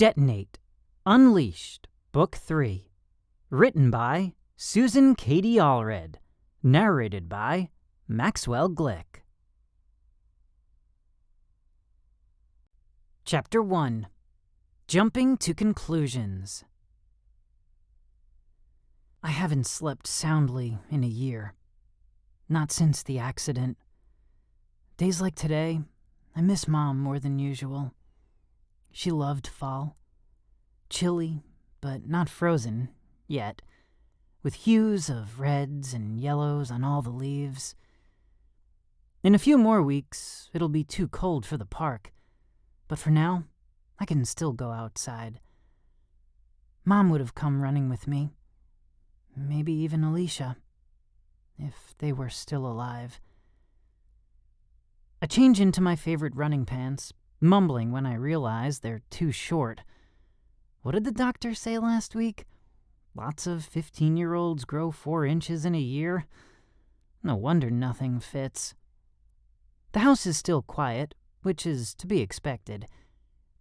DetoNATE, Unleashed, Book 3. Written by Susan Cady Allred. Narrated by Maxwell Glick. Chapter 1. Jumping to Conclusions. I haven't slept soundly in a year. Not since the accident. Days like today, I miss Mom more than usual. She loved fall. Chilly, but not frozen, yet, with hues of reds and yellows on all the leaves. In a few more weeks, it'll be too cold for the park, but for now, I can still go outside. Mom would have come running with me. Maybe even Alicia, if they were still alive. I change into my favorite running pants, mumbling when I realize they're too short. What did the doctor say last week? Lots of 15-year-olds grow 4 inches in a year? No wonder nothing fits. The house is still quiet, which is to be expected.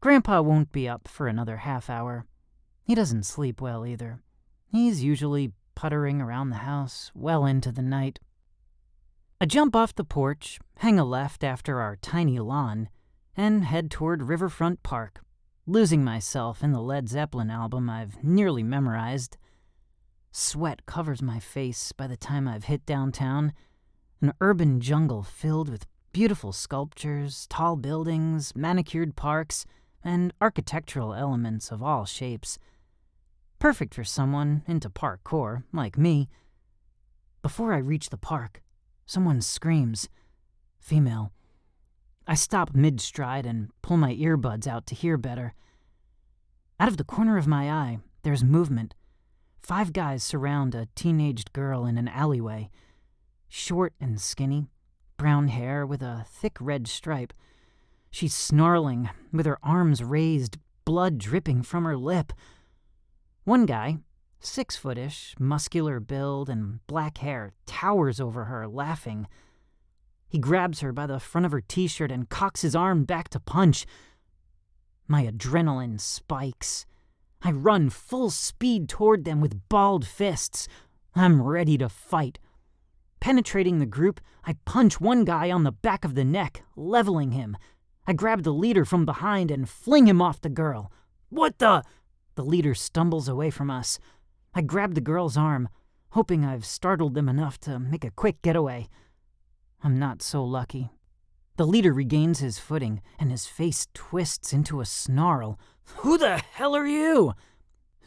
Grandpa won't be up for another half hour. He doesn't sleep well either. He's usually puttering around the house well into the night. I jump off the porch, hang a left after our tiny lawn, and head toward Riverfront Park, losing myself in the Led Zeppelin album I've nearly memorized. Sweat covers my face by the time I've hit downtown, an urban jungle filled with beautiful sculptures, tall buildings, manicured parks, and architectural elements of all shapes. Perfect for someone into parkour, like me. Before I reach the park, someone screams. Female. I stop mid-stride and pull my earbuds out to hear better. Out of the corner of my eye, there's movement. 5 guys surround a teenaged girl in an alleyway. Short and skinny, brown hair with a thick red stripe. She's snarling, with her arms raised, blood dripping from her lip. One guy, 6-foot-ish, muscular build and black hair, towers over her, laughing. He grabs her by the front of her t-shirt and cocks his arm back to punch. My adrenaline spikes. I run full speed toward them with balled fists. I'm ready to fight. Penetrating the group, I punch one guy on the back of the neck, leveling him. I grab the leader from behind and fling him off the girl. What the? The leader stumbles away from us. I grab the girl's arm, hoping I've startled them enough to make a quick getaway. I'm not so lucky. The leader regains his footing, and his face twists into a snarl. Who the hell are you?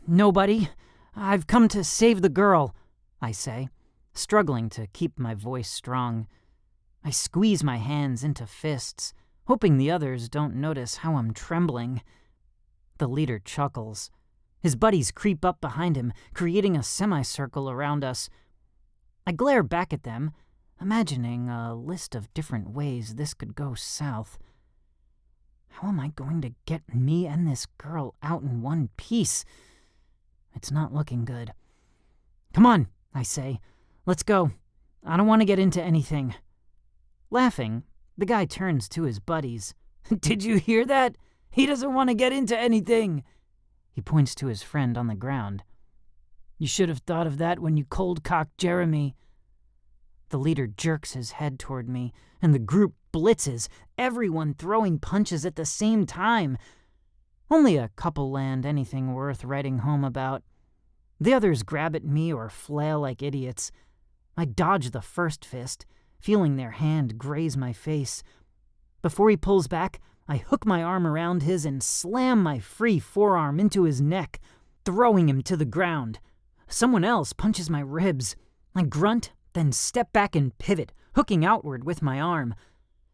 Nobody. I've come to save the girl, I say, struggling to keep my voice strong. I squeeze my hands into fists, hoping the others don't notice how I'm trembling. The leader chuckles. His buddies creep up behind him, creating a semicircle around us. I glare back at them, imagining a list of different ways this could go south. How am I going to get me and this girl out in one piece? It's not looking good. Come on, I say. Let's go. I don't want to get into anything. Laughing, the guy turns to his buddies. Did you hear that? He doesn't want to get into anything. He points to his friend on the ground. You should have thought of that when you cold-cocked Jeremy. The leader jerks his head toward me, and the group blitzes, everyone throwing punches at the same time. Only a couple land anything worth writing home about. The others grab at me or flail like idiots. I dodge the first fist, feeling their hand graze my face. Before he pulls back, I hook my arm around his and slam my free forearm into his neck, throwing him to the ground. Someone else punches my ribs. I grunt, then step back and pivot, hooking outward with my arm.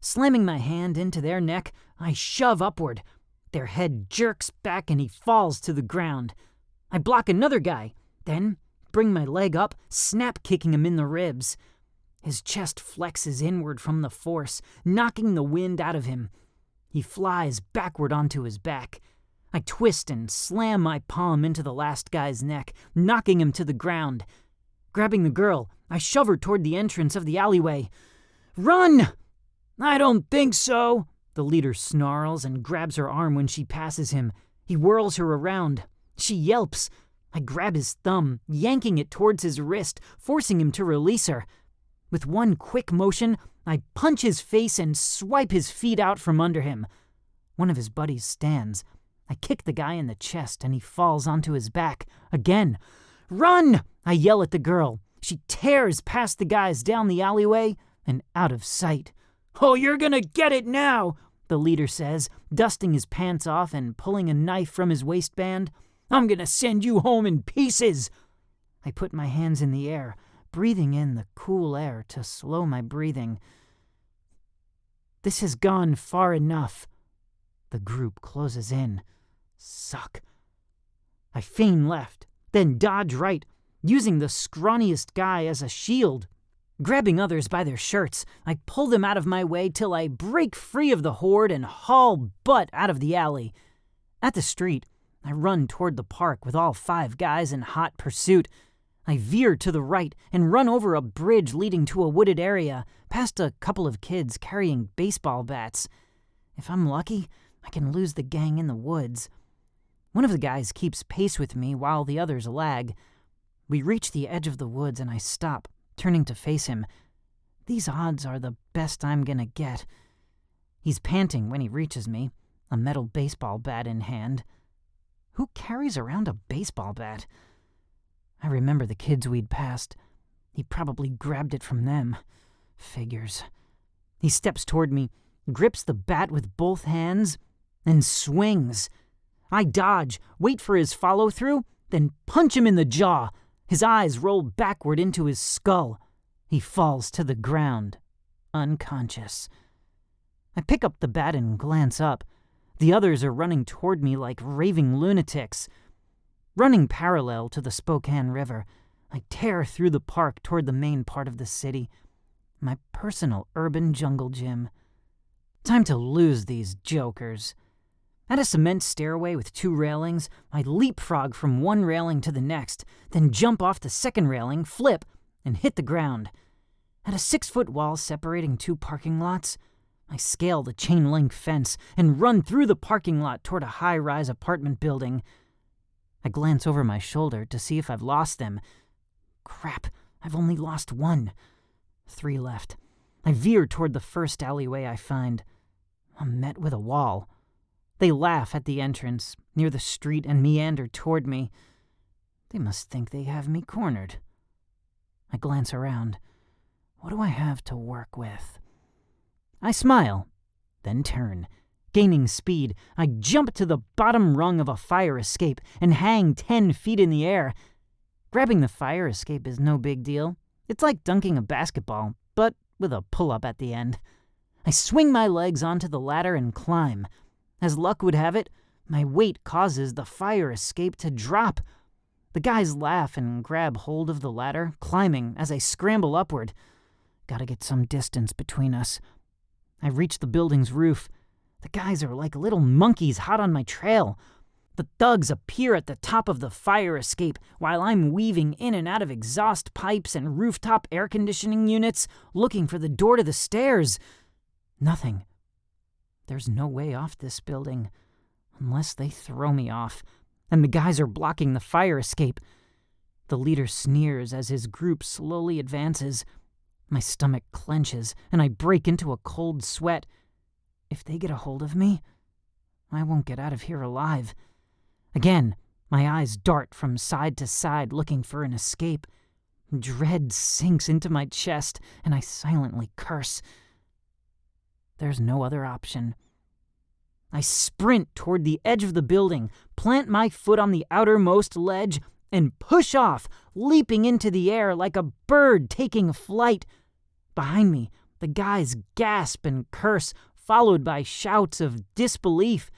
Slamming my hand into their neck, I shove upward. Their head jerks back and he falls to the ground. I block another guy, then bring my leg up, snap kicking him in the ribs. His chest flexes inward from the force, knocking the wind out of him. He flies backward onto his back. I twist and slam my palm into the last guy's neck, knocking him to the ground. Grabbing the girl, I shove her toward the entrance of the alleyway. Run! I don't think so, the leader snarls and grabs her arm when she passes him. He whirls her around. She yelps. I grab his thumb, yanking it towards his wrist, forcing him to release her. With one quick motion, I punch his face and swipe his feet out from under him. One of his buddies stands. I kick the guy in the chest and he falls onto his back. Again. "Run!" I yell at the girl. She tears past the guys down the alleyway and out of sight. "Oh, you're gonna get it now," the leader says, dusting his pants off and pulling a knife from his waistband. "I'm gonna send you home in pieces." I put my hands in the air, breathing in the cool air to slow my breathing. This has gone far enough. The group closes in. Suck. I feign left, then dodge right, using the scrawniest guy as a shield. Grabbing others by their shirts, I pull them out of my way till I break free of the horde and haul butt out of the alley. At the street, I run toward the park with all 5 guys in hot pursuit. I veer to the right and run over a bridge leading to a wooded area, past a couple of kids carrying baseball bats. If I'm lucky, I can lose the gang in the woods. One of the guys keeps pace with me while the others lag. We reach the edge of the woods and I stop, turning to face him. These odds are the best I'm gonna get. He's panting when he reaches me, a metal baseball bat in hand. Who carries around a baseball bat? I remember the kids we'd passed. He probably grabbed it from them. Figures. He steps toward me, grips the bat with both hands, and swings. I dodge, wait for his follow-through, then punch him in the jaw. His eyes roll backward into his skull. He falls to the ground, unconscious. I pick up the bat and glance up. The others are running toward me like raving lunatics. Running parallel to the Spokane River, I tear through the park toward the main part of the city. My personal urban jungle gym. Time to lose these jokers. At a cement stairway with 2 railings, I leapfrog from one railing to the next, then jump off the second railing, flip, and hit the ground. At a 6-foot wall separating 2 parking lots, I scale the chain-link fence and run through the parking lot toward a high-rise apartment building. I glance over my shoulder to see if I've lost them. Crap, I've only lost 1. 3 left. I veer toward the first alleyway I find. I'm met with a wall. They laugh at the entrance, near the street, and meander toward me. They must think they have me cornered. I glance around. What do I have to work with? I smile, then turn. Gaining speed, I jump to the bottom rung of a fire escape and hang 10 feet in the air. Grabbing the fire escape is no big deal. It's like dunking a basketball, but with a pull-up at the end. I swing my legs onto the ladder and climb. As luck would have it, my weight causes the fire escape to drop. The guys laugh and grab hold of the ladder, climbing as I scramble upward. Gotta get some distance between us. I reach the building's roof. The guys are like little monkeys hot on my trail. The thugs appear at the top of the fire escape while I'm weaving in and out of exhaust pipes and rooftop air conditioning units, looking for the door to the stairs. Nothing. There's no way off this building, unless they throw me off, and the guys are blocking the fire escape. The leader sneers as his group slowly advances. My stomach clenches, and I break into a cold sweat. If they get a hold of me, I won't get out of here alive. Again, my eyes dart from side to side looking for an escape. Dread sinks into my chest, and I silently curse. There's no other option. I sprint toward the edge of the building, plant my foot on the outermost ledge, and push off, leaping into the air like a bird taking flight. Behind me, the guys gasp and curse, followed by shouts of disbelief.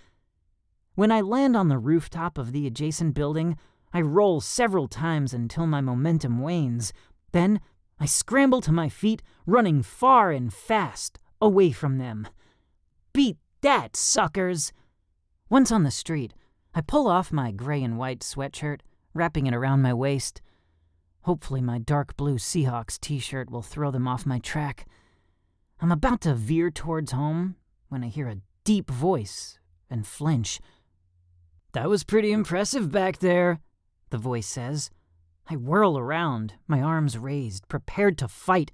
When I land on the rooftop of the adjacent building, I roll several times until my momentum wanes. Then I scramble to my feet, running far and fast, away from them. Beat that, suckers! Once on the street, I pull off my gray and white sweatshirt, wrapping it around my waist. Hopefully my dark blue Seahawks t-shirt will throw them off my track. I'm about to veer towards home when I hear a deep voice and flinch. "That was pretty impressive back there," the voice says. I whirl around, my arms raised, prepared to fight.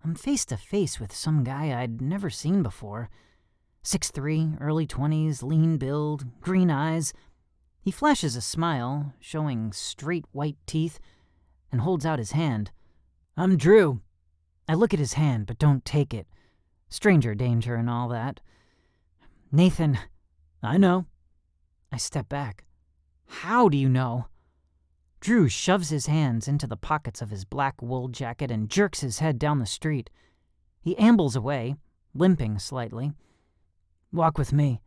I'm face to face with some guy I'd never seen before. 6'3", early 20s, lean build, green eyes. He flashes a smile, showing straight white teeth, and holds out his hand. "I'm Drew." I look at his hand, but don't take it. Stranger danger and all that. "Nathan." "I know." I step back. "How do you know?" Drew shoves his hands into the pockets of his black wool jacket and jerks his head down the street. He ambles away, limping slightly. "Walk with me."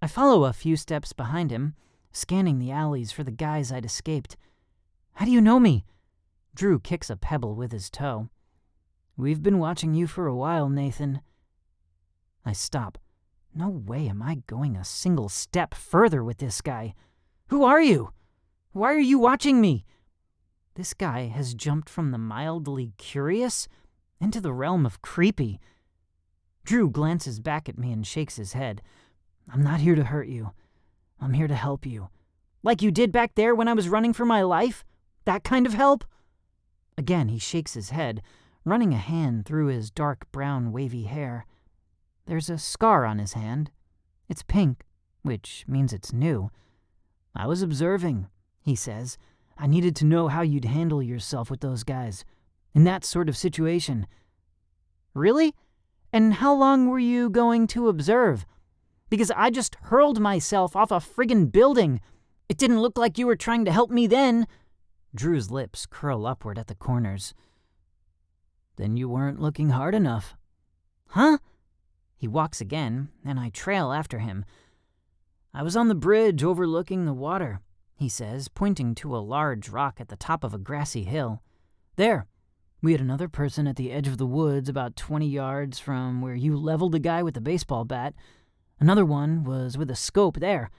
I follow a few steps behind him, scanning the alleys for the guys I'd escaped. "How do you know me?" Drew kicks a pebble with his toe. "We've been watching you for a while, Nathan." I stop. No way am I going a single step further with this guy. "Who are you? Why are you watching me?" This guy has jumped from the mildly curious into the realm of creepy. Drew glances back at me and shakes his head. "I'm not here to hurt you. I'm here to help you." "Like you did back there when I was running for my life? That kind of help?" Again, he shakes his head, running a hand through his dark brown wavy hair. There's a scar on his hand. It's pink, which means it's new. "I was observing," he says. "I needed to know how you'd handle yourself with those guys. In that sort of situation." "Really? And how long were you going to observe? Because I just hurled myself off a friggin' building. It didn't look like you were trying to help me then." Drew's lips curl upward at the corners. "Then you weren't looking hard enough." "Huh?" He walks again, and I trail after him. "I was on the bridge overlooking the water," he says, pointing to a large rock at the top of a grassy hill. "There. We had another person at the edge of the woods about 20 yards from where you leveled a guy with a baseball bat. Another one was with a scope there."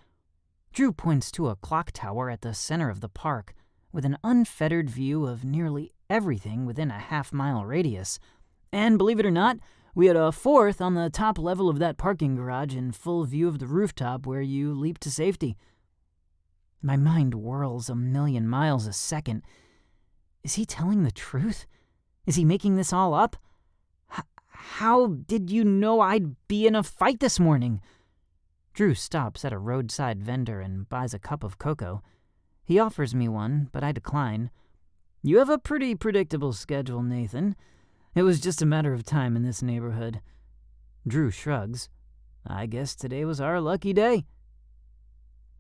Drew points to a clock tower at the center of the park, with an unfettered view of nearly everything within a half-mile radius. "And believe it or not, we had a fourth on the top level of that parking garage in full view of the rooftop where you leaped to safety." My mind whirls a million miles a second. Is he telling the truth? Is he making this all up? How did you know I'd be in a fight this morning?" Drew stops at a roadside vendor and buys a cup of cocoa. He offers me one, but I decline. "You have a pretty predictable schedule, Nathan. It was just a matter of time in this neighborhood." Drew shrugs. "I guess today was our lucky day."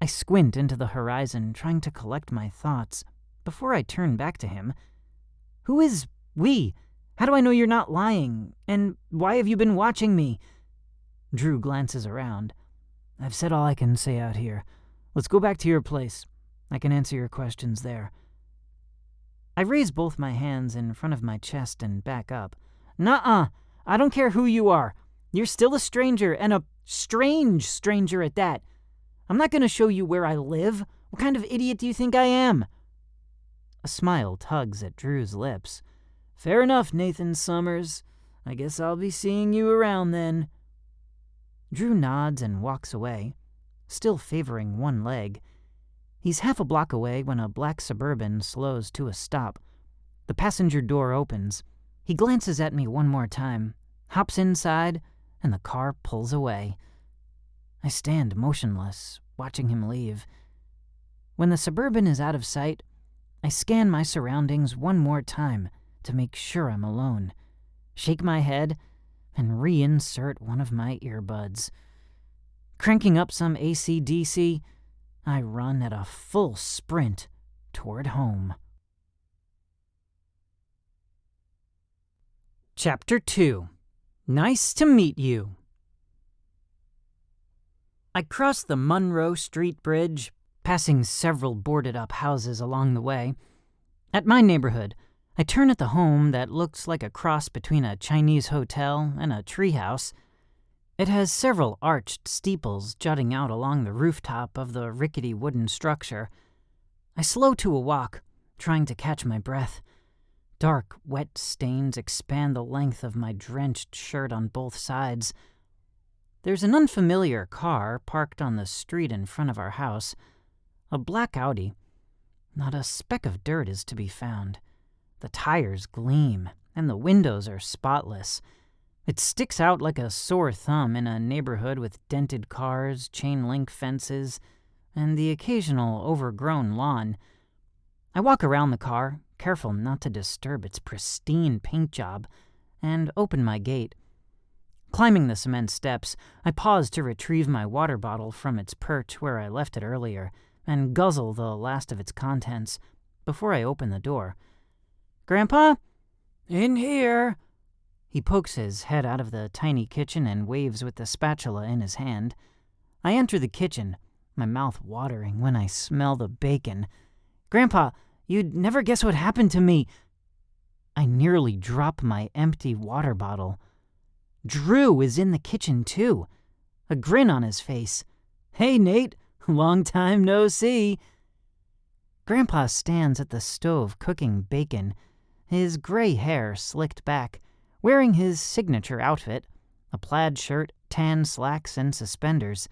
I squint into the horizon, trying to collect my thoughts, before I turn back to him. "Who is we? How do I know you're not lying? And why have you been watching me?" Drew glances around. "I've said all I can say out here. Let's go back to your place. I can answer your questions there." I raise both my hands in front of my chest and back up. "Nuh-uh. I don't care who you are. You're still a stranger, and a strange stranger at that. I'm not going to show you where I live. What kind of idiot do you think I am?" A smile tugs at Drew's lips. "Fair enough, Nathan Summers. I guess I'll be seeing you around then." Drew nods and walks away, still favoring one leg. He's half a block away when a black Suburban slows to a stop. The passenger door opens. He glances at me one more time, hops inside, and the car pulls away. I stand motionless, watching him leave. When the Suburban is out of sight, I scan my surroundings one more time to make sure I'm alone, shake my head, and reinsert one of my earbuds. Cranking up some AC/DC, I run at a full sprint toward home. Chapter 2. Nice to meet you. I cross the Monroe Street Bridge, passing several boarded-up houses along the way. At my neighborhood, I turn at the home that looks like a cross between a Chinese hotel and a treehouse. It has several arched steeples jutting out along the rooftop of the rickety wooden structure. I slow to a walk, trying to catch my breath. Dark, wet stains expand the length of my drenched shirt on both sides. There's an unfamiliar car parked on the street in front of our house. A black Audi. Not a speck of dirt is to be found. The tires gleam, and the windows are spotless. It sticks out like a sore thumb in a neighborhood with dented cars, chain-link fences, and the occasional overgrown lawn. I walk around the car, careful not to disturb its pristine paint job, and open my gate. Climbing the cement steps, I pause to retrieve my water bottle from its perch where I left it earlier, and guzzle the last of its contents before I open the door. "Grandpa?" "In here." He pokes his head out of the tiny kitchen and waves with the spatula in his hand. I enter the kitchen, my mouth watering when I smell the bacon. "Grandpa, you'd never guess what happened to me." I nearly drop my empty water bottle. Drew is in the kitchen too, a grin on his face. "Hey, Nate, long time no see." Grandpa stands at the stove cooking bacon, his gray hair slicked back, wearing his signature outfit, a plaid shirt, tan slacks, and suspenders.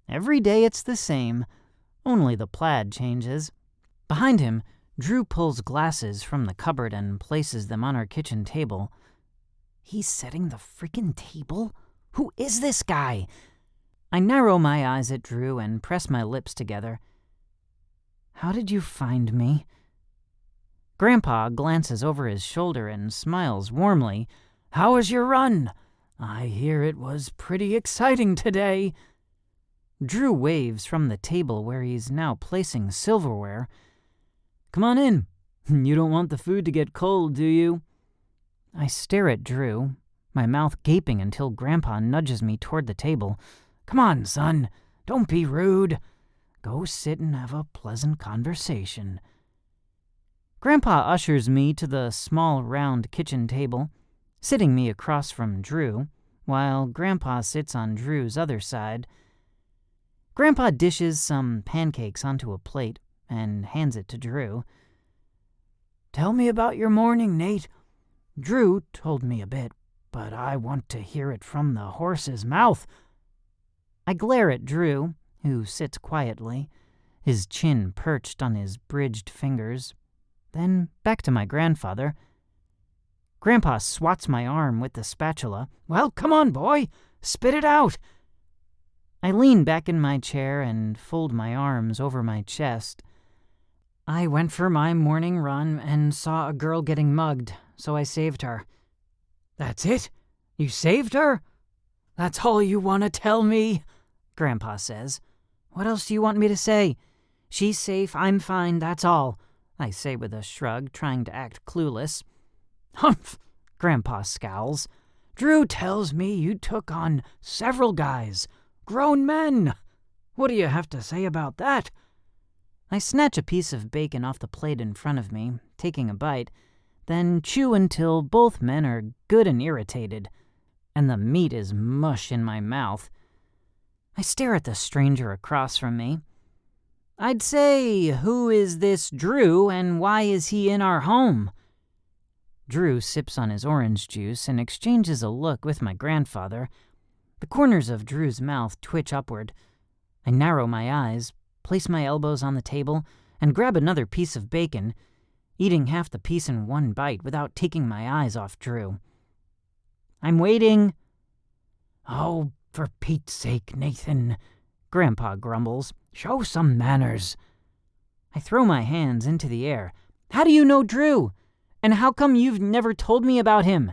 Every day it's the same, only the plaid changes. Behind him, Drew pulls glasses from the cupboard and places them on our kitchen table. He's setting the freaking table? Who is this guy? I narrow my eyes at Drew and press my lips together. "How did you find me?" Grandpa glances over his shoulder and smiles warmly. "How was your run? I hear it was pretty exciting today." Drew waves from the table where he's now placing silverware. "Come on in. You don't want the food to get cold, do you?" I stare at Drew, my mouth gaping until Grandpa nudges me toward the table. "Come on, son. Don't be rude. Go sit and have a pleasant conversation." Grandpa ushers me to the small round kitchen table, sitting me across from Drew, while Grandpa sits on Drew's other side. Grandpa dishes some pancakes onto a plate and hands it to Drew. "Tell me about your morning, Nate. Drew told me a bit, but I want to hear it from the horse's mouth." I glare at Drew, who sits quietly, his chin perched on his bridged fingers. Then back to my grandfather. Grandpa swats my arm with the spatula. "Well, come on, boy. Spit it out." I lean back in my chair and fold my arms over my chest. "I went for my morning run and saw a girl getting mugged, so I saved her." "That's it? You saved her? That's all you want to tell me?" Grandpa says. "What else do you want me to say? She's safe, I'm fine, that's all," I say with a shrug, trying to act clueless. "Humph!" Grandpa scowls. "Drew tells me you took on several guys. Grown men. What do you have to say about that?" I snatch a piece of bacon off the plate in front of me, taking a bite, then chew until both men are good and irritated, and the meat is mush in my mouth. I stare at the stranger across from me. "I'd say, who is this Drew, and why is he in our home?" Drew sips on his orange juice and exchanges a look with my grandfather. The corners of Drew's mouth twitch upward. I narrow my eyes, place my elbows on the table, and grab another piece of bacon, eating half the piece in one bite without taking my eyes off Drew. "I'm waiting." "Oh, for Pete's sake, Nathan," Grandpa grumbles. "Show some manners." I throw my hands into the air. "How do you know Drew? And how come you've never told me about him?"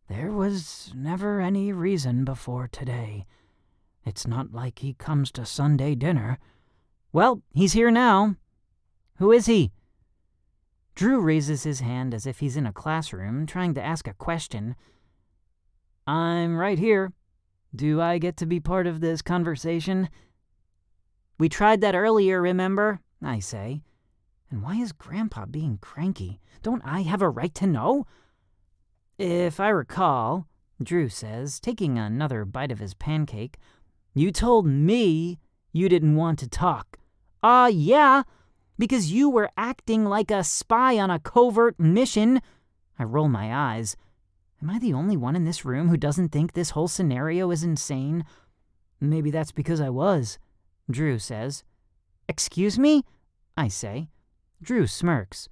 "There was never any reason before today. It's not like he comes to Sunday dinner." "Well, he's here now." "Who is he?" Drew raises his hand as if he's in a classroom trying to ask a question. "I'm right here. Do I get to be part of this conversation?" "We tried that earlier, remember?" I say. And why is Grandpa being cranky? Don't I have a right to know? "If I recall," Drew says, taking another bite of his pancake, "you told me you didn't want to talk." Yeah, because you were acting like a spy on a covert mission." I roll my eyes. Am I the only one in this room who doesn't think this whole scenario is insane? Maybe that's because I was, Drew says. Excuse me? I say. Drew smirks.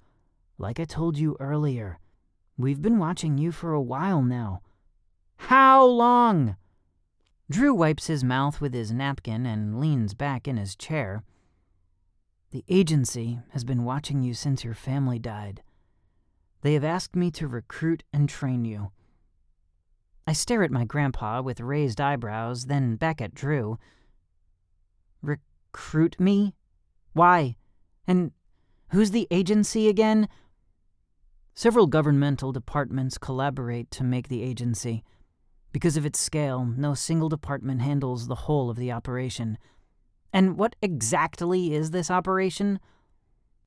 Like I told you earlier, we've been watching you for a while now. How long? Drew wipes his mouth with his napkin and leans back in his chair. The agency has been watching you since your family died. They have asked me to recruit and train you. I stare at my grandpa with raised eyebrows, then back at Drew. Recruit me? Why? And who's the agency again? Several governmental departments collaborate to make the agency. Because of its scale, no single department handles the whole of the operation. And what exactly is this operation?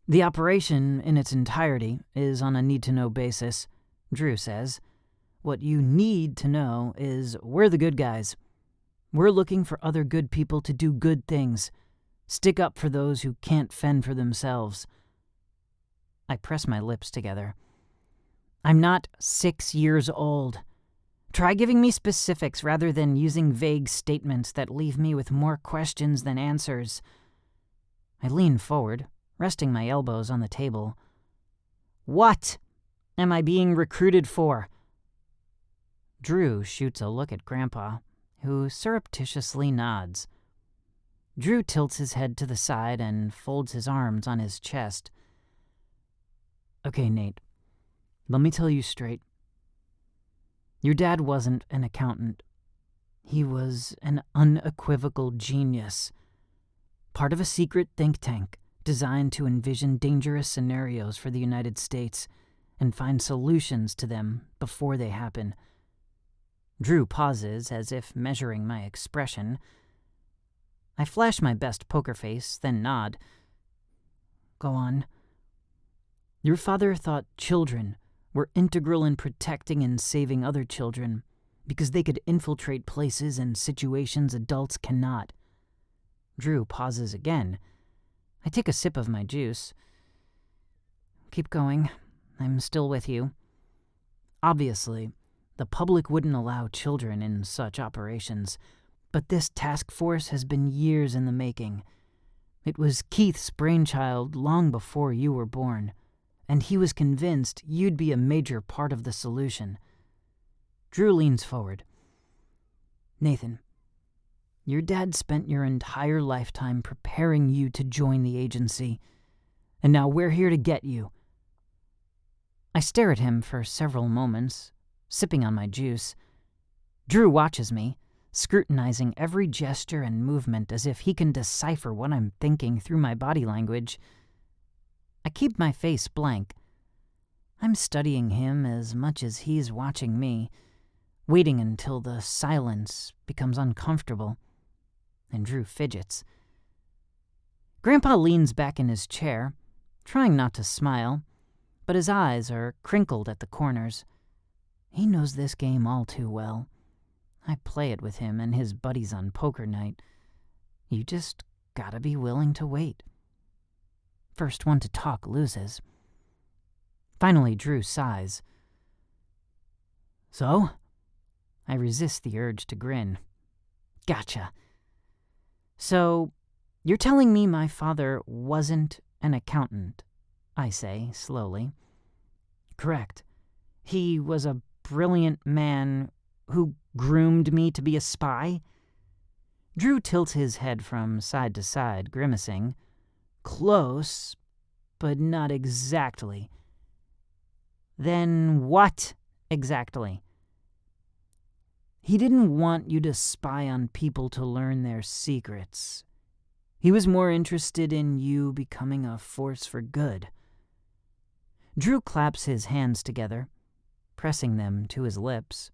The operation, in its entirety, is on a need-to-know basis, Drew says. What you need to know is we're the good guys. We're looking for other good people to do good things. Stick up for those who can't fend for themselves. I press my lips together. I'm not 6 years old. Try giving me specifics rather than using vague statements that leave me with more questions than answers. I lean forward, resting my elbows on the table. What am I being recruited for? Drew shoots a look at Grandpa, who surreptitiously nods. Drew tilts his head to the side and folds his arms on his chest. Okay, Nate, let me tell you straight. Your dad wasn't an accountant. He was an unequivocal genius. Part of a secret think tank designed to envision dangerous scenarios for the United States and find solutions to them before they happen. Drew pauses as if measuring my expression. I flash my best poker face, then nod. Go on. Your father thought children were integral in protecting and saving other children because they could infiltrate places and situations adults cannot. Drew pauses again. I take a sip of my juice. Keep going. I'm still with you. Obviously, the public wouldn't allow children in such operations, but this task force has been years in the making. It was Keith's brainchild long before you were born, and he was convinced you'd be a major part of the solution. Drew leans forward. Nathan, your dad spent your entire lifetime preparing you to join the agency, and now we're here to get you. I stare at him for several moments, sipping on my juice. Drew watches me, scrutinizing every gesture and movement as if he can decipher what I'm thinking through my body language. I keep my face blank. I'm studying him as much as he's watching me, waiting until the silence becomes uncomfortable, and Drew fidgets. Grandpa leans back in his chair, trying not to smile, but his eyes are crinkled at the corners. He knows this game all too well. I play it with him and his buddies on poker night. You just gotta be willing to wait. First one to talk loses. Finally, Drew sighs. So? I resist the urge to grin. Gotcha. So, you're telling me my father wasn't an accountant, I say, slowly. Correct. He was a brilliant man who groomed me to be a spy? Drew tilts his head from side to side, grimacing. Close, but not exactly. Then what exactly? He didn't want you to spy on people to learn their secrets. He was more interested in you becoming a force for good. Drew claps his hands together, pressing them to his lips.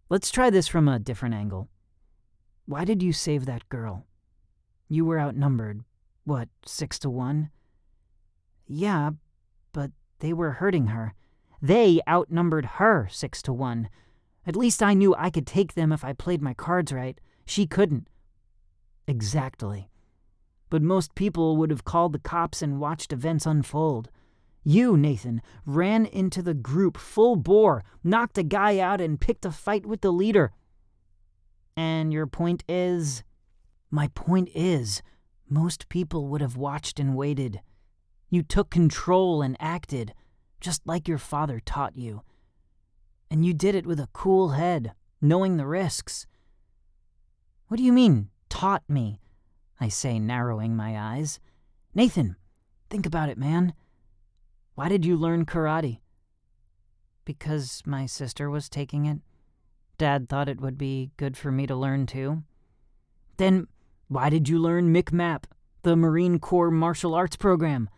Let's try this from a different angle. Why did you save that girl? You were outnumbered, 6-1? Yeah, but they were hurting her. They outnumbered her 6-1. At least I knew I could take them if I played my cards right. She couldn't. Exactly. But most people would have called the cops and watched events unfold. You, Nathan, ran into the group full bore, knocked a guy out, and picked a fight with the leader. And your point is? My point is, most people would have watched and waited. You took control and acted, just like your father taught you. And you did it with a cool head, knowing the risks. What do you mean, taught me? I say, narrowing my eyes. Nathan, think about it, man. Why did you learn karate? Because my sister was taking it. Dad thought it would be good for me to learn too. Then why did you learn MCMAP, the Marine Corps martial arts program?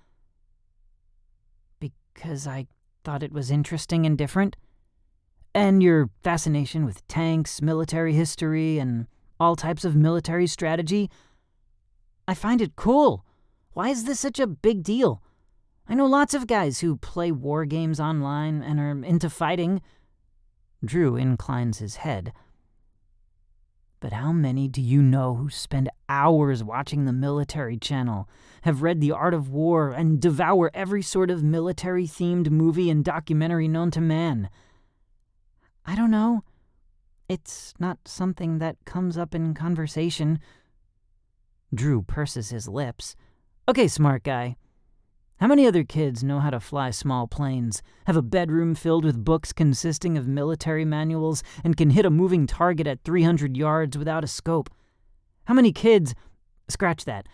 Because I thought it was interesting and different. And your fascination with tanks, military history, and all types of military strategy? I find it cool. Why is this such a big deal? I know lots of guys who play war games online and are into fighting. Drew inclines his head. But how many do you know who spend hours watching the military channel, have read The Art of War, and devour every sort of military-themed movie and documentary known to man? I don't know. It's not something that comes up in conversation. Drew purses his lips. Okay, smart guy. How many other kids know how to fly small planes, have a bedroom filled with books consisting of military manuals, and can hit a moving target at 300 yards without a scope? How many kids, scratch that,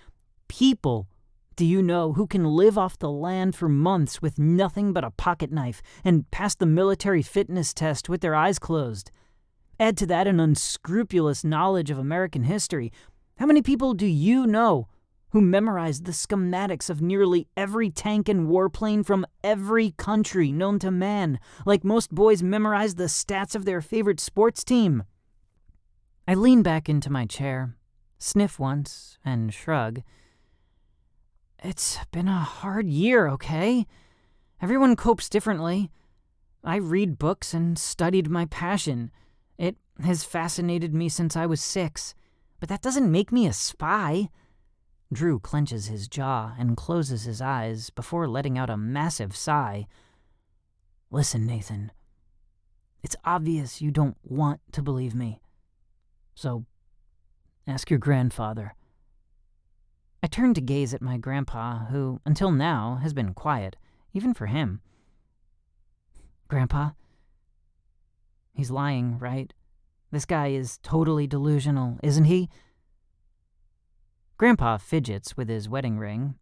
people, do you know who can live off the land for months with nothing but a pocket knife and pass the military fitness test with their eyes closed? Add to that an unscrupulous knowledge of American history. How many people do you know who memorized the schematics of nearly every tank and warplane from every country known to man, like most boys memorize the stats of their favorite sports team? I lean back into my chair, sniff once, and shrug. It's been a hard year, okay? Everyone copes differently. I read books and studied my passion. It has fascinated me since I was 6, but that doesn't make me a spy. Drew clenches his jaw and closes his eyes before letting out a massive sigh. Listen, Nathan. It's obvious you don't want to believe me. So, ask your grandfather. I turn to gaze at my grandpa, who, until now, has been quiet, even for him. Grandpa? He's lying, right? This guy is totally delusional, isn't he? Grandpa fidgets with his wedding ring,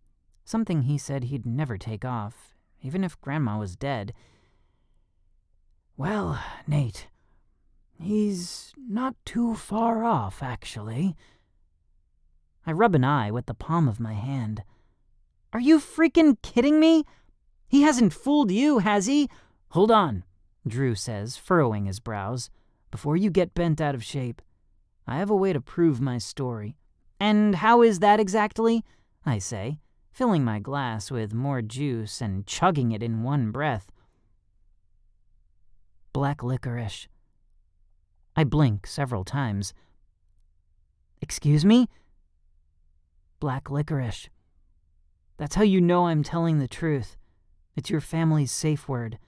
something he said he'd never take off, even if Grandma was dead. Well, Nate, he's not too far off, actually. I rub an eye with the palm of my hand. Are you freaking kidding me? He hasn't fooled you, has he? Hold on, Drew says, furrowing his brows. Before you get bent out of shape, I have a way to prove my story. And how is that exactly? I say, filling my glass with more juice and chugging it in one breath. Black licorice. I blink several times. Excuse me? Black licorice. That's how you know I'm telling the truth. It's your family's safe word.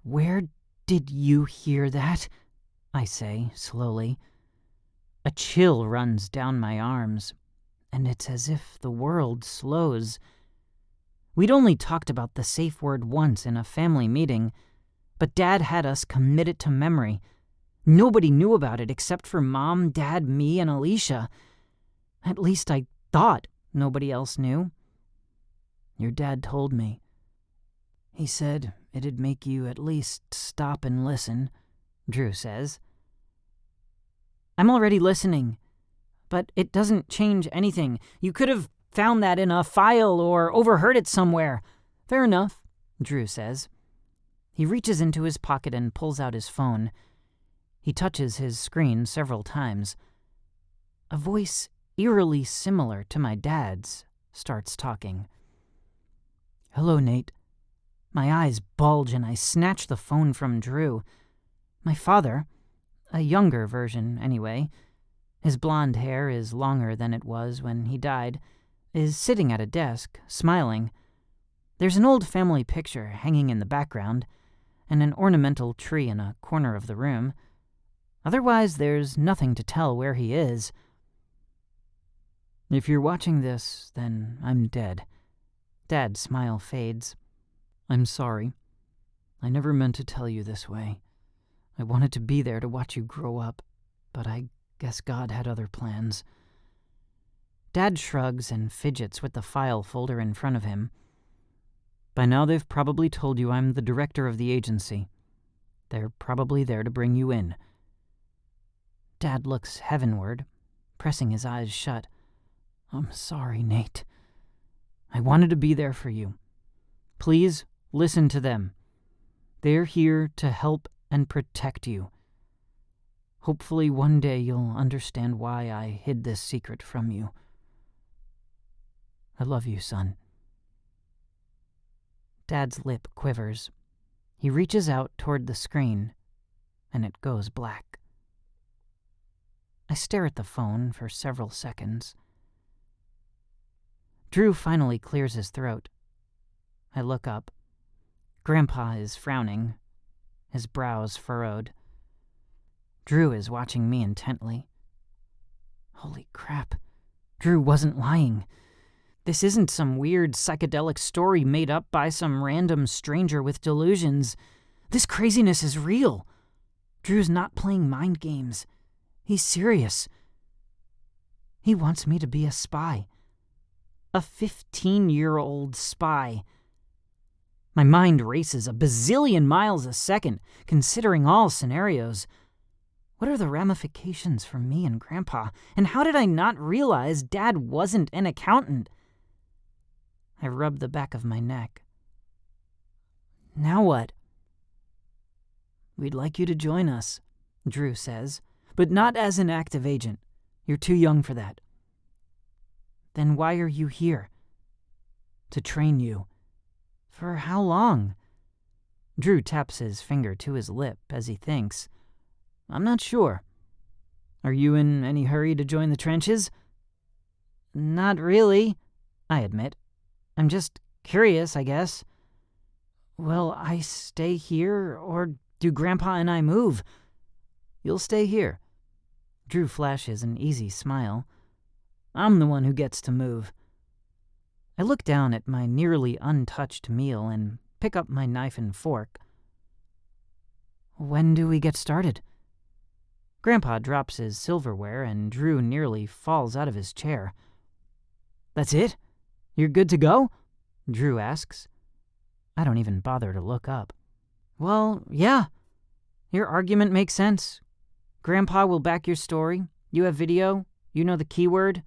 Where did you hear that? I say, slowly. A chill runs down my arms, and it's as if the world slows. We'd only talked about the safe word once in a family meeting, but Dad had us commit it to memory. Nobody knew about it except for Mom, Dad, me, and Alicia. At least I thought nobody else knew. Your dad told me. He said it'd make you at least stop and listen, Drew says. I'm already listening, but it doesn't change anything. You could have found that in a file or overheard it somewhere. Fair enough, Drew says. He reaches into his pocket and pulls out his phone. He touches his screen several times. A voice eerily similar to my dad's starts talking. Hello, Nate. My eyes bulge and I snatch the phone from Drew. My father, a younger version anyway, his blonde hair is longer than it was when he died, is sitting at a desk, smiling. There's an old family picture hanging in the background, and an ornamental tree in a corner of the room. Otherwise, there's nothing to tell where he is. If you're watching this, then I'm dead. Dad's smile fades. I'm sorry. I never meant to tell you this way. I wanted to be there to watch you grow up, but I guess God had other plans. Dad shrugs and fidgets with the file folder in front of him. By now they've probably told you I'm the director of the agency. They're probably there to bring you in. Dad looks heavenward, pressing his eyes shut. I'm sorry, Nate. I wanted to be there for you. Please listen to them. They're here to help and protect you. Hopefully one day you'll understand why I hid this secret from you. I love you, son. Dad's lip quivers. He reaches out toward the screen, and it goes black. I stare at the phone for several seconds. Drew finally clears his throat. I look up. Grandpa is frowning, his brows furrowed. Drew is watching me intently. Holy crap. Drew wasn't lying. This isn't some weird psychedelic story made up by some random stranger with delusions. This craziness is real. Drew's not playing mind games. He's serious. He wants me to be a spy. A 15-year-old spy. My mind races a bazillion miles a second, considering all scenarios. What are the ramifications for me and Grandpa? And how did I not realize Dad wasn't an accountant? I rub the back of my neck. Now what? We'd like you to join us, Drew says, but not as an active agent. You're too young for that. Then why are you here? To train you. For how long? Drew taps his finger to his lip as he thinks. I'm not sure. Are you in any hurry to join the trenches? Not really, I admit. I'm just curious, I guess. Well, I stay here, or do Grandpa and I move? You'll stay here. Drew flashes an easy smile. I'm the one who gets to move. I look down at my nearly untouched meal and pick up my knife and fork. When do we get started? Grandpa drops his silverware and Drew nearly falls out of his chair. That's it? You're good to go? Drew asks. I don't even bother to look up. Well, yeah. Your argument makes sense. Grandpa will back your story. You have video. You know the keyword.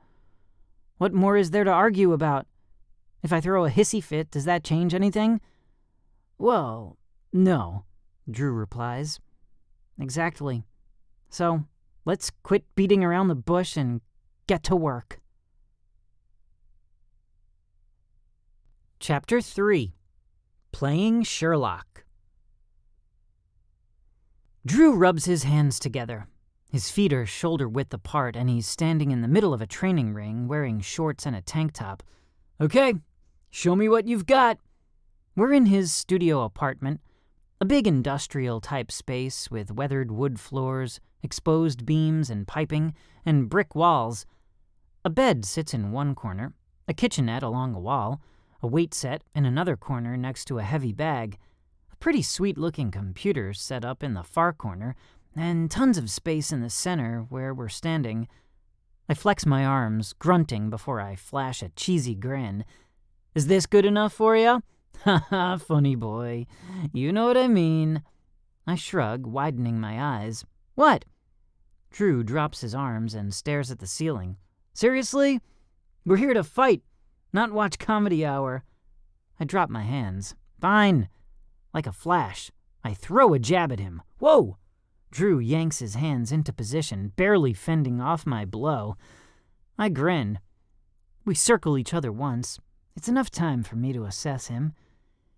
What more is there to argue about? If I throw a hissy fit, does that change anything? Well, no, Drew replies. Exactly. So, let's quit beating around the bush and get to work. Chapter 3. Playing Sherlock. Drew rubs his hands together. His feet are shoulder-width apart, and he's standing in the middle of a training ring wearing shorts and a tank top. Okay, show me what you've got. We're in his studio apartment, a big industrial-type space with weathered wood floors, exposed beams and piping, and brick walls. A bed sits in one corner, a kitchenette along a wall, a weight set in another corner next to a heavy bag, a pretty sweet-looking computer set up in the far corner, and tons of space in the center where we're standing. I flex my arms, grunting before I flash a cheesy grin. Is this good enough for ya? Haha, funny boy. You know what I mean. I shrug, widening my eyes. What? Drew drops his arms and stares at the ceiling. Seriously? We're here to fight, not watch Comedy Hour. I drop my hands. Fine. Like a flash, I throw a jab at him. Whoa! Drew yanks his hands into position, barely fending off my blow. I grin. We circle each other once. It's enough time for me to assess him.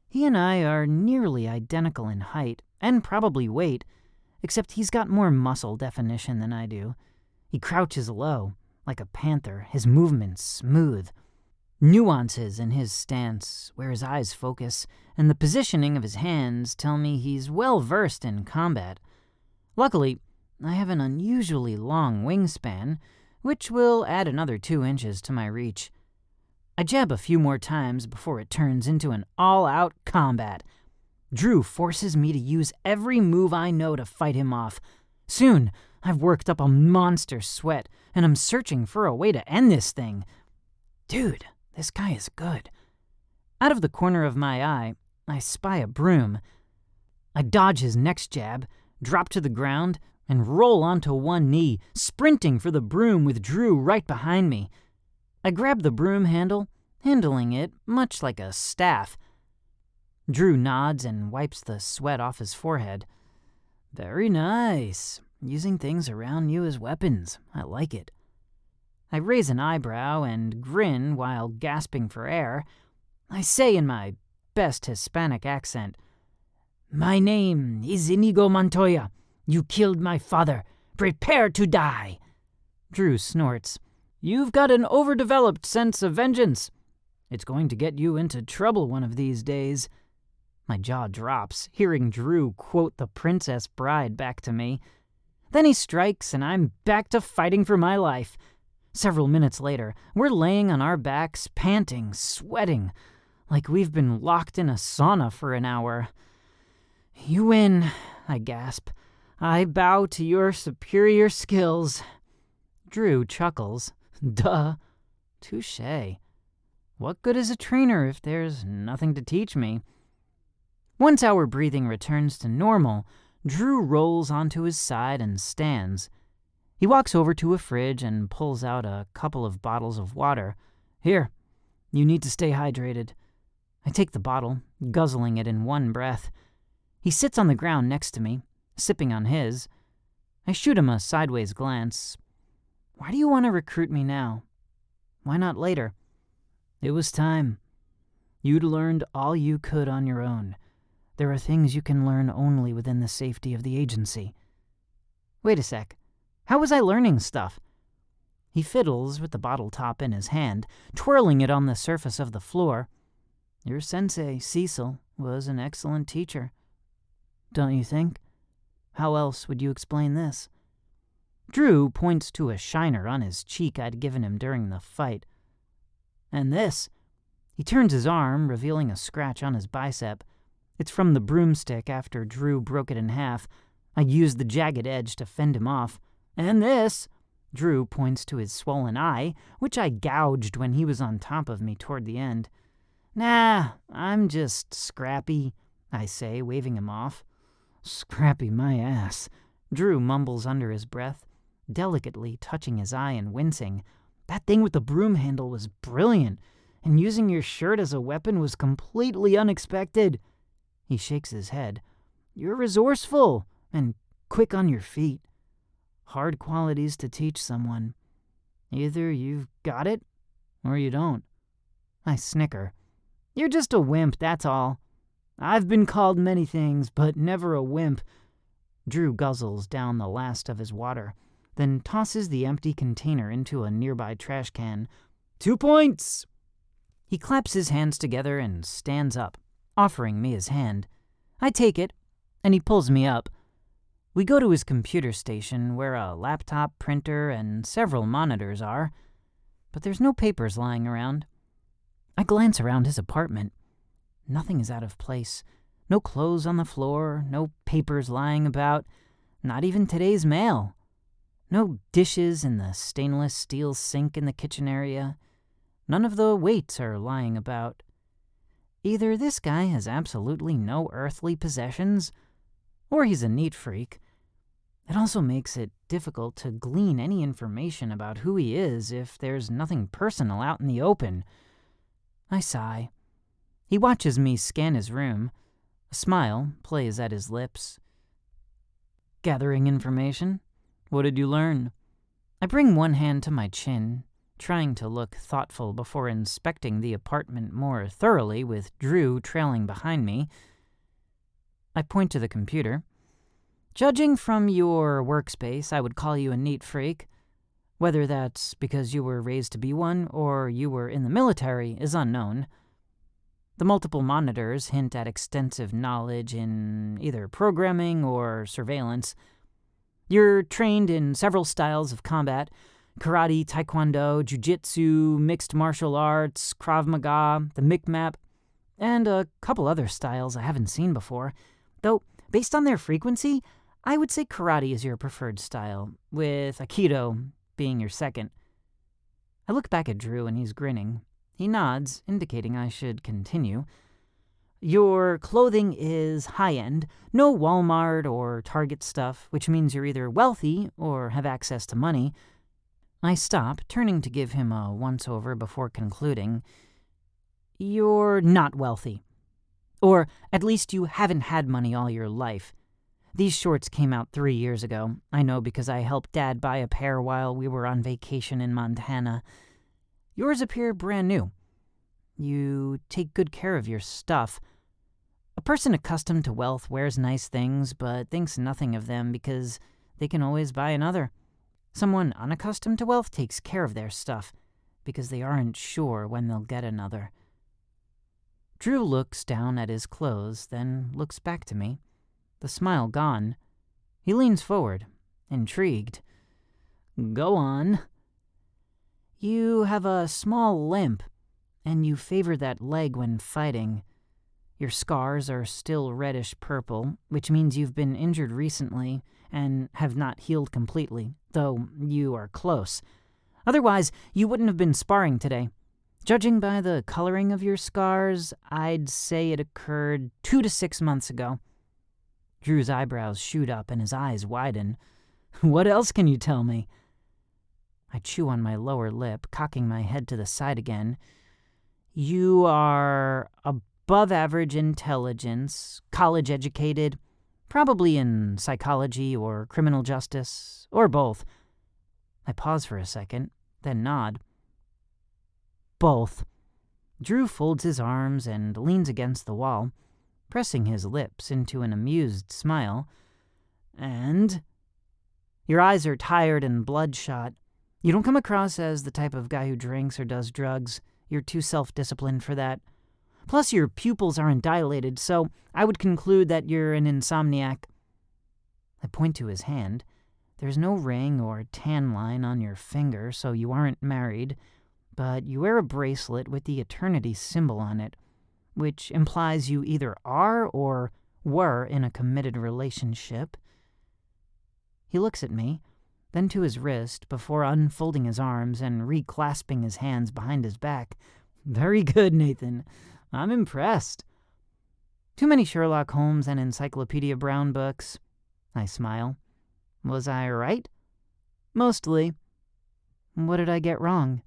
He and I are nearly identical in height, and probably weight, except he's got more muscle definition than I do. He crouches low, like a panther, his movements smooth. Nuances in his stance, where his eyes focus, and the positioning of his hands tell me he's well versed in combat. Luckily, I have an unusually long wingspan, which will add another 2 inches to my reach. I jab a few more times before it turns into an all-out combat. Drew forces me to use every move I know to fight him off. Soon, I've worked up a monster sweat, and I'm searching for a way to end this thing. Dude, this guy is good. Out of the corner of my eye, I spy a broom. I dodge his next jab, drop to the ground, and roll onto one knee, sprinting for the broom with Drew right behind me. I grab the broom handle, handling it much like a staff. Drew nods and wipes the sweat off his forehead. Very nice. Using things around you as weapons. I like it. I raise an eyebrow and grin while gasping for air. I say in my best Hispanic accent, "My name is Inigo Montoya. You killed my father. Prepare to die." Drew snorts. "You've got an overdeveloped sense of vengeance. It's going to get you into trouble one of these days." My jaw drops, hearing Drew quote The Princess Bride back to me. Then he strikes, and I'm back to fighting for my life. Several minutes later, we're laying on our backs, panting, sweating, like we've been locked in a sauna for an hour. "You win," I gasp. "I bow to your superior skills." Drew chuckles. Duh. Touché. What good is a trainer if there's nothing to teach me? Once our breathing returns to normal, Drew rolls onto his side and stands. He walks over to a fridge and pulls out a couple of bottles of water. "Here, you need to stay hydrated." I take the bottle, guzzling it in one breath. He sits on the ground next to me, sipping on his. I shoot him a sideways glance. "Why do you want to recruit me now? Why not later?" "It was time. You'd learned all you could on your own. There are things you can learn only within the safety of the agency." "Wait a sec. How was I learning stuff?" He fiddles with the bottle top in his hand, twirling it on the surface of the floor. "Your sensei, Cecil, was an excellent teacher. Don't you think? How else would you explain this?" Drew points to a shiner on his cheek I'd given him during the fight. "And this?" He turns his arm, revealing a scratch on his bicep. It's from the broomstick after Drew broke it in half. I used the jagged edge to fend him off. "And this?" Drew points to his swollen eye, which I gouged when he was on top of me toward the end. "Nah, I'm just scrappy," I say, waving him off. "Scrappy my ass," Drew mumbles under his breath, delicately touching his eye and wincing. "That thing with the broom handle was brilliant, and using your shirt as a weapon was completely unexpected." He shakes his head. "You're resourceful and quick on your feet. Hard qualities to teach someone. Either you've got it, or you don't." I snicker. "You're just a wimp, that's all." "I've been called many things, but never a wimp." Drew guzzles down the last of his water, then tosses the empty container into a nearby trash can. 2 points! He claps his hands together and stands up, offering me his hand. I take it, and he pulls me up. We go to his computer station where a laptop, printer, and several monitors are, but there's no papers lying around. I glance around his apartment. Nothing is out of place. No clothes on the floor, no papers lying about, not even today's mail. No dishes in the stainless steel sink in the kitchen area. None of the weights are lying about. Either this guy has absolutely no earthly possessions, or he's a neat freak. It also makes it difficult to glean any information about who he is if there's nothing personal out in the open. I sigh. He watches me scan his room. A smile plays at his lips. "Gathering information? What did you learn?" I bring one hand to my chin, trying to look thoughtful before inspecting the apartment more thoroughly with Drew trailing behind me. I point to the computer. "Judging from your workspace, I would call you a neat freak. Whether that's because you were raised to be one or you were in the military is unknown. The multiple monitors hint at extensive knowledge in either programming or surveillance. You're trained in several styles of combat: karate, taekwondo, jiu-jitsu, mixed martial arts, Krav Maga, the Micmap, and a couple other styles I haven't seen before. Though, based on their frequency, I would say karate is your preferred style, with aikido being your second. I look back at Drew and he's grinning. He nods, indicating I should continue. Your clothing is high-end, no Walmart or Target stuff, which means you're either wealthy or have access to money. I stop, turning to give him a once-over before concluding. You're not wealthy. Or at least you haven't had money all your life. These shorts came out 3 years ago. I know because I helped Dad buy a pair while we were on vacation in Montana. Yours appear brand new. You take good care of your stuff. A person accustomed to wealth wears nice things, but thinks nothing of them because they can always buy another. Someone unaccustomed to wealth takes care of their stuff because they aren't sure when they'll get another. Drew looks down at his clothes, then looks back to me, the smile gone. He leans forward, intrigued. Go on. You have a small limp, and you favor that leg when fighting. Your scars are still reddish purple, which means you've been injured recently and have not healed completely, though you are close. Otherwise, you wouldn't have been sparring today. Judging by the coloring of your scars, I'd say it occurred 2 to 6 months ago. Drew's eyebrows shoot up and his eyes widen. What else can you tell me? I chew on my lower lip, cocking my head to the side again. You are above average intelligence, college educated, probably in psychology or criminal justice, or both. I pause for a second, then nod. Both. Drew folds his arms and leans against the wall, pressing his lips into an amused smile. And? Your eyes are tired and bloodshot. You don't come across as the type of guy who drinks or does drugs. You're too self-disciplined for that. Plus, your pupils aren't dilated, so I would conclude that you're an insomniac. I point to his hand. There's no ring or tan line on your finger, so you aren't married, but you wear a bracelet with the eternity symbol on it, which implies you either are or were in a committed relationship. He looks at me, then to his wrist, before unfolding his arms and reclasping his hands behind his back. Very good, Nathan. I'm impressed. Too many Sherlock Holmes and Encyclopedia Brown books. I smile. Was I right? Mostly. What did I get wrong?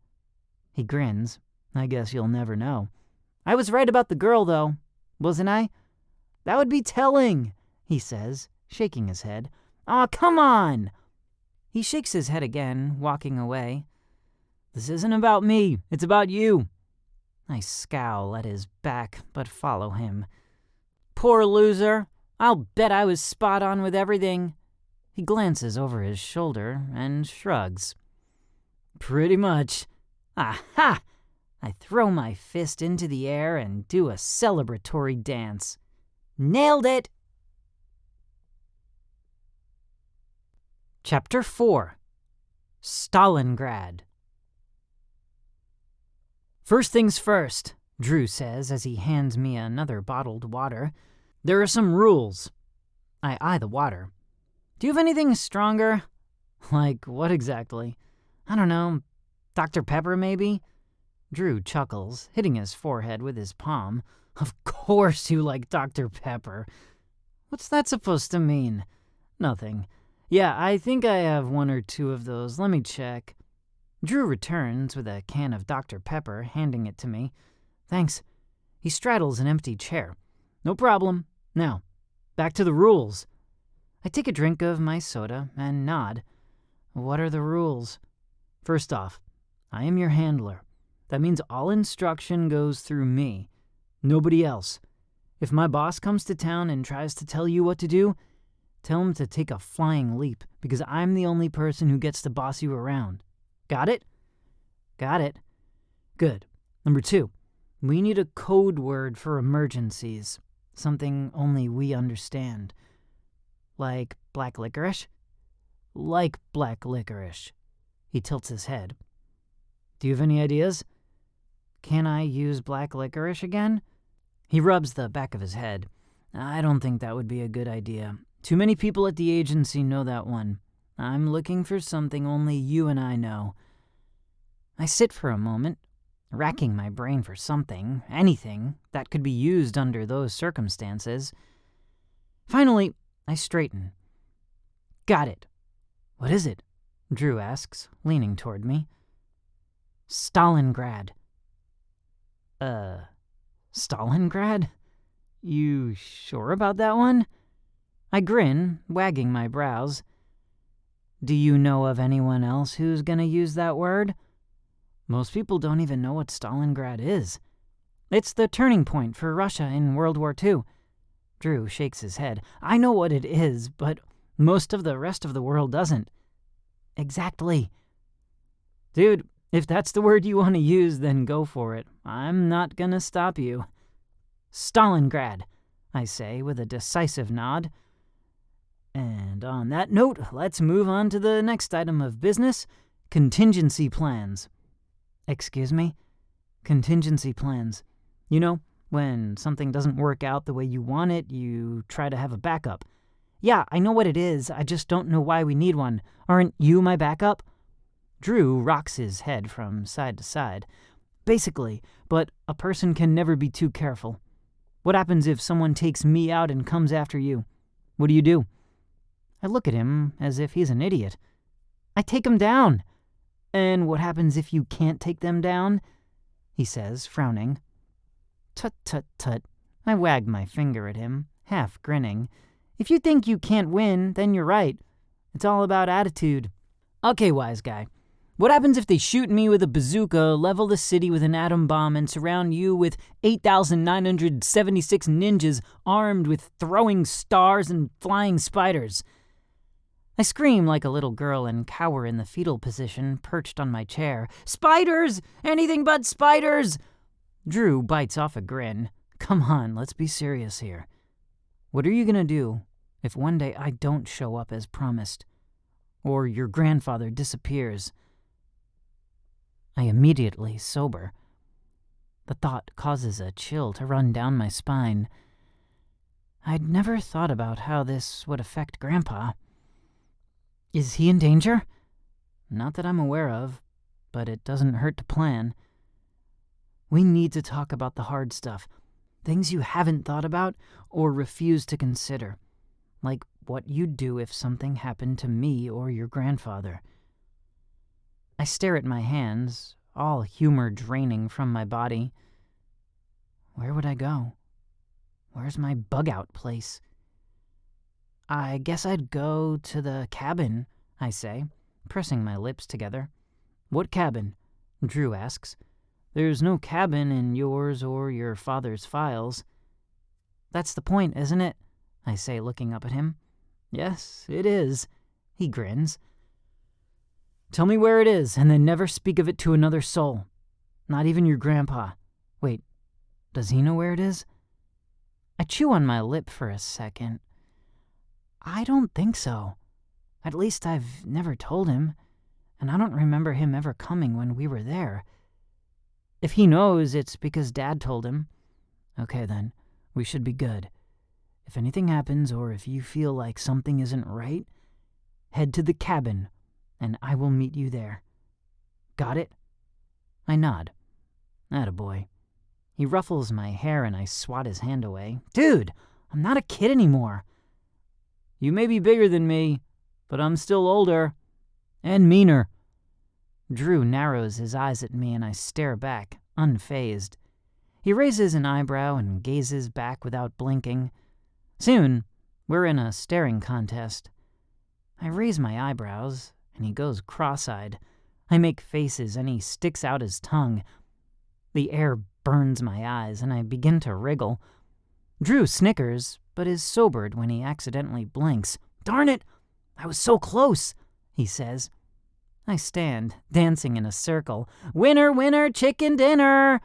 He grins. I guess you'll never know. I was right about the girl, though, wasn't I? That would be telling, he says, shaking his head. Aw, come on! He shakes his head again, walking away. This isn't about me, it's about you. I scowl at his back, but follow him. Poor loser. I'll bet I was spot on with everything. He glances over his shoulder and shrugs. Pretty much. Aha! I throw my fist into the air and do a celebratory dance. Nailed it! Chapter 4. Stalingrad. First things first, Drew says as he hands me another bottled water. There are some rules. I eye the water. Do you have anything stronger? Like what exactly? I don't know. Dr. Pepper, maybe? Drew chuckles, hitting his forehead with his palm. Of course you like Dr. Pepper. What's that supposed to mean? Nothing. Yeah, I think I have 1 or 2 of those. Let me check. Drew returns with a can of Dr. Pepper, handing it to me. Thanks. He straddles an empty chair. No problem. Now, back to the rules. I take a drink of my soda and nod. What are the rules? First off, I am your handler. That means all instruction goes through me. Nobody else. If my boss comes to town and tries to tell you what to do, tell him to take a flying leap, because I'm the only person who gets to boss you around. Got it? Got it. Good. Number 2. We need a code word for emergencies. Something only we understand. Like black licorice? Like black licorice. He tilts his head. Do you have any ideas? Can I use black licorice again? He rubs the back of his head. I don't think that would be a good idea. Too many people at the agency know that one. I'm looking for something only you and I know. I sit for a moment, racking my brain for something, anything, that could be used under those circumstances. Finally, I straighten. Got it. What is it? Drew asks, leaning toward me. Stalingrad. Stalingrad? You sure about that one? I grin, wagging my brows. Do you know of anyone else who's gonna use that word? Most people don't even know what Stalingrad is. It's the turning point for Russia in World War II. Drew shakes his head. I know what it is, but most of the rest of the world doesn't. Exactly. Dude, if that's the word you want to use, then go for it. I'm not gonna stop you. Stalingrad, I say with a decisive nod. And on that note, let's move on to the next item of business, contingency plans. Excuse me? Contingency plans. You know, when something doesn't work out the way you want it, you try to have a backup. Yeah, I know what it is, I just don't know why we need one. Aren't you my backup? Drew rocks his head from side to side. Basically, but a person can never be too careful. What happens if someone takes me out and comes after you? What do? I look at him as if he's an idiot. I take him down. And what happens if you can't take them down? He says, frowning. Tut, tut, tut. I wag my finger at him, half grinning. If you think you can't win, then you're right. It's all about attitude. Okay, wise guy. What happens if they shoot me with a bazooka, level the city with an atom bomb, and surround you with 8,976 ninjas armed with throwing stars and flying spiders? I scream like a little girl and cower in the fetal position, perched on my chair. Spiders! Anything but spiders! Drew bites off a grin. Come on, let's be serious here. What are you gonna do if one day I don't show up as promised? Or your grandfather disappears? I immediately sober. The thought causes a chill to run down my spine. I'd never thought about how this would affect Grandpa. Is he in danger? Not that I'm aware of, but it doesn't hurt to plan. We need to talk about the hard stuff, things you haven't thought about or refuse to consider, like what you'd do if something happened to me or your grandfather. I stare at my hands, all humor draining from my body. Where would I go? Where's my bug-out place? I guess I'd go to the cabin, I say, pressing my lips together. What cabin? Drew asks. There's no cabin in yours or your father's files. That's the point, isn't it? I say, looking up at him. Yes, it is. He grins. Tell me where it is, and then never speak of it to another soul. Not even your grandpa. Wait, does he know where it is? I chew on my lip for a second. I don't think so. At least I've never told him, and I don't remember him ever coming when we were there. If he knows, it's because Dad told him. Okay then, we should be good. If anything happens or if you feel like something isn't right, head to the cabin, and I will meet you there. Got it? I nod. Attaboy. He ruffles my hair and I swat his hand away. Dude, I'm not a kid anymore. You may be bigger than me, but I'm still older. And meaner. Drew narrows his eyes at me and I stare back, unfazed. He raises an eyebrow and gazes back without blinking. Soon, we're in a staring contest. I raise my eyebrows, and he goes cross-eyed. I make faces, and he sticks out his tongue. The air burns my eyes, and I begin to wriggle. Drew snickers, but is sobered when he accidentally blinks. Darn it! I was so close, he says. I stand, dancing in a circle. Winner, winner, chicken dinner!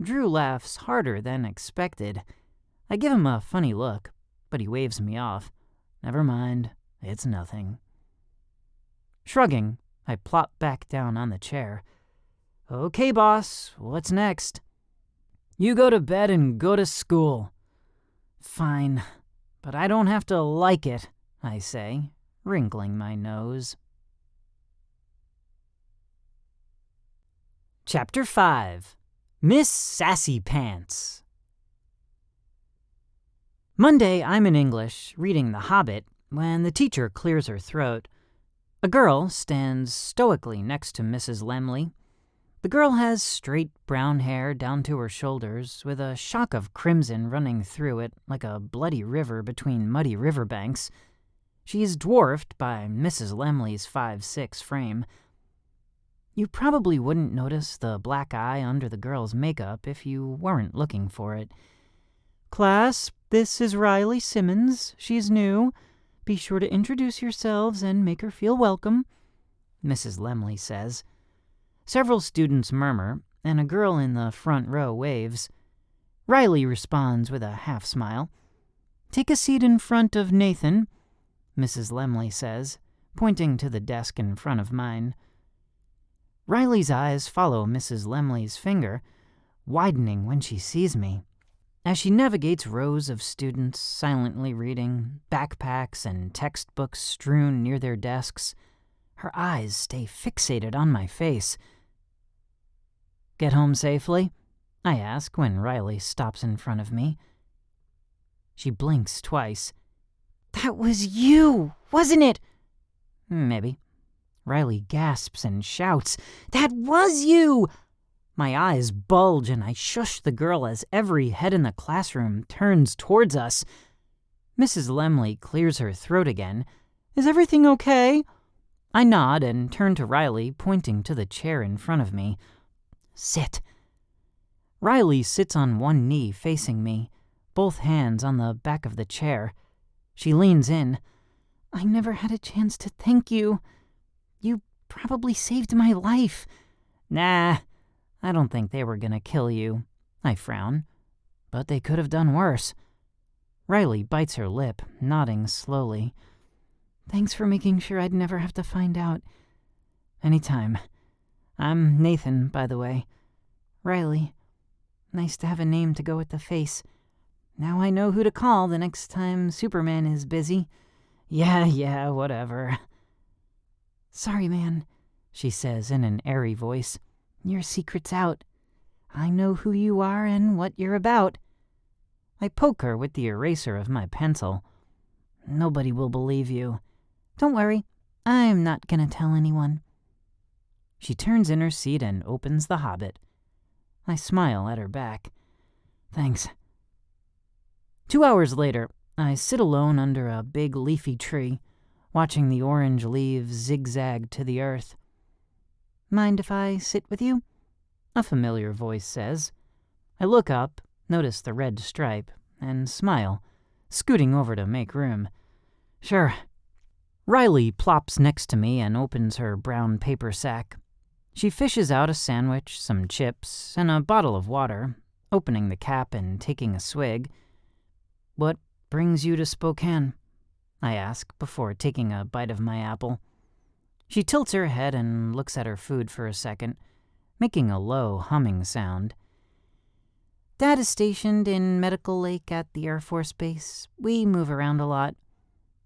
Drew laughs harder than expected. I give him a funny look, but he waves me off. Never mind, it's nothing. Shrugging, I plop back down on the chair. Okay, boss, what's next? You go to bed and go to school. Fine, but I don't have to like it, I say, wrinkling my nose. Chapter 5. Miss Sassy Pants. Monday, I'm in English, reading The Hobbit, when the teacher clears her throat. A girl stands stoically next to Mrs. Lemley. The girl has straight brown hair down to her shoulders, with a shock of crimson running through it like a bloody river between muddy riverbanks. She is dwarfed by Mrs. Lemley's 5'6" frame. You probably wouldn't notice the black eye under the girl's makeup if you weren't looking for it. Class, this is Riley Simmons. She's new. Be sure to introduce yourselves and make her feel welcome, Mrs. Lemley says. Several students murmur, and a girl in the front row waves. Riley responds with a half smile. Take a seat in front of Nathan, Mrs. Lemley says, pointing to the desk in front of mine. Riley's eyes follow Mrs. Lemley's finger, widening when she sees me. As she navigates rows of students silently reading, backpacks and textbooks strewn near their desks, her eyes stay fixated on my face. Get home safely? I ask when Riley stops in front of me. She blinks twice. That was you, wasn't it? Maybe. Riley gasps and shouts, That was you! My eyes bulge and I shush the girl as every head in the classroom turns towards us. Mrs. Lemley clears her throat again. Is everything okay? I nod and turn to Riley, pointing to the chair in front of me. Sit. Riley sits on one knee facing me, both hands on the back of the chair. She leans in. I never had a chance to thank you. You probably saved my life. Nah, I don't think they were gonna kill you. I frown. But they could have done worse. Riley bites her lip, nodding slowly. Thanks for making sure I'd never have to find out. Anytime. I'm Nathan, by the way. Riley. Nice to have a name to go with the face. Now I know who to call the next time Superman is busy. Yeah, whatever. Sorry, man, she says in an airy voice. Your secret's out. I know who you are and what you're about. I poke her with the eraser of my pencil. Nobody will believe you. Don't worry, I'm not gonna tell anyone. She turns in her seat and opens The Hobbit. I smile at her back. Thanks. 2 hours later, I sit alone under a big leafy tree, watching the orange leaves zigzag to the earth. Mind if I sit with you? A familiar voice says. I look up, notice the red stripe, and smile, scooting over to make room. Sure. Riley plops next to me and opens her brown paper sack. She fishes out a sandwich, some chips, and a bottle of water, opening the cap and taking a swig. What brings you to Spokane? I ask before taking a bite of my apple. She tilts her head and looks at her food for a second, making a low humming sound. Dad is stationed in Medical Lake at the Air Force Base. We move around a lot.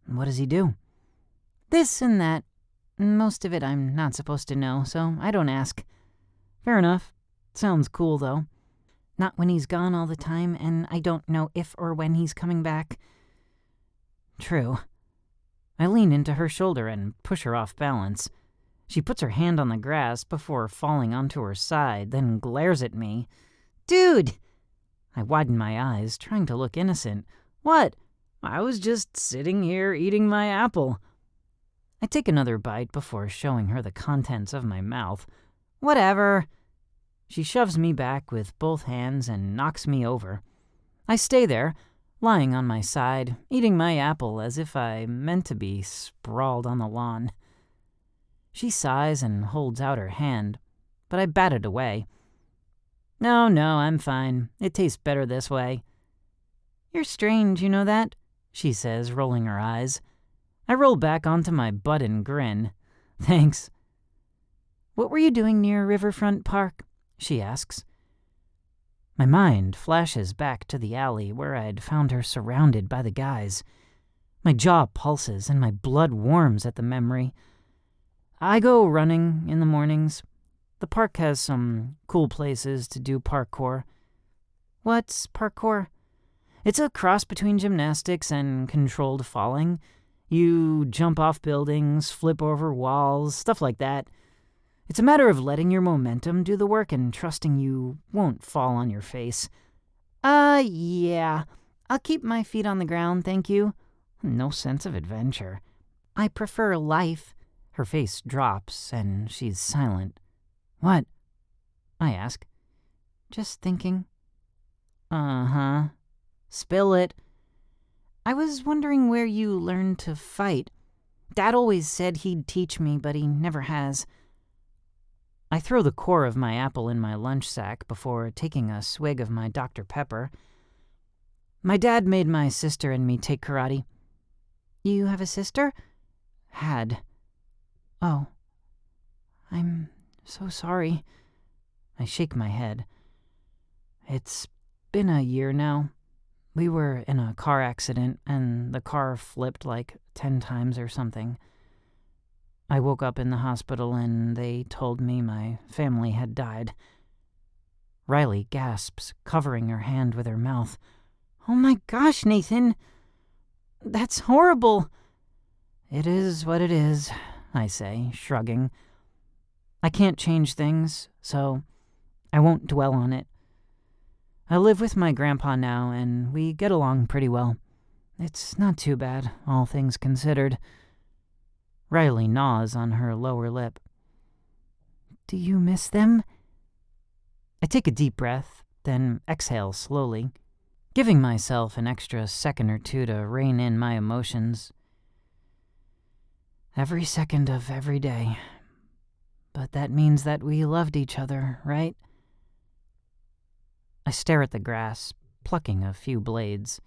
What does he do? This and that. Most of it I'm not supposed to know, so I don't ask. Fair enough. Sounds cool, though. Not when he's gone all the time, and I don't know if or when he's coming back. True. I lean into her shoulder and push her off balance. She puts her hand on the grass before falling onto her side, then glares at me. Dude! I widen my eyes, trying to look innocent. What? I was just sitting here eating my apple. I take another bite before showing her the contents of my mouth. Whatever. She shoves me back with both hands and knocks me over. I stay there, lying on my side, eating my apple as if I meant to be sprawled on the lawn. She sighs and holds out her hand, but I bat it away. No, I'm fine. It tastes better this way. You're strange, you know that? She says, rolling her eyes. I roll back onto my butt and grin. Thanks. What were you doing near Riverfront Park? She asks. My mind flashes back to the alley where I'd found her surrounded by the guys. My jaw pulses and my blood warms at the memory. I go running in the mornings. The park has some cool places to do parkour. What's parkour? It's a cross between gymnastics and controlled falling. You jump off buildings, flip over walls, stuff like that. It's a matter of letting your momentum do the work and trusting you won't fall on your face. Yeah. I'll keep my feet on the ground, thank you. No sense of adventure. I prefer life. Her face drops and she's silent. What? I ask. Just thinking. Uh-huh. Spill it. I was wondering where you learned to fight. Dad always said he'd teach me, but he never has. I throw the core of my apple in my lunch sack before taking a swig of my Dr. Pepper. My dad made my sister and me take karate. You have a sister? Had. Oh. I'm so sorry. I shake my head. It's been a year now. We were in a car accident, and the car flipped like 10 times or something. I woke up in the hospital, and they told me my family had died. Riley gasps, covering her hand with her mouth. Oh my gosh, Nathan! That's horrible! It is what it is, I say, shrugging. I can't change things, so I won't dwell on it. I live with my grandpa now, and we get along pretty well. It's not too bad, all things considered. Riley gnaws on her lower lip. Do you miss them? I take a deep breath, then exhale slowly, giving myself an extra second or two to rein in my emotions. Every second of every day. But that means that we loved each other, right? I stare at the grass, plucking a few blades.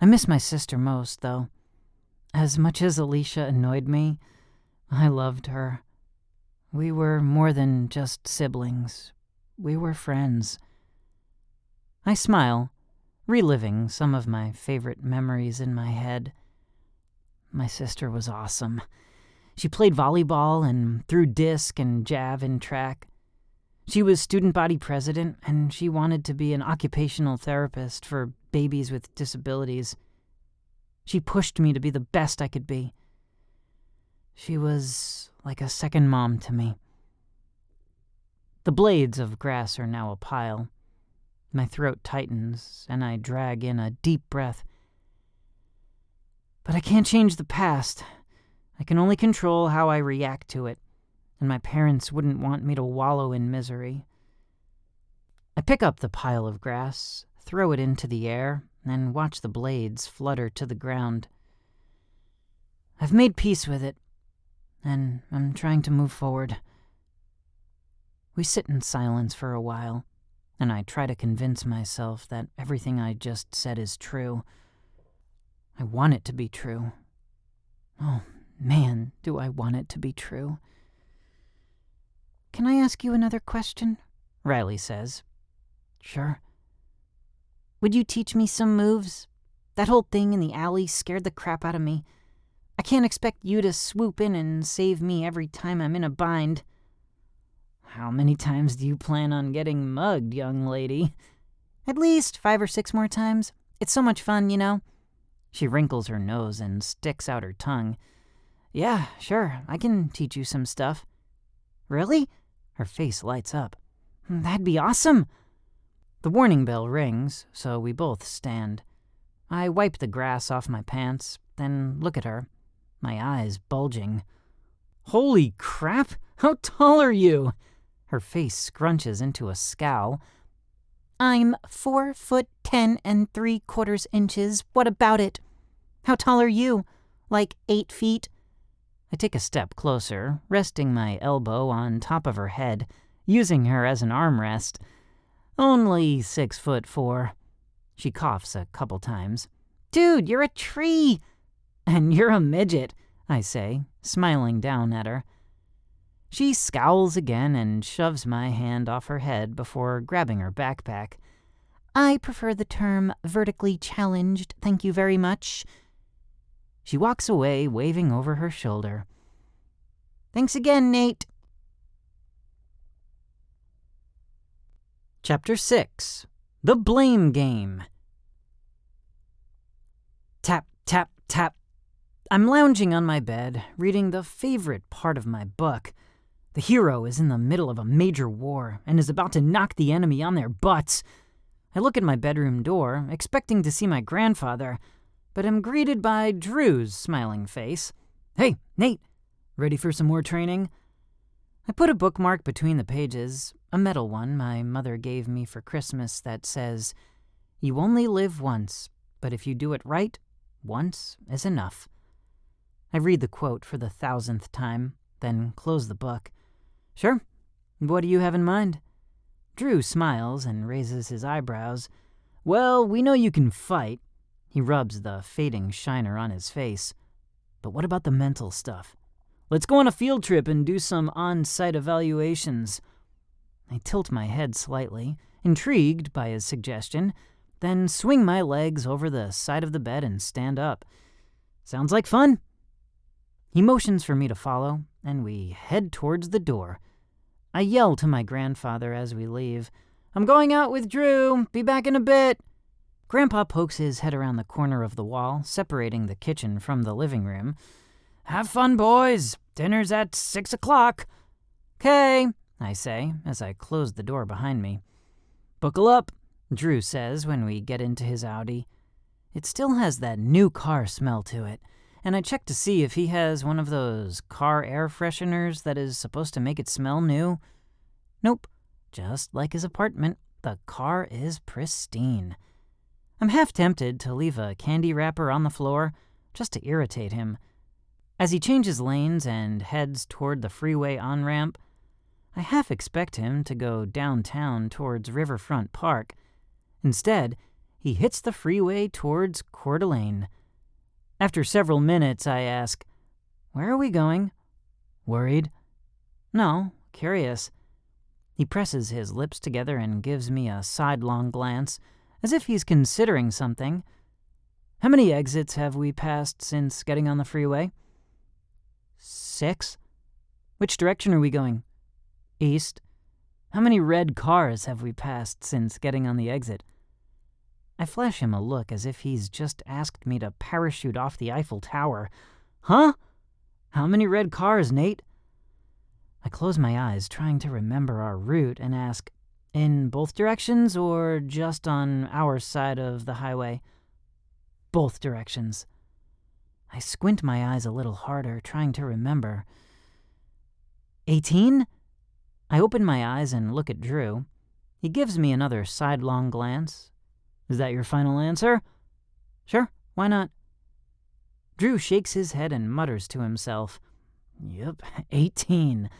I miss my sister most, though. As much as Alicia annoyed me, I loved her. We were more than just siblings. We were friends. I smile, reliving some of my favorite memories in my head. My sister was awesome. She played volleyball and threw disc and jav in track. She was student body president, and she wanted to be an occupational therapist for babies with disabilities. She pushed me to be the best I could be. She was like a second mom to me. The blades of grass are now a pile. My throat tightens, and I drag in a deep breath. But I can't change the past. I can only control how I react to it, and my parents wouldn't want me to wallow in misery. I pick up the pile of grass, throw it into the air, and watch the blades flutter to the ground. I've made peace with it, and I'm trying to move forward. We sit in silence for a while, and I try to convince myself that everything I just said is true. I want it to be true. Oh, man, do I want it to be true. Can I ask you another question? Riley says. Sure. Would you teach me some moves? That whole thing in the alley scared the crap out of me. I can't expect you to swoop in and save me every time I'm in a bind. How many times do you plan on getting mugged, young lady? At least 5 or 6 more times. It's so much fun, you know. She wrinkles her nose and sticks out her tongue. Yeah, sure, I can teach you some stuff. Really? Her face lights up. That'd be awesome. The warning bell rings, so we both stand. I wipe the grass off my pants, then look at her, my eyes bulging. Holy crap! How tall are you? Her face scrunches into a scowl. I'm 4'10" 3/4 inches. What about it? How tall are you? Like 8 feet? I take a step closer, resting my elbow on top of her head, using her as an armrest. Only 6'4". She coughs a couple times. "Dude, you're a tree!" "And you're a midget," I say, smiling down at her. She scowls again and shoves my hand off her head before grabbing her backpack. "I prefer the term vertically challenged, thank you very much." She walks away, waving over her shoulder. "Thanks again, Nate." Chapter 6. The Blame Game. Tap, tap, tap. I'm lounging on my bed, reading the favorite part of my book. The hero is in the middle of a major war and is about to knock the enemy on their butts. I look at my bedroom door, expecting to see my grandfather, but am greeted by Drew's smiling face. "Hey, Nate, ready for some more training?" I put a bookmark between the pages, a metal one my mother gave me for Christmas that says, "You only live once, but if you do it right, once is enough." I read the quote for the 1,000th time, then close the book. "Sure. What do you have in mind?" Drew smiles and raises his eyebrows. "Well, we know you can fight." He rubs the fading shiner on his face. "But what about the mental stuff? Let's go on a field trip and do some on-site evaluations." I tilt my head slightly, intrigued by his suggestion, then swing my legs over the side of the bed and stand up. "Sounds like fun." He motions for me to follow, and we head towards the door. I yell to my grandfather as we leave, "I'm going out with Drew. Be back in a bit." Grandpa pokes his head around the corner of the wall, separating the kitchen from the living room. "Have fun, boys. Dinner's at 6 o'clock. "'Kay," I say as I close the door behind me. "Buckle up," Drew says when we get into his Audi. It still has that new car smell to it, and I check to see if he has one of those car air fresheners that is supposed to make it smell new. Nope, just like his apartment, the car is pristine. I'm half tempted to leave a candy wrapper on the floor, just to irritate him. As he changes lanes and heads toward the freeway on-ramp, I half expect him to go downtown towards Riverfront Park. Instead, he hits the freeway towards Coeur d'Alene. After several minutes, I ask, "Where are we going?" "Worried?" "No, curious." He presses his lips together and gives me a sidelong glance, as if he's considering something. "How many exits have we passed since getting on the freeway?" 6. "Which direction are we going?" "East." "How many red cars have we passed since getting on the exit?" I flash him a look as if he's just asked me to parachute off the Eiffel Tower. "Huh? How many red cars, Nate?" I close my eyes, trying to remember our route, and ask, "In both directions or just on our side of the highway?" "Both directions." I squint my eyes a little harder, trying to remember. 18? I open my eyes and look at Drew. He gives me another sidelong glance. "Is that your final answer?" "Sure, why not?" Drew shakes his head and mutters to himself. "Yep, 18.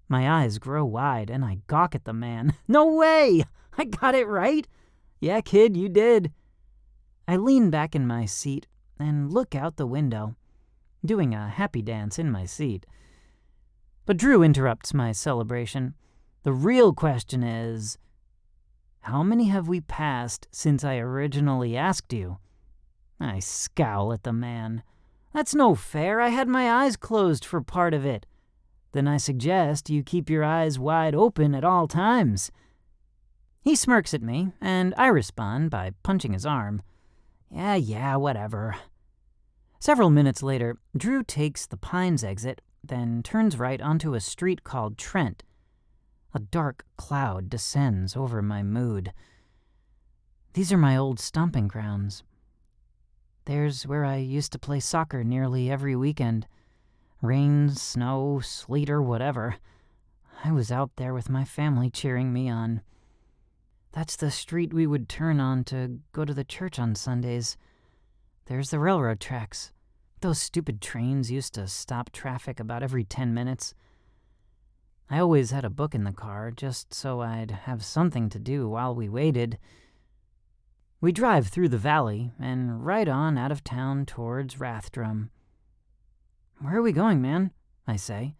My eyes grow wide, and I gawk at the man. "No way! I got it right?" "Yeah, kid, you did." I lean back in my seat and look out the window, doing a happy dance in my seat. But Drew interrupts my celebration. "The real question is, how many have we passed since I originally asked you?" I scowl at the man. "That's no fair. I had my eyes closed for part of it." "Then I suggest you keep your eyes wide open at all times." He smirks at me, and I respond by punching his arm. Yeah, whatever." Several minutes later, Drew takes the Pines exit, then turns right onto a street called Trent. A dark cloud descends over my mood. These are my old stomping grounds. There's where I used to play soccer nearly every weekend. Rain, snow, sleet, or whatever. I was out there with my family cheering me on. That's the street we would turn on to go to the church on Sundays. There's the railroad tracks. Those stupid trains used to stop traffic about every 10 minutes. I always had a book in the car, just so I'd have something to do while we waited. We drive through the valley and right on out of town towards Rathdrum. "Where are we going, man?" I say.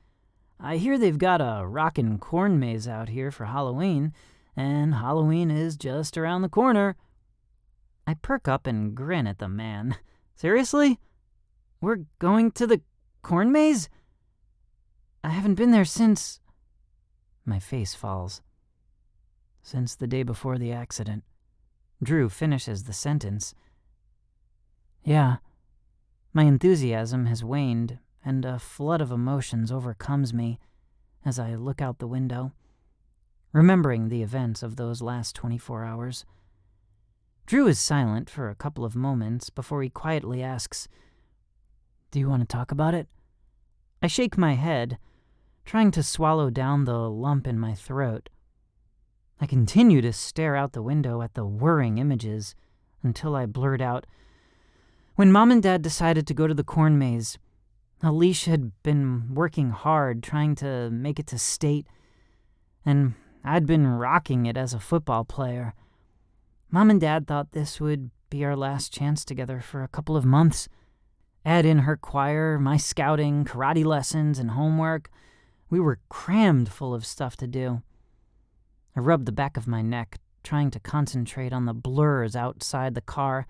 "I hear they've got a rockin' corn maze out here for Halloween, and Halloween is just around the corner." I perk up and grin at the man. "Seriously? We're going to the corn maze? I haven't been there since..." My face falls. "Since the day before the accident." Drew finishes the sentence. Yeah. My enthusiasm has waned, and a flood of emotions overcomes me as I look out the window, remembering the events of those last 24 hours. Drew is silent for a couple of moments before he quietly asks, "Do you want to talk about it?" I shake my head, trying to swallow down the lump in my throat. I continue to stare out the window at the whirring images until I blurt out, "When Mom and Dad decided to go to the corn maze, Alicia had been working hard trying to make it to state, and I'd been rocking it as a football player. Mom and Dad thought this would be our last chance together for a couple of months. Add in her choir, my scouting, karate lessons, and homework. We were crammed full of stuff to do." I rub the back of my neck, trying to concentrate on the blurs outside the car,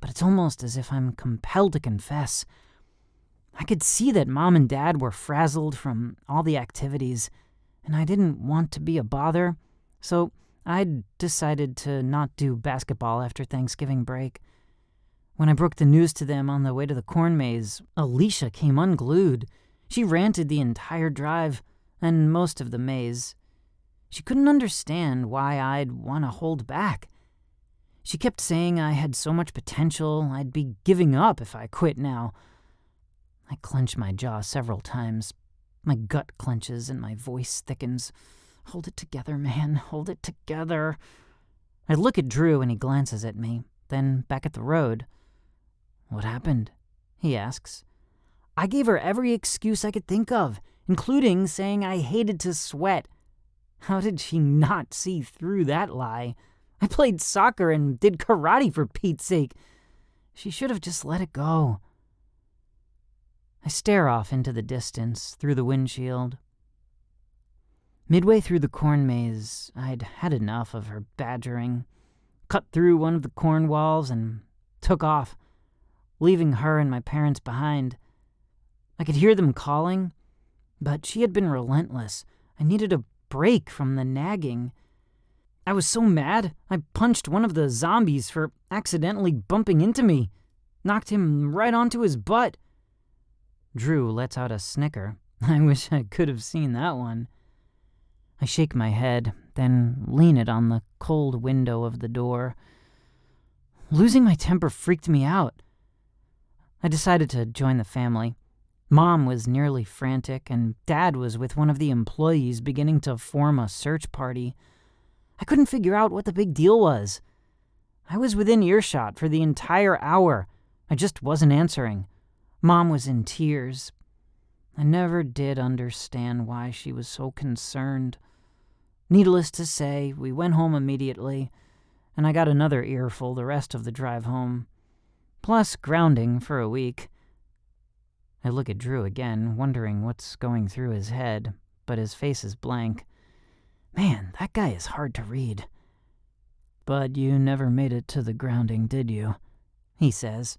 but it's almost as if I'm compelled to confess. I could see that Mom and Dad were frazzled from all the activities, and I didn't want to be a bother, so I'd decided to not do basketball after Thanksgiving break. When I broke the news to them on the way to the corn maze, Alicia came unglued. She ranted the entire drive, and most of the maze. She couldn't understand why I'd want to hold back. She kept saying I had so much potential, I'd be giving up if I quit now. I clench my jaw several times. My gut clenches and my voice thickens. "Hold it together, man. Hold it together." I look at Drew and he glances at me, then back at the road. "What happened?" he asks. "I gave her every excuse I could think of, including saying I hated to sweat. How did she not see through that lie? I played soccer and did karate, for Pete's sake. She should have just let it go." I stare off into the distance through the windshield. Midway through the corn maze, I'd had enough of her badgering, cut through one of the corn walls, and took off, leaving her and my parents behind. I could hear them calling, but she had been relentless. I needed a break from the nagging. I was so mad, I punched one of the zombies for accidentally bumping into me, knocked him right onto his butt. Drew lets out a snicker. I wish I could have seen that one. I shake my head, then lean it on the cold window of the door. Losing my temper freaked me out. I decided to join the family. Mom was nearly frantic, and Dad was with one of the employees beginning to form a search party. I couldn't figure out what the big deal was. I was within earshot for the entire hour. I just wasn't answering. Mom was in tears. I never did understand why she was so concerned. Needless to say, we went home immediately, and I got another earful the rest of the drive home. Plus grounding for a week. I look at Drew again, wondering what's going through his head, but his face is blank. Man, that guy is hard to read. "But you never made it to the grounding, did you?" he says.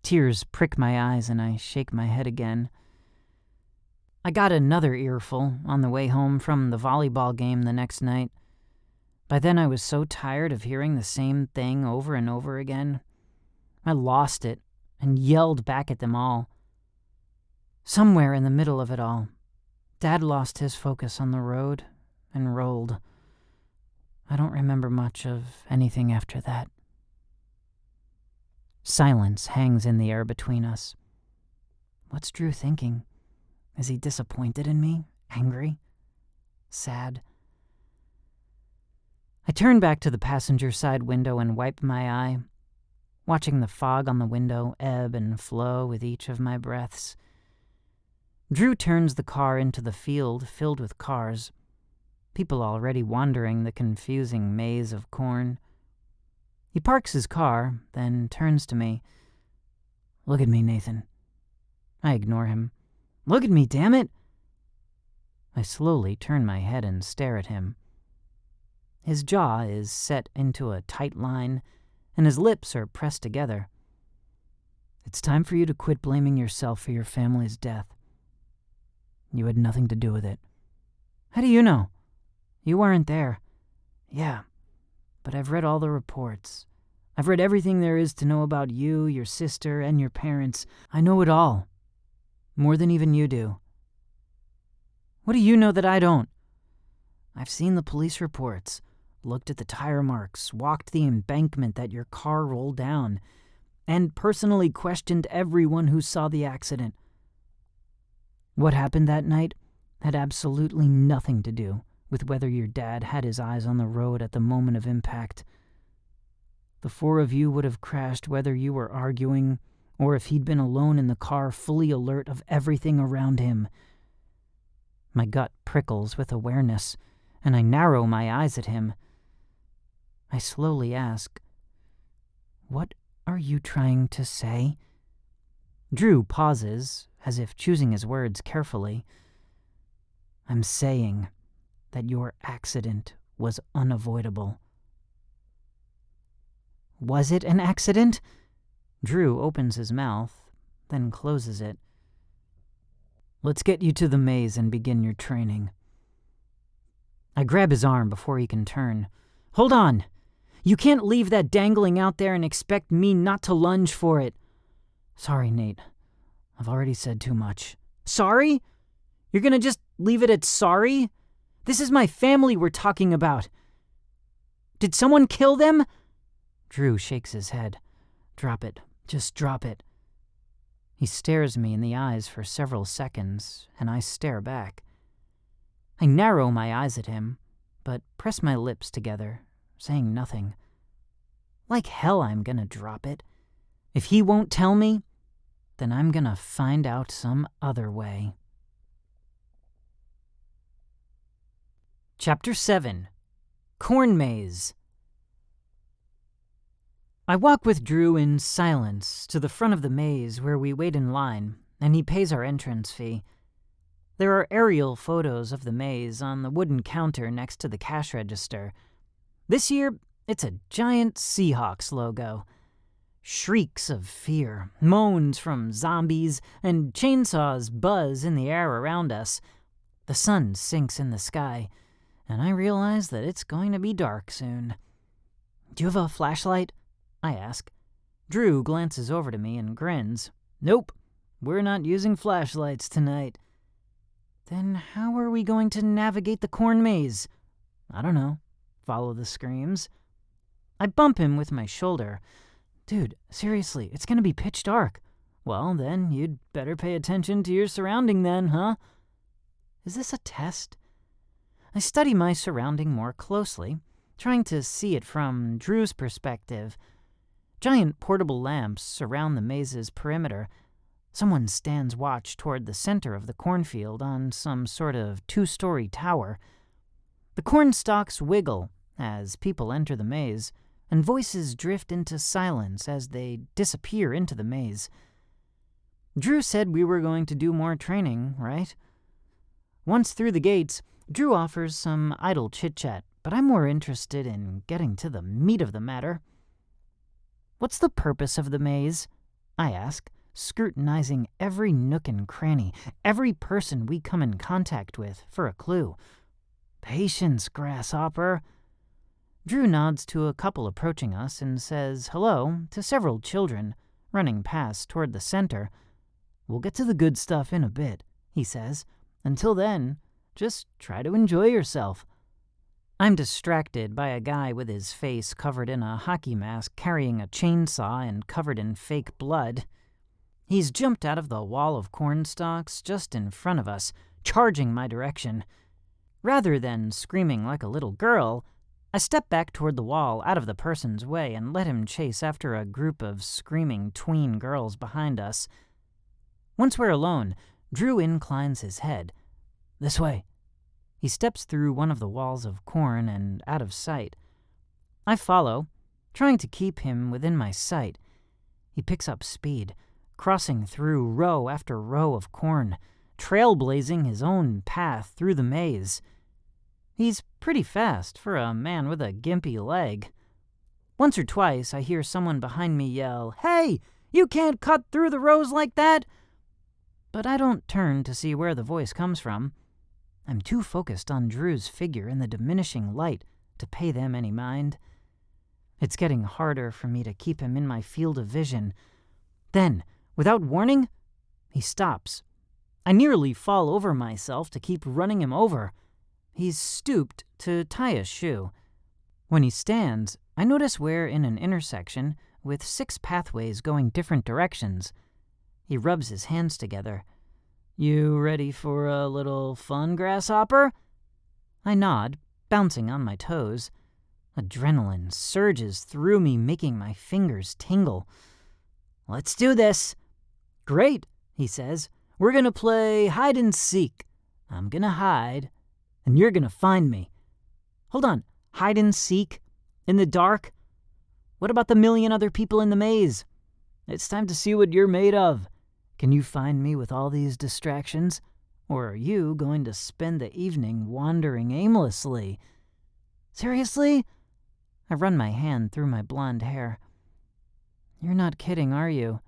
Tears prick my eyes and I shake my head again. I got another earful on the way home from the volleyball game the next night. By then I was so tired of hearing the same thing over and over again. I lost it and yelled back at them all. Somewhere in the middle of it all, Dad lost his focus on the road and rolled. I don't remember much of anything after that. Silence hangs in the air between us. What's Drew thinking? Is he disappointed in me? Angry? Sad? I turn back to the passenger side window and wipe my eye. watching the fog on the window ebb and flow with each of my breaths. Drew turns the car into the field filled with cars, people already wandering the confusing maze of corn. He parks his car, then turns to me. "Look at me, Nathan." I ignore him. "Look at me, damn it!" I slowly turn my head and stare at him. His jaw is set into a tight line, and his lips are pressed together. "It's time for you to quit blaming yourself for your family's death. You had nothing to do with it." "How do you know?" "You weren't there." "Yeah, but I've read all the reports. I've read everything there is to know about you, your sister, and your parents. I know it all. More than even you do." "What do you know that I don't?" "I've seen the police reports, looked at the tire marks, walked the embankment that your car rolled down, and personally questioned everyone who saw the accident. What happened that night had absolutely nothing to do with whether your dad had his eyes on the road at the moment of impact. The four of you would have crashed whether you were arguing or if he'd been alone in the car, fully alert of everything around him." My gut prickles with awareness, and I narrow my eyes at him. I slowly ask, "What are you trying to say?" Drew pauses, as if choosing his words carefully. "I'm saying that your accident was unavoidable." "Was it an accident?" Drew opens his mouth, then closes it. "Let's get you to the maze and begin your training." I grab his arm before he can turn. "Hold on! You can't leave that dangling out there and expect me not to lunge for it." "Sorry, Nate. I've already said too much." "Sorry? You're gonna just leave it at sorry? This is my family we're talking about. Did someone kill them?" Drew shakes his head. "Drop it. Just drop it." He stares me in the eyes for several seconds, and I stare back. I narrow my eyes at him, but press my lips together, saying nothing. Like hell I'm gonna drop it. If he won't tell me, then I'm gonna find out some other way. Chapter 7. Corn Maze. I walk with Drew in silence to the front of the maze where we wait in line, and he pays our entrance fee. There are aerial photos of the maze on the wooden counter next to the cash register. This year, it's a giant Seahawks logo. Shrieks of fear, moans from zombies, and chainsaws buzz in the air around us. The sun sinks in the sky, and I realize that it's going to be dark soon. "Do you have a flashlight?" I ask. Drew glances over to me and grins. "Nope, we're not using flashlights tonight." "Then how are we going to navigate the corn maze?" "I don't know. Follow the screams." I bump him with my shoulder. "Dude, seriously, it's gonna be pitch dark." "Well, then you'd better pay attention to your surrounding then, huh?" Is this a test? I study my surrounding more closely, trying to see it from Drew's perspective. Giant portable lamps surround the maze's perimeter. Someone stands watch toward the center of the cornfield on some sort of 2-story tower. The corn stalks wiggle as people enter the maze, and voices drift into silence as they disappear into the maze. Drew said we were going to do more training, right? Once through the gates, Drew offers some idle chit-chat, but I'm more interested in getting to the meat of the matter. "What's the purpose of the maze?" I ask, scrutinizing every nook and cranny, every person we come in contact with for a clue. "Patience, grasshopper." Drew nods to a couple approaching us and says hello to several children running past toward the center. "We'll get to the good stuff in a bit," he says. "Until then, just try to enjoy yourself." I'm distracted by a guy with his face covered in a hockey mask carrying a chainsaw and covered in fake blood. He's jumped out of the wall of corn stalks just in front of us, charging my direction. Rather than screaming like a little girl, I step back toward the wall out of the person's way and let him chase after a group of screaming tween girls behind us. Once we're alone, Drew inclines his head. This way. He steps through one of the walls of corn and out of sight. I follow, trying to keep him within my sight. He picks up speed, crossing through row after row of corn, trailblazing his own path through the maze. He's pretty fast for a man with a gimpy leg. Once or twice I hear someone behind me yell, "Hey, you can't cut through the rows like that!" But I don't turn to see where the voice comes from. I'm too focused on Drew's figure in the diminishing light to pay them any mind. It's getting harder for me to keep him in my field of vision. Then, without warning, he stops. I nearly fall over myself to keep running him over. He's stooped to tie a shoe. When he stands, I notice we're in an intersection with 6 pathways going different directions. He rubs his hands together. You ready for a little fun, grasshopper? I nod, bouncing on my toes. Adrenaline surges through me, making my fingers tingle. Let's do this. Great, he says. We're gonna play hide and seek. I'm gonna hide, and you're gonna find me. Hold on, hide and seek? In the dark? What about the million other people in the maze? It's time to see what you're made of. Can you find me with all these distractions? Or are you going to spend the evening wandering aimlessly? Seriously? I run my hand through my blonde hair. You're not kidding, are you?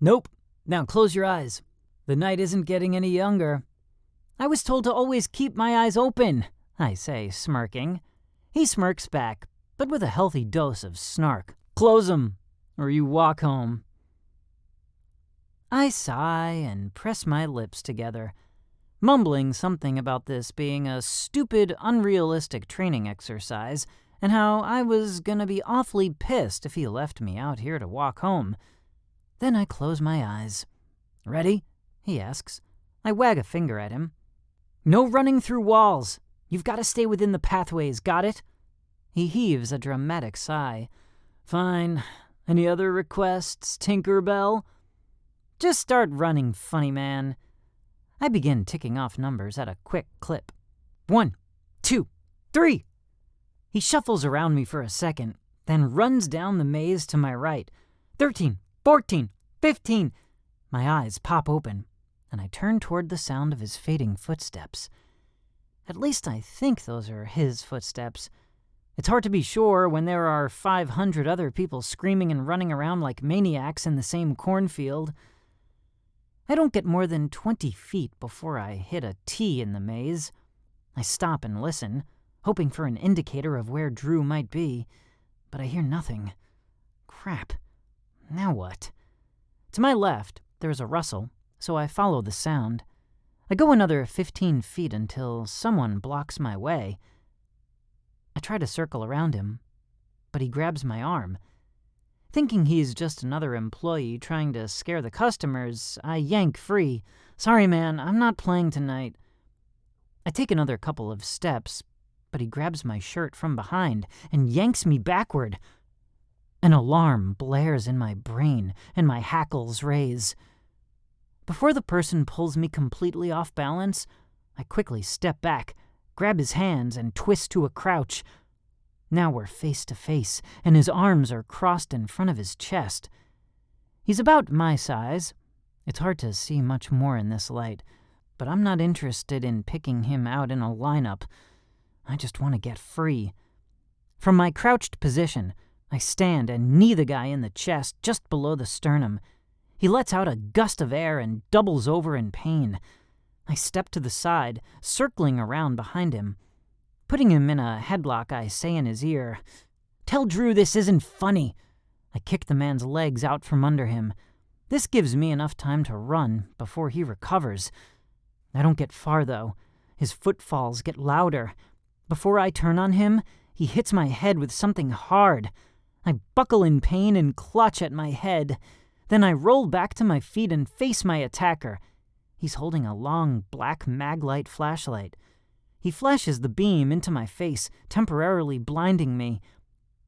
Nope. Now close your eyes. The night isn't getting any younger. I was told to always keep my eyes open, I say, smirking. He smirks back, but with a healthy dose of snark. Close 'em, or you walk home. I sigh and press my lips together, mumbling something about this being a stupid, unrealistic training exercise, and how I was gonna be awfully pissed if he left me out here to walk home. Then I close my eyes. Ready? He asks. I wag a finger at him. No running through walls. You've got to stay within the pathways, got it? He heaves a dramatic sigh. Fine. Any other requests, Tinkerbell? Just start running, funny man. I begin ticking off numbers at a quick clip. 1, 2, 3. He shuffles around me for a second, then runs down the maze to my right. 13, 14, 15. My eyes pop open, and I turn toward the sound of his fading footsteps. At least I think those are his footsteps. It's hard to be sure when there are 500 other people screaming and running around like maniacs in the same cornfield. I don't get more than 20 feet before I hit a T in the maze. I stop and listen, hoping for an indicator of where Drew might be, but I hear nothing. Crap. Now what? To my left, there's a rustle, so I follow the sound. I go another 15 feet until someone blocks my way. I try to circle around him, but he grabs my arm. Thinking he's just another employee trying to scare the customers, I yank free. Sorry, man, I'm not playing tonight. I take another couple of steps, but he grabs my shirt from behind and yanks me backward. An alarm blares in my brain, and my hackles raise. Before the person pulls me completely off balance, I quickly step back, grab his hands, and twist to a crouch. Now we're face to face, and his arms are crossed in front of his chest. He's about my size. It's hard to see much more in this light, but I'm not interested in picking him out in a lineup. I just want to get free. From my crouched position, I stand and knee the guy in the chest just below the sternum. He lets out a gust of air and doubles over in pain. I step to the side, circling around behind him. Putting him in a headlock, I say in his ear, "Tell Drew this isn't funny." I kick the man's legs out from under him. This gives me enough time to run before he recovers. I don't get far, though. His footfalls get louder. Before I turn on him, he hits my head with something hard. I buckle in pain and clutch at my head. Then I roll back to my feet and face my attacker. He's holding a long black maglite flashlight. He flashes the beam into my face, temporarily blinding me.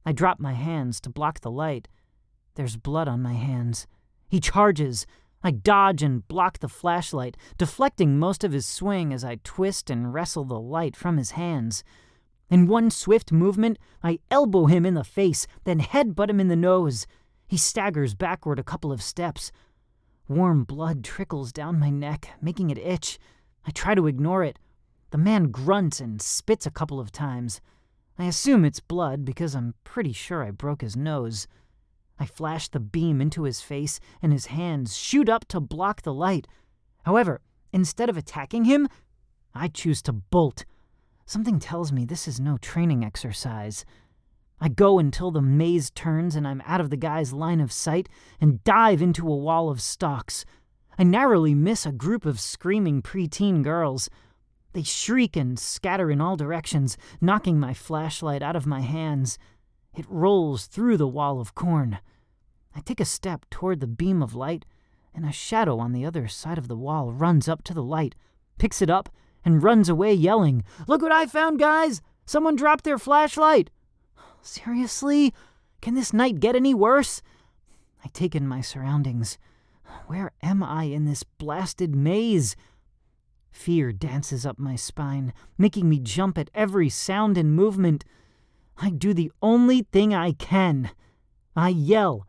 I drop my hands to block the light. There's blood on my hands. He charges. I dodge and block the flashlight, deflecting most of his swing as I twist and wrestle the light from his hands. In one swift movement, I elbow him in the face, then headbutt him in the nose. He staggers backward a couple of steps. Warm blood trickles down my neck, making it itch. I try to ignore it. The man grunts and spits a couple of times. I assume it's blood because I'm pretty sure I broke his nose. I flash the beam into his face, and his hands shoot up to block the light. However, instead of attacking him, I choose to bolt. Something tells me this is no training exercise. I go until the maze turns and I'm out of the guy's line of sight and dive into a wall of stalks. I narrowly miss a group of screaming preteen girls. They shriek and scatter in all directions, knocking my flashlight out of my hands. It rolls through the wall of corn. I take a step toward the beam of light, and a shadow on the other side of the wall runs up to the light, picks it up, and runs away yelling, "Look what I found, guys! Someone dropped their flashlight!" Seriously? Can this night get any worse? I take in my surroundings. Where am I in this blasted maze? Fear dances up my spine, making me jump at every sound and movement. I do the only thing I can. I yell,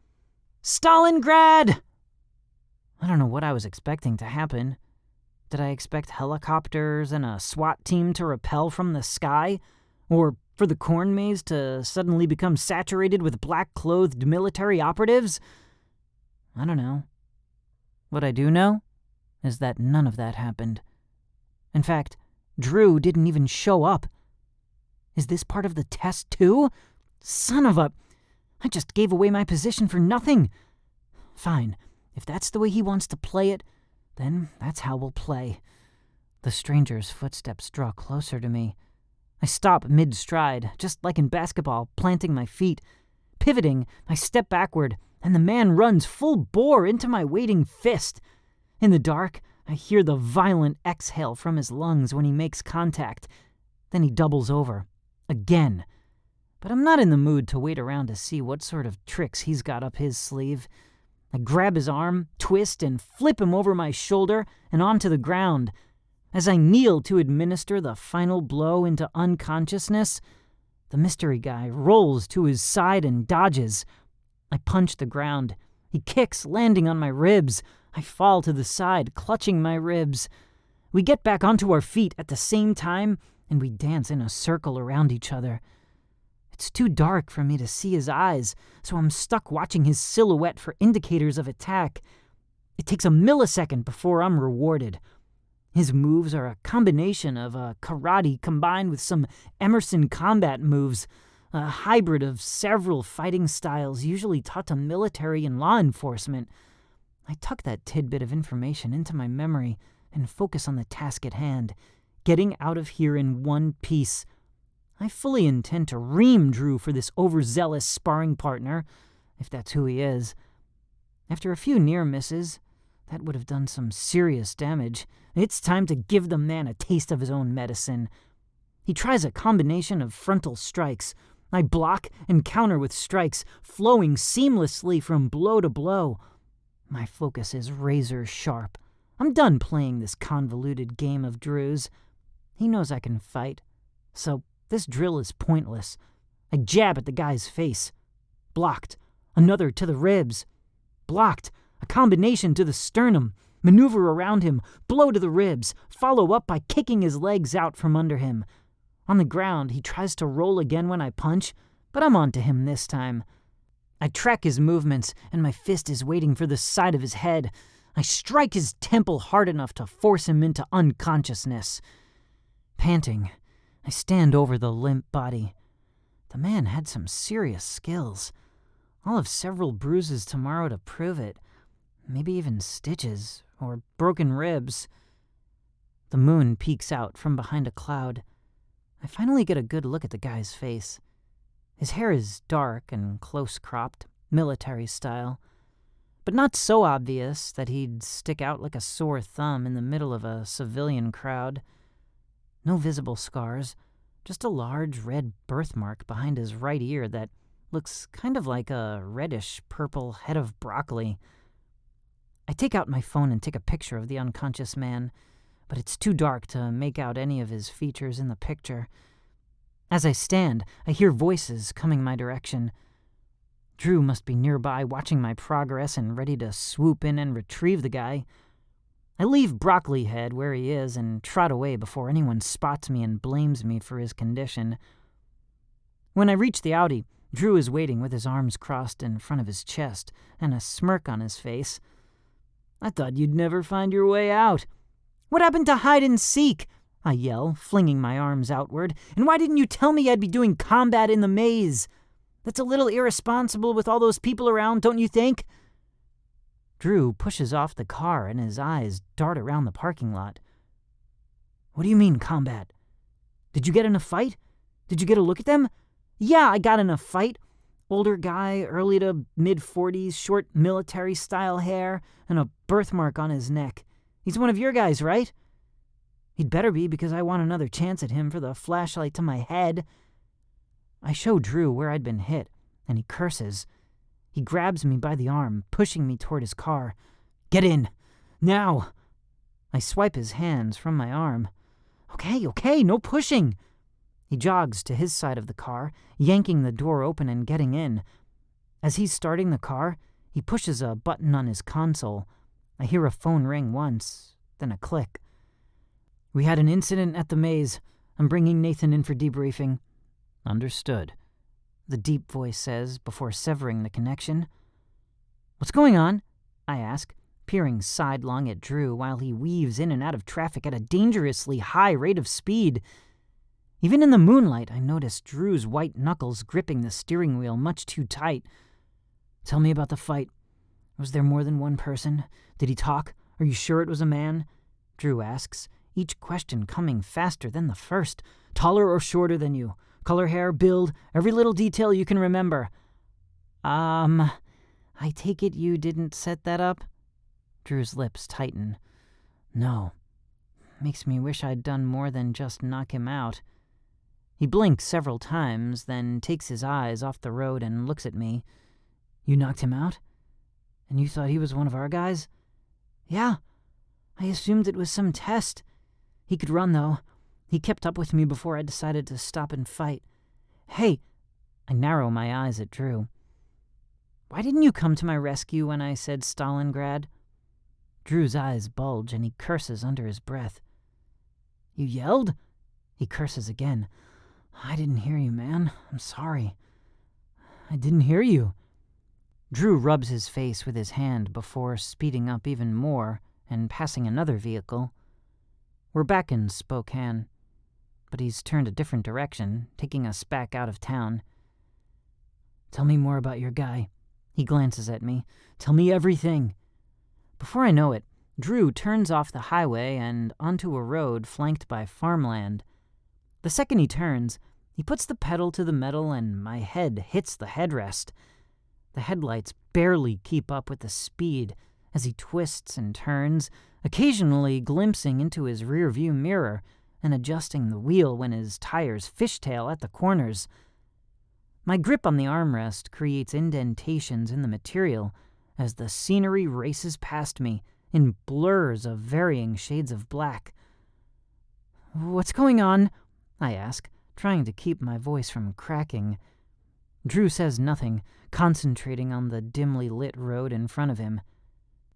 "Stalingrad!" I don't know what I was expecting to happen. Did I expect helicopters and a SWAT team to rappel from the sky? Or for the corn maze to suddenly become saturated with black-clothed military operatives? I don't know. What I do know is that none of that happened. In fact, Drew didn't even show up. Is this part of the test too? Son of a... I just gave away my position for nothing. Fine. If that's the way he wants to play it, then that's how we'll play. The stranger's footsteps draw closer to me. I stop mid-stride, just like in basketball, planting my feet. Pivoting, I step backward, and the man runs full bore into my waiting fist. In the dark, I hear the violent exhale from his lungs when he makes contact. Then he doubles over. Again. But I'm not in the mood to wait around to see what sort of tricks he's got up his sleeve. I grab his arm, twist, and flip him over my shoulder and onto the ground. As I kneel to administer the final blow into unconsciousness, the mystery guy rolls to his side and dodges. I punch the ground. He kicks, landing on my ribs. I fall to the side, clutching my ribs. We get back onto our feet at the same time, and we dance in a circle around each other. It's too dark for me to see his eyes, so I'm stuck watching his silhouette for indicators of attack. It takes a millisecond before I'm rewarded. His moves are a combination of karate combined with some Emerson combat moves, a hybrid of several fighting styles usually taught to military and law enforcement. I tuck that tidbit of information into my memory and focus on the task at hand, getting out of here in one piece. I fully intend to ream Drew for this overzealous sparring partner, if that's who he is. After a few near misses, that would have done some serious damage. It's time to give the man a taste of his own medicine. He tries a combination of frontal strikes. I block and counter with strikes, flowing seamlessly from blow to blow. My focus is razor sharp. I'm done playing this convoluted game of Drew's. He knows I can fight, so this drill is pointless. I jab at the guy's face. Blocked. Another to the ribs. Blocked. A combination to the sternum. Maneuver around him. Blow to the ribs. Follow up by kicking his legs out from under him. On the ground, he tries to roll again when I punch, but I'm on to him this time. I track his movements, and my fist is waiting for the side of his head. I strike his temple hard enough to force him into unconsciousness. Panting, I stand over the limp body. The man had some serious skills. I'll have several bruises tomorrow to prove it. Maybe even stitches, or broken ribs. The moon peeks out from behind a cloud. I finally get a good look at the guy's face. His hair is dark and close-cropped, military style, but not so obvious that he'd stick out like a sore thumb in the middle of a civilian crowd. No visible scars, just a large red birthmark behind his right ear that looks kind of like a reddish-purple head of broccoli. I take out my phone and take a picture of the unconscious man, but it's too dark to make out any of his features in the picture. As I stand, I hear voices coming my direction. Drew must be nearby, watching my progress and ready to swoop in and retrieve the guy. I leave Broccoli Head where he is and trot away before anyone spots me and blames me for his condition. When I reach the Audi, Drew is waiting with his arms crossed in front of his chest and a smirk on his face. "I thought you'd never find your way out. What happened to hide and seek?" I yell, flinging my arms outward. "And why didn't you tell me I'd be doing combat in the maze? That's a little irresponsible with all those people around, don't you think?" Drew pushes off the car and his eyes dart around the parking lot. "What do you mean, combat? Did you get in a fight? Did you get a look at them?" "Yeah, I got in a fight. Older guy, early to mid-40s, short military-style hair, and a birthmark on his neck. He's one of your guys, right?" "He'd better be, because I want another chance at him for the flashlight to my head." I show Drew where I'd been hit, and he curses. He grabs me by the arm, pushing me toward his car. "Get in! Now!" I swipe his hands from my arm. Okay, no pushing." He jogs to his side of the car, yanking the door open and getting in. As he's starting the car, he pushes a button on his console. I hear a phone ring once, then a click. "We had an incident at the maze. I'm bringing Nathan in for debriefing." "Understood," the deep voice says before severing the connection. "What's going on?" I ask, peering sidelong at Drew while he weaves in and out of traffic at a dangerously high rate of speed. Even in the moonlight, I notice Drew's white knuckles gripping the steering wheel much too tight. "Tell me about the fight. Was there more than one person? Did he talk? Are you sure it was a man?" Drew asks, each question coming faster than the first. "Taller or shorter than you? Color, hair, build, every little detail you can remember." I take it you didn't set that up?" Drew's lips tighten. "No. Makes me wish I'd done more than just knock him out." He blinks several times, then takes his eyes off the road and looks at me. "You knocked him out? And you thought he was one of our guys?" "Yeah. I assumed it was some test. He could run, though. He kept up with me before I decided to stop and fight." "Hey," I narrow my eyes at Drew. "Why didn't you come to my rescue when I said Stalingrad?" Drew's eyes bulge and he curses under his breath. "You yelled?" He curses again. "I didn't hear you, man. I'm sorry." "I didn't hear you." Drew rubs his face with his hand before speeding up even more and passing another vehicle. We're back in Spokane, but he's turned a different direction, taking us back out of town. "Tell me more about your guy." He glances at me. "Tell me everything." Before I know it, Drew turns off the highway and onto a road flanked by farmland. The second he turns, he puts the pedal to the metal and my head hits the headrest. The headlights barely keep up with the speed as he twists and turns, occasionally glimpsing into his rearview mirror and adjusting the wheel when his tires fishtail at the corners. My grip on the armrest creates indentations in the material as the scenery races past me in blurs of varying shades of black. "What's going on?" I ask, trying to keep my voice from cracking. Drew says nothing, concentrating on the dimly lit road in front of him.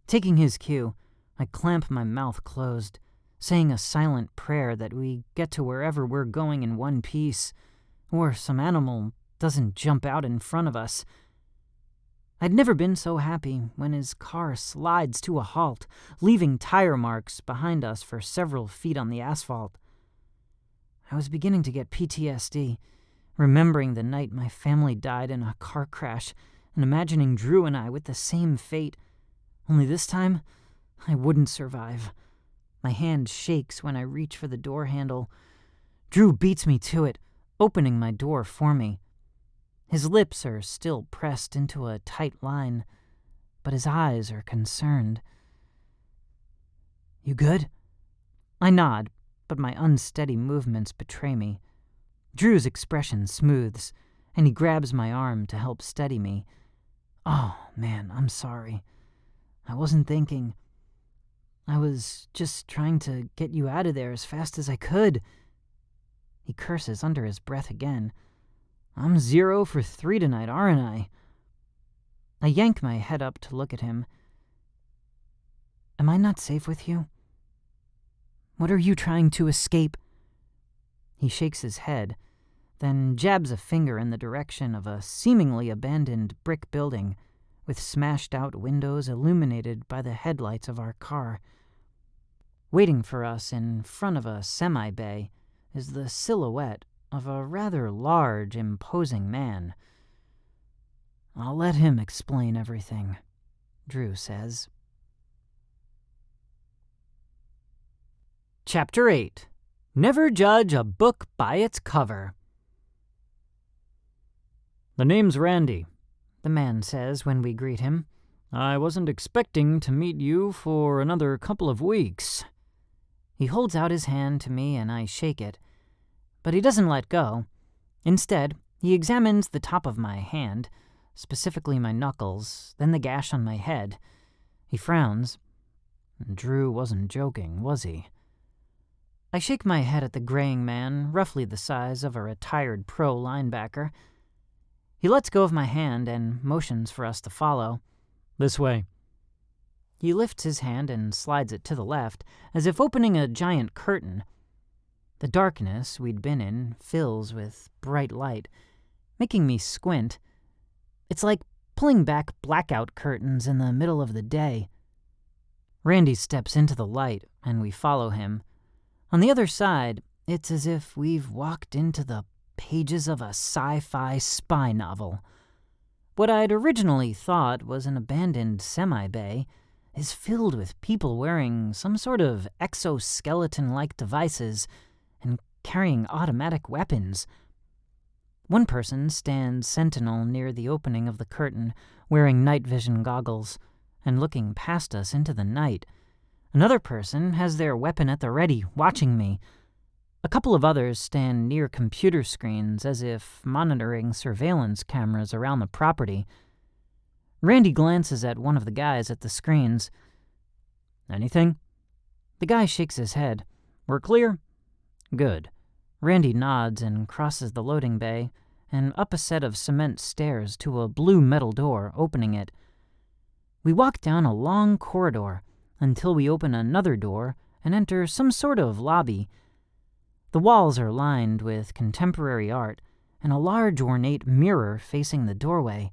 Taking his cue, I clamp my mouth closed, saying a silent prayer that we get to wherever we're going in one piece, or some animal doesn't jump out in front of us. I'd never been so happy when his car slides to a halt, leaving tire marks behind us for several feet on the asphalt. I was beginning to get PTSD, remembering the night my family died in a car crash and imagining Drew and I with the same fate. Only this time, I wouldn't survive. My hand shakes when I reach for the door handle. Drew beats me to it, opening my door for me. His lips are still pressed into a tight line, but his eyes are concerned. "You good?" I nod, but my unsteady movements betray me. Drew's expression smooths, and he grabs my arm to help steady me. "Oh, man, I'm sorry. I wasn't thinking. I was just trying to get you out of there as fast as I could." He curses under his breath again. "I'm 0 for 3 tonight, aren't I?" I yank my head up to look at him. "Am I not safe with you? What are you trying to escape?" He shakes his head, then jabs a finger in the direction of a seemingly abandoned brick building with smashed-out windows illuminated by the headlights of our car. Waiting for us in front of a semi-bay is the silhouette of a rather large, imposing man. "I'll let him explain everything," Drew says. Chapter 8. Never judge a book by its cover. "The name's Randy," the man says when we greet him. "I wasn't expecting to meet you for another couple of weeks." He holds out his hand to me and I shake it, but he doesn't let go. Instead, he examines the top of my hand, specifically my knuckles, then the gash on my head. He frowns. Drew wasn't joking, was he? I shake my head at the graying man, roughly the size of a retired pro linebacker. He lets go of my hand and motions for us to follow. "This way." He lifts his hand and slides it to the left, as if opening a giant curtain. The darkness we'd been in fills with bright light, making me squint. It's like pulling back blackout curtains in the middle of the day. Randy steps into the light, and we follow him. On the other side, it's as if we've walked into the pages of a sci-fi spy novel. What I'd originally thought was an abandoned semi-bay is filled with people wearing some sort of exoskeleton-like devices and carrying automatic weapons. One person stands sentinel near the opening of the curtain, wearing night vision goggles, and looking past us into the night. Another person has their weapon at the ready, watching me. A couple of others stand near computer screens as if monitoring surveillance cameras around the property. Randy glances at one of the guys at the screens. "Anything?" The guy shakes his head. "We're clear?" "Good." Randy nods and crosses the loading bay and up a set of cement stairs to a blue metal door, opening it. We walk down a long corridor until we open another door and enter some sort of lobby. The walls are lined with contemporary art and a large ornate mirror facing the doorway.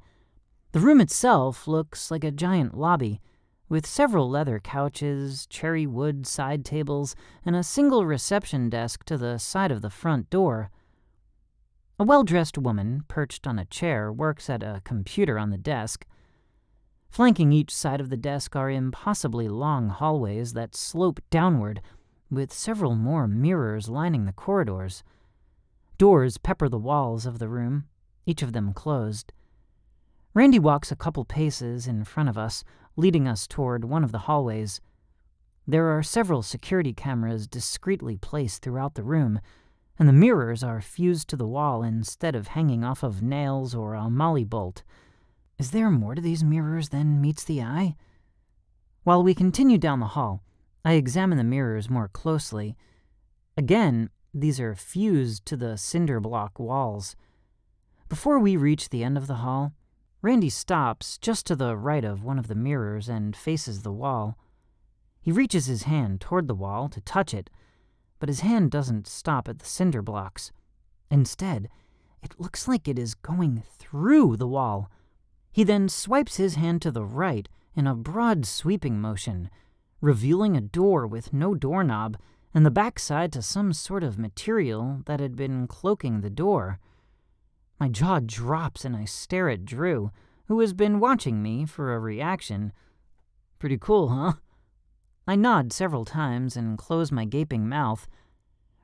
The room itself looks like a giant lobby, with several leather couches, cherry wood side tables, and a single reception desk to the side of the front door. A well-dressed woman, perched on a chair, works at a computer on the desk. Flanking each side of the desk are impossibly long hallways that slope downward, with several more mirrors lining the corridors. Doors pepper the walls of the room, each of them closed. Randy walks a couple paces in front of us, leading us toward one of the hallways. There are several security cameras discreetly placed throughout the room, and the mirrors are fused to the wall instead of hanging off of nails or a molly bolt. Is there more to these mirrors than meets the eye? While we continue down the hall, I examine the mirrors more closely. Again, these are fused to the cinder block walls. Before we reach the end of the hall, Randy stops just to the right of one of the mirrors and faces the wall. He reaches his hand toward the wall to touch it, but his hand doesn't stop at the cinder blocks. Instead, it looks like it is going through the wall. He then swipes his hand to the right in a broad sweeping motion, revealing a door with no doorknob and the backside to some sort of material that had been cloaking the door. My jaw drops and I stare at Drew, who has been watching me for a reaction. Pretty cool, huh? I nod several times and close my gaping mouth.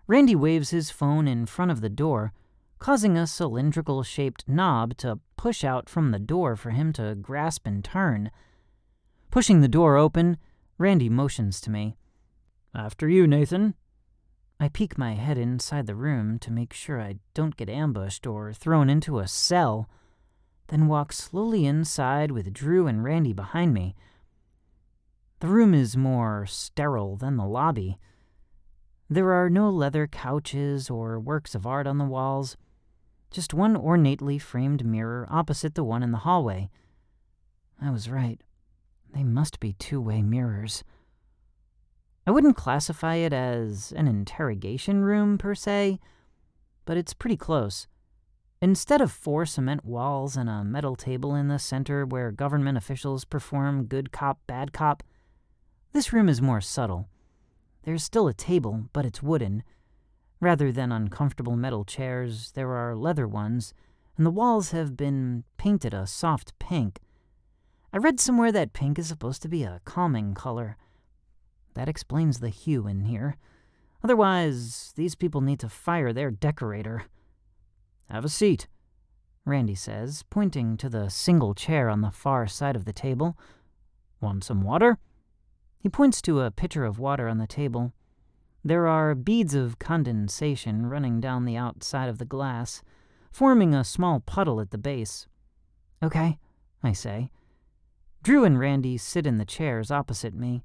Randy waves his phone in front of the door, causing a cylindrical-shaped knob to push out from the door for him to grasp and turn. Pushing the door open, Randy motions to me. "After you, Nathan." I peek my head inside the room to make sure I don't get ambushed or thrown into a cell, then walk slowly inside with Drew and Randy behind me. The room is more sterile than the lobby. There are no leather couches or works of art on the walls, just one ornately framed mirror opposite the one in the hallway. I was right. They must be two-way mirrors. I wouldn't classify it as an interrogation room per se, but it's pretty close. Instead of 4 cement walls and a metal table in the center where government officials perform good cop, bad cop, this room is more subtle. There's still a table, but it's wooden. Rather than uncomfortable metal chairs, there are leather ones, and the walls have been painted a soft pink. I read somewhere that pink is supposed to be a calming color. That explains the hue in here. Otherwise, these people need to fire their decorator. "Have a seat," Randy says, pointing to the single chair on the far side of the table. "Want some water?" He points to a pitcher of water on the table. There are beads of condensation running down the outside of the glass, forming a small puddle at the base. "Okay," I say. Drew and Randy sit in the chairs opposite me.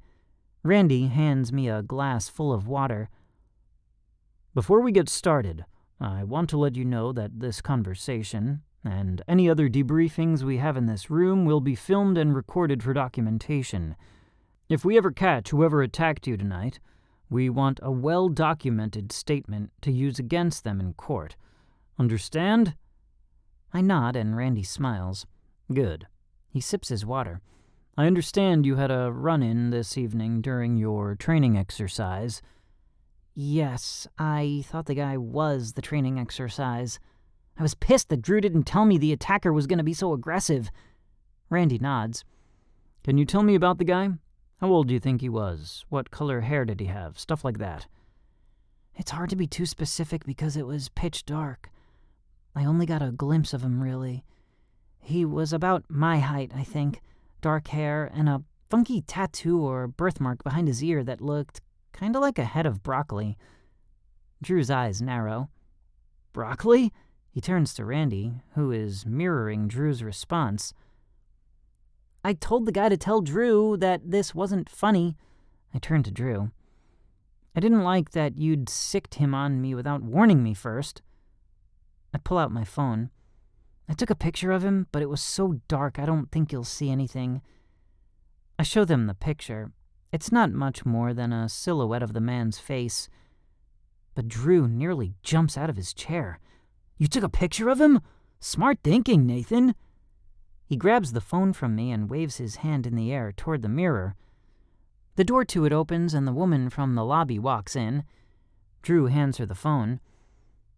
Randy hands me a glass full of water. "Before we get started, I want to let you know that this conversation, and any other debriefings we have in this room, will be filmed and recorded for documentation. If we ever catch whoever attacked you tonight, we want a well-documented statement to use against them in court. Understand?" I nod and Randy smiles. "Good." He sips his water. "I understand you had a run-in this evening during your training exercise." "Yes, I thought the guy was the training exercise. I was pissed that Drew didn't tell me the attacker was going to be so aggressive." Randy nods. "Can you tell me about the guy? How old do you think he was? What color hair did he have? Stuff like that." "It's hard to be too specific because it was pitch dark. I only got a glimpse of him, really. He was about my height, I think. Dark hair and a funky tattoo or birthmark behind his ear that looked kind of like a head of broccoli." Drew's eyes narrow. "Broccoli?" He turns to Randy, who is mirroring Drew's response. "I told the guy to tell Drew that this wasn't funny." I turn to Drew. "I didn't like that you'd sicked him on me without warning me first." I pull out my phone. "I took a picture of him, but it was so dark I don't think you'll see anything." I show them the picture. It's not much more than a silhouette of the man's face. But Drew nearly jumps out of his chair. "You took a picture of him? Smart thinking, Nathan." He grabs the phone from me and waves his hand in the air toward the mirror. The door to it opens and the woman from the lobby walks in. Drew hands her the phone.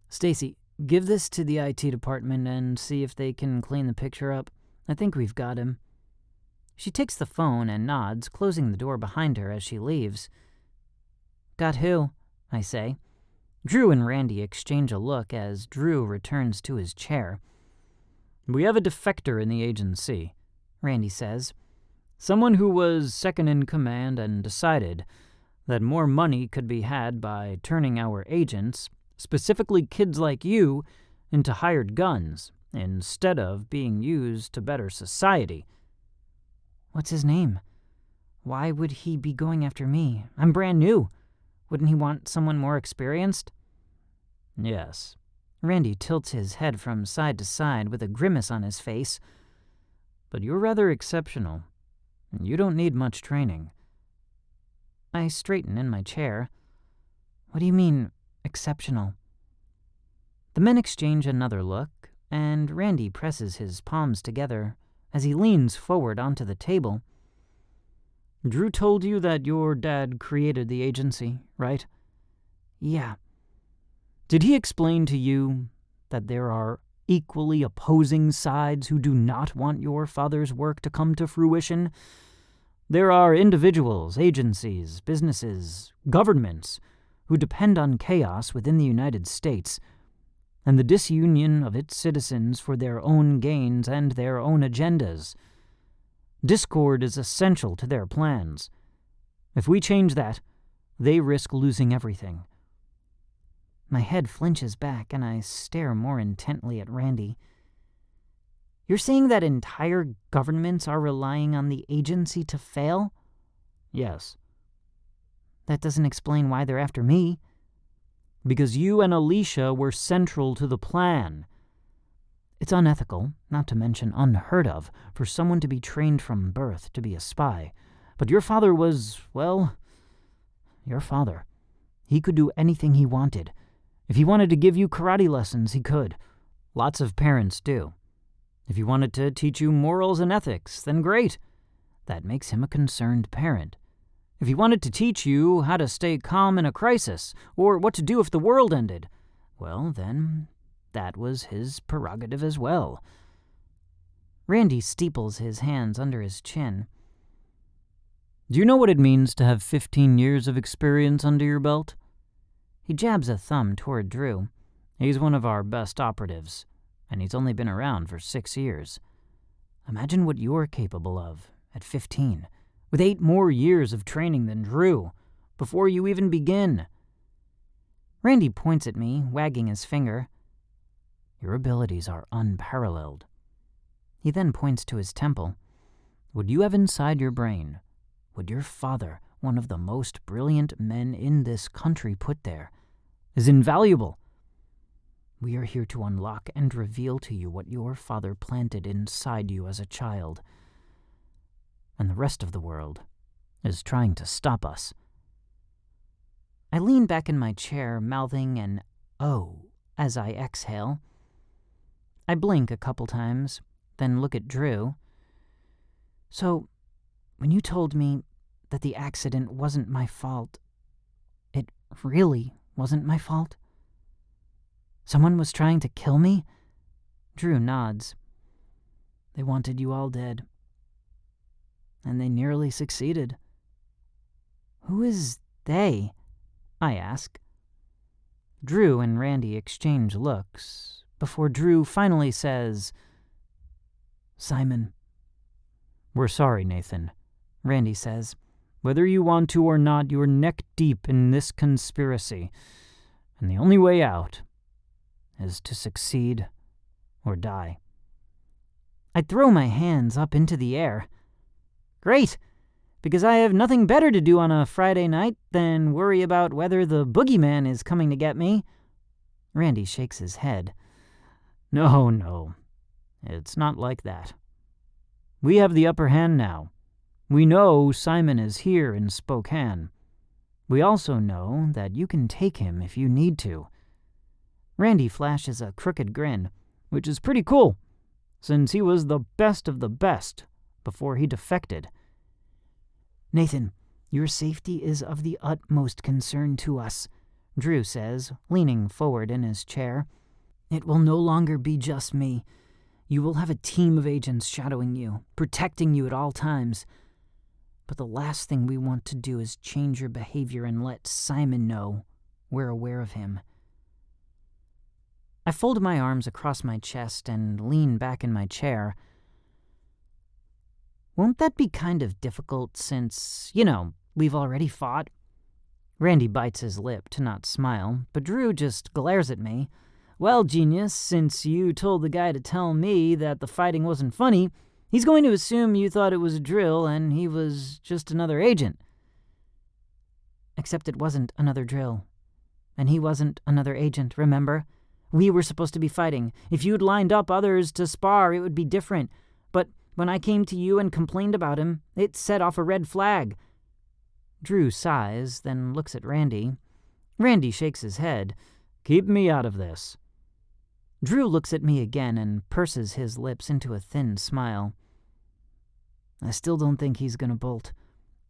"Stacy, give this to the IT department and see if they can clean the picture up. I think we've got him." She takes the phone and nods, closing the door behind her as she leaves. "Got who?" I say. Drew and Randy exchange a look as Drew returns to his chair. "We have a defector in the agency," Randy says. "Someone who was second in command and decided that more money could be had by turning our agents, specifically kids like you, into hired guns, instead of being used to better society." "What's his name? Why would he be going after me? I'm brand new. Wouldn't he want someone more experienced?" "Yes." Randy tilts his head from side to side with a grimace on his face. "But you're rather exceptional. You don't need much training." I straighten in my chair. "What do you mean, exceptional?" The men exchange another look, and Randy presses his palms together as he leans forward onto the table. "Drew told you that your dad created the agency, right?" "Yeah." "Did he explain to you that there are equally opposing sides who do not want your father's work to come to fruition? There are individuals, agencies, businesses, governments who depend on chaos within the United States and the disunion of its citizens for their own gains and their own agendas. Discord is essential to their plans. If we change that, they risk losing everything. My head flinches back, and I stare more intently at Randy. You're saying that entire governments are relying on the agency to fail? Yes. That doesn't explain why they're after me. Because you and Alicia were central to the plan. It's unethical, not to mention unheard of, for someone to be trained from birth to be a spy. But your father was, well, your father. He could do anything he wanted. If he wanted to give you karate lessons, he could. Lots of parents do. If he wanted to teach you morals and ethics, then great. That makes him a concerned parent. If he wanted to teach you how to stay calm in a crisis, or what to do if the world ended, well, then, that was his prerogative as well. Randy steeples his hands under his chin. Do you know what it means to have 15 years of experience under your belt? He jabs a thumb toward Drew. He's one of our best operatives, and he's only been around for 6 years. Imagine what you're capable of at 15, with 8 more years of training than Drew, before you even begin. Randy points at me, wagging his finger. Your abilities are unparalleled. He then points to his temple. What you have inside your brain, would your father, one of the most brilliant men in this country, put there, is invaluable. We are here to unlock and reveal to you what your father planted inside you as a child. And the rest of the world is trying to stop us. I lean back in my chair, mouthing an "oh" as I exhale. I blink a couple times, then look at Drew. So, when you told me that the accident wasn't my fault, it really wasn't my fault? Someone was trying to kill me? Drew nods. They wanted you all dead. And they nearly succeeded. Who is they? I ask. Drew and Randy exchange looks, before Drew finally says, Simon. We're sorry, Nathan, Randy says. Whether you want to or not, you're neck deep in this conspiracy, and the only way out is to succeed or die. I throw my hands up into the air. Great, because I have nothing better to do on a Friday night than worry about whether the boogeyman is coming to get me. Randy shakes his head. No, it's not like that. We have the upper hand now. We know Simon is here in Spokane. We also know that you can take him if you need to. Randy flashes a crooked grin. Which is pretty cool, since he was the best of the best before he defected. Nathan, your safety is of the utmost concern to us, Drew says, leaning forward in his chair. It will no longer be just me. You will have a team of agents shadowing you, protecting you at all times. But the last thing we want to do is change your behavior and let Simon know we're aware of him. I fold my arms across my chest and lean back in my chair. Won't that be kind of difficult since, we've already fought? Randy bites his lip to not smile, but Drew just glares at me. Well, genius, since you told the guy to tell me that the fighting wasn't funny, he's going to assume you thought it was a drill and he was just another agent. Except it wasn't another drill. And he wasn't another agent, remember? We were supposed to be fighting. If you'd lined up others to spar, it would be different. But when I came to you and complained about him, it set off a red flag. Drew sighs, then looks at Randy. Randy shakes his head. Keep me out of this. Drew looks at me again and purses his lips into a thin smile. I still don't think he's gonna bolt.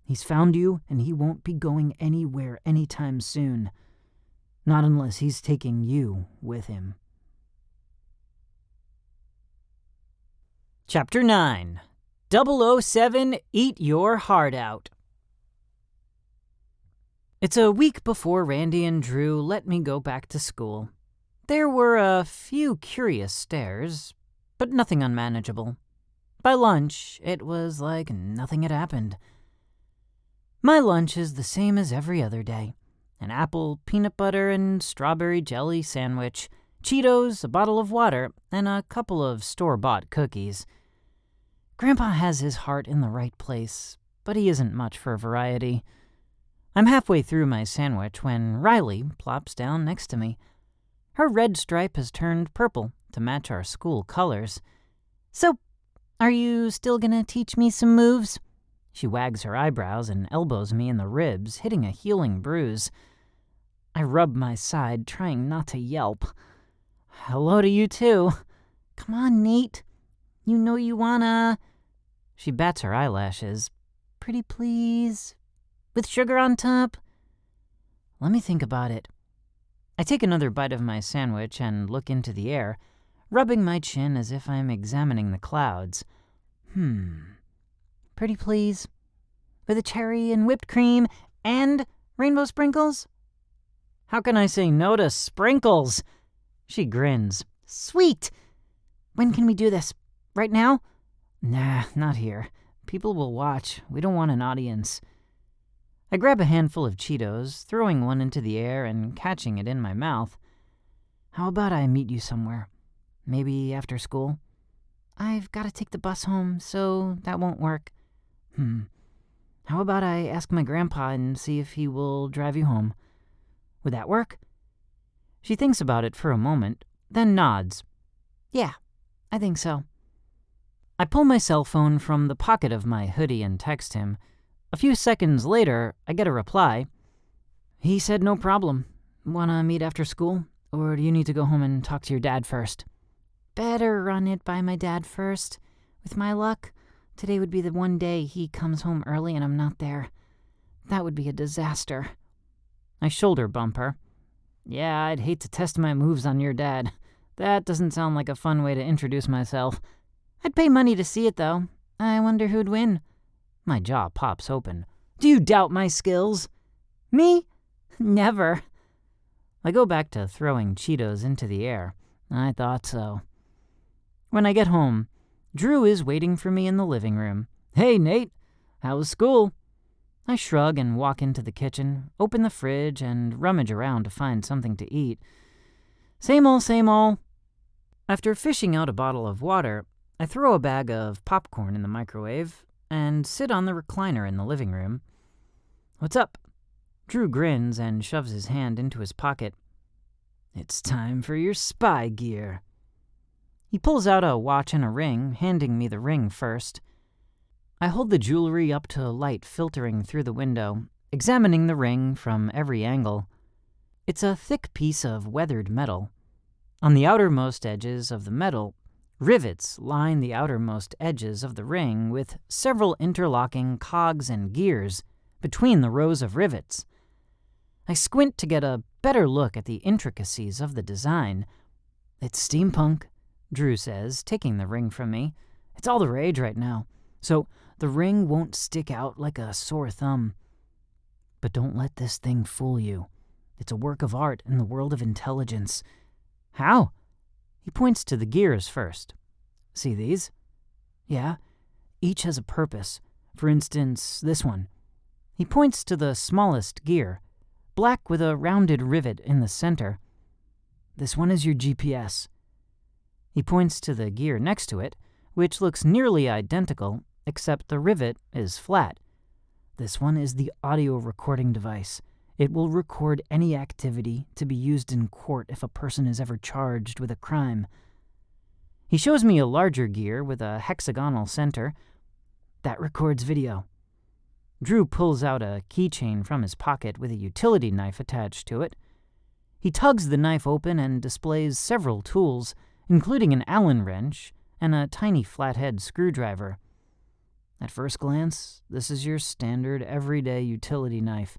He's found you, and he won't be going anywhere anytime soon. Not unless he's taking you with him. Chapter 9. 007 Eat Your Heart Out. It's a week before Randy and Drew let me go back to school. There were a few curious stares, but nothing unmanageable. By lunch, it was like nothing had happened. My lunch is the same as every other day. an apple, peanut butter, and strawberry jelly sandwich, Cheetos, a bottle of water, and a couple of store-bought cookies. Grandpa has his heart in the right place, but he isn't much for variety. I'm halfway through my sandwich when Riley plops down next to me. Her red stripe has turned purple to match our school colors. "So, are you still gonna teach me some moves?" She wags her eyebrows and elbows me in the ribs, hitting a healing bruise. I rub my side, trying not to yelp. "Hello to you too." "Come on, Nate. You know you wanna..." She bats her eyelashes. "Pretty please? With sugar on top?" Let me think about it. I take another bite of my sandwich and look into the air, rubbing my chin as if I'm examining the clouds. Pretty please? With a cherry and whipped cream and rainbow sprinkles? How can I say no to sprinkles? She grins. "Sweet! When can we do this? Right now?" "Nah, not here. People will watch. We don't want an audience." I grab a handful of Cheetos, throwing one into the air and catching it in my mouth. "How about I meet you somewhere? Maybe after school?" "I've got to take the bus home, so that won't work." How about I ask my grandpa and see if he will drive you home? Would that work?" She thinks about it for a moment, then nods. "Yeah, I think so." I pull my cell phone from the pocket of my hoodie and text him. A few seconds later, I get a reply. "He said no problem. Wanna meet after school? Or do you need to go home and talk to your dad first?" "Better run it by my dad first. With my luck, today would be the one day he comes home early and I'm not there. That would be a disaster." I shoulder bump her. "Yeah, I'd hate to test my moves on your dad. That doesn't sound like a fun way to introduce myself." "I'd pay money to see it, though. I wonder who'd win." My jaw pops open. "Do you doubt my skills?" "Me? Never." I go back to throwing Cheetos into the air. I thought so. When I get home, Drew is waiting for me in the living room. "Hey, Nate. How was school?" I shrug and walk into the kitchen, open the fridge, and rummage around to find something to eat. Same old, same old. After fishing out a bottle of water, I throw a bag of popcorn in the microwave and sit on the recliner in the living room. "What's up?" Drew grins and shoves his hand into his pocket. "It's time for your spy gear." He pulls out a watch and a ring, handing me the ring first. I hold the jewelry up to light filtering through the window, examining the ring from every angle. It's a thick piece of weathered metal. On the outermost edges of the metal, rivets line the outermost edges of the ring with several interlocking cogs and gears between the rows of rivets. I squint to get a better look at the intricacies of the design. "It's steampunk," Drew says, taking the ring from me. "It's all the rage right now, so the ring won't stick out like a sore thumb. But don't let this thing fool you. It's a work of art in the world of intelligence." "How?" He points to the gears first. "See these?" "Yeah. Each has a purpose. For instance, this one." He points to the smallest gear, black with a rounded rivet in the center. "This one is your GPS." He points to the gear next to it, which looks nearly identical, except the rivet is flat. "This one is the audio recording device. It will record any activity to be used in court if a person is ever charged with a crime." He shows me a larger gear with a hexagonal center. "That records video." Drew pulls out a keychain from his pocket with a utility knife attached to it. He tugs the knife open and displays several tools, including an Allen wrench and a tiny flathead screwdriver. "At first glance, this is your standard everyday utility knife.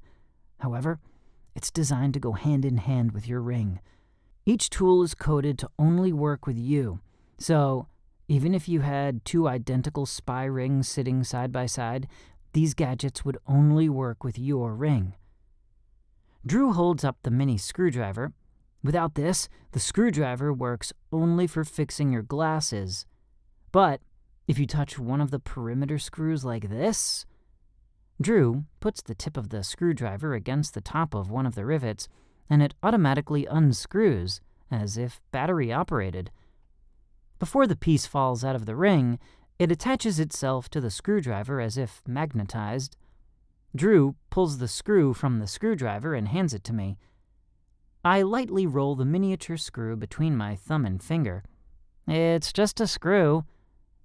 However, it's designed to go hand in hand with your ring. Each tool is coded to only work with you, so even if you had two identical spy rings sitting side by side, these gadgets would only work with your ring." Drew holds up the mini screwdriver. "Without this, the screwdriver works only for fixing your glasses. But if you touch one of the perimeter screws like this..." Drew puts the tip of the screwdriver against the top of one of the rivets, and it automatically unscrews, as if battery-operated. Before the piece falls out of the ring, it attaches itself to the screwdriver as if magnetized. Drew pulls the screw from the screwdriver and hands it to me. I lightly roll the miniature screw between my thumb and finger. "It's just a screw.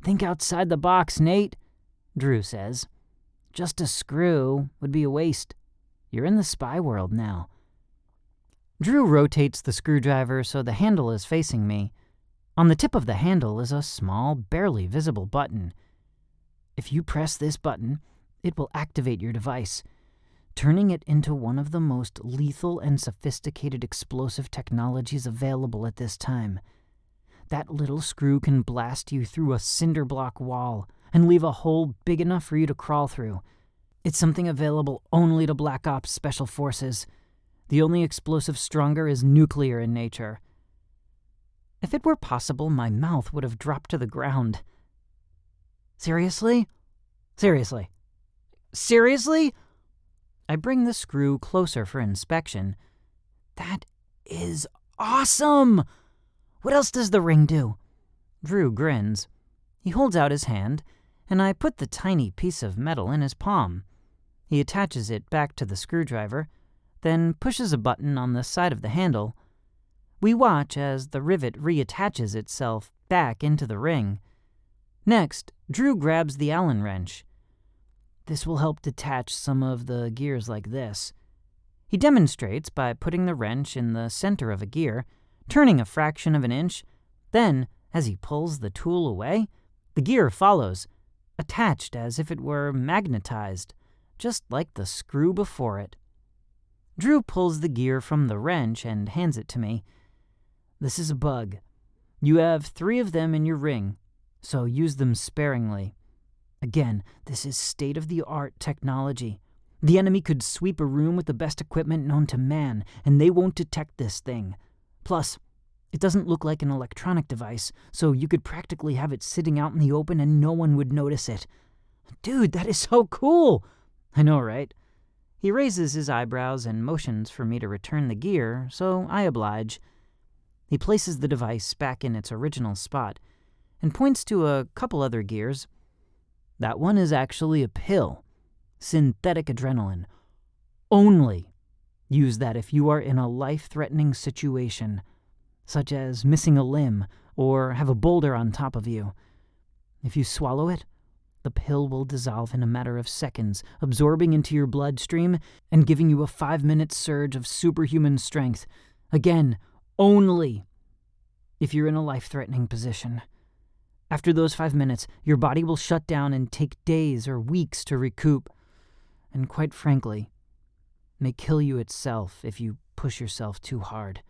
Think outside the box, Nate," Drew says. "Just a screw would be a waste. You're in the spy world now." Drew rotates the screwdriver so the handle is facing me. On the tip of the handle is a small, barely visible button. If you press this button, it will activate your device, turning it into one of the most lethal and sophisticated explosive technologies available at this time. That little screw can blast you through a cinder block wall and leave a hole big enough for you to crawl through. It's something available only to Black Ops Special Forces. The only explosive stronger is nuclear in nature. If it were possible, my mouth would have dropped to the ground. Seriously? Seriously? Seriously? I bring the screw closer for inspection. That is awesome! What else does the ring do? Drew grins. He holds out his hand, and I put the tiny piece of metal in his palm. He attaches it back to the screwdriver, then pushes a button on the side of the handle. We watch as the rivet reattaches itself back into the ring. Next, Drew grabs the Allen wrench. This will help detach some of the gears like this. He demonstrates by putting the wrench in the center of a gear, turning a fraction of an inch. Then, as he pulls the tool away, the gear follows, attached as if it were magnetized, just like the screw before it. Drew pulls the gear from the wrench and hands it to me. This is a bug. You have 3 of them in your ring, so use them sparingly. Again, this is state-of-the-art technology. The enemy could sweep a room with the best equipment known to man, and they won't detect this thing. Plus, it doesn't look like an electronic device, so you could practically have it sitting out in the open and no one would notice it. Dude, that is so cool! I know, right? He raises his eyebrows and motions for me to return the gear, so I oblige. He places the device back in its original spot and points to a couple other gears. That one is actually a pill. Synthetic adrenaline. Only use that if you are in a life-threatening situation, such as missing a limb or have a boulder on top of you. If you swallow it, the pill will dissolve in a matter of seconds, absorbing into your bloodstream and giving you a 5-minute surge of superhuman strength. Again, only if you're in a life-threatening position. After those 5 minutes, your body will shut down and take days or weeks to recoup. And quite frankly, may kill you itself if you push yourself too hard.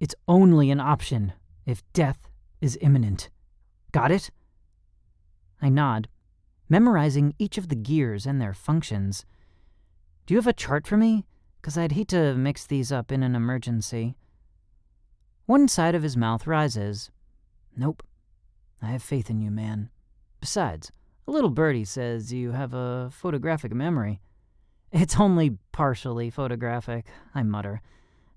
It's only an option if death is imminent. Got it? I nod, memorizing each of the gears and their functions. Do you have a chart for me? 'Cause I'd hate to mix these up in an emergency. One side of his mouth rises. Nope. I have faith in you, man. Besides, a little birdie says you have a photographic memory. It's only partially photographic, I mutter.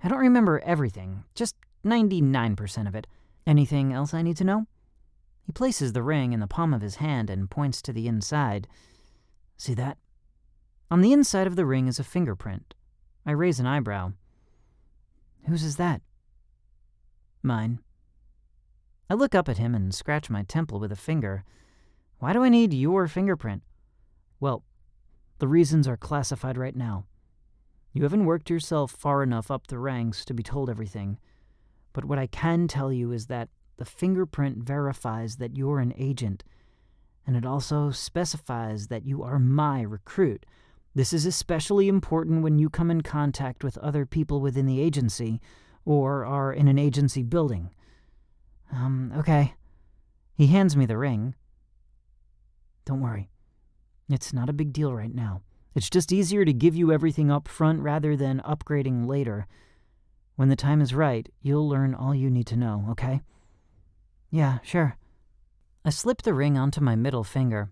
I don't remember everything, just 99% of it. Anything else I need to know? He places the ring in the palm of his hand and points to the inside. See that? On the inside of the ring is a fingerprint. I raise an eyebrow. Whose is that? Mine. I look up at him and scratch my temple with a finger. Why do I need your fingerprint? Well, the reasons are classified right now. You haven't worked yourself far enough up the ranks to be told everything. But what I can tell you is that the fingerprint verifies that you're an agent, and it also specifies that you are my recruit. This is especially important when you come in contact with other people within the agency, or are in an agency building. Okay. He hands me the ring. Don't worry. It's not a big deal right now. It's just easier to give you everything up front rather than upgrading later. When the time is right, you'll learn all you need to know, okay? Yeah, sure. I slip the ring onto my middle finger.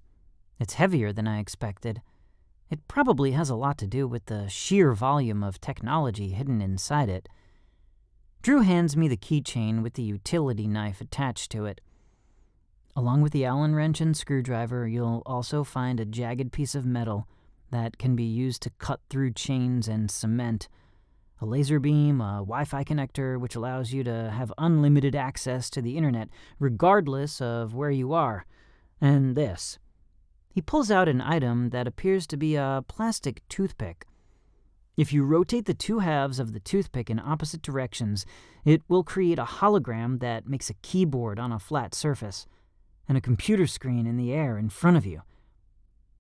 It's heavier than I expected. It probably has a lot to do with the sheer volume of technology hidden inside it. Drew hands me the keychain with the utility knife attached to it. Along with the Allen wrench and screwdriver, you'll also find a jagged piece of metal that can be used to cut through chains and cement, a laser beam, a Wi-Fi connector which allows you to have unlimited access to the internet regardless of where you are, and this. He pulls out an item that appears to be a plastic toothpick. If you rotate the two halves of the toothpick in opposite directions, it will create a hologram that makes a keyboard on a flat surface and a computer screen in the air in front of you.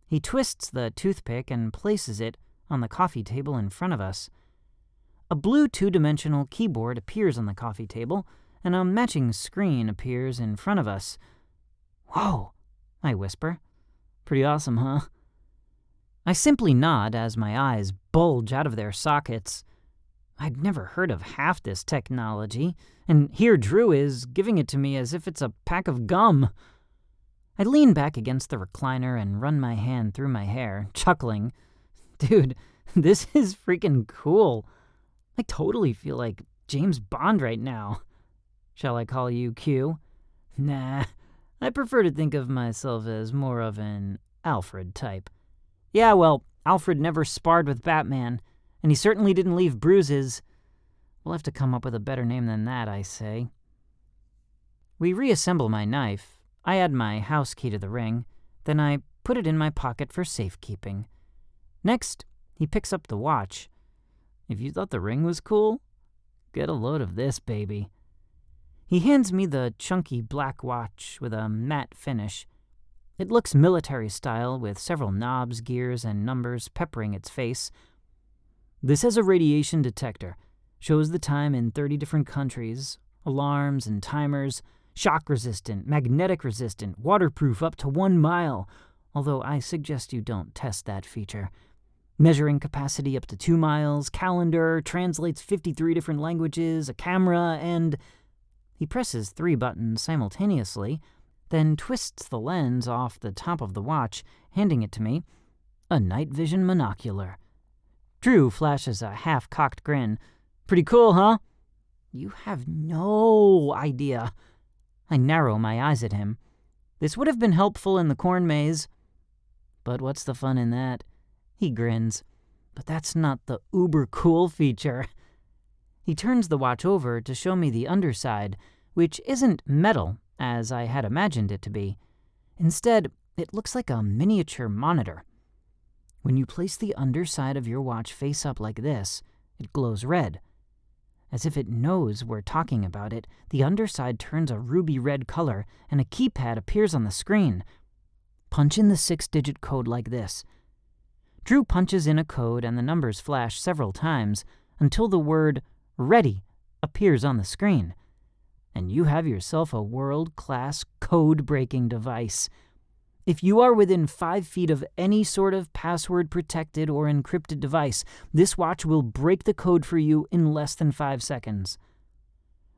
He twists the toothpick and places it on the coffee table in front of us. A blue two-dimensional keyboard appears on the coffee table, and a matching screen appears in front of us. "Whoa," I whisper. "Pretty awesome, huh?" I simply nod as my eyes bulge out of their sockets. I'd never heard of half this technology, and here Drew is giving it to me as if it's a pack of gum. I lean back against the recliner and run my hand through my hair, chuckling. Dude, this is freaking cool. I totally feel like James Bond right now. Shall I call you Q? Nah, I prefer to think of myself as more of an Alfred type. Yeah, well, Alfred never sparred with Batman, and he certainly didn't leave bruises. We'll have to come up with a better name than that, I say. We reassemble my knife. I add my house key to the ring, then I put it in my pocket for safekeeping. Next, he picks up the watch. If you thought the ring was cool, get a load of this, baby. He hands me the chunky black watch with a matte finish. It looks military style with several knobs, gears, and numbers peppering its face. This has a radiation detector, shows the time in 30 different countries, alarms and timers, shock-resistant, magnetic-resistant, waterproof up to 1 mile, although I suggest you don't test that feature. Measuring capacity up to 2 miles, calendar, translates 53 different languages, a camera, and... He presses 3 buttons simultaneously, then twists the lens off the top of the watch, handing it to me. A night vision monocular. Drew flashes a half-cocked grin. Pretty cool, huh? You have no idea. I narrow my eyes at him. This would have been helpful in the corn maze. But what's the fun in that? He grins. But that's not the uber-cool feature. He turns the watch over to show me the underside, which isn't metal, as I had imagined it to be. Instead, it looks like a miniature monitor. When you place the underside of your watch face up like this, it glows red. As if it knows we're talking about it, the underside turns a ruby red color and a keypad appears on the screen. Punch in the 6-digit code like this. Drew punches in a code and the numbers flash several times until the word "ready" appears on the screen. And you have yourself a world-class code-breaking device. If you are within 5 feet of any sort of password-protected or encrypted device, this watch will break the code for you in less than 5 seconds.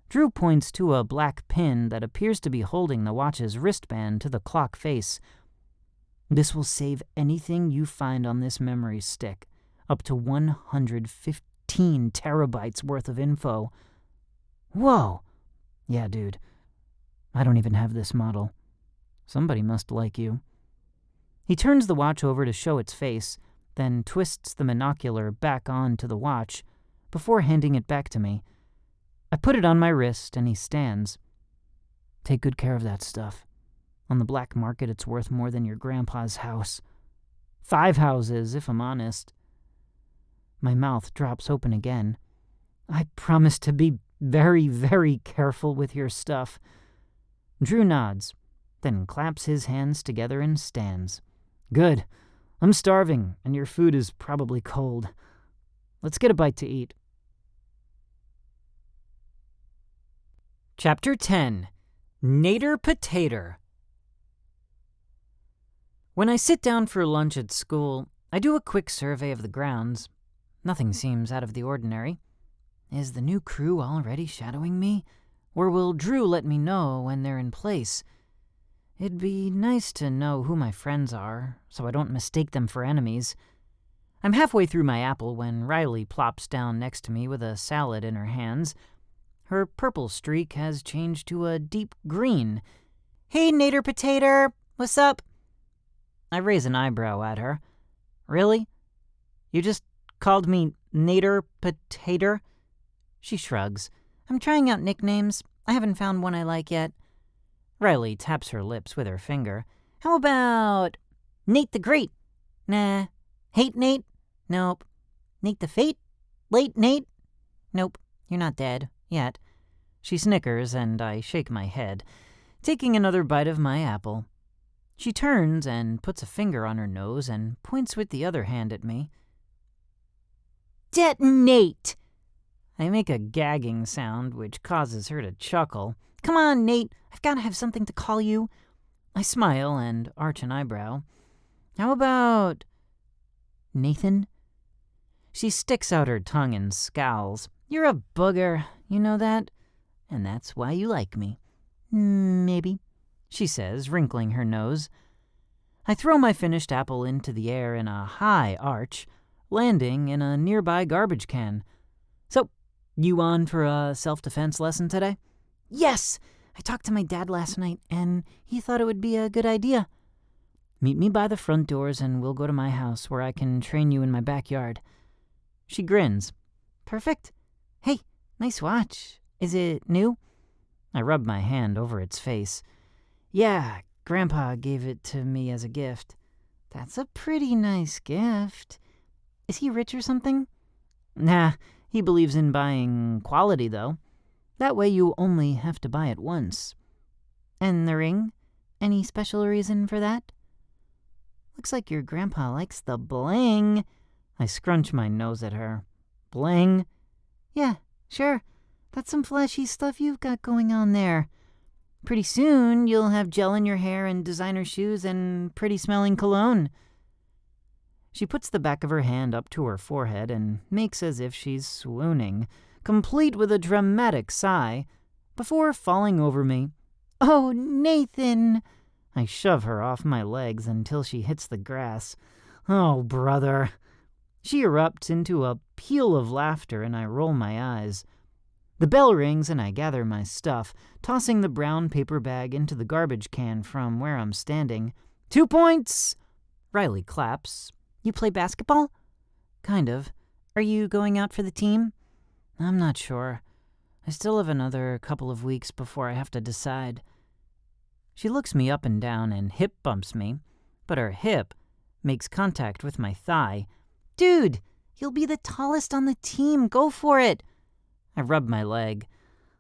Drew points to a black pin that appears to be holding the watch's wristband to the clock face. This will save anything you find on this memory stick, up to 115 terabytes worth of info. Whoa! Yeah, dude. I don't even have this model. Somebody must like you. He turns the watch over to show its face, then twists the monocular back onto the watch before handing it back to me. I put it on my wrist, and he stands. Take good care of that stuff. On the black market, it's worth more than your grandpa's house. 5 houses, if I'm honest. My mouth drops open again. I promise to be very, very careful with your stuff. Drew nods, then claps his hands together and stands. Good. I'm starving, and your food is probably cold. Let's get a bite to eat. Chapter 10. Nader Potater. When I sit down for lunch at school, I do a quick survey of the grounds. Nothing seems out of the ordinary. Is the new crew already shadowing me? Or will Drew let me know when they're in place? It'd be nice to know who my friends are, so I don't mistake them for enemies. I'm halfway through my apple when Riley plops down next to me with a salad in her hands. Her purple streak has changed to a deep green. "Hey, Nader Potato, what's up?" I raise an eyebrow at her. "Really? You just called me Nader Potato?" She shrugs. "I'm trying out nicknames. I haven't found one I like yet." Riley taps her lips with her finger. "How about Nate the Great?" "Nah." "Hate Nate?" "Nope." "Nate the Fate?" "Late Nate?" "Nope. You're not dead. Yet." She snickers, and I shake my head, taking another bite of my apple. She turns and puts a finger on her nose and points with the other hand at me. "DetoNATE!" I make a gagging sound, which causes her to chuckle. "Come on, Nate. I've got to have something to call you." I smile and arch an eyebrow. "How about Nathan?" She sticks out her tongue and scowls. "You're a booger, you know that? And that's why you like me." "Maybe," she says, wrinkling her nose. I throw my finished apple into the air in a high arch, landing in a nearby garbage can. "So, you on for a self-defense lesson today?" "Yes! I talked to my dad last night, and he thought it would be a good idea." "Meet me by the front doors and we'll go to my house where I can train you in my backyard." She grins. "Perfect. Hey, nice watch. Is it new?" I rub my hand over its face. "Yeah, Grandpa gave it to me as a gift." "That's a pretty nice gift. Is he rich or something?" "Nah, he believes in buying quality, though. That way you only have to buy it once." "And the ring? Any special reason for that?" "Looks like your grandpa likes the bling." I scrunch my nose at her. "Bling?" "Yeah, sure. That's some flashy stuff you've got going on there. Pretty soon you'll have gel in your hair and designer shoes and pretty-smelling cologne." She puts the back of her hand up to her forehead and makes as if she's swooning, complete with a dramatic sigh, before falling over me. "Oh, Nathan!" I shove her off my legs until she hits the grass. "Oh, brother." She erupts into a peal of laughter and I roll my eyes. The bell rings and I gather my stuff, tossing the brown paper bag into the garbage can from where I'm standing. 2 points! Riley claps. "You play basketball?" "Kind of. Are you going out for the team?" "I'm not sure. I still have another couple of weeks before I have to decide." She looks me up and down and hip bumps me, but her hip makes contact with my thigh. "Dude, you'll be the tallest on the team. Go for it." I rub my leg.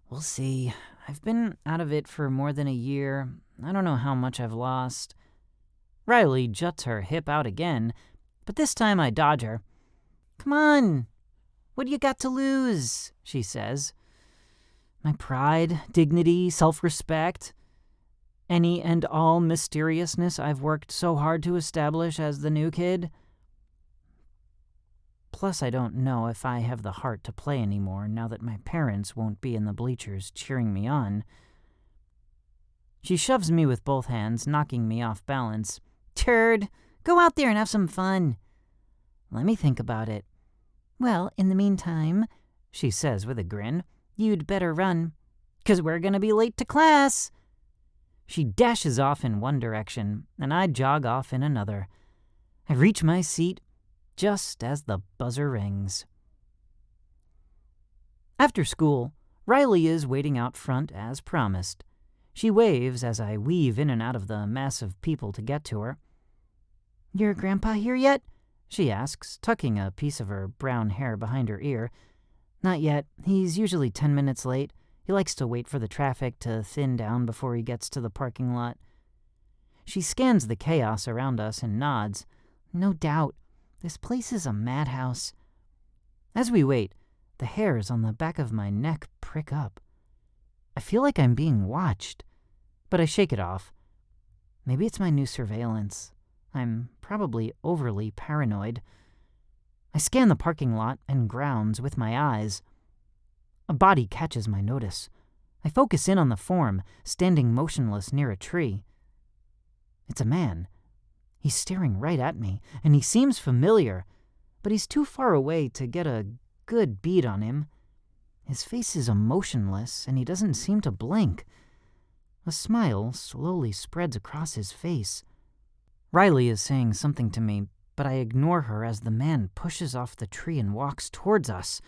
"We'll see. I've been out of it for more than a year. I don't know how much I've lost." Riley juts her hip out again, but this time I dodge her. "Come on. What do you got to lose?" she says. "My pride, dignity, self-respect. Any and all mysteriousness I've worked so hard to establish as the new kid. Plus, I don't know if I have the heart to play anymore now that my parents won't be in the bleachers cheering me on." She shoves me with both hands, knocking me off balance. "Turd, go out there and have some fun." "Let me think about it." "Well, in the meantime," she says with a grin, "you'd better run, 'cause we're gonna be late to class." She dashes off in one direction, and I jog off in another. I reach my seat just as the buzzer rings. After school, Riley is waiting out front as promised. She waves as I weave in and out of the mass of people to get to her. "Your grandpa here yet?" she asks, tucking a piece of her brown hair behind her ear. "Not yet. He's usually 10 minutes late. He likes to wait for the traffic to thin down before he gets to the parking lot." She scans the chaos around us and nods. "No doubt. This place is a madhouse." As we wait, the hairs on the back of my neck prick up. I feel like I'm being watched, but I shake it off. Maybe it's my new surveillance. I'm probably overly paranoid. I scan the parking lot and grounds with my eyes. A body catches my notice. I focus in on the form, standing motionless near a tree. It's a man. He's staring right at me, and he seems familiar, but he's too far away to get a good bead on him. His face is emotionless, and he doesn't seem to blink. A smile slowly spreads across his face. Riley is saying something to me, but I ignore her as the man pushes off the tree and walks towards us.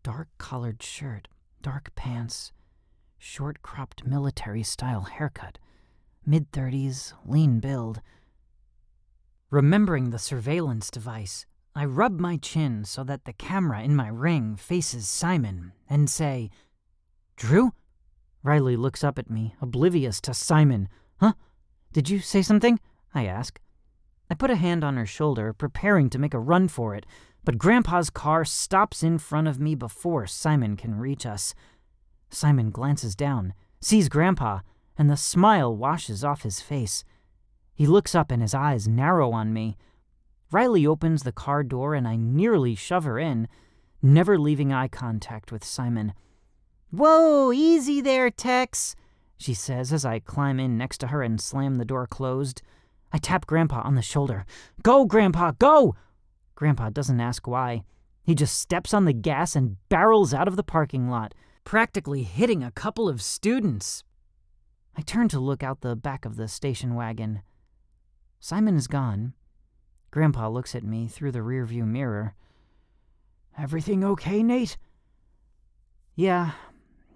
Dark collared shirt, dark pants, short-cropped military-style haircut, mid-30s, lean build. Remembering the surveillance device, I rub my chin so that the camera in my ring faces Simon and say, "Drew?" Riley looks up at me, oblivious to Simon. "Huh? Did you say something?" I ask. I put a hand on her shoulder, preparing to make a run for it, but Grandpa's car stops in front of me before Simon can reach us. Simon glances down, sees Grandpa, and the smile washes off his face. He looks up and his eyes narrow on me. Riley opens the car door and I nearly shove her in, never leaving eye contact with Simon. "Whoa, easy there, Tex," she says as I climb in next to her and slam the door closed. I tap Grandpa on the shoulder. "Go, Grandpa, go!" Grandpa doesn't ask why. He just steps on the gas and barrels out of the parking lot, practically hitting a couple of students. I turn to look out the back of the station wagon. Simon is gone. Grandpa looks at me through the rearview mirror. "Everything okay, Nate?" Yeah,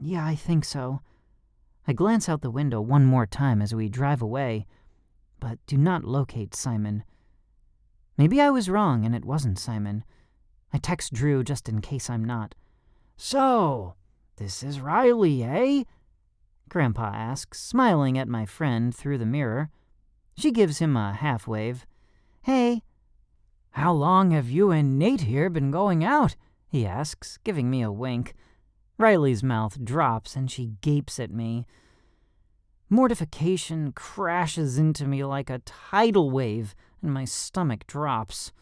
I think so. I glance out the window one more time as we drive away, but do not locate Simon. Maybe I was wrong and it wasn't Simon. I text Drew just in case I'm not. "So, this is Riley, eh?" Grandpa asks, smiling at my friend through the mirror. She gives him a half wave. "Hey." "How long have you and Nate here been going out?" he asks, giving me a wink. Riley's mouth drops and she gapes at me. Mortification crashes into me like a tidal wave, and my stomach drops.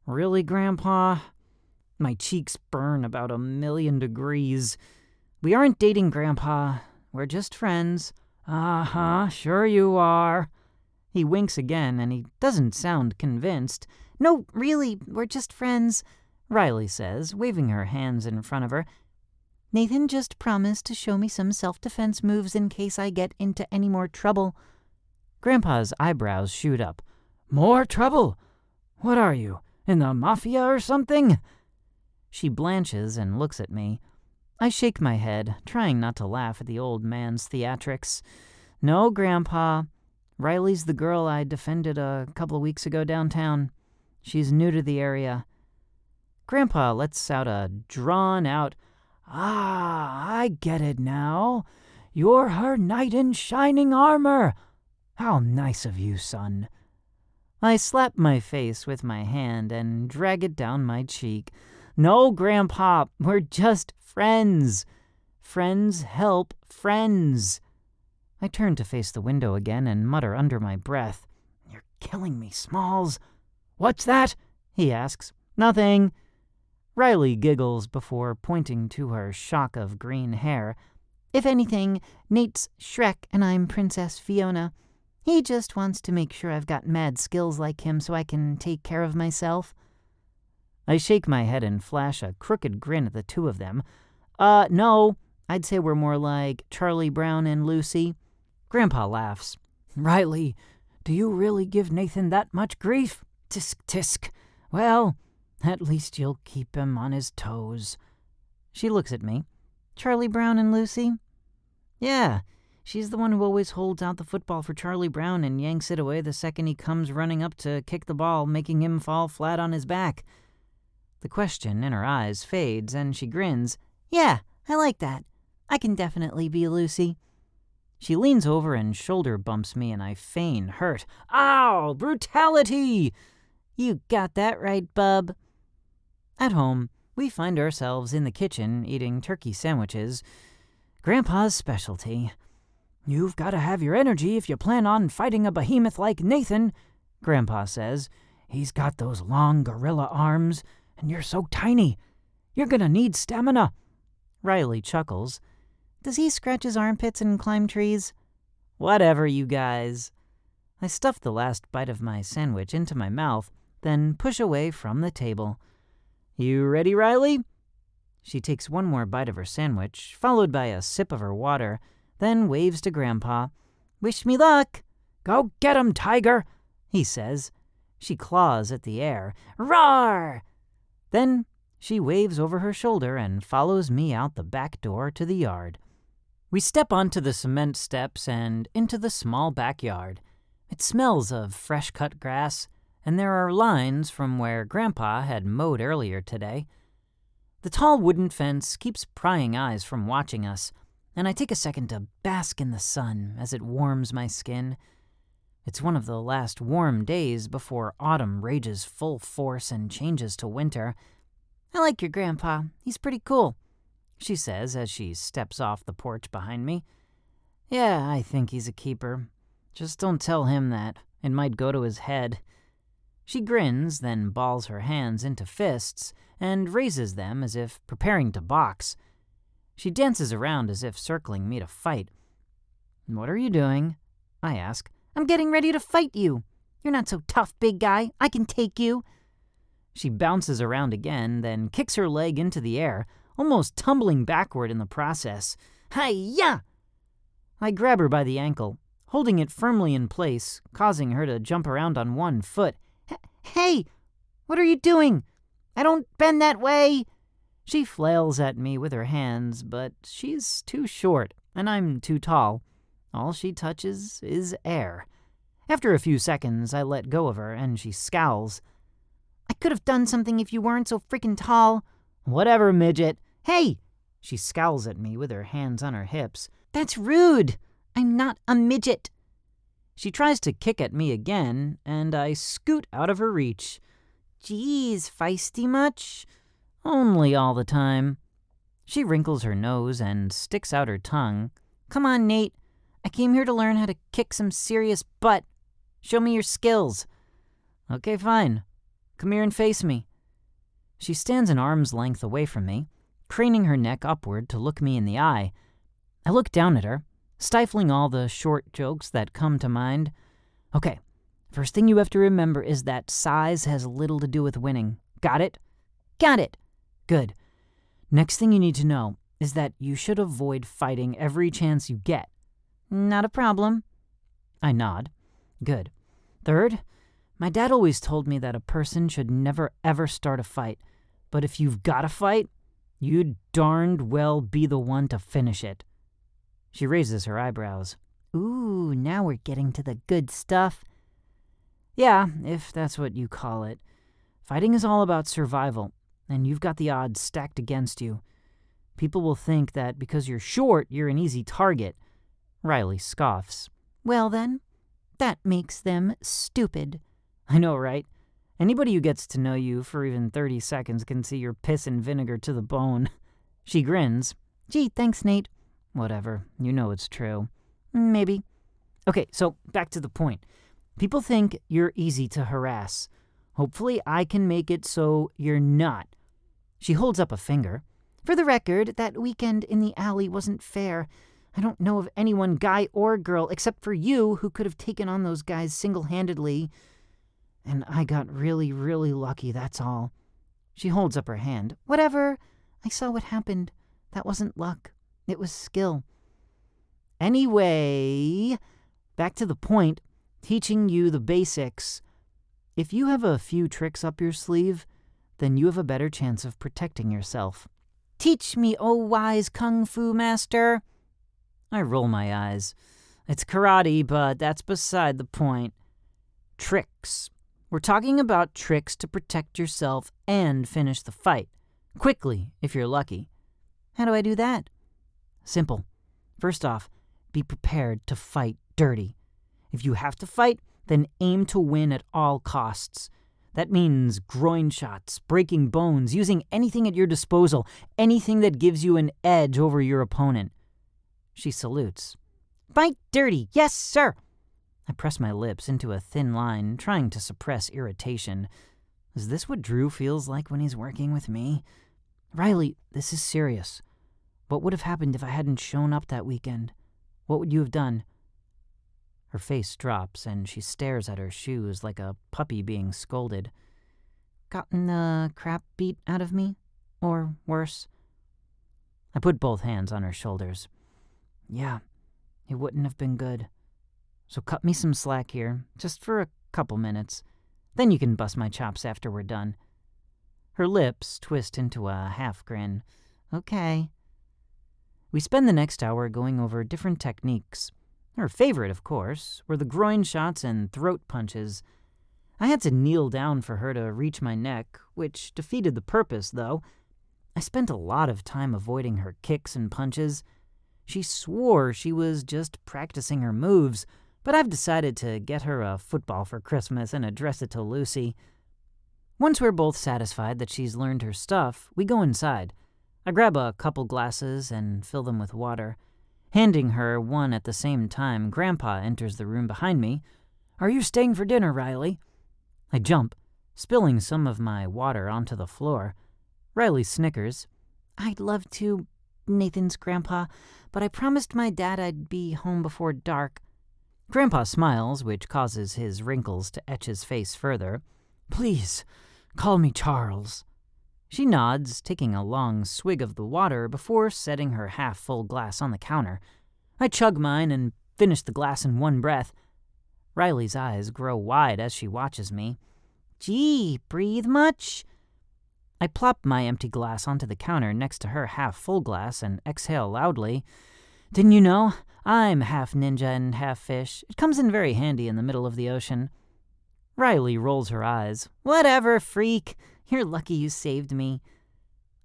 "Really, Grandpa?" My cheeks burn about 1,000,000 degrees. "We aren't dating, Grandpa. We're just friends." "Uh-huh, sure you are." He winks again, and he doesn't sound convinced. "No, really, we're just friends," Riley says, waving her hands in front of her. "Nathan just promised to show me some self-defense moves in case I get into any more trouble." Grandpa's eyebrows shoot up. "More trouble? What are you, in the mafia or something?" She blanches and looks at me. I shake my head, trying not to laugh at the old man's theatrics. "No, Grandpa. Riley's the girl I defended a couple of weeks ago downtown. She's new to the area." Grandpa lets out a drawn-out, "Ah, I get it now. You're her knight in shining armor. How nice of you, son." I slap my face with my hand and drag it down my cheek. "No, Grandpa, we're just friends. Friends help friends." I turn to face the window again and mutter under my breath, "You're killing me, Smalls." "What's that?" he asks. "Nothing." Riley giggles before pointing to her shock of green hair. "If anything, Nate's Shrek and I'm Princess Fiona. He just wants to make sure I've got mad skills like him so I can take care of myself." I shake my head and flash a crooked grin at the two of them. No, I'd say we're more like Charlie Brown and Lucy." Grandpa laughs. "Riley, do you really give Nathan that much grief? Tisk, tisk. Well, at least you'll keep him on his toes." She looks at me. "Charlie Brown and Lucy?" "Yeah, she's the one who always holds out the football for Charlie Brown and yanks it away the second he comes running up to kick the ball, making him fall flat on his back." The question in her eyes fades and she grins. "Yeah, I like that. I can definitely be Lucy." She leans over and shoulder bumps me and I feign hurt. "Ow! Brutality!" "You got that right, bub." At home, we find ourselves in the kitchen eating turkey sandwiches. Grandpa's specialty. "You've got to have your energy if you plan on fighting a behemoth like Nathan," Grandpa says. "He's got those long gorilla arms, and you're so tiny. You're gonna need stamina." Riley chuckles. "Does he scratch his armpits and climb trees?" "Whatever, you guys." I stuff the last bite of my sandwich into my mouth, then push away from the table. You ready, Riley? She takes one more bite of her sandwich, followed by a sip of her water, then waves to Grandpa. Wish me luck. Go get 'em, Tiger, he says. She claws at the air. Roar! Then she waves over her shoulder and follows me out the back door to the yard. We step onto the cement steps and into the small backyard. It smells of fresh-cut grass, and there are lines from where Grandpa had mowed earlier today. The tall wooden fence keeps prying eyes from watching us, and I take a second to bask in the sun as it warms my skin. It's one of the last warm days before autumn rages full force and changes to winter. I like your grandpa. He's pretty cool, she says as she steps off the porch behind me. Yeah, I think he's a keeper. Just don't tell him that. It might go to his head. She grins, then balls her hands into fists and raises them as if preparing to box. She dances around as if circling me to fight. What are you doing? I ask. I'm getting ready to fight you. You're not so tough, big guy. I can take you. She bounces around again, then kicks her leg into the air, almost tumbling backward in the process. Hi-ya! I grab her by the ankle, holding it firmly in place, causing her to jump around on one foot. Hey! What are you doing? I don't bend that way! She flails at me with her hands, but she's too short, and I'm too tall. All she touches is air. After a few seconds, I let go of her, and she scowls. I could have done something if you weren't so freaking tall. Whatever, midget. Hey! She scowls at me with her hands on her hips. That's rude. I'm not a midget. She tries to kick at me again, and I scoot out of her reach. Geez, feisty much? Only all the time. She wrinkles her nose and sticks out her tongue. Come on, Nate. I came here to learn how to kick some serious butt. Show me your skills. Okay, fine. Come here and face me. She stands an arm's length away from me, craning her neck upward to look me in the eye. I look down at her, stifling all the short jokes that come to mind. Okay, first thing you have to remember is that size has little to do with winning. Got it? Got it. Good. Next thing you need to know is that you should avoid fighting every chance you get. Not a problem. I nod. Good. Third, my dad always told me that a person should never ever start a fight, but if you've got a fight, you'd darned well be the one to finish it. She raises her eyebrows. Ooh, now we're getting to the good stuff. Yeah, if that's what you call it. Fighting is all about survival, and you've got the odds stacked against you. People will think that because you're short, you're an easy target. Riley scoffs. Well then, that makes them stupid. I know, right? Anybody who gets to know you for even 30 seconds can see your piss and vinegar to the bone. She grins. Gee, thanks, Nate. Whatever, you know it's true. Maybe. Okay, so back to the point. People think you're easy to harass. Hopefully I can make it so you're not. She holds up a finger. For the record, that weekend in the alley wasn't fair. I don't know of anyone, guy or girl, except for you, who could have taken on those guys single-handedly. And I got really, really lucky, that's all. She holds up her hand. Whatever. I saw what happened. That wasn't luck. It was skill. Anyway, back to the point, teaching you the basics. If you have a few tricks up your sleeve, then you have a better chance of protecting yourself. Teach me, oh wise kung fu master. I roll my eyes. It's karate, but that's beside the point. Tricks. We're talking about tricks to protect yourself and finish the fight. Quickly, if you're lucky. How do I do that? Simple. First off, be prepared to fight dirty. If you have to fight, then aim to win at all costs. That means groin shots, breaking bones, using anything at your disposal, anything that gives you an edge over your opponent. She salutes. Fight dirty, yes, sir. I press my lips into a thin line, trying to suppress irritation. Is this what Drew feels like when he's working with me? Riley, this is serious. What would have happened if I hadn't shown up that weekend? What would you have done? Her face drops, and she stares at her shoes like a puppy being scolded. gotten the crap beat out of me? Or worse? I put both hands on her shoulders. Yeah, it wouldn't have been good. So cut me some slack here, just for a couple minutes. Then you can bust my chops after we're done. Her lips twist into a half grin. Okay. We spend the next hour going over different techniques. Her favorite, of course, were the groin shots and throat punches. I had to kneel down for her to reach my neck, which defeated the purpose, though. I spent a lot of time avoiding her kicks and punches. She swore she was just practicing her moves, but I've decided to get her a football for Christmas and address it to Lucy. Once we're both satisfied that she's learned her stuff, we go inside. I grab a couple glasses and fill them with water. Handing her one at the same time, Grandpa enters the room behind me. Are you staying for dinner, Riley? I jump, spilling some of my water onto the floor. Riley snickers. I'd love to, Nathan's grandpa, but I promised my dad I'd be home before dark. Grandpa smiles, which causes his wrinkles to etch his face further. Please, call me Charles. She nods, taking a long swig of the water before setting her half-full glass on the counter. I chug mine and finish the glass in one breath. Riley's eyes grow wide as she watches me. Gee, breathe much? I plop my empty glass onto the counter next to her half-full glass and exhale loudly. Didn't you know? I'm half ninja and half fish. It comes in very handy in the middle of the ocean. Riley rolls her eyes. Whatever, freak. You're lucky you saved me.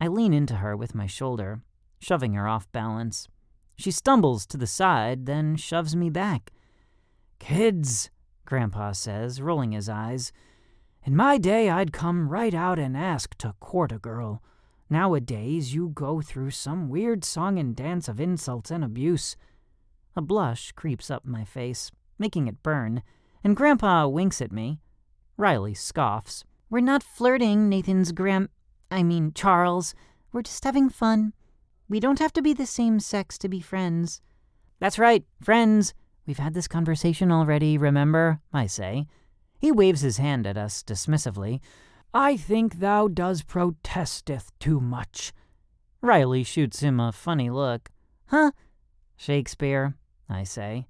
I lean into her with my shoulder, shoving her off balance. She stumbles to the side, then shoves me back. Kids, Grandpa says, rolling his eyes. In my day, I'd come right out and ask to court a girl. Nowadays, you go through some weird song and dance of insults and abuse. A blush creeps up my face, making it burn, and Grandpa winks at me. Riley scoffs. We're not flirting, Nathan's Charles. We're just having fun. We don't have to be the same sex to be friends. That's right, friends. We've had this conversation already, remember? I say. He waves his hand at us dismissively. I think thou does protesteth too much. Riley shoots him a funny look. Huh? Shakespeare, I say.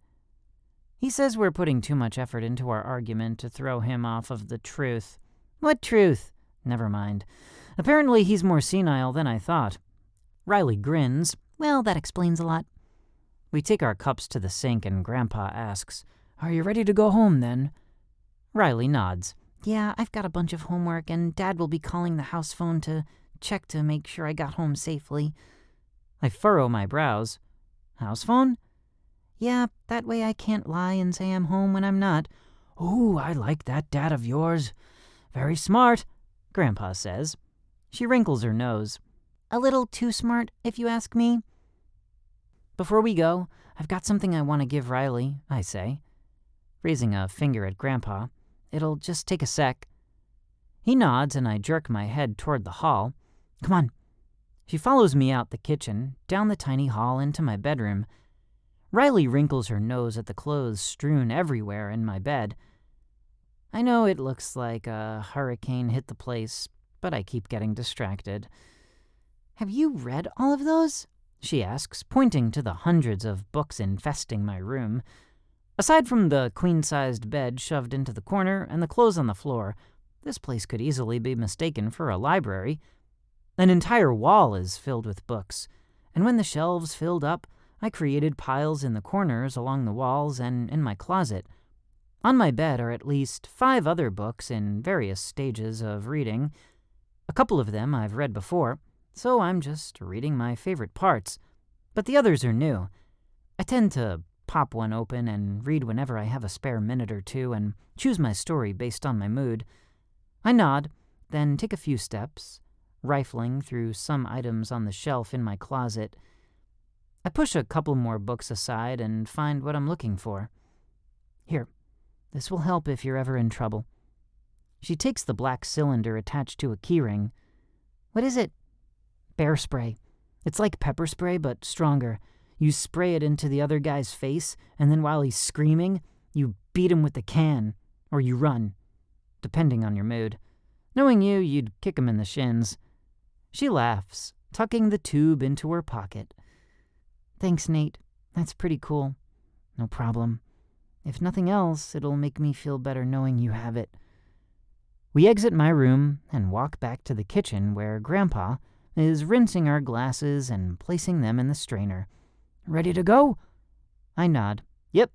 He says we're putting too much effort into our argument to throw him off of the truth. What truth? Never mind. Apparently he's more senile than I thought. Riley grins. Well, that explains a lot. We take our cups to the sink and Grandpa asks, Are you ready to go home then? Riley nods. Yeah, I've got a bunch of homework and Dad will be calling the house phone to check to make sure I got home safely. I furrow my brows. House phone? Yeah, that way I can't lie and say I'm home when I'm not. Ooh, I like that dad of yours. Very smart, Grandpa says. She wrinkles her nose. A little too smart, if you ask me. Before we go, I've got something I want to give Riley, I say, raising a finger at Grandpa. It'll just take a sec. He nods and I jerk my head toward the hall. Come on. She follows me out the kitchen, down the tiny hall into my bedroom. Riley wrinkles her nose at the clothes strewn everywhere in my bed. I know it looks like a hurricane hit the place, but I keep getting distracted. Have you read all of those? She asks, pointing to the hundreds of books infesting my room. Aside from the queen-sized bed shoved into the corner and the clothes on the floor, this place could easily be mistaken for a library. An entire wall is filled with books, and when the shelves filled up, I created piles in the corners along the walls and in my closet. On my bed are at least 5 other books in various stages of reading. A couple of them I've read before, so I'm just reading my favorite parts. But the others are new. I tend to pop one open and read whenever I have a spare minute or two and choose my story based on my mood. I nod, then take a few steps, rifling through some items on the shelf in my closet. I push a couple more books aside and find what I'm looking for. Here, this will help if you're ever in trouble. She takes the black cylinder attached to a keyring. What is it? Bear spray. It's like pepper spray, but stronger. You spray it into the other guy's face, and then while he's screaming, you beat him with the can, or you run, depending on your mood. Knowing you, you'd kick him in the shins." She laughs, tucking the tube into her pocket. "Thanks, Nate. That's pretty cool." "No problem. If nothing else, it'll make me feel better knowing you have it." We exit my room and walk back to the kitchen where Grandpa is rinsing our glasses and placing them in the strainer. "Ready to go?" I nod. "Yep."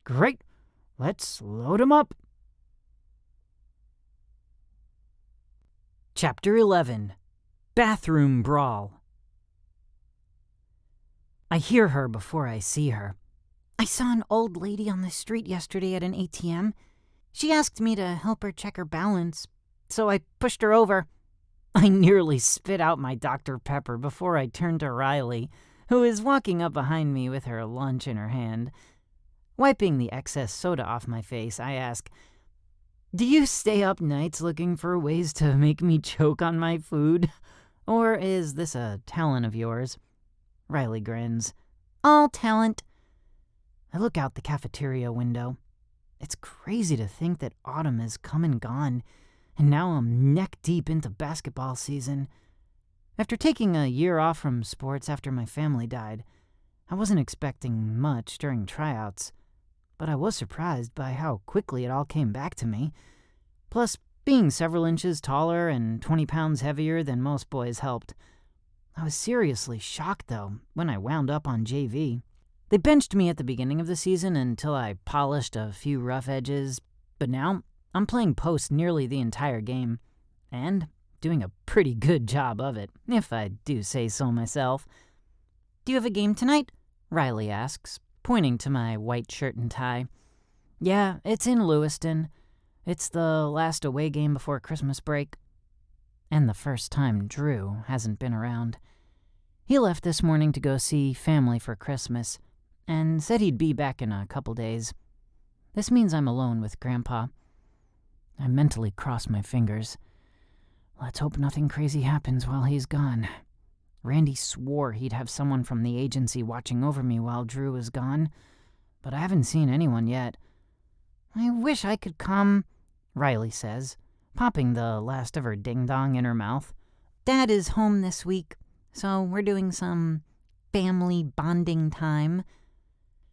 "Great. Let's load 'em up." Chapter 11. Bathroom Brawl. I hear her before I see her. "I saw an old lady on the street yesterday at an ATM. She asked me to help her check her balance, so I pushed her over." I nearly spit out my Dr. Pepper before I turned to Riley, who is walking up behind me with her lunch in her hand. Wiping the excess soda off my face, I ask, "Do you stay up nights looking for ways to make me choke on my food? Or is this a talent of yours?" Riley grins. "All talent." I look out the cafeteria window. It's crazy to think that autumn has come and gone, and now I'm neck-deep into basketball season. After taking a year off from sports after my family died, I wasn't expecting much during tryouts, but I was surprised by how quickly it all came back to me. Plus, being several inches taller and 20 pounds heavier than most boys helped. I was seriously shocked, though, when I wound up on JV. They benched me at the beginning of the season until I polished a few rough edges, but now I'm playing post nearly the entire game, and doing a pretty good job of it, if I do say so myself. "Do you have a game tonight?" Riley asks, pointing to my white shirt and tie. "Yeah, it's in Lewiston. It's the last away game before Christmas break." And the first time Drew hasn't been around. He left this morning to go see family for Christmas, and said he'd be back in a couple days. This means I'm alone with Grandpa. I mentally cross my fingers. Let's hope nothing crazy happens while he's gone. Randy swore he'd have someone from the agency watching over me while Drew is gone, but I haven't seen anyone yet. "I wish I could come," Riley says, popping the last of her ding-dong in her mouth. "Dad is home this week, so we're doing some family bonding time."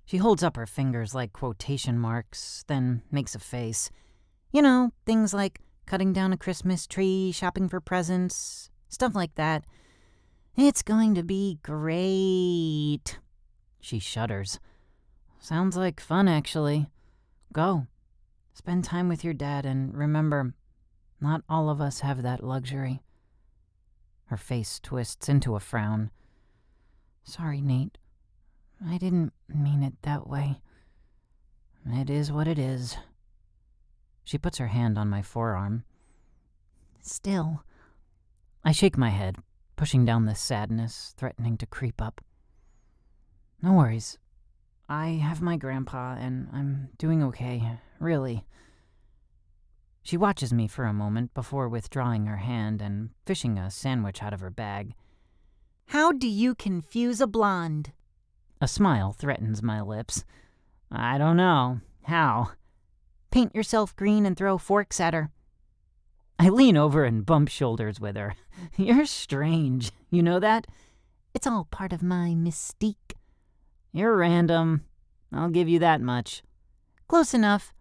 She holds up her fingers like quotation marks, then makes a face. "You know, things like cutting down a Christmas tree, shopping for presents, stuff like that. It's going to be great." She shudders. "Sounds like fun, actually. Go. Spend time with your dad, and remember, not all of us have that luxury." Her face twists into a frown. "Sorry, Nate. I didn't mean it that way." "It is what it is." She puts her hand on my forearm. "Still." I shake my head, pushing down the sadness threatening to creep up. "No worries. I have my grandpa, and I'm doing okay, really." She watches me for a moment before withdrawing her hand and fishing a sandwich out of her bag. "How do you confuse a blonde?" A smile threatens my lips. "I don't know. How?" "Paint yourself green and throw forks at her." I lean over and bump shoulders with her. "You're strange. You know that?" "It's all part of my mystique." "You're random. I'll give you that much." "Close enough."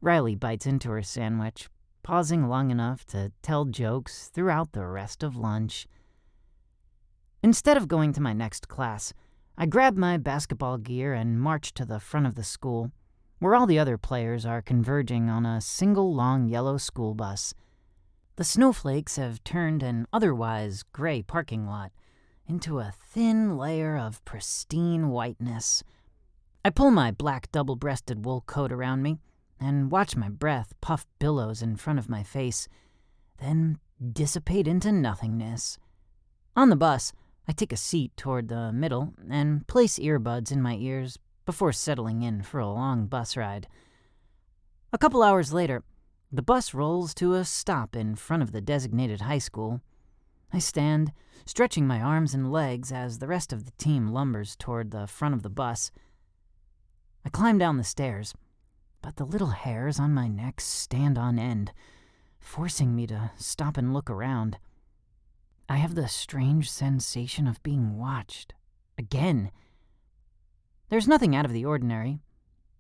Riley bites into her sandwich, pausing long enough to tell jokes throughout the rest of lunch. Instead of going to my next class, I grab my basketball gear and march to the front of the school, where all the other players are converging on a single long yellow school bus. The snowflakes have turned an otherwise gray parking lot into a thin layer of pristine whiteness. I pull my black double-breasted wool coat around me and watch my breath puff billows in front of my face, then dissipate into nothingness. On the bus, I take a seat toward the middle and place earbuds in my ears before settling in for a long bus ride. A couple hours later, the bus rolls to a stop in front of the designated high school. I stand, stretching my arms and legs as the rest of the team lumbers toward the front of the bus. I climb down the stairs, but the little hairs on my neck stand on end. forcing me to stop and look around. I have the strange sensation of being watched. Again. There's nothing out of the ordinary.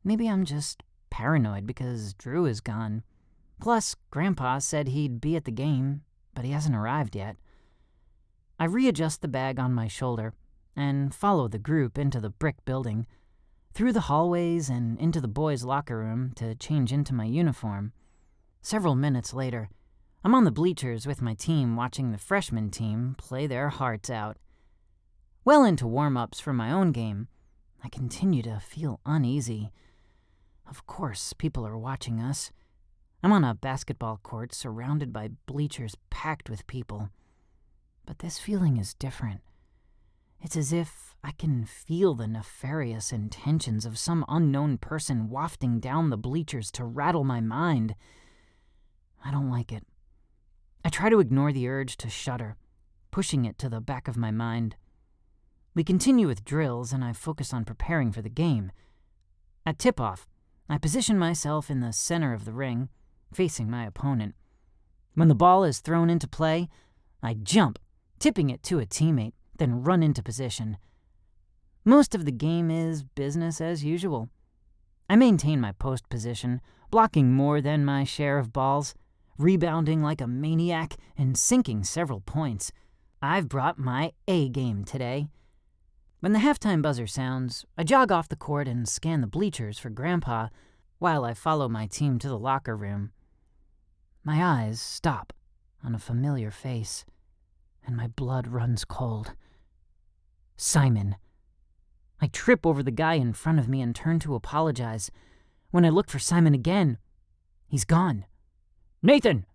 Maybe I'm just paranoid because Drew is gone. Plus, Grandpa said he'd be at the game, but he hasn't arrived yet. I readjust the bag on my shoulder and follow the group into the brick building, through the hallways and into the boys' locker room to change into my uniform. Several minutes later, I'm on the bleachers with my team watching the freshman team play their hearts out. Well into warm-ups for my own game, I continue to feel uneasy. Of course, people are watching us. I'm on a basketball court surrounded by bleachers packed with people. But this feeling is different. It's as if I can feel the nefarious intentions of some unknown person wafting down the bleachers to rattle my mind. I don't like it. I try to ignore the urge to shudder, pushing it to the back of my mind. We continue with drills, and I focus on preparing for the game. At tip-off, I position myself in the center of the ring, facing my opponent. When the ball is thrown into play, I jump, tipping it to a teammate, then run into position. Most of the game is business as usual. I maintain my post position, blocking more than my share of balls, rebounding like a maniac, and sinking several points. I've brought my A game today. When the halftime buzzer sounds, I jog off the court and scan the bleachers for Grandpa while I follow my team to the locker room. My eyes stop on a familiar face, and my blood runs cold. Simon. I trip over the guy in front of me and turn to apologize. When I look for Simon again, he's gone. "Nathan!"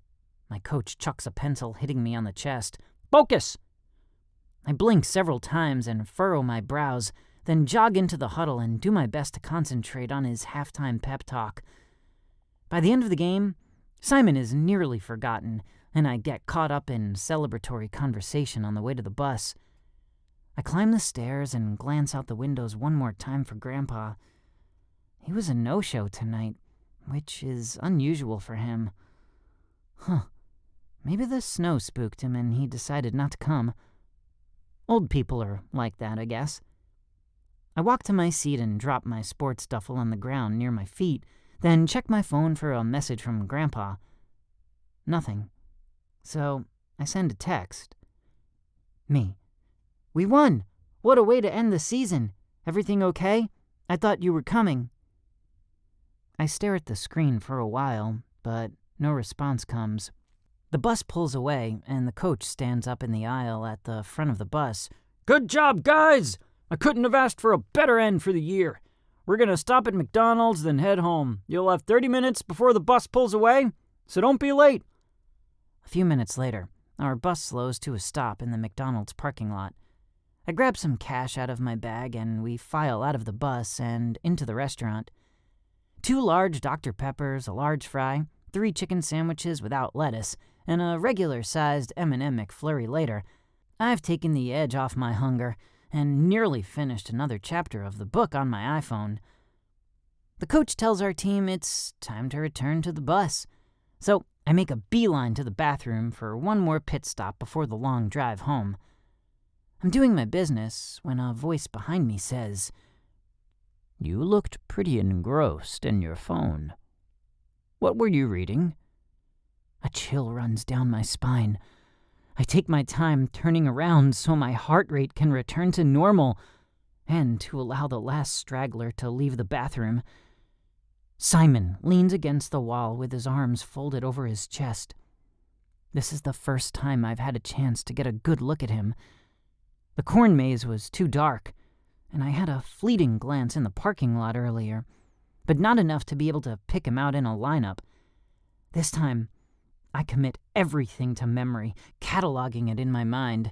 My coach chucks a pencil, hitting me on the chest. "Focus!" I blink several times and furrow my brows, then jog into the huddle and do my best to concentrate on his halftime pep talk. By the end of the game, Simon is nearly forgotten, and I get caught up in celebratory conversation on the way to the bus. I climb the stairs and glance out the windows one more time for Grandpa. He was a no-show tonight, which is unusual for him. Maybe the snow spooked him and he decided not to come. Old people are like that, I guess. I walk to my seat and drop my sports duffel on the ground near my feet, then check my phone for a message from Grandpa. Nothing. So I send a text. Me. "We won! What a way to end the season! Everything okay? I thought you were coming." I stare at the screen for a while, but no response comes. The bus pulls away, and the coach stands up in the aisle at the front of the bus. "Good job, guys! I couldn't have asked for a better end for the year. We're going to stop at McDonald's, then head home. You'll have 30 minutes before the bus pulls away, so don't be late." A few minutes later, our bus slows to a stop in the McDonald's parking lot. I grab some cash out of my bag, and we file out of the bus and into the restaurant. 2 large Dr. Peppers, a large fry, 3 chicken sandwiches without lettuce, and a regular-sized M&M McFlurry later. I've taken the edge off my hunger and nearly finished another chapter of the book on my iPhone. The coach tells our team it's time to return to the bus, so I make a beeline to the bathroom for one more pit stop before the long drive home. I'm doing my business when a voice behind me says, "You looked pretty engrossed in your phone. What were you reading?" A chill runs down my spine. I take my time turning around so my heart rate can return to normal and to allow the last straggler to leave the bathroom. Simon leans against the wall with his arms folded over his chest. This is the first time I've had a chance to get a good look at him. The corn maze was too dark, and I had a fleeting glance in the parking lot earlier, but not enough to be able to pick him out in a lineup. This time, I commit everything to memory, cataloging it in my mind.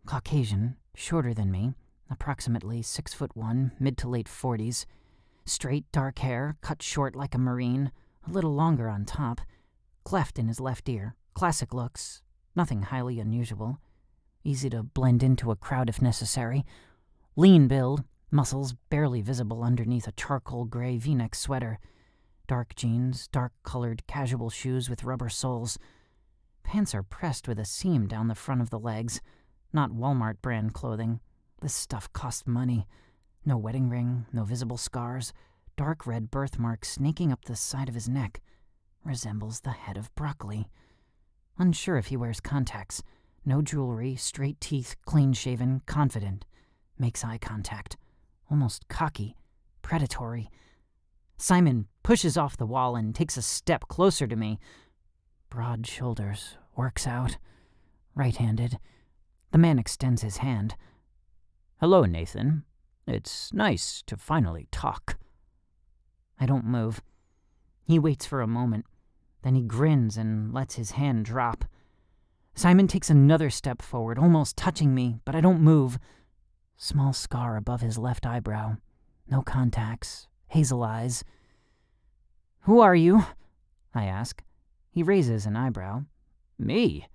Caucasian, shorter than me, approximately 6'1", mid to late 40s. Straight, dark hair, cut short like a Marine, a little longer on top. Cleft in his left ear. Classic looks. Nothing highly unusual. Easy to blend into a crowd if necessary. Lean build, muscles barely visible underneath a charcoal gray V-neck sweater. Dark jeans, dark-colored casual shoes with rubber soles. Pants are pressed with a seam down the front of the legs. Not Walmart brand clothing. This stuff cost money. No wedding ring, no visible scars. Dark red birthmark snaking up the side of his neck. Resembles the head of broccoli. Unsure if he wears contacts. No jewelry, straight teeth, clean-shaven, confident. Makes eye contact. Almost cocky. Predatory. Simon pushes off the wall and takes a step closer to me. Broad shoulders. Works out. Right-handed. The man extends his hand. "Hello, Nathan. It's nice to finally talk." I don't move. He waits for a moment. Then he grins and lets his hand drop. Simon takes another step forward, almost touching me, but I don't move. Small scar above his left eyebrow. No contacts. Hazel eyes. "Who are you?" I ask. He raises an eyebrow. "Me?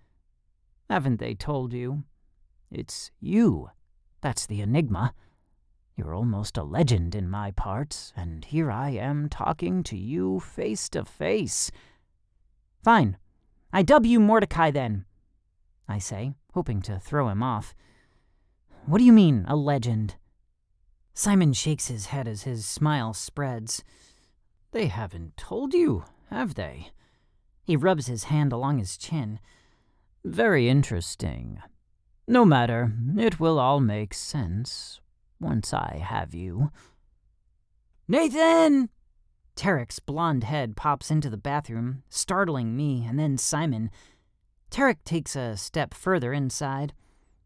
Haven't they told you? It's you. That's the enigma. You're almost a legend in my parts, and here I am talking to you face to face." "Fine. I dub you Mordecai then," I say, hoping to throw him off. "What do you mean, a legend?" Simon shakes his head as his smile spreads. "They haven't told you, have they?" He rubs his hand along his chin. "Very interesting. No matter, it will all make sense once I have you." "Nathan!" Tarek's blonde head pops into the bathroom, startling me and then Simon. Tarek takes a step further inside.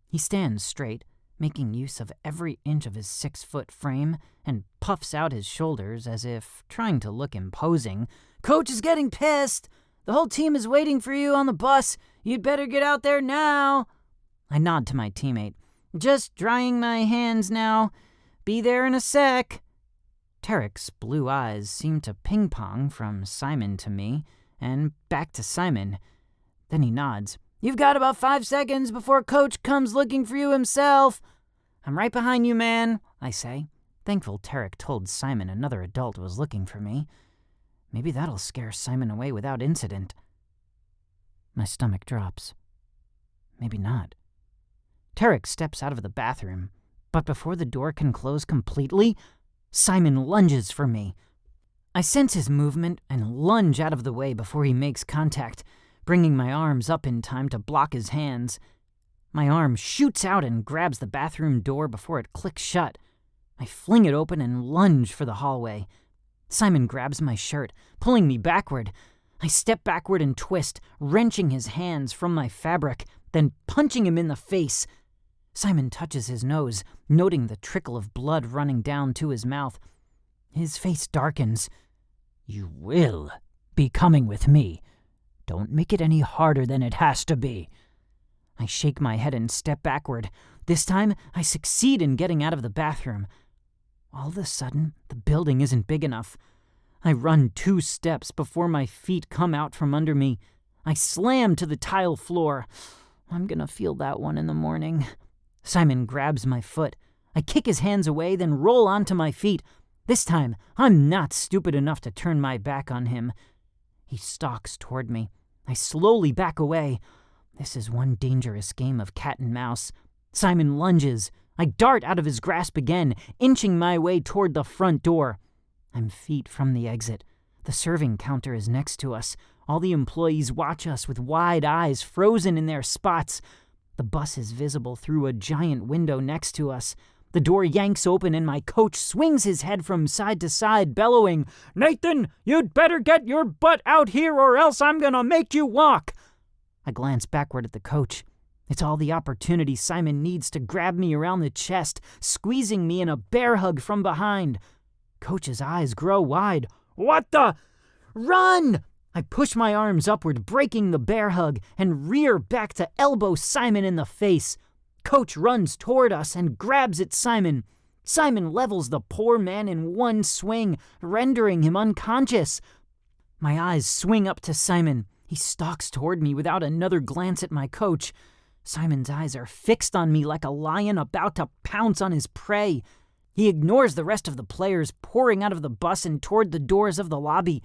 He stands straight, making use of every inch of his 6-foot frame, and puffs out his shoulders as if trying to look imposing. "Coach is getting pissed! The whole team is waiting for you on the bus. You'd better get out there now." I nod to my teammate. "Just drying my hands now. Be there in a sec." Tarek's blue eyes seem to ping-pong from Simon to me, and back to Simon. Then he nods. "You've got about 5 seconds before Coach comes looking for you himself." "I'm right behind you, man," I say, thankful Tarek told Simon another adult was looking for me. Maybe that'll scare Simon away without incident. My stomach drops. Maybe not. Tarek steps out of the bathroom, but before the door can close completely, Simon lunges for me. I sense his movement and lunge out of the way before he makes contact, bringing my arms up in time to block his hands. My arm shoots out and grabs the bathroom door before it clicks shut. I fling it open and lunge for the hallway. Simon grabs my shirt, pulling me backward. I step backward and twist, wrenching his hands from my fabric, then punching him in the face. Simon touches his nose, noting the trickle of blood running down to his mouth. His face darkens. "You will be coming with me. Don't make it any harder than it has to be." I shake my head and step backward. This time, I succeed in getting out of the bathroom. All of a sudden, the building isn't big enough. I run 2 steps before my feet come out from under me. I slam to the tile floor. I'm gonna feel that one in the morning. Simon grabs my foot. I kick his hands away, then roll onto my feet. This time, I'm not stupid enough to turn my back on him. He stalks toward me. I slowly back away. This is one dangerous game of cat and mouse. Simon lunges. I dart out of his grasp again, inching my way toward the front door. I'm feet from the exit. The serving counter is next to us. All the employees watch us with wide eyes frozen in their spots. The bus is visible through a giant window next to us. The door yanks open and my coach swings his head from side to side, bellowing, "Nathan, you'd better get your butt out here or else I'm gonna make you walk." I glance backward at the coach. It's all the opportunity Simon needs to grab me around the chest, squeezing me in a bear hug from behind. Coach's eyes grow wide. "What the—" "Run!" I push my arms upward, breaking the bear hug, and rear back to elbow Simon in the face. Coach runs toward us and grabs at Simon. Simon levels the poor man in one swing, rendering him unconscious. My eyes swing up to Simon. He stalks toward me without another glance at my coach. Simon's eyes are fixed on me like a lion about to pounce on his prey. He ignores the rest of the players pouring out of the bus and toward the doors of the lobby.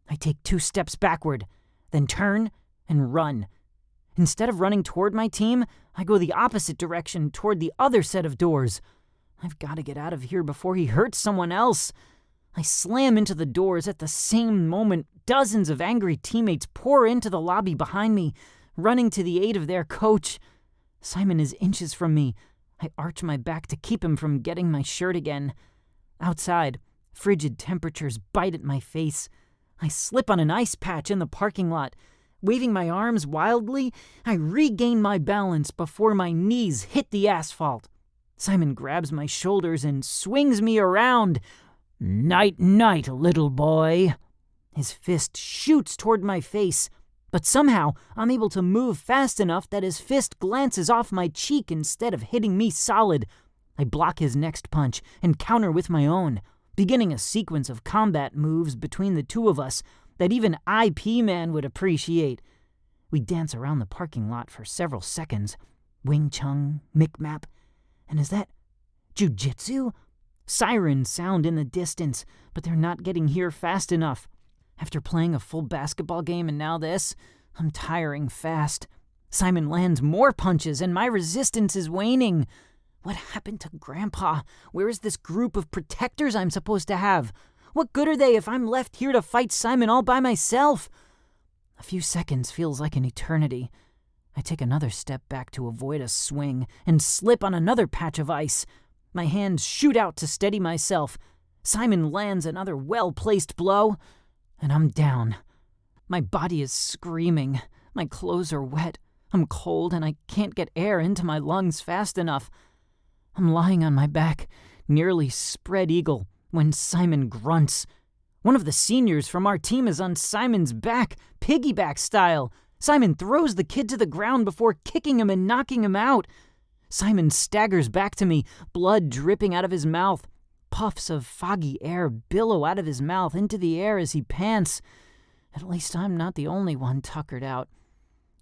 I take 2 steps backward, then turn and run. Instead of running toward my team, I go the opposite direction toward the other set of doors. I've got to get out of here before he hurts someone else. I slam into the doors at the same moment. Dozens of angry teammates pour into the lobby behind me, running to the aid of their coach. Simon is inches from me. I arch my back to keep him from getting my shirt again. Outside, frigid temperatures bite at my face. I slip on an ice patch in the parking lot. Waving my arms wildly, I regain my balance before my knees hit the asphalt. Simon grabs my shoulders and swings me around. "Night, night, little boy." His fist shoots toward my face, but somehow I'm able to move fast enough that his fist glances off my cheek instead of hitting me solid. I block his next punch and counter with my own, beginning a sequence of combat moves between the two of us that even IP Man would appreciate. We dance around the parking lot for several seconds. Wing Chun, Mick-Map, and is that jujitsu? Sirens sound in the distance, but they're not getting here fast enough. After playing a full basketball game and now this, I'm tiring fast. Simon lands more punches and my resistance is waning. What happened to Grandpa? Where is this group of protectors I'm supposed to have? What good are they if I'm left here to fight Simon all by myself? A few seconds feels like an eternity. I take another step back to avoid a swing and slip on another patch of ice. My hands shoot out to steady myself. Simon lands another well-placed blow, and I'm down. My body is screaming. My clothes are wet. I'm cold, and I can't get air into my lungs fast enough. I'm lying on my back, nearly spread eagle, when Simon grunts. One of the seniors from our team is on Simon's back, piggyback style. Simon throws the kid to the ground before kicking him and knocking him out. Simon staggers back to me, blood dripping out of his mouth. Puffs of foggy air billow out of his mouth into the air as he pants. At least I'm not the only one tuckered out.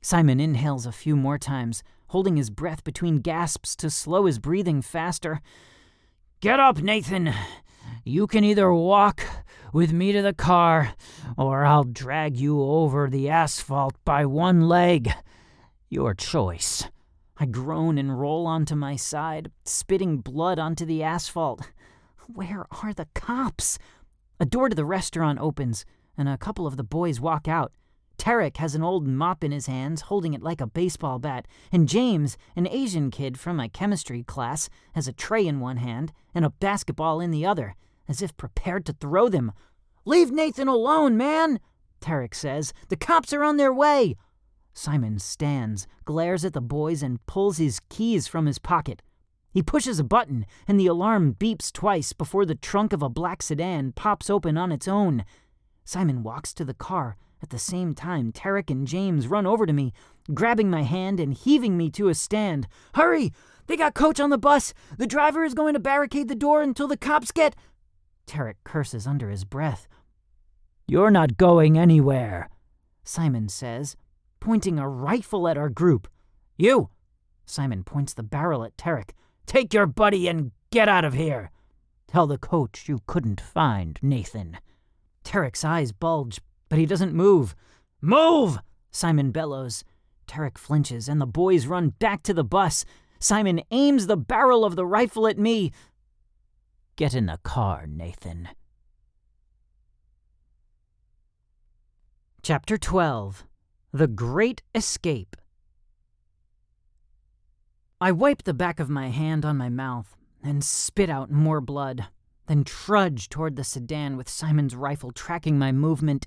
Simon inhales a few more times, holding his breath between gasps to slow his breathing faster. "Get up, Nathan. You can either walk with me to the car, or I'll drag you over the asphalt by one leg. Your choice." I groan and roll onto my side, spitting blood onto the asphalt. Where are the cops? A door to the restaurant opens, and a couple of the boys walk out. Tarek has an old mop in his hands, holding it like a baseball bat, and James, an Asian kid from my chemistry class, has a tray in one hand and a basketball in the other, as if prepared to throw them. "Leave Nathan alone, man," Tarek says. "The cops are on their way." Simon stands, glares at the boys, and pulls his keys from his pocket. He pushes a button, and the alarm beeps twice before the trunk of a black sedan pops open on its own. Simon walks to the car. At the same time, Tarek and James run over to me, grabbing my hand and heaving me to a stand. "Hurry! They got Coach on the bus! The driver is going to barricade the door until the cops get—" Tarek curses under his breath. "You're not going anywhere," Simon says, pointing a rifle at our group. "You!" Simon points the barrel at Tarek. "Take your buddy and get out of here. Tell the coach you couldn't find Nathan." Tarek's eyes bulge, but he doesn't move. "Move!" Simon bellows. Tarek flinches, and the boys run back to the bus. Simon aims the barrel of the rifle at me. "Get in the car, Nathan." Chapter 12. The Great Escape. I wipe the back of my hand on my mouth and spit out more blood, then trudge toward the sedan with Simon's rifle tracking my movement.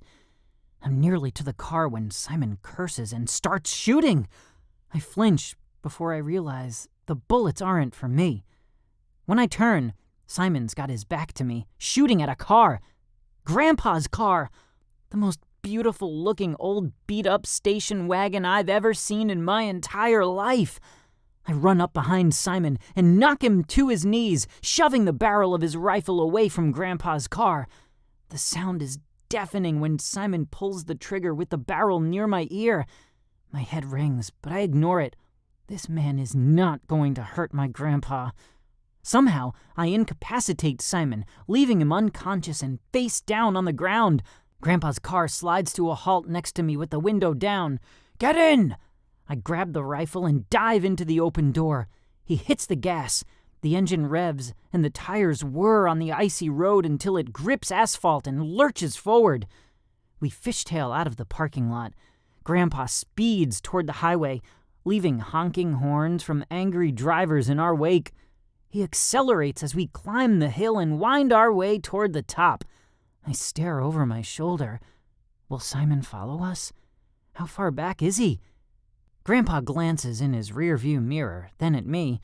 I'm nearly to the car when Simon curses and starts shooting. I flinch before I realize the bullets aren't for me. When I turn, Simon's got his back to me, shooting at a car. Grandpa's car. The most beautiful-looking old beat-up station wagon I've ever seen in my entire life. I run up behind Simon and knock him to his knees, shoving the barrel of his rifle away from Grandpa's car. The sound is deafening when Simon pulls the trigger with the barrel near my ear. My head rings, but I ignore it. This man is not going to hurt my grandpa. Somehow, I incapacitate Simon, leaving him unconscious and face down on the ground. Grandpa's car slides to a halt next to me with the window down. "Get in!" I grab the rifle and dive into the open door. He hits the gas. The engine revs, and the tires whir on the icy road until it grips asphalt and lurches forward. We fishtail out of the parking lot. Grandpa speeds toward the highway, leaving honking horns from angry drivers in our wake. He accelerates as we climb the hill and wind our way toward the top. I stare over my shoulder. Will Simon follow us? How far back is he? Grandpa glances in his rearview mirror, then at me.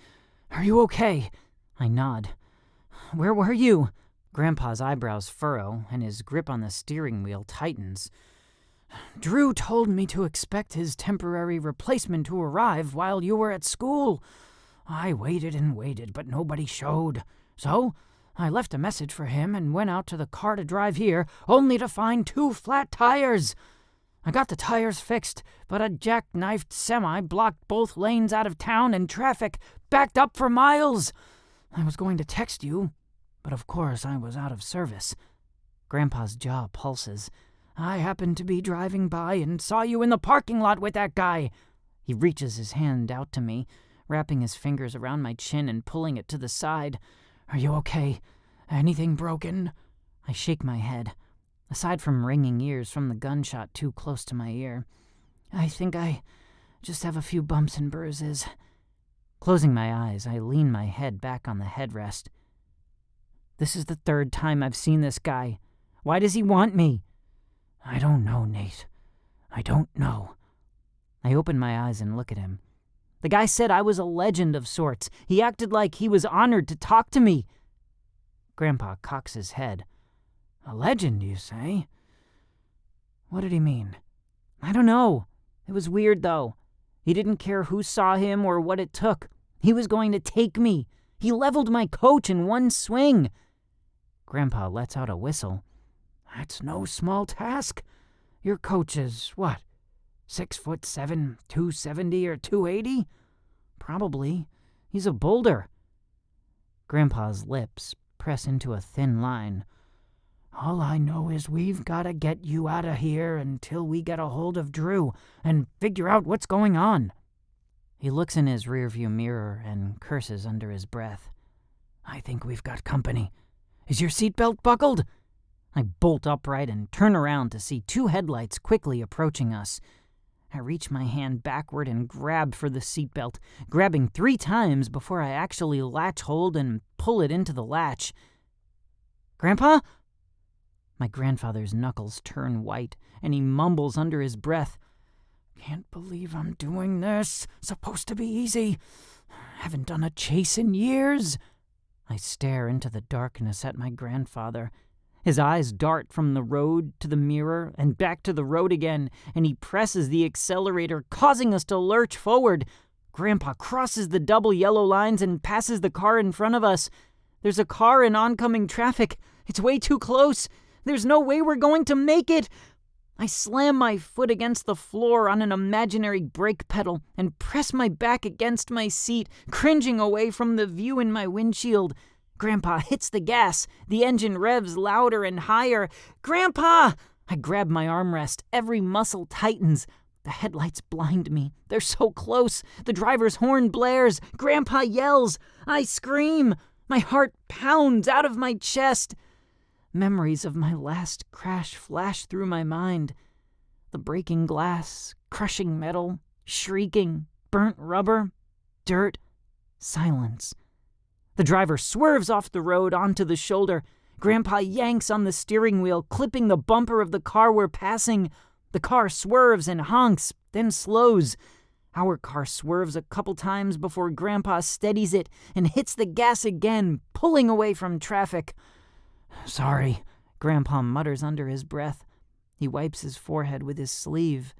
"Are you okay?" I nod. "Where were you?" Grandpa's eyebrows furrow, and his grip on the steering wheel tightens. "Drew told me to expect his temporary replacement to arrive while you were at school. I waited and waited, but nobody showed. So I left a message for him and went out to the car to drive here, only to find 2 flat tires. I got the tires fixed, but a jackknifed semi blocked both lanes out of town and traffic backed up for miles. I was going to text you, but of course I was out of service." Grandpa's jaw pulses. "I happened to be driving by and saw you in the parking lot with that guy." He reaches his hand out to me, wrapping his fingers around my chin and pulling it to the side. "Are you okay? Anything broken?" I shake my head. Aside from ringing ears from the gunshot too close to my ear, I think I just have a few bumps and bruises. Closing my eyes, I lean my head back on the headrest. This is the 3rd time I've seen this guy. Why does he want me? "I don't know, Nate. I don't know." I open my eyes and look at him. The guy said I was a legend of sorts. He acted like he was honored to talk to me. Grandpa cocks his head. "A legend, you say? What did he mean?" "I don't know. It was weird, though. He didn't care who saw him or what it took. He was going to take me. He leveled my coach in one swing." Grandpa lets out a whistle. "That's no small task. Your coach is, what, 6'7", 270 or 280? "Probably. He's a boulder." Grandpa's lips press into a thin line. "All I know is we've got to get you out of here until we get a hold of Drew and figure out what's going on." He looks in his rearview mirror and curses under his breath. "I think we've got company. Is your seatbelt buckled?" I bolt upright and turn around to see 2 headlights quickly approaching us. I reach my hand backward and grab for the seatbelt, grabbing 3 times before I actually latch hold and pull it into the latch. "Grandpa?" My grandfather's knuckles turn white, and he mumbles under his breath. "Can't believe I'm doing this. Supposed to be easy. Haven't done a chase in years." I stare into the darkness at my grandfather. His eyes dart from the road to the mirror and back to the road again, and he presses the accelerator, causing us to lurch forward. Grandpa crosses the double yellow lines and passes the car in front of us. There's a car in oncoming traffic. It's way too close. There's no way we're going to make it. I slam my foot against the floor on an imaginary brake pedal and press my back against my seat, cringing away from the view in my windshield. Grandpa hits the gas. The engine revs louder and higher. "Grandpa!" I grab my armrest. Every muscle tightens. The headlights blind me. They're so close. The driver's horn blares. Grandpa yells. I scream. My heart pounds out of my chest. Memories of my last crash flash through my mind. The breaking glass, crushing metal, shrieking, burnt rubber, dirt, silence. The driver swerves off the road onto the shoulder. Grandpa yanks on the steering wheel, clipping the bumper of the car we're passing. The car swerves and honks, then slows. Our car swerves a couple times before Grandpa steadies it and hits the gas again, pulling away from traffic. "Sorry," Grandpa mutters under his breath. He wipes his forehead with his sleeve.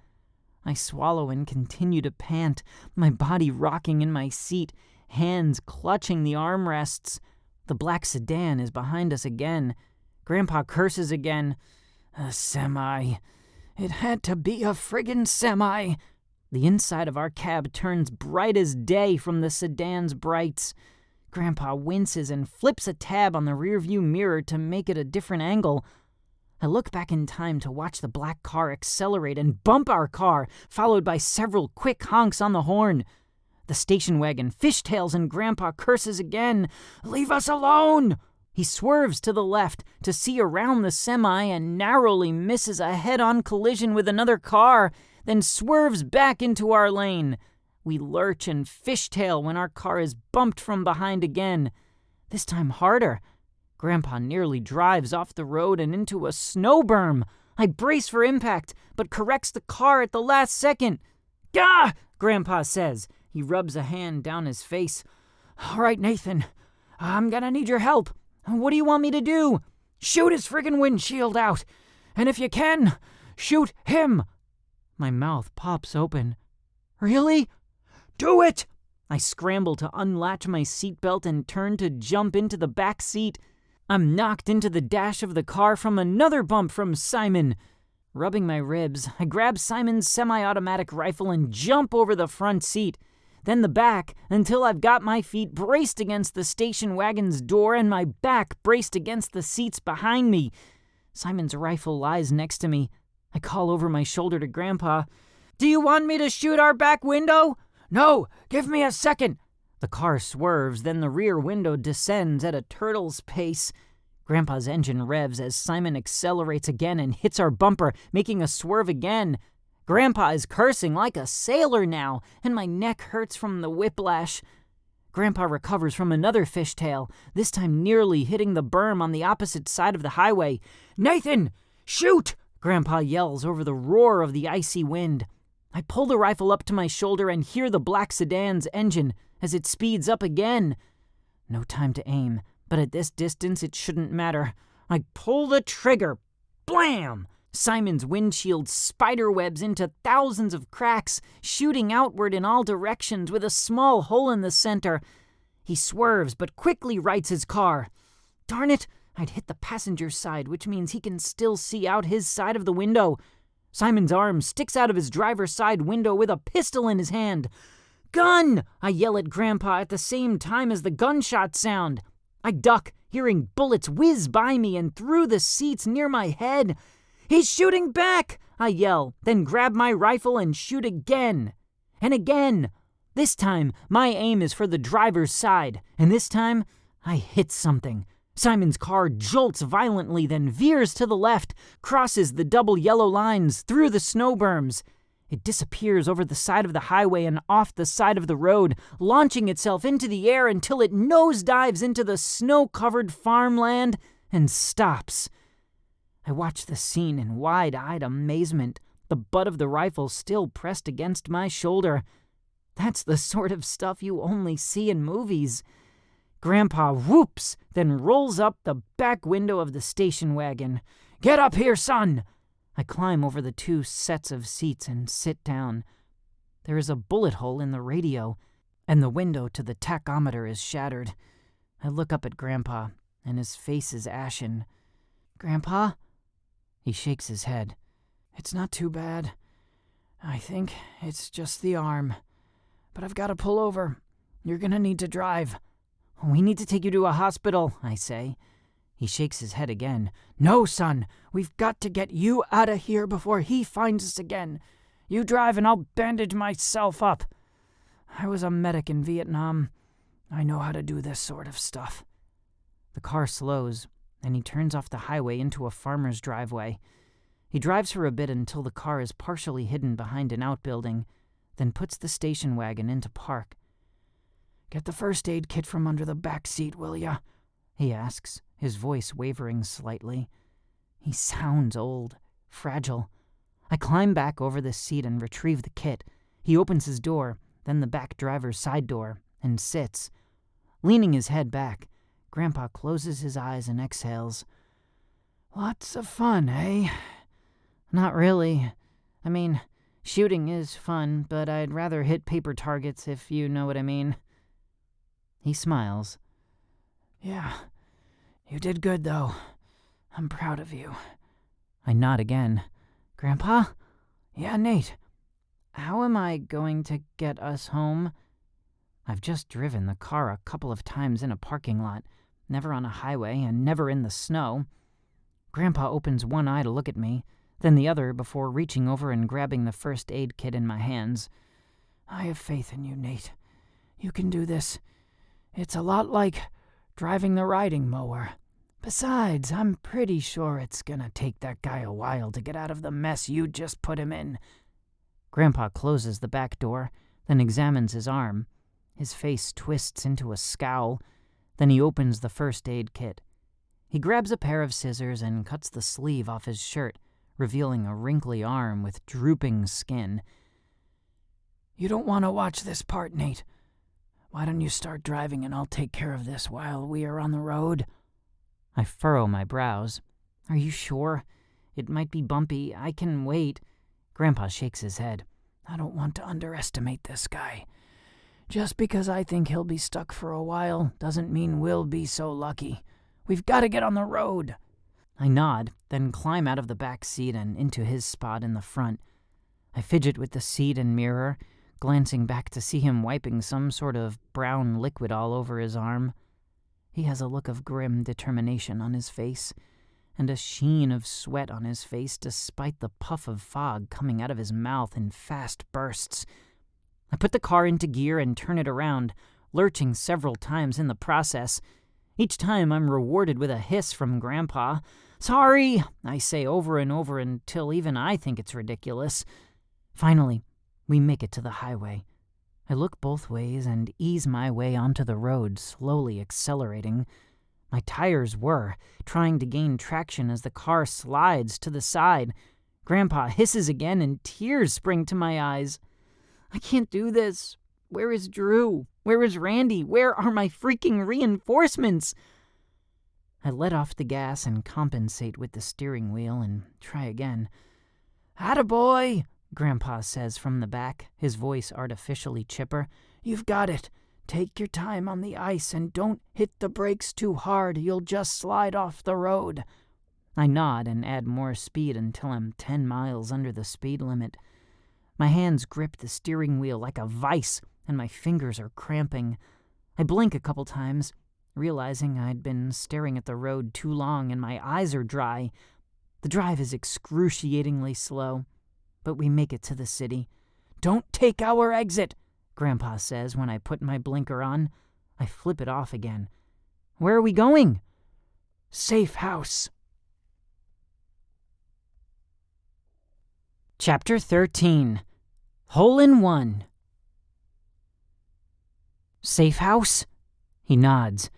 I swallow and continue to pant, my body rocking in my seat, hands clutching the armrests. The black sedan is behind us again. Grandpa curses again. "A semi. It had to be a friggin' semi." The inside of our cab turns bright as day from the sedan's brights. Grandpa winces and flips a tab on the rearview mirror to make it a different angle. I look back in time to watch the black car accelerate and bump our car, followed by several quick honks on the horn. The station wagon fishtails and Grandpa curses again. "Leave us alone!" He swerves to the left to see around the semi and narrowly misses a head-on collision with another car, then swerves back into our lane. We lurch and fishtail when our car is bumped from behind again, this time harder. Grandpa nearly drives off the road and into a snow berm. I brace for impact, but corrects the car at the last second. "Gah!" Grandpa says. He rubs a hand down his face. "All right, Nathan, I'm gonna need your help. What do you want me to do?" "Shoot his friggin' windshield out. And if you can, shoot him." My mouth pops open. "Really?" "Do it!" I scramble to unlatch my seatbelt and turn to jump into the back seat. I'm knocked into the dash of the car from another bump from Simon. Rubbing my ribs, I grab Simon's semi-automatic rifle and jump over the front seat, then the back, until I've got my feet braced against the station wagon's door and my back braced against the seats behind me. Simon's rifle lies next to me. I call over my shoulder to Grandpa. "Do you want me to shoot our back window?" "No, give me a second." The car swerves, then the rear window descends at a turtle's pace. Grandpa's engine revs as Simon accelerates again and hits our bumper, making us swerve again. Grandpa is cursing like a sailor now, and my neck hurts from the whiplash. Grandpa recovers from another fishtail, this time nearly hitting the berm on the opposite side of the highway. "Nathan, shoot!" Grandpa yells over the roar of the icy wind. I pull the rifle up to my shoulder and hear the black sedan's engine as it speeds up again. No time to aim, but at this distance it shouldn't matter. I pull the trigger. Blam! Simon's windshield spiderwebs into thousands of cracks, shooting outward in all directions with a small hole in the center. He swerves, but quickly rights his car. Darn it, I'd hit the passenger side, which means he can still see out his side of the window. Simon's arm sticks out of his driver's side window with a pistol in his hand. "Gun!" I yell at Grandpa at the same time as the gunshot sound. I duck, hearing bullets whiz by me and through the seats near my head. "He's shooting back!" I yell, then grab my rifle and shoot again. And again. This time, my aim is for the driver's side, and this time, I hit something. Simon's car jolts violently, then veers to the left, crosses the double yellow lines through the snow berms. It disappears over the side of the highway and off the side of the road, launching itself into the air until it nosedives into the snow-covered farmland and stops. I watch the scene in wide-eyed amazement, the butt of the rifle still pressed against my shoulder. That's the sort of stuff you only see in movies. Grandpa whoops, then rolls up the back window of the station wagon. "Get up here, son!" I climb over the two sets of seats and sit down. There is a bullet hole in the radio, and the window to the tachometer is shattered. I look up at Grandpa, and his face is ashen. "Grandpa?" He shakes his head. "It's not too bad. I think it's just the arm. But I've got to pull over. You're gonna need to drive." "We need to take you to a hospital," I say. He shakes his head again. "No, son. We've got to get you out of here before he finds us again. You drive and I'll bandage myself up. I was a medic in Vietnam. I know how to do this sort of stuff." The car slows, and he turns off the highway into a farmer's driveway. He drives for a bit until the car is partially hidden behind an outbuilding, then puts the station wagon into park. "Get the first aid kit from under the back seat, will ya?" he asks, his voice wavering slightly. He sounds old, fragile. I climb back over the seat and retrieve the kit. He opens his door, then the back driver's side door, and sits. Leaning his head back, Grandpa closes his eyes and exhales. "Lots of fun, eh?" "Not really. I mean, shooting is fun, but I'd rather hit paper targets, if you know what I mean." He smiles. "Yeah, you did good, though. I'm proud of you." I nod again. "Grandpa?" "Yeah, Nate." "How am I going to get us home?" I've just driven the car a couple of times in a parking lot, never on a highway and never in the snow. Grandpa opens one eye to look at me, then the other before reaching over and grabbing the first aid kit in my hands. I have faith in you, Nate. You can do this. It's a lot like driving the riding mower. Besides, I'm pretty sure it's gonna take that guy a while to get out of the mess you just put him in. Grandpa closes the back door, then examines his arm. His face twists into a scowl. Then he opens the first aid kit. He grabs a pair of scissors and cuts the sleeve off his shirt, revealing a wrinkly arm with drooping skin. You don't want to watch this part, Nate. Why don't you start driving and I'll take care of this while we are on the road? I furrow my brows. Are you sure? It might be bumpy. I can wait. Grandpa shakes his head. I don't want to underestimate this guy. Just because I think he'll be stuck for a while doesn't mean we'll be so lucky. We've got to get on the road. I nod, then climb out of the back seat and into his spot in the front. I fidget with the seat and mirror, glancing back to see him wiping some sort of brown liquid all over his arm. He has a look of grim determination on his face, and a sheen of sweat on his face despite the puff of fog coming out of his mouth in fast bursts. I put the car into gear and turn it around, lurching several times in the process. Each time I'm rewarded with a hiss from Grandpa. Sorry, I say over and over until even I think it's ridiculous. Finally, we make it to the highway. I look both ways and ease my way onto the road, slowly accelerating. My tires whir, trying to gain traction as the car slides to the side. Grandpa hisses again and tears spring to my eyes. I can't do this. Where is Drew? Where is Randy? Where are my freaking reinforcements? I let off the gas and compensate with the steering wheel and try again. Attaboy, Grandpa says from the back, his voice artificially chipper. You've got it. Take your time on the ice and don't hit the brakes too hard. You'll just slide off the road. I nod and add more speed until I'm 10 miles under the speed limit. My hands grip the steering wheel like a vice, and my fingers are cramping. I blink a couple times, realizing I'd been staring at the road too long and my eyes are dry. The drive is excruciatingly slow, but we make it to the city. Don't take our exit, Grandpa says when I put my blinker on. I flip it off again. Where are we going? Safe house. Chapter 13. Hole in One. Safe house? He nods.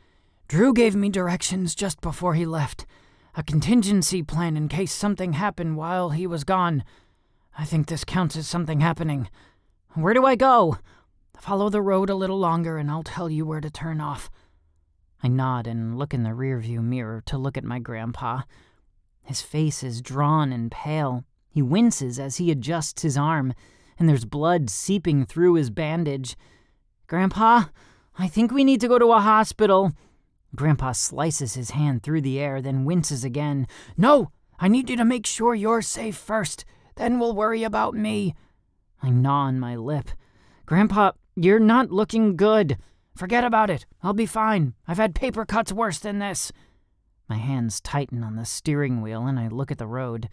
Drew gave me directions just before he left. A contingency plan in case something happened while he was gone. I think this counts as something happening. Where do I go? Follow the road a little longer and I'll tell you where to turn off. I nod and look in the rearview mirror to look at my grandpa. His face is drawn and pale. He winces as he adjusts his arm, and there's blood seeping through his bandage. Grandpa, I think we need to go to a hospital. Grandpa slices his hand through the air, then winces again. No, I need you to make sure you're safe first. Then we'll worry about me. I gnaw on my lip. Grandpa, you're not looking good. Forget about it. I'll be fine. I've had paper cuts worse than this. My hands tighten on the steering wheel and I look at the road.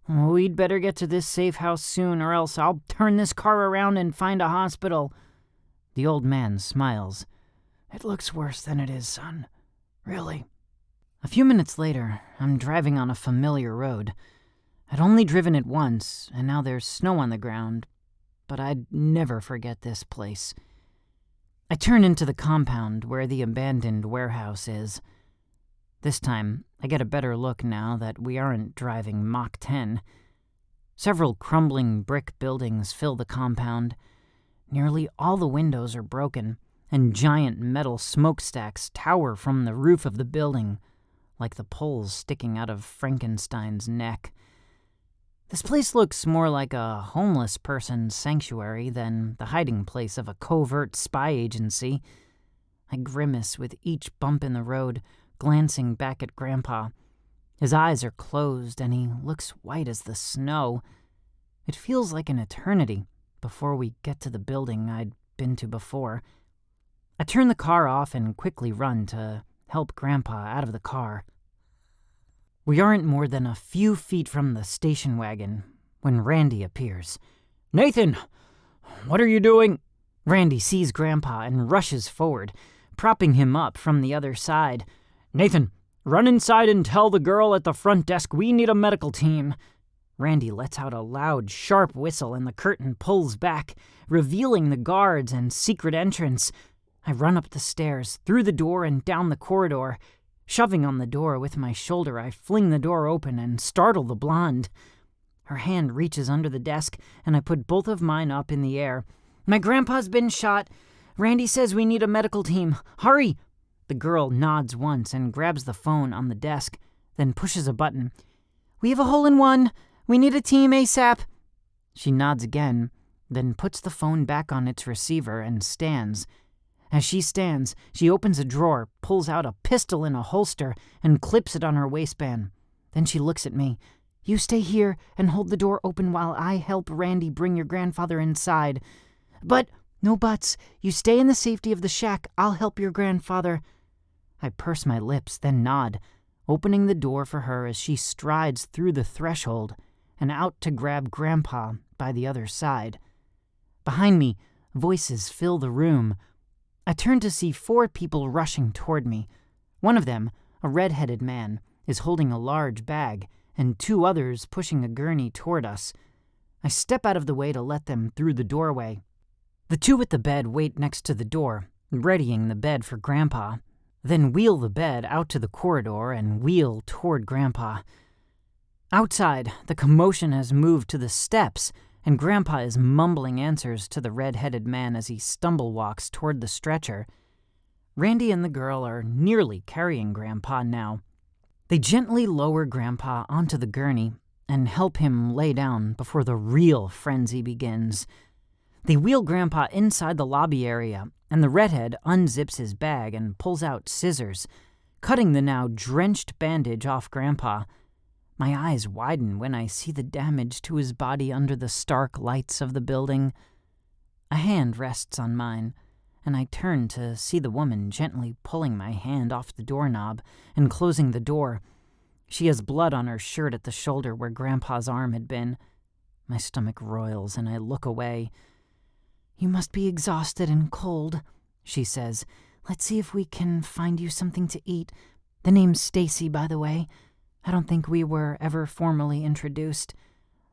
We'd better get to this safe house soon or else I'll turn this car around and find a hospital. The old man smiles. It looks worse than it is, son. Really. A few minutes later, I'm driving on a familiar road. I'd only driven it once, and now there's snow on the ground, but I'd never forget this place. I turn into the compound where the abandoned warehouse is. This time, I get a better look now that we aren't driving Mach 10. Several crumbling brick buildings fill the compound. Nearly all the windows are broken, and giant metal smokestacks tower from the roof of the building, like the poles sticking out of Frankenstein's neck. This place looks more like a homeless person's sanctuary than the hiding place of a covert spy agency. I grimace with each bump in the road, glancing back at Grandpa. His eyes are closed and he looks white as the snow. It feels like an eternity before we get to the building I'd been to before. I turn the car off and quickly run to help Grandpa out of the car. We aren't more than a few feet from the station wagon when Randy appears. "Nathan, what are you doing?" Randy sees Grandpa and rushes forward, propping him up from the other side. "Nathan, run inside and tell the girl at the front desk we need a medical team." Randy lets out a loud, sharp whistle and the curtain pulls back, revealing the guards and secret entrance. I run up the stairs, through the door and down the corridor. Shoving on the door with my shoulder, I fling the door open and startle the blonde. Her hand reaches under the desk, and I put both of mine up in the air. "My grandpa's been shot. Randy says we need a medical team. Hurry!" The girl nods once and grabs the phone on the desk, then pushes a button. "We have a hole in one. We need a team ASAP." She nods again, then puts the phone back on its receiver and stands. As she stands, she opens a drawer, pulls out a pistol in a holster, and clips it on her waistband. Then she looks at me. "You stay here and hold the door open while I help Randy bring your grandfather inside." "But—" "No buts. You stay in the safety of the shack. I'll help your grandfather." I purse my lips, then nod, opening the door for her as she strides through the threshold and out to grab Grandpa by the other side. Behind me, voices fill the room. I turn to see 4 people rushing toward me. One of them, a red-headed man, is holding a large bag, and 2 others pushing a gurney toward us. I step out of the way to let them through the doorway. The 2 at the bed wait next to the door, readying the bed for Grandpa, then wheel the bed out to the corridor and wheel toward Grandpa. Outside, the commotion has moved to the steps, and Grandpa is mumbling answers to the red-headed man as he stumble-walks toward the stretcher. Randy and the girl are nearly carrying Grandpa now. They gently lower Grandpa onto the gurney and help him lay down before the real frenzy begins. They wheel Grandpa inside the lobby area, and the redhead unzips his bag and pulls out scissors, cutting the now drenched bandage off Grandpa. My eyes widen when I see the damage to his body under the stark lights of the building. A hand rests on mine, and I turn to see the woman gently pulling my hand off the doorknob and closing the door. She has blood on her shirt at the shoulder where Grandpa's arm had been. My stomach roils, and I look away. "You must be exhausted and cold," she says. "Let's see if we can find you something to eat. The name's Stacy, by the way. I don't think we were ever formally introduced."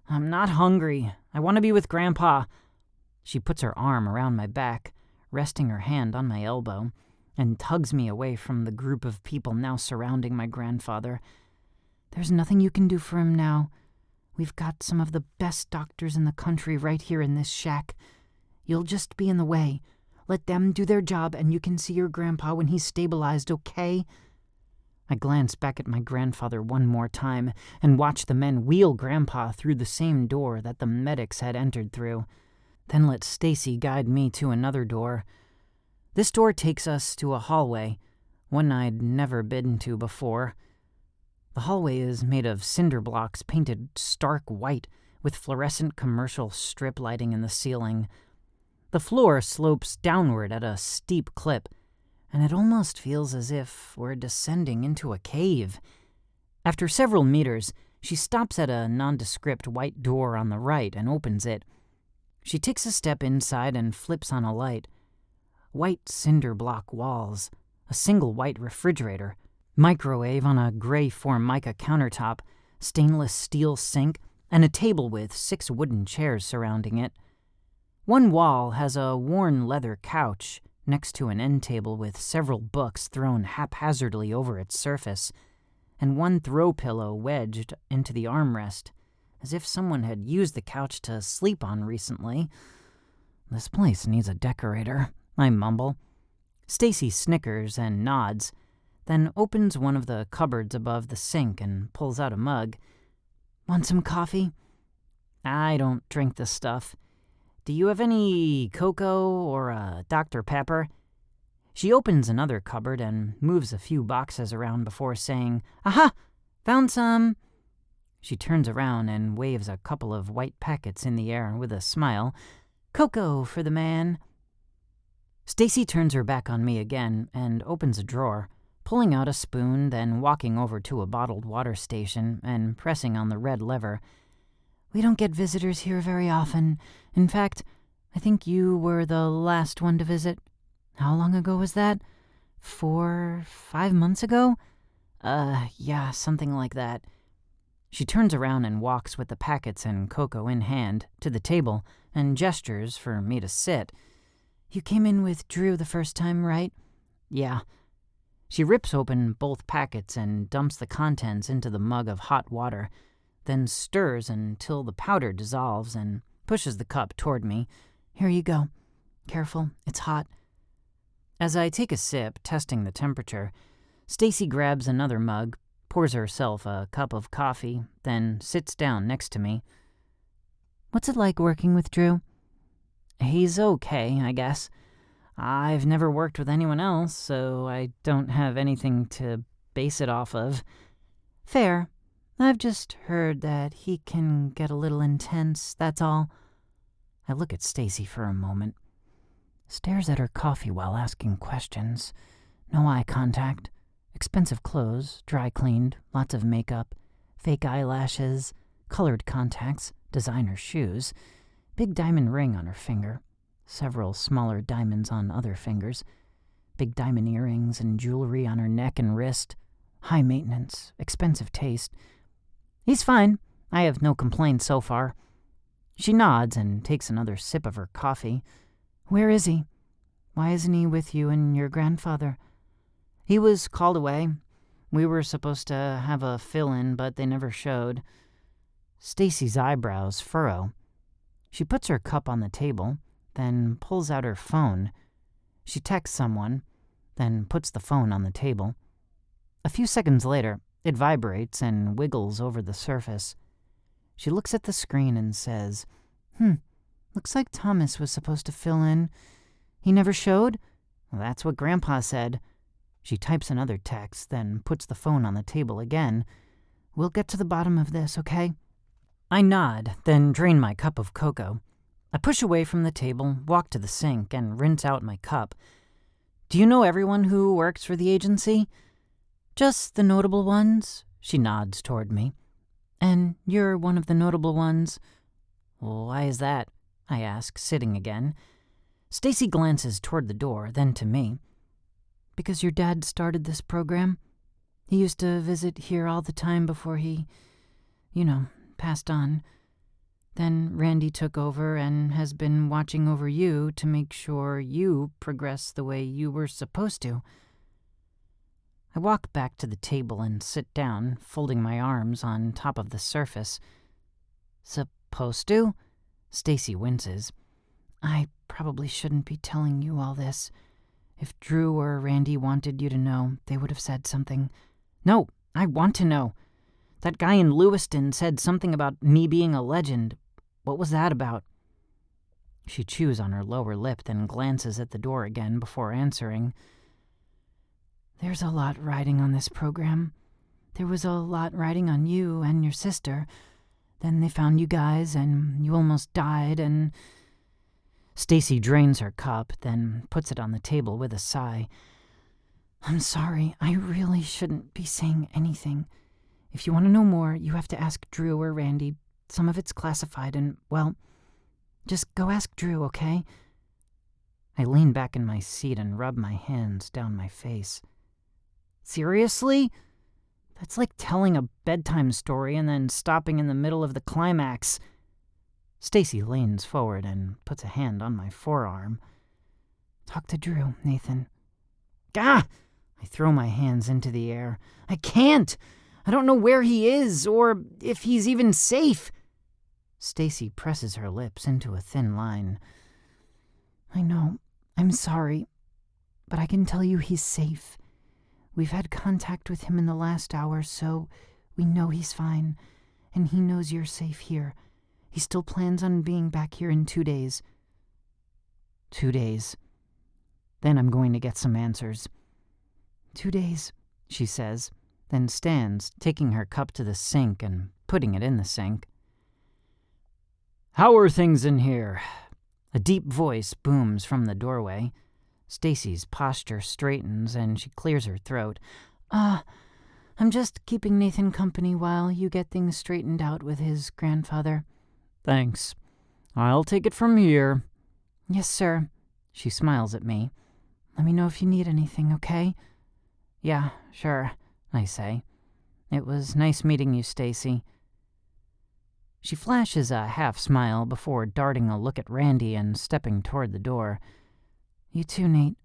"I'm not hungry. I want to be with Grandpa." She puts her arm around my back, resting her hand on my elbow, and tugs me away from the group of people now surrounding my grandfather. "There's nothing you can do for him now. We've got some of the best doctors in the country right here in this shack. You'll just be in the way. Let them do their job and you can see your grandpa when he's stabilized, okay?" I glance back at my grandfather one more time and watch the men wheel Grandpa through the same door that the medics had entered through, then let Stacy guide me to another door. This door takes us to a hallway, one I'd never been to before. The hallway is made of cinder blocks painted stark white with fluorescent commercial strip lighting in the ceiling. The floor slopes downward at a steep clip, and it almost feels as if we're descending into a cave. After several meters, she stops at a nondescript white door on the right and opens it. She takes a step inside and flips on a light. White cinder block walls, a single white refrigerator, microwave on a gray Formica countertop, stainless steel sink, and a table with 6 wooden chairs surrounding it. One wall has a worn leather couch next to an end table with several books thrown haphazardly over its surface, and one throw pillow wedged into the armrest, as if someone had used the couch to sleep on recently. "This place needs a decorator," I mumble. Stacy snickers and nods, then opens one of the cupboards above the sink and pulls out a mug. "Want some coffee?" "I don't drink this stuff. Do you have any cocoa or a Dr. Pepper?" She opens another cupboard and moves a few boxes around before saying, "Aha! Found some!" She turns around and waves a couple of white packets in the air with a smile. "Cocoa for the man." Stacy turns her back on me again and opens a drawer, pulling out a spoon, then walking over to a bottled water station and pressing on the red lever. We don't get visitors here very often. In fact, I think you were the last one to visit. How long ago was that? 5 months ago? Yeah, something like that. She turns around and walks with the packets and cocoa in hand to the table and gestures for me to sit. You came in with Drew the first time, right? Yeah. She rips open both packets and dumps the contents into the mug of hot water, then stirs until the powder dissolves and pushes the cup toward me. Here you go. Careful, it's hot. As I take a sip, testing the temperature, Stacy grabs another mug, pours herself a cup of coffee, then sits down next to me. What's it like working with Drew? He's okay, I guess. I've never worked with anyone else, so I don't have anything to base it off of. Fair. I've just heard that he can get a little intense, that's all. I look at Stacy for a moment. Stares at her coffee while asking questions. No eye contact. Expensive clothes, dry cleaned, lots of makeup, fake eyelashes, colored contacts, designer shoes, big diamond ring on her finger, several smaller diamonds on other fingers, big diamond earrings and jewelry on her neck and wrist, high maintenance, expensive taste. He's fine. I have no complaints so far. She nods and takes another sip of her coffee. Where is he? Why isn't he with you and your grandfather? He was called away. We were supposed to have a fill-in, but they never showed. Stacy's eyebrows furrow. She puts her cup on the table, then pulls out her phone. She texts someone, then puts the phone on the table. A few seconds later, it vibrates and wiggles over the surface. She looks at the screen and says, looks like Thomas was supposed to fill in. He never showed? Well, that's what Grandpa said. She types another text, then puts the phone on the table again. We'll get to the bottom of this, okay? I nod, then drain my cup of cocoa. I push away from the table, walk to the sink, and rinse out my cup. Do you know everyone who works for the agency? Just the notable ones, she nods toward me. And you're one of the notable ones. Well, why is that? I ask, sitting again. Stacy glances toward the door, then to me. Because your dad started this program. He used to visit here all the time before he, passed on. Then Randy took over and has been watching over you to make sure you progress the way you were supposed to. I walk back to the table and sit down, folding my arms on top of the surface. Supposed to? Stacy winces. I probably shouldn't be telling you all this. If Drew or Randy wanted you to know, they would have said something. No, I want to know. That guy in Lewiston said something about me being a legend. What was that about? She chews on her lower lip, then glances at the door again before answering. There's a lot riding on this program. There was a lot riding on you and your sister. Then they found you guys, and you almost died, and... Stacy drains her cup, then puts it on the table with a sigh. I'm sorry, I really shouldn't be saying anything. If you want to know more, you have to ask Drew or Randy. Some of it's classified, and, well, just go ask Drew, okay? I lean back in my seat and rub my hands down my face. Seriously? That's like telling a bedtime story and then stopping in the middle of the climax. Stacy leans forward and puts a hand on my forearm. Talk to Drew, Nathan. Gah! I throw my hands into the air. I can't! I don't know where he is, or if he's even safe. Stacy presses her lips into a thin line. I know. I'm sorry. But I can tell you he's safe. We've had contact with him in the last hour, so we know he's fine. And he knows you're safe here. He still plans on being back here in 2 days. 2 days. Then I'm going to get some answers. 2 days, she says, then stands, taking her cup to the sink and putting it in the sink. How are things in here? A deep voice booms from the doorway. Stacy's posture straightens and she clears her throat. I'm just keeping Nathan company while you get things straightened out with his grandfather." "Thanks. I'll take it from here." "Yes, sir." She smiles at me. "Let me know if you need anything, okay?" "Yeah, sure," I say. "It was nice meeting you, Stacy." She flashes a half smile before darting a look at Randy and stepping toward the door. "You too, Nate."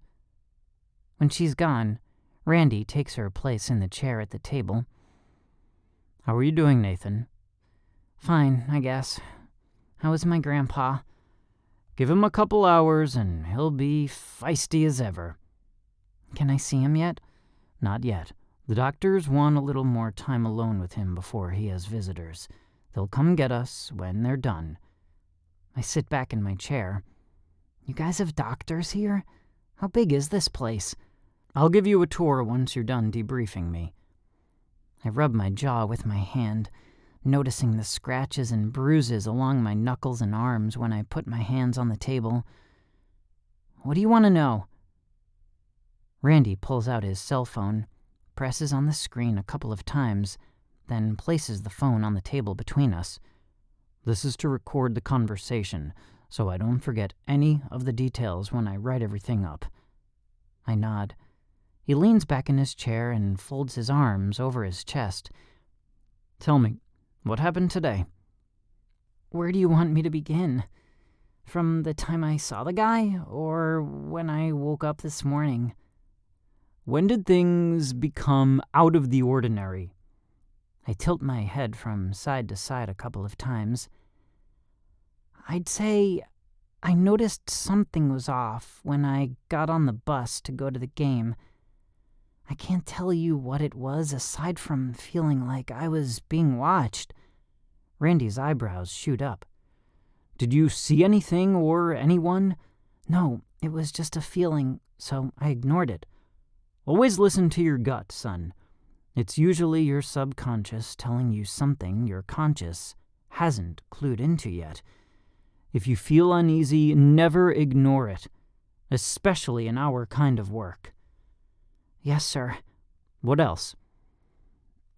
When she's gone, Randy takes her place in the chair at the table. "How are you doing, Nathan?" "Fine, I guess. How is my grandpa?" "Give him a couple hours and he'll be feisty as ever." "Can I see him yet?" "Not yet. The doctors want a little more time alone with him before he has visitors. They'll come get us when they're done." I sit back in my chair. "You guys have doctors here? How big is this place?" "I'll give you a tour once you're done debriefing me." I rub my jaw with my hand, noticing the scratches and bruises along my knuckles and arms when I put my hands on the table. "What do you want to know?" Randy pulls out his cell phone, presses on the screen a couple of times, then places the phone on the table between us. "This is to record the conversation, so I don't forget any of the details when I write everything up." I nod. He leans back in his chair and folds his arms over his chest. "Tell me, what happened today?" "Where do you want me to begin? From the time I saw the guy, or when I woke up this morning?" "When did things become out of the ordinary?" I tilt my head from side to side a couple of times. "I'd say I noticed something was off when I got on the bus to go to the game. I can't tell you what it was aside from feeling like I was being watched." Randy's eyebrows shoot up. "Did you see anything or anyone?" "No, it was just a feeling, so I ignored it." "Always listen to your gut, son. It's usually your subconscious telling you something your conscious hasn't clued into yet. If you feel uneasy, never ignore it, especially in our kind of work." "Yes, sir." "What else?"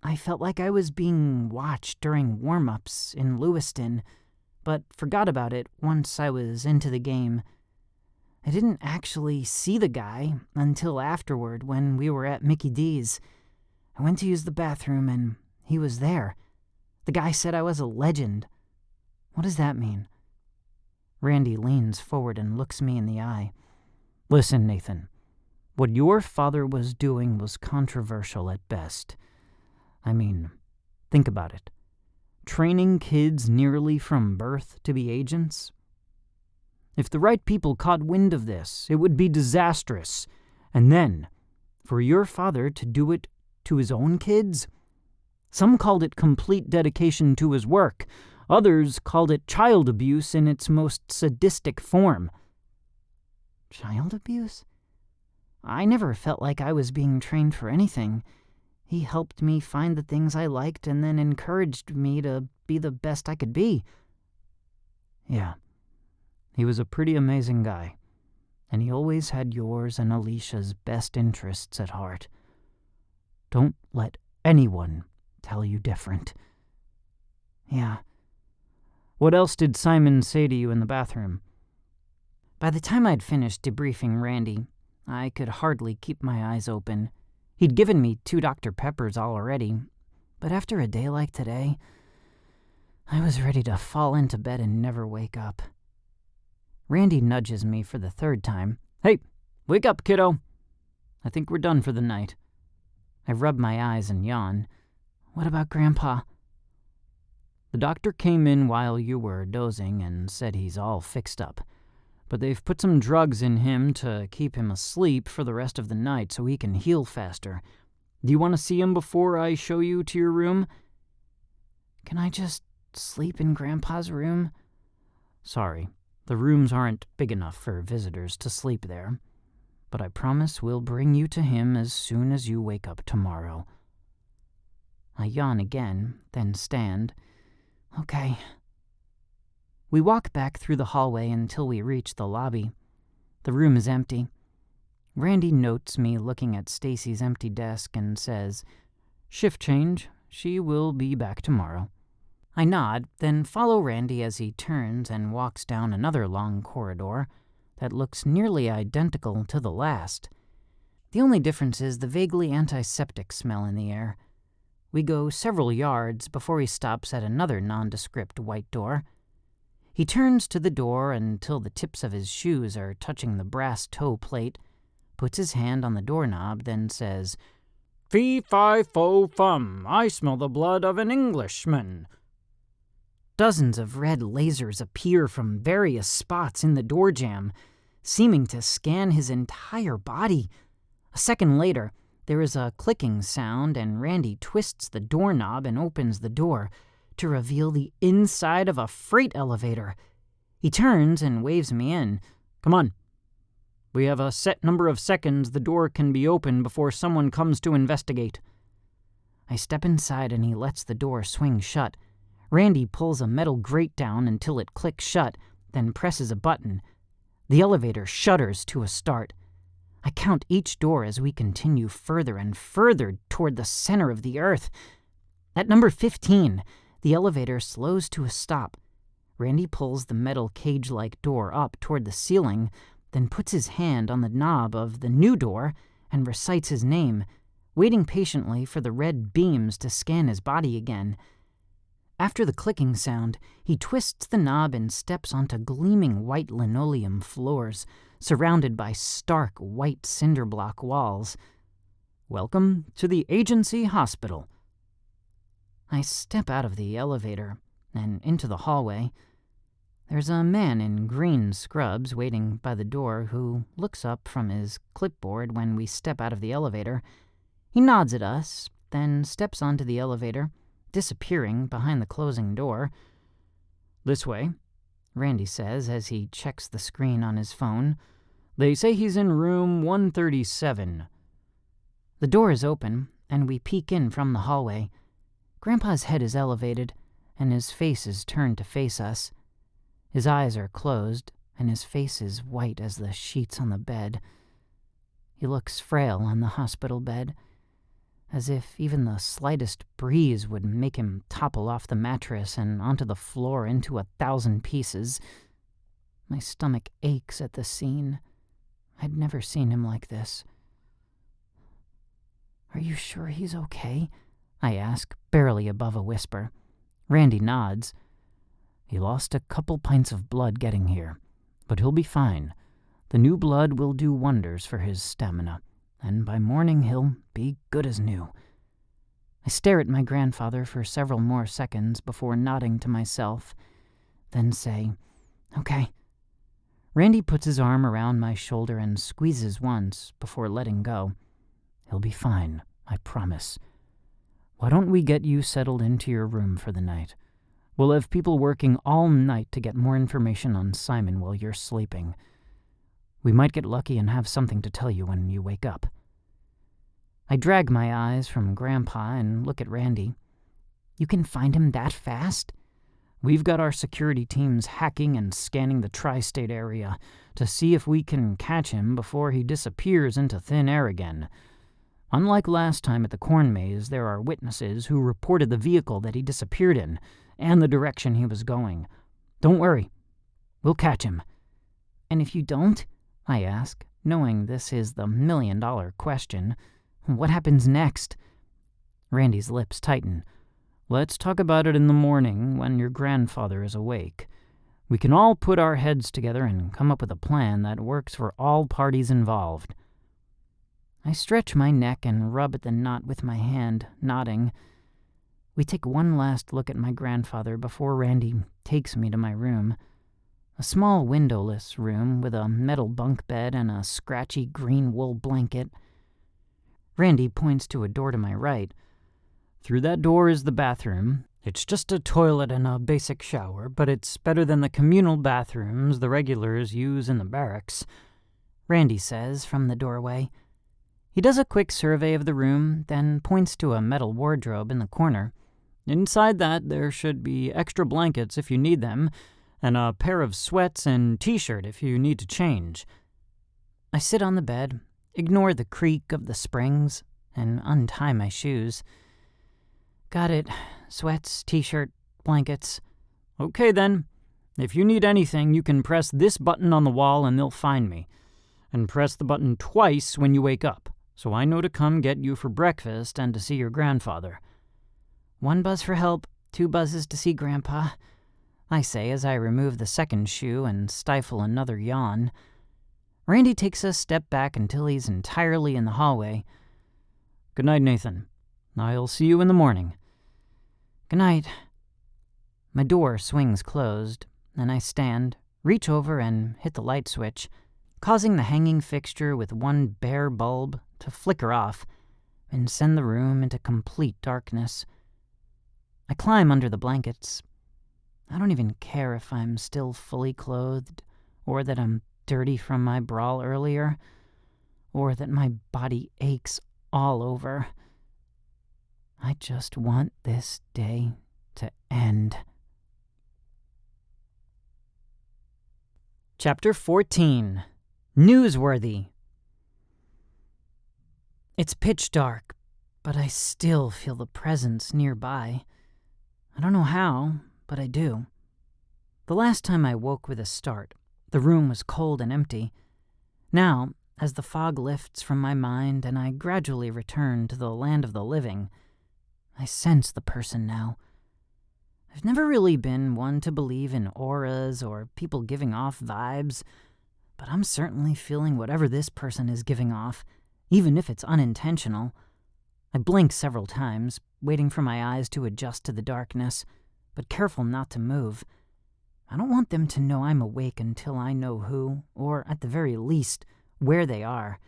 "I felt like I was being watched during warm-ups in Lewiston, but forgot about it once I was into the game. I didn't actually see the guy until afterward when we were at Mickey D's. I went to use the bathroom and he was there. The guy said I was a legend." "What does that mean?" Randy leans forward and looks me in the eye. "Listen, Nathan. What your father was doing was controversial at best. I mean, think about it. Training kids nearly from birth to be agents? If the right people caught wind of this, it would be disastrous. And then, for your father to do it to his own kids? Some called it complete dedication to his work. Others called it child abuse in its most sadistic form." "Child abuse? I never felt like I was being trained for anything. He helped me find the things I liked and then encouraged me to be the best I could be." "Yeah, he was a pretty amazing guy, and he always had yours and Alicia's best interests at heart. Don't let anyone tell you different." "Yeah." "What else did Simon say to you in the bathroom?" By the time I'd finished debriefing Randy, I could hardly keep my eyes open. He'd given me 2 Dr. Peppers already, but after a day like today, I was ready to fall into bed and never wake up. Randy nudges me for the 3rd time. "Hey, wake up, kiddo. I think we're done for the night." I rub my eyes and yawn. "What about Grandpa?" "The doctor came in while you were dozing and said he's all fixed up. But they've put some drugs in him to keep him asleep for the rest of the night so he can heal faster. Do you want to see him before I show you to your room?" "Can I just sleep in Grandpa's room?" "Sorry, the rooms aren't big enough for visitors to sleep there. But I promise we'll bring you to him as soon as you wake up tomorrow." I yawn again, then stand. "Okay." We walk back through the hallway until we reach the lobby. The room is empty. Randy notes me looking at Stacy's empty desk and says, "Shift change. She will be back tomorrow." I nod, then follow Randy as he turns and walks down another long corridor that looks nearly identical to the last. The only difference is the vaguely antiseptic smell in the air. We go several yards before he stops at another nondescript white door. He turns to the door until the tips of his shoes are touching the brass toe plate, puts his hand on the doorknob, then says, "Fee, fi, fo, fum, I smell the blood of an Englishman." Dozens of red lasers appear from various spots in the door jamb, seeming to scan his entire body. A second later, there is a clicking sound, and Randy twists the doorknob and opens the door to reveal the inside of a freight elevator. He turns and waves me in. "Come on. We have a set number of seconds the door can be opened before someone comes to investigate." I step inside and he lets the door swing shut. Randy pulls a metal grate down until it clicks shut, then presses a button. The elevator shudders to a start. I count each door as we continue further and further toward the center of the earth. At number 15, the elevator slows to a stop. Randy pulls the metal cage-like door up toward the ceiling, then puts his hand on the knob of the new door and recites his name, waiting patiently for the red beams to scan his body again. After the clicking sound, he twists the knob and steps onto gleaming white linoleum floors, surrounded by stark white cinder block walls. "Welcome to the Agency Hospital." I step out of the elevator and into the hallway. There's a man in green scrubs waiting by the door who looks up from his clipboard when we step out of the elevator. He nods at us, then steps onto the elevator, disappearing behind the closing door. "This way," Randy says as he checks the screen on his phone. "They say he's in room 137. The door is open, and we peek in from the hallway. Grandpa's head is elevated, and his face is turned to face us. His eyes are closed, and his face is white as the sheets on the bed. He looks frail on the hospital bed, as if even the slightest breeze would make him topple off the mattress and onto the floor into 1,000 pieces. My stomach aches at the scene. I'd never seen him like this. "Are you sure he's okay?" I ask, barely above a whisper. Randy nods. "He lost a couple pints of blood getting here, but he'll be fine. The new blood will do wonders for his stamina, and by morning he'll be good as new." I stare at my grandfather for several more seconds before nodding to myself, then say, "Okay." Randy puts his arm around my shoulder and squeezes once before letting go. "He'll be fine, I promise. Why don't we get you settled into your room for the night? We'll have people working all night to get more information on Simon while you're sleeping. We might get lucky and have something to tell you when you wake up." I drag my eyes from Grandpa and look at Randy. "You can find him that fast?" "We've got our security teams hacking and scanning the tri-state area to see if we can catch him before he disappears into thin air again. Unlike last time at the corn maze, there are witnesses who reported the vehicle that he disappeared in and the direction he was going. Don't worry, we'll catch him." "And if you don't?" I ask, knowing this is the million-dollar question. "What happens next?" Randy's lips tighten. "Let's talk about it in the morning when your grandfather is awake. We can all put our heads together and come up with a plan that works for all parties involved." I stretch my neck and rub at the knot with my hand, nodding. We take one last look at my grandfather before Randy takes me to my room. A small windowless room with a metal bunk bed and a scratchy green wool blanket. Randy points to a door to my right. "Through that door is the bathroom. It's just a toilet and a basic shower, but it's better than the communal bathrooms the regulars use in the barracks," Randy says from the doorway. He does a quick survey of the room, then points to a metal wardrobe in the corner. "Inside that, there should be extra blankets if you need them, and a pair of sweats and t-shirt if you need to change." I sit on the bed, ignore the creak of the springs, and untie my shoes. Got it. Sweats, t-shirt, blankets. Okay then. If you need anything, you can press this button on the wall and they'll find me. And press the button twice when you wake up, so I know to come get you for breakfast and to see your grandfather. 1 buzz for help, 2 buzzes to see Grandpa, I say as I remove the second shoe and stifle another yawn. Randy takes a step back until he's entirely in the hallway. Good night, Nathan. I'll see you in the morning. Good night. My door swings closed, and I stand, reach over, and hit the light switch, causing the hanging fixture with 1 bare bulb to flicker off and send the room into complete darkness. I climb under the blankets. I don't even care if I'm still fully clothed, or that I'm dirty from my brawl earlier, or that my body aches all over. I just want this day to end. Chapter 14. Newsworthy. It's pitch dark, but I still feel the presence nearby. I don't know how, but I do. The last time I woke with a start, the room was cold and empty. Now, as the fog lifts from my mind and I gradually return to the land of the living, I sense the person now. I've never really been one to believe in auras or people giving off vibes, but I'm certainly feeling whatever this person is giving off, even if it's unintentional. I blink several times, waiting for my eyes to adjust to the darkness, but careful not to move. I don't want them to know I'm awake until I know who, or at the very least, where they are.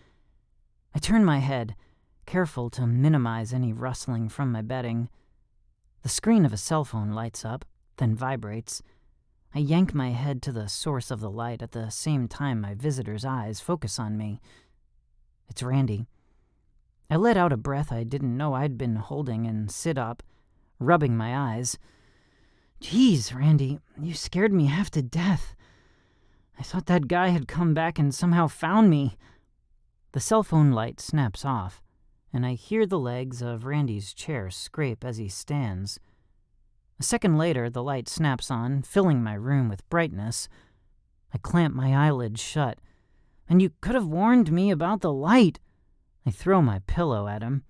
I turn my head, careful to minimize any rustling from my bedding. The screen of a cell phone lights up, then vibrates. I yank my head to the source of the light at the same time my visitor's eyes focus on me. It's Randy. I let out a breath I didn't know I'd been holding and sit up, rubbing my eyes. Jeez, Randy, you scared me half to death. I thought that guy had come back and somehow found me. The cell phone light snaps off, and I hear the legs of Randy's chair scrape as he stands. A second later, the light snaps on, filling my room with brightness. I clamp my eyelids shut. And you could have warned me about the light. I throw my pillow at him.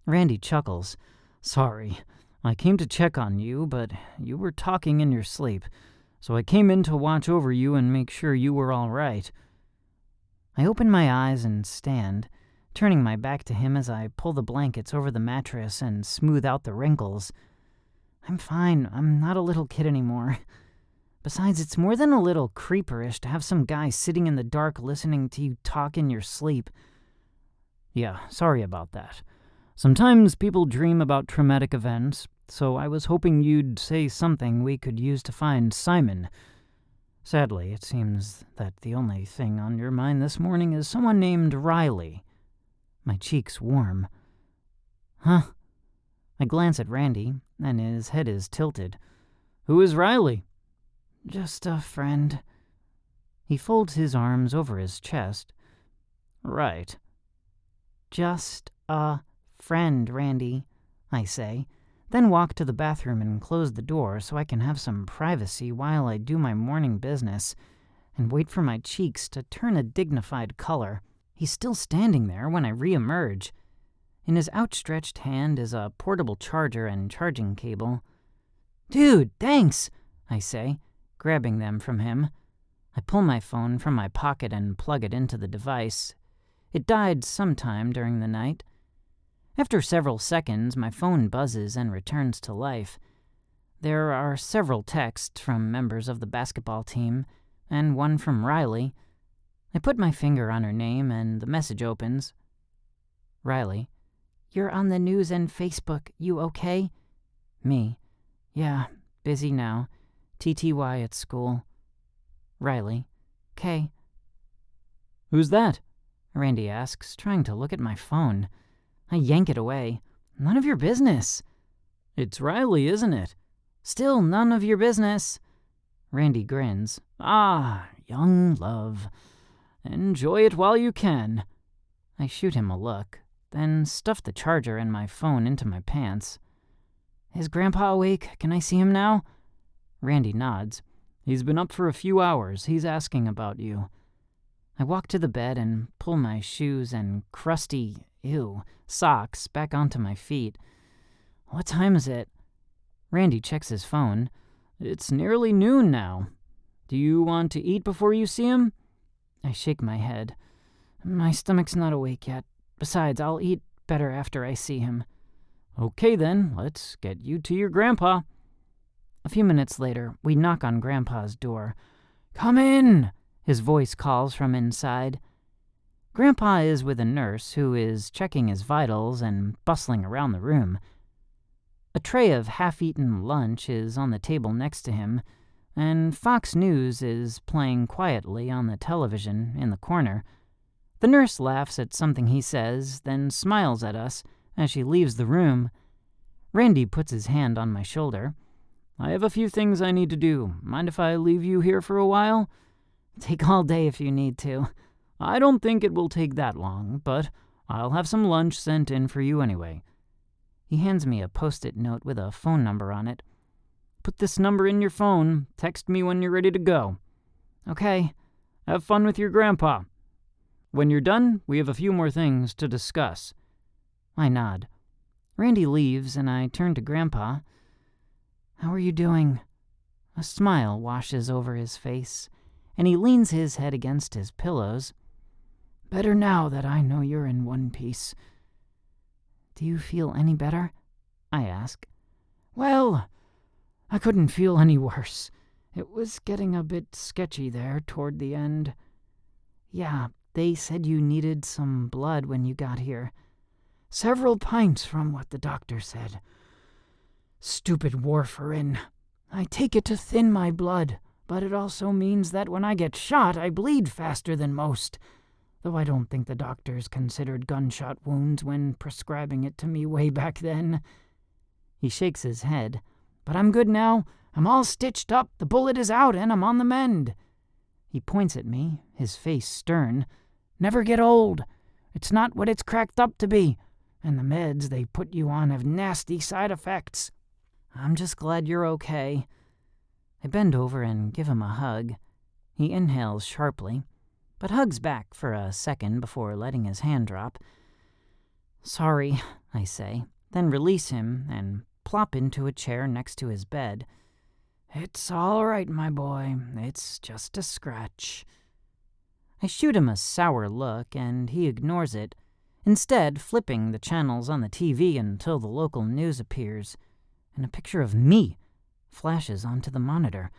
Randy chuckles. Sorry, I came to check on you, but you were talking in your sleep, so I came in to watch over you and make sure you were all right. I open my eyes and stand, turning my back to him as I pull the blankets over the mattress and smooth out the wrinkles. I'm fine. I'm not a little kid anymore. Besides, it's more than a little creeperish to have some guy sitting in the dark listening to you talk in your sleep. Yeah, sorry about that. Sometimes people dream about traumatic events, so I was hoping you'd say something we could use to find Simon. Sadly, it seems that the only thing on your mind this morning is someone named Riley. My cheeks warm. Huh? I glance at Randy, and his head is tilted. Who is Riley? Just a friend. He folds his arms over his chest. Right. Just a friend, Randy, I say, then walk to the bathroom and close the door so I can have some privacy while I do my morning business and wait for my cheeks to turn a dignified color. He's still standing there when I re-emerge. In his outstretched hand is a portable charger and charging cable. Dude, thanks, I say, grabbing them from him. I pull my phone from my pocket and plug it into the device. It died sometime during the night. After several seconds, my phone buzzes and returns to life. There are several texts from members of the basketball team, and one from Riley. I put my finger on her name, and the message opens. Riley. You're on the news and Facebook. You okay? Me. Yeah, busy now. TTY at school. Riley. 'Kay. Who's that? Randy asks, trying to look at my phone. I yank it away. None of your business. It's Riley, isn't it? Still none of your business. Randy grins. Ah, young love. Enjoy it while you can. I shoot him a look, then stuff the charger and my phone into my pants. Is Grandpa awake? Can I see him now? Randy nods. He's been up for a few hours. He's asking about you. I walk to the bed and pull my shoes and crusty, socks back onto my feet. What time is it? Randy checks his phone. It's nearly noon now. Do you want to eat before you see him? I shake my head. My stomach's not awake yet. Besides, I'll eat better after I see him. Okay then, let's get you to your grandpa. A few minutes later, we knock on Grandpa's door. Come in, his voice calls from inside. Grandpa is with a nurse who is checking his vitals and bustling around the room. A tray of half-eaten lunch is on the table next to him, and Fox News is playing quietly on the television in the corner. The nurse laughs at something he says, then smiles at us as she leaves the room. Randy puts his hand on my shoulder. I have a few things I need to do. Mind if I leave you here for a while? Take all day if you need to. I don't think it will take that long, but I'll have some lunch sent in for you anyway. He hands me a Post-it note with a phone number on it. Put this number in your phone. Text me when you're ready to go. Okay. Have fun with your grandpa. When you're done, we have a few more things to discuss. I nod. Randy leaves, and I turn to Grandpa. How are you doing? A smile washes over his face, and he leans his head against his pillows. Better now that I know you're in one piece. Do you feel any better? I ask. Well, I couldn't feel any worse. It was getting a bit sketchy there toward the end. Yeah, they said you needed some blood when you got here. Several pints from what the doctor said. Stupid warfarin. I take it to thin my blood, but it also means that when I get shot, I bleed faster than most. Though I don't think the doctors considered gunshot wounds when prescribing it to me way back then. He shakes his head. But I'm good now. I'm all stitched up, the bullet is out, and I'm on the mend. He points at me, his face stern. Never get old. It's not what it's cracked up to be. And the meds they put you on have nasty side effects. I'm just glad you're okay. I bend over and give him a hug. He inhales sharply, but hugs back for a second before letting his hand drop. Sorry, I say, then release him and plop into a chair next to his bed. It's all right, my boy. It's just a scratch. I shoot him a sour look, and he ignores it, instead flipping the channels on the TV until the local news appears, and a picture of me flashes onto the monitor.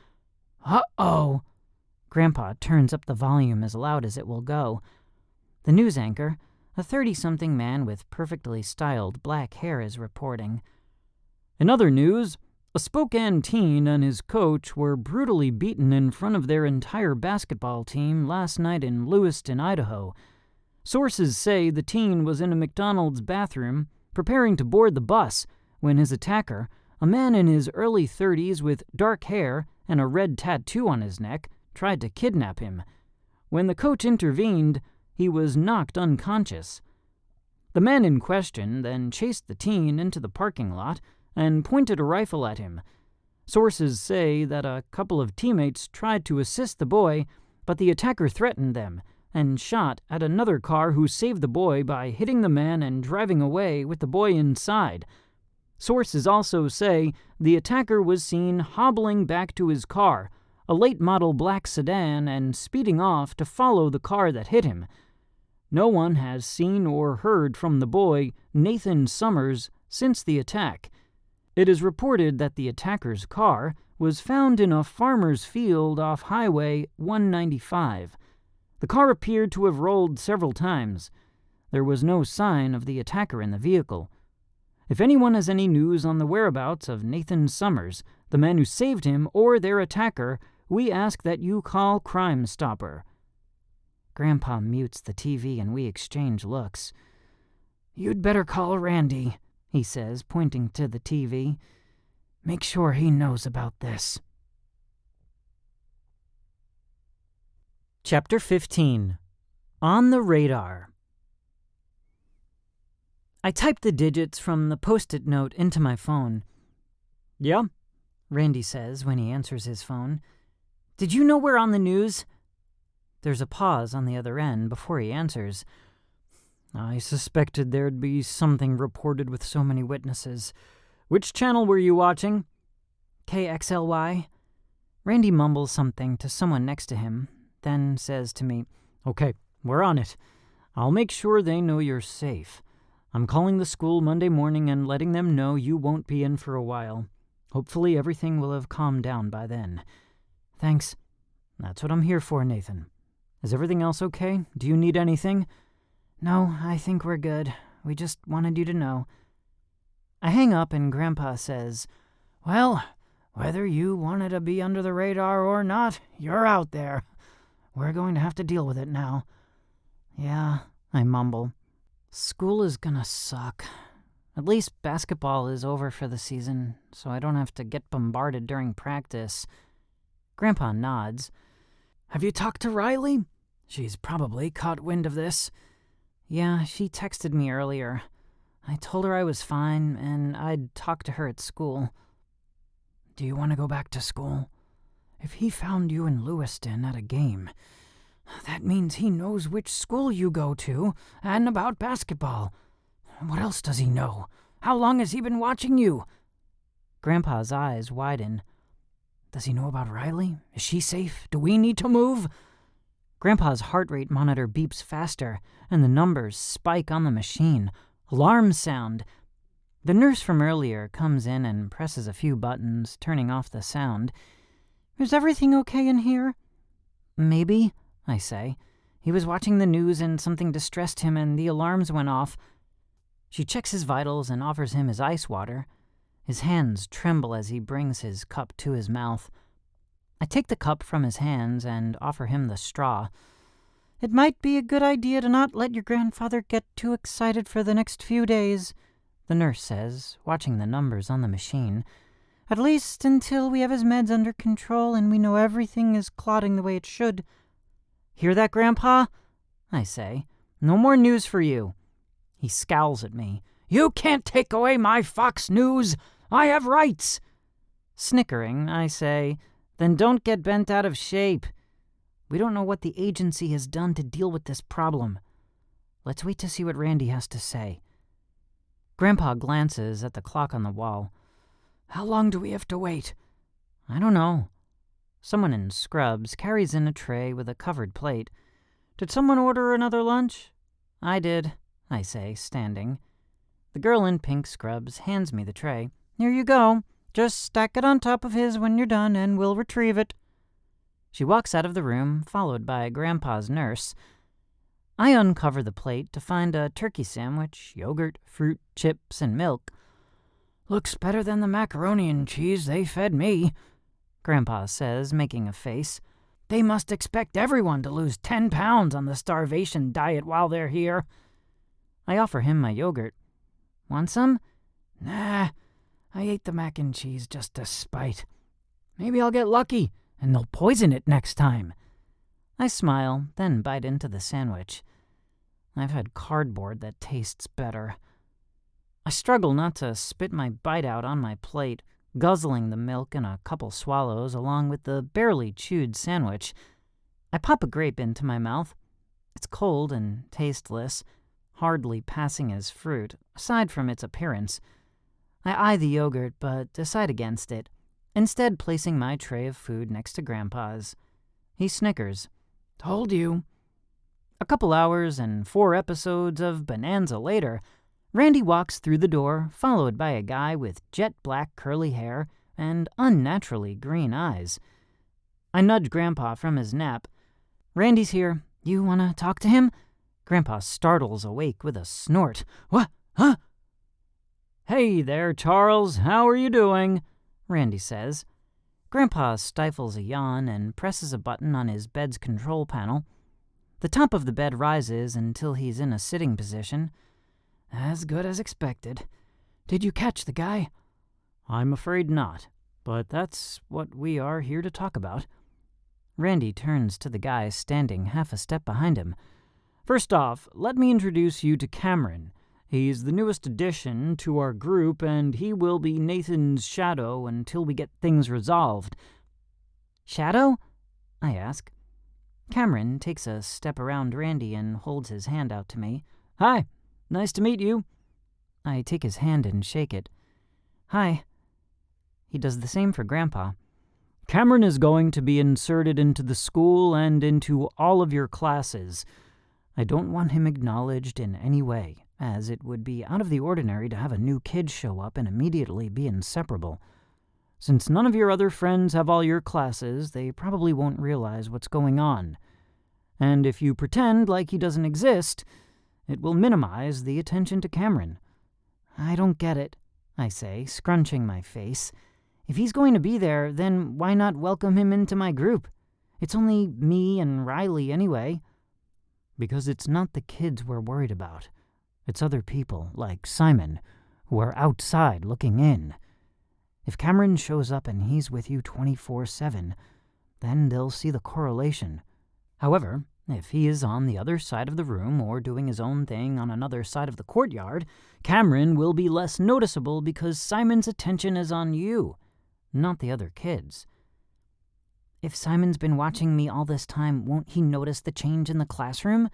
Uh-oh! Grandpa turns up the volume as loud as it will go. The news anchor, a 30-something man with perfectly styled black hair, is reporting. In other news, a Spokane teen and his coach were brutally beaten in front of their entire basketball team last night in Lewiston, Idaho. Sources say the teen was in a McDonald's bathroom preparing to board the bus when his attacker, a man in his early 30s with dark hair and a red tattoo on his neck, tried to kidnap him. When the coach intervened, he was knocked unconscious. The man in question then chased the teen into the parking lot and pointed a rifle at him. Sources say that a couple of teammates tried to assist the boy, but the attacker threatened them and shot at another car who saved the boy by hitting the man and driving away with the boy inside. Sources also say the attacker was seen hobbling back to his car, a late-model black sedan, and speeding off to follow the car that hit him. No one has seen or heard from the boy, Nathan Summers, since the attack. It is reported that the attacker's car was found in a farmer's field off Highway 195. The car appeared to have rolled several times. There was no sign of the attacker in the vehicle. If anyone has any news on the whereabouts of Nathan Summers, the man who saved him, or their attacker, we ask that you call Crime Stopper. Grandpa mutes the TV and we exchange looks. You'd better call Randy, he says, pointing to the TV. Make sure he knows about this. Chapter 15. On the Radar. I typed the digits from the post-it note into my phone. Yeah? Randy says when he answers his phone. Did you know we're on the news? There's a pause on the other end before he answers. I suspected there'd be something reported with so many witnesses. Which channel were you watching? KXLY. Randy mumbles something to someone next to him, then says to me, Okay, we're on it. I'll make sure they know you're safe. I'm calling the school Monday morning and letting them know you won't be in for a while. Hopefully everything will have calmed down by then. Thanks. That's what I'm here for, Nathan. Is everything else okay? Do you need anything? No, I think we're good. We just wanted you to know. I hang up and Grandpa says, Well, whether you wanted to be under the radar or not, you're out there. We're going to have to deal with it now. Yeah, I mumble. School is gonna suck. At least basketball is over for the season, so I don't have to get bombarded during practice. Grandpa nods. Have you talked to Riley? She's probably caught wind of this. Yeah, she texted me earlier. I told her I was fine and I'd talk to her at school. Do you want to go back to school? If he found you in Lewiston at a game, that means he knows which school you go to and about basketball. What else does he know? How long has he been watching you? Grandpa's eyes widen. Does he know about Riley? Is she safe? Do we need to move? Grandpa's heart rate monitor beeps faster, and the numbers spike on the machine. Alarms sound. The nurse from earlier comes in and presses a few buttons, turning off the sound. Is everything okay in here? Maybe, I say. He was watching the news and something distressed him and the alarms went off. She checks his vitals and offers him his ice water. His hands tremble as he brings his cup to his mouth. I take the cup from his hands and offer him the straw. It might be a good idea to not let your grandfather get too excited for the next few days, the nurse says, watching the numbers on the machine. At least until we have his meds under control and we know everything is clotting the way it should. Hear that, Grandpa? I say. No more news for you. He scowls at me. You can't take away my Fox News. I have rights. Snickering, I say, then don't get bent out of shape. We don't know what the agency has done to deal with this problem. Let's wait to see what Randy has to say. Grandpa glances at the clock on the wall. How long do we have to wait? I don't know. Someone in scrubs carries in a tray with a covered plate. Did someone order another lunch? I did, I say, standing. The girl in pink scrubs hands me the tray. Here you go. Just stack it on top of his when you're done and we'll retrieve it. She walks out of the room, followed by Grandpa's nurse. I uncover the plate to find a turkey sandwich, yogurt, fruit, chips, and milk. Looks better than the macaroni and cheese they fed me, Grandpa says, making a face. They must expect everyone to lose 10 pounds on the starvation diet while they're here. I offer him my yogurt. Want some? Nah, I ate the mac and cheese just to spite. Maybe I'll get lucky, and they'll poison it next time. I smile, then bite into the sandwich. I've had cardboard that tastes better. I struggle not to spit my bite out on my plate, guzzling the milk in a couple swallows along with the barely chewed sandwich. I pop a grape into my mouth. It's cold and tasteless, hardly passing as fruit, aside from its appearance. I eye the yogurt, but decide against it, instead placing my tray of food next to Grandpa's. He snickers. Told you. A couple hours and 4 episodes of Bonanza later, Randy walks through the door, followed by a guy with jet black curly hair and unnaturally green eyes. I nudge Grandpa from his nap. Randy's here. You want to talk to him? Grandpa startles awake with a snort. What? Huh? Hey there, Charles. How are you doing? Randy says. Grandpa stifles a yawn and presses a button on his bed's control panel. The top of the bed rises until he's in a sitting position. As good as expected. Did you catch the guy? I'm afraid not, but that's what we are here to talk about. Randy turns to the guy standing half a step behind him. First off, let me introduce you to Cameron. He's the newest addition to our group, and he will be Nathan's shadow until we get things resolved." "Shadow?" I ask. Cameron takes a step around Randy and holds his hand out to me. "Hi, nice to meet you." I take his hand and shake it. "Hi." He does the same for Grandpa. "Cameron is going to be inserted into the school and into all of your classes. I don't want him acknowledged in any way, as it would be out of the ordinary to have a new kid show up and immediately be inseparable. Since none of your other friends have all your classes, they probably won't realize what's going on. And if you pretend like he doesn't exist, it will minimize the attention to Cameron." "I don't get it," I say, scrunching my face. "If he's going to be there, then why not welcome him into my group? It's only me and Riley anyway." "Because it's not the kids we're worried about. It's other people, like Simon, who are outside looking in. If Cameron shows up and he's with you 24/7, then they'll see the correlation. However, if he is on the other side of the room or doing his own thing on another side of the courtyard, Cameron will be less noticeable because Simon's attention is on you, not the other kids." "If Simon's been watching me all this time, won't he notice the change in the classroom?"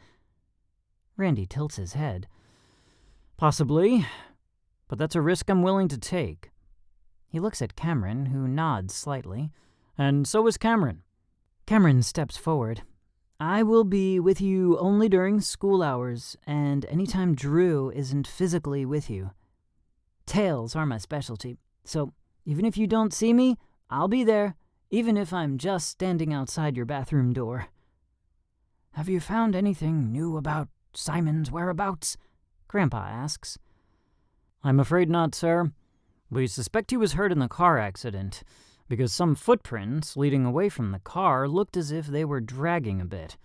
Randy tilts his head. "Possibly, but that's a risk I'm willing to take." He looks at Cameron, who nods slightly. "And so is Cameron." Cameron steps forward. "I will be with you only during school hours, and anytime Drew isn't physically with you. Tails are my specialty, so even if you don't see me, I'll be there, even if I'm just standing outside your bathroom door." "Have you found anything new about Simon's whereabouts?" Grandpa asks. "I'm afraid not, sir. We suspect he was hurt in the car accident, because some footprints leading away from the car looked as if they were dragging a bit.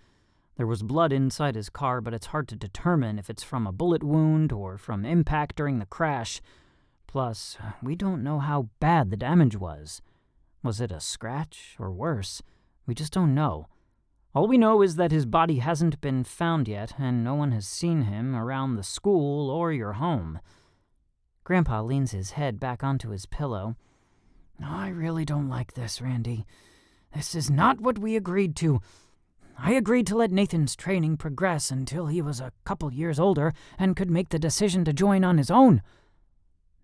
There was blood inside his car, but it's hard to determine if it's from a bullet wound or from impact during the crash. Plus, we don't know how bad the damage was. Was it a scratch or worse? We just don't know. All we know is that his body hasn't been found yet, and no one has seen him around the school or your home." Grandpa leans his head back onto his pillow. "I really don't like this, Randy. This is not what we agreed to. I agreed to let Nathan's training progress until he was a couple years older and could make the decision to join on his own.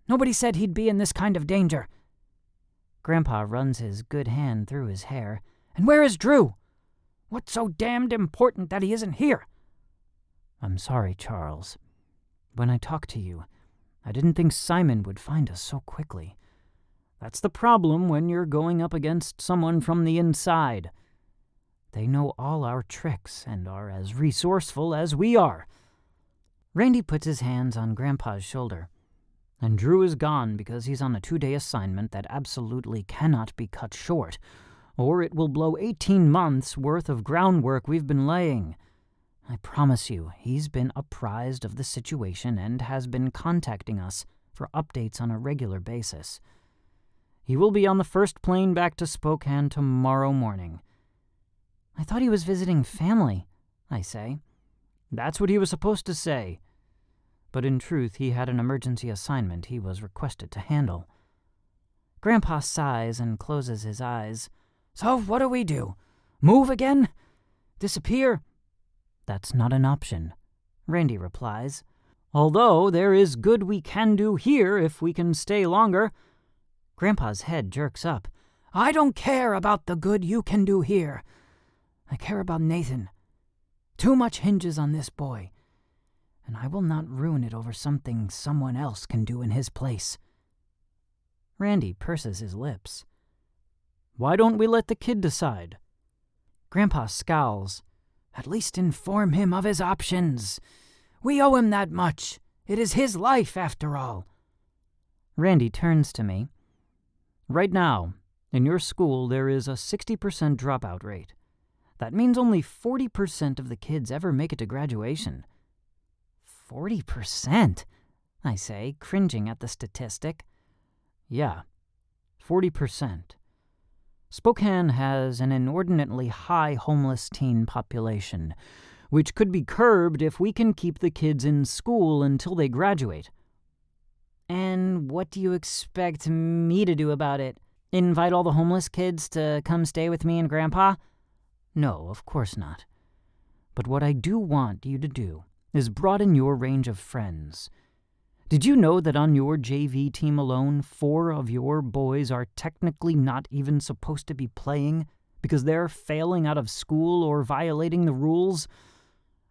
Nobody said he'd be in this kind of danger." Grandpa runs his good hand through his hair. "And where is Drew? What's so damned important that he isn't here?" "I'm sorry, Charles. When I talked to you, I didn't think Simon would find us so quickly. That's the problem when you're going up against someone from the inside. They know all our tricks and are as resourceful as we are." Randy puts his hands on Grandpa's shoulder. "And Drew is gone because he's on a 2-day assignment that absolutely cannot be cut short, or it will blow 18 months' worth of groundwork we've been laying. I promise you, he's been apprised of the situation and has been contacting us for updates on a regular basis. He will be on the first plane back to Spokane tomorrow morning." "I thought he was visiting family," I say. "That's what he was supposed to say. But in truth, he had an emergency assignment he was requested to handle." Grandpa sighs and closes his eyes. "So what do we do? Move again? Disappear?" "That's not an option," Randy replies. "Although there is good we can do here if we can stay longer." Grandpa's head jerks up. "I don't care about the good you can do here. I care about Nathan. Too much hinges on this boy, and I will not ruin it over something someone else can do in his place." Randy purses his lips. "Why don't we let the kid decide?" Grandpa scowls. "At least inform him of his options. We owe him that much. It is his life, after all." Randy turns to me. "Right now, in your school, there is a 60% dropout rate. That means only 40% of the kids ever make it to graduation." 40%? I say, cringing at the statistic. "Yeah, 40%. Spokane has an inordinately high homeless teen population, which could be curbed if we can keep the kids in school until they graduate." "And what do you expect me to do about it? Invite all the homeless kids to come stay with me and Grandpa?" "No, of course not. But what I do want you to do is broaden your range of friends. Did you know that on your JV team alone, 4 of your boys are technically not even supposed to be playing because they're failing out of school or violating the rules?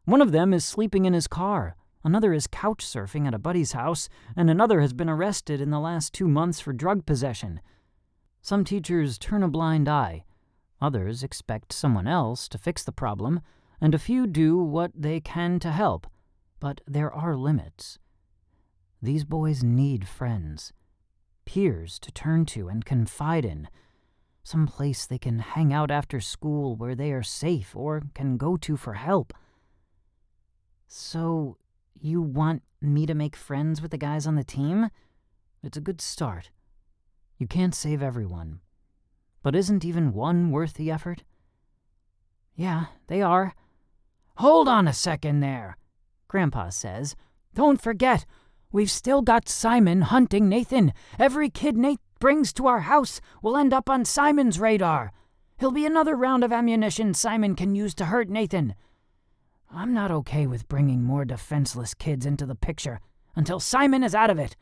One of them is sleeping in his car, another is couch surfing at a buddy's house, and another has been arrested in the last 2 months for drug possession. Some teachers turn a blind eye, others expect someone else to fix the problem, and a few do what they can to help, but there are limits. These boys need friends, peers to turn to and confide in, some place they can hang out after school where they are safe or can go to for help." "So, you want me to make friends with the guys on the team?" "It's a good start. You can't save everyone. But isn't even one worth the effort?" "Yeah, they are." "Hold on a second there," Grandpa says. "Don't forget, we've still got Simon hunting Nathan. Every kid Nate brings to our house will end up on Simon's radar. He'll be another round of ammunition Simon can use to hurt Nathan. I'm not okay with bringing more defenseless kids into the picture until Simon is out of it."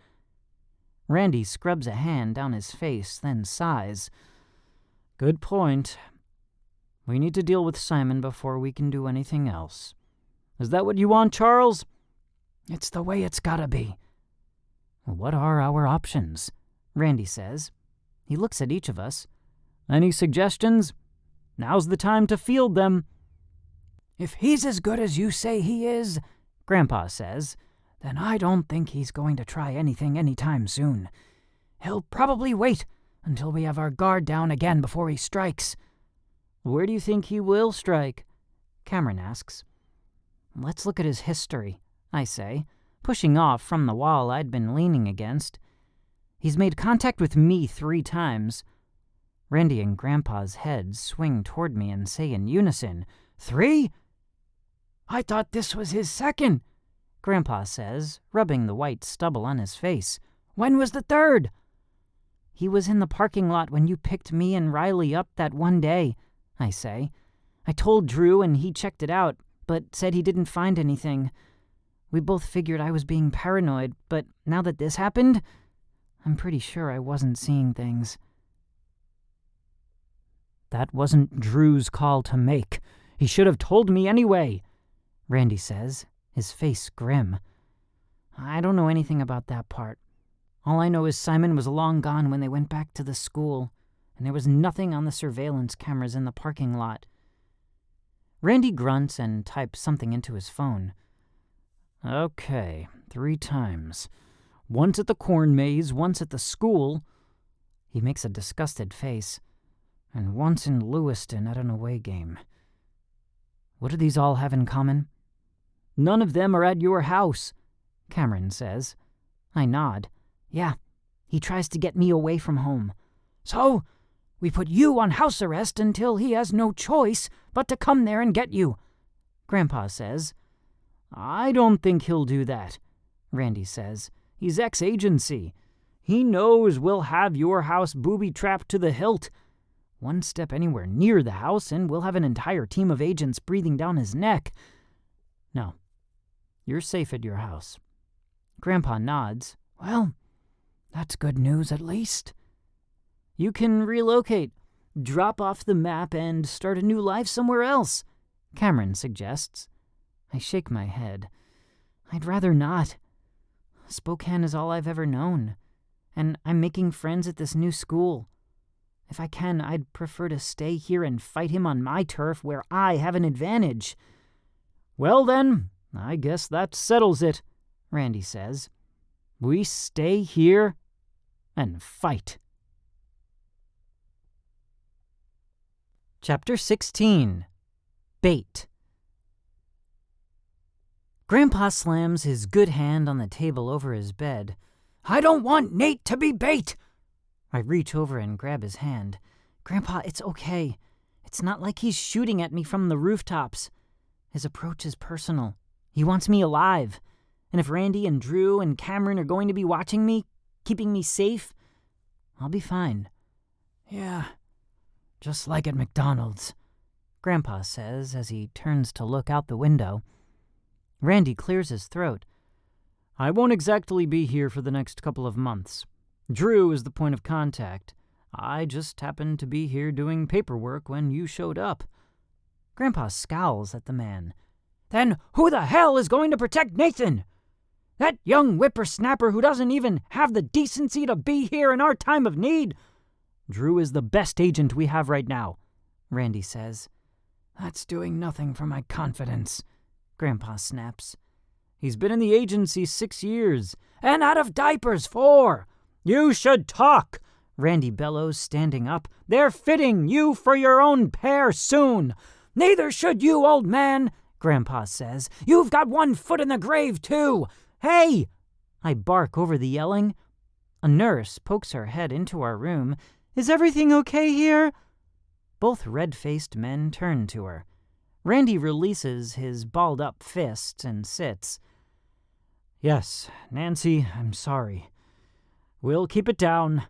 Randy scrubs a hand down his face, then sighs. "Good point. We need to deal with Simon before we can do anything else. Is that what you want, Charles?" "It's the way it's gotta be." "What are our options?" Randy says. He looks at each of us. "Any suggestions? Now's the time to field them." "If he's as good as you say he is," Grandpa says, "then I don't think he's going to try anything anytime soon. He'll probably wait until we have our guard down again before he strikes." "Where do you think he will strike?" Cameron asks. "Let's look at his history," I say, pushing off from the wall I'd been leaning against. "He's made contact with me 3 times. Randy and Grandpa's heads swing toward me and say in unison, "3? I thought this was his second," Grandpa says, rubbing the white stubble on his face. "When was the 3rd? "He was in the parking lot when you picked me and Riley up that one day," I say. "I told Drew and he checked it out, but said he didn't find anything. We both figured I was being paranoid, but now that this happened, I'm pretty sure I wasn't seeing things." "That wasn't Drew's call to make. He should have told me anyway," Randy says, his face grim. "I don't know anything about that part. All I know is Simon was long gone when they went back to the school, and there was nothing on the surveillance cameras in the parking lot." Randy grunts and types something into his phone. "Okay, 3 times. Once at the corn maze, once at the school." He makes a disgusted face. "And once in Lewiston at an away game. What do these all have in common?" "None of them are at your house," Cameron says. I nod. "Yeah, he tries to get me away from home. So, we put you on house arrest until he has no choice but to come there and get you," Grandpa says. "I don't think he'll do that," Randy says. "He's ex-agency. He knows we'll have your house booby-trapped to the hilt. One step anywhere near the house and we'll have an entire team of agents breathing down his neck. No, you're safe at your house." Grandpa nods. "Well, that's good news at least." "You can relocate, drop off the map, and start a new life somewhere else," Cameron suggests. I shake my head. "I'd rather not. Spokane is all I've ever known, and I'm making friends at this new school. If I can, I'd prefer to stay here and fight him on my turf where I have an advantage." "Well then, I guess that settles it," Randy says. "We stay here and fight." Chapter 16. Bait. Grandpa slams his good hand on the table over his bed. "I don't want Nate to be bait!" I reach over and grab his hand. "Grandpa, it's okay. It's not like he's shooting at me from the rooftops. His approach is personal. He wants me alive. And if Randy and Drew and Cameron are going to be watching me, keeping me safe, I'll be fine. Yeah, just like at McDonald's, Grandpa says as he turns to look out the window. Randy clears his throat. I won't exactly be here for the next couple of months. Drew is the point of contact. I just happened to be here doing paperwork when you showed up. Grandpa scowls at the man. Then who the hell is going to protect Nathan? That young whippersnapper who doesn't even have the decency to be here in our time of need? Drew is the best agent we have right now, Randy says. That's doing nothing for my confidence, Grandpa snaps. He's been in the agency 6 years. And out of diapers 4. You should talk, Randy bellows, standing up. They're fitting you for your own pair soon. Neither should you, old man, Grandpa says. You've got 1 foot in the grave, too. Hey! I bark over the yelling. A nurse pokes her head into our room. Is everything okay here? Both red-faced men turn to her. Randy releases his balled-up fist and sits. Yes, Nancy, I'm sorry. We'll keep it down.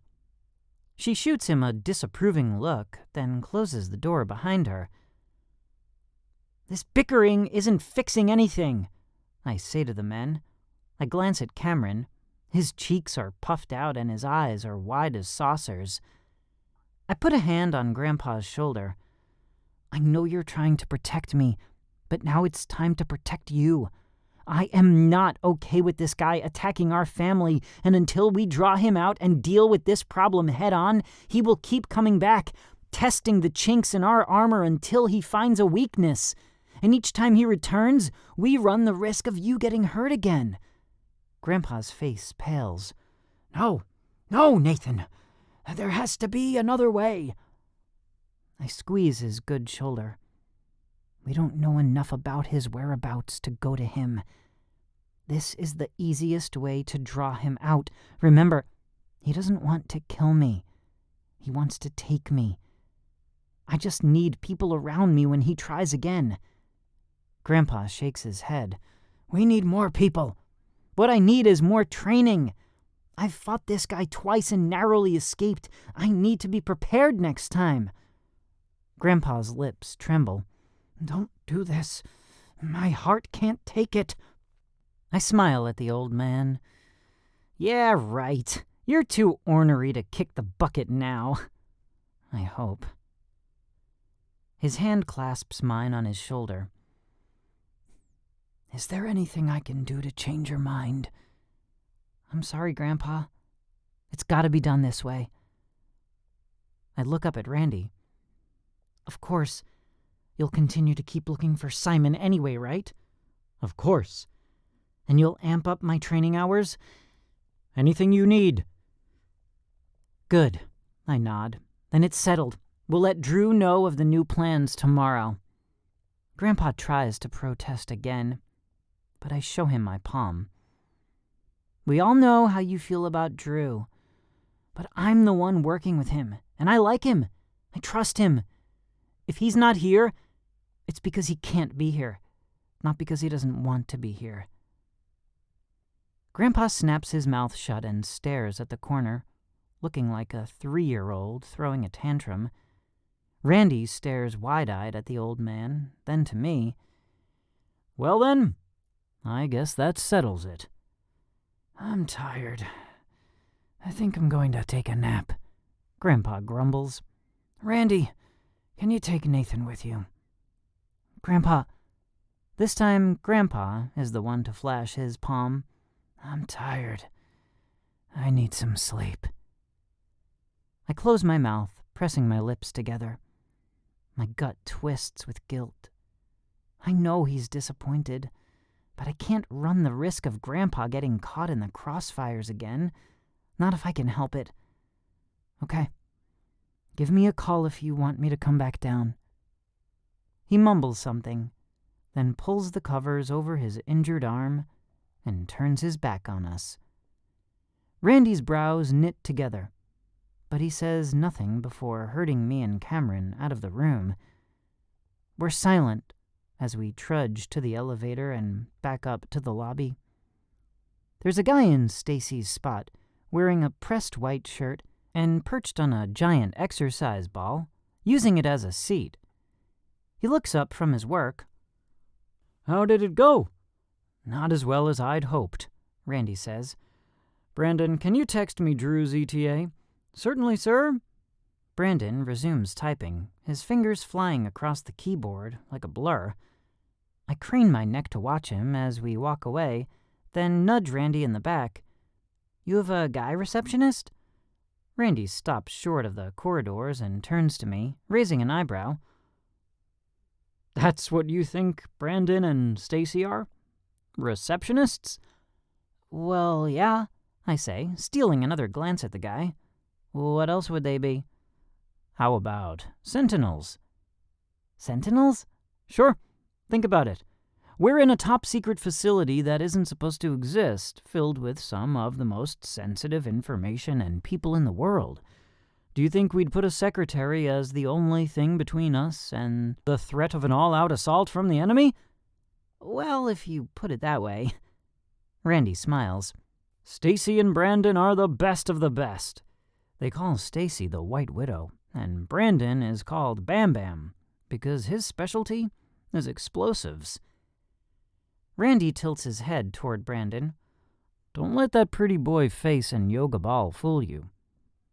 She shoots him a disapproving look, then closes the door behind her. This bickering isn't fixing anything, I say to the men. I glance at Cameron. His cheeks are puffed out and his eyes are wide as saucers. I put a hand on Grandpa's shoulder. I know you're trying to protect me, but now it's time to protect you. I am not okay with this guy attacking our family, and until we draw him out and deal with this problem head on, he will keep coming back, testing the chinks in our armor until he finds a weakness. And each time he returns, we run the risk of you getting hurt again. Grandpa's face pales. No, Nathan. There has to be another way. I squeeze his good shoulder. We don't know enough about his whereabouts to go to him. This is the easiest way to draw him out. Remember, he doesn't want to kill me. He wants to take me. I just need people around me when he tries again. Grandpa shakes his head. We need more people. What I need is more training. I've fought this guy twice and narrowly escaped. I need to be prepared next time. Grandpa's lips tremble. Don't do this. My heart can't take it. I smile at the old man. Yeah, right. You're too ornery to kick the bucket now. I hope. His hand clasps mine on his shoulder. Is there anything I can do to change your mind? I'm sorry, Grandpa. It's got to be done this way. I look up at Randy. Of course, you'll continue to keep looking for Simon anyway, right? Of course. And you'll amp up my training hours? Anything you need. Good. I nod. Then it's settled. We'll let Drew know of the new plans tomorrow. Grandpa tries to protest again, but I show him my palm. We all know how you feel about Drew, but I'm the one working with him, and I like him. I trust him. If he's not here, it's because he can't be here, not because he doesn't want to be here. Grandpa snaps his mouth shut and stares at the corner, looking like a 3-year-old throwing a tantrum. Randy stares wide-eyed at the old man, then to me. Well then, I guess that settles it. I'm tired. I think I'm going to take a nap, Grandpa grumbles. Randy, can you take Nathan with you? Grandpa. This time, Grandpa is the one to flash his palm. I'm tired. I need some sleep. I close my mouth, pressing my lips together. My gut twists with guilt. I know he's disappointed, but I can't run the risk of Grandpa getting caught in the crossfires again. Not if I can help it. Okay. Give me a call if you want me to come back down. He mumbles something, then pulls the covers over his injured arm and turns his back on us. Randy's brows knit together, but he says nothing before herding me and Cameron out of the room. We're silent as we trudge to the elevator and back up to the lobby. There's a guy in Stacy's spot, wearing a pressed white shirt and perched on a giant exercise ball, using it as a seat. He looks up from his work. "How did it go?" "Not as well as I'd hoped," Randy says. "Brandon, can you text me Drew's ETA?" "Certainly, sir." Brandon resumes typing, his fingers flying across the keyboard like a blur. I crane my neck to watch him as we walk away, then nudge Randy in the back. "You have a guy receptionist?" Randy stops short of the corridors and turns to me, raising an eyebrow. "That's what you think Brandon and Stacy are? Receptionists?" "Well, yeah," I say, stealing another glance at the guy. "What else would they be?" "How about sentinels?" "Sentinels?" "Sure. Think about it. We're in a top-secret facility that isn't supposed to exist, filled with some of the most sensitive information and people in the world. Do you think we'd put a secretary as the only thing between us and the threat of an all-out assault from the enemy?" "Well, if you put it that way." Randy smiles. "Stacy and Brandon are the best of the best. They call Stacy the White Widow, and Brandon is called Bam Bam, because his specialty is explosives." Randy tilts his head toward Brandon. "Don't let that pretty boy face and yoga ball fool you.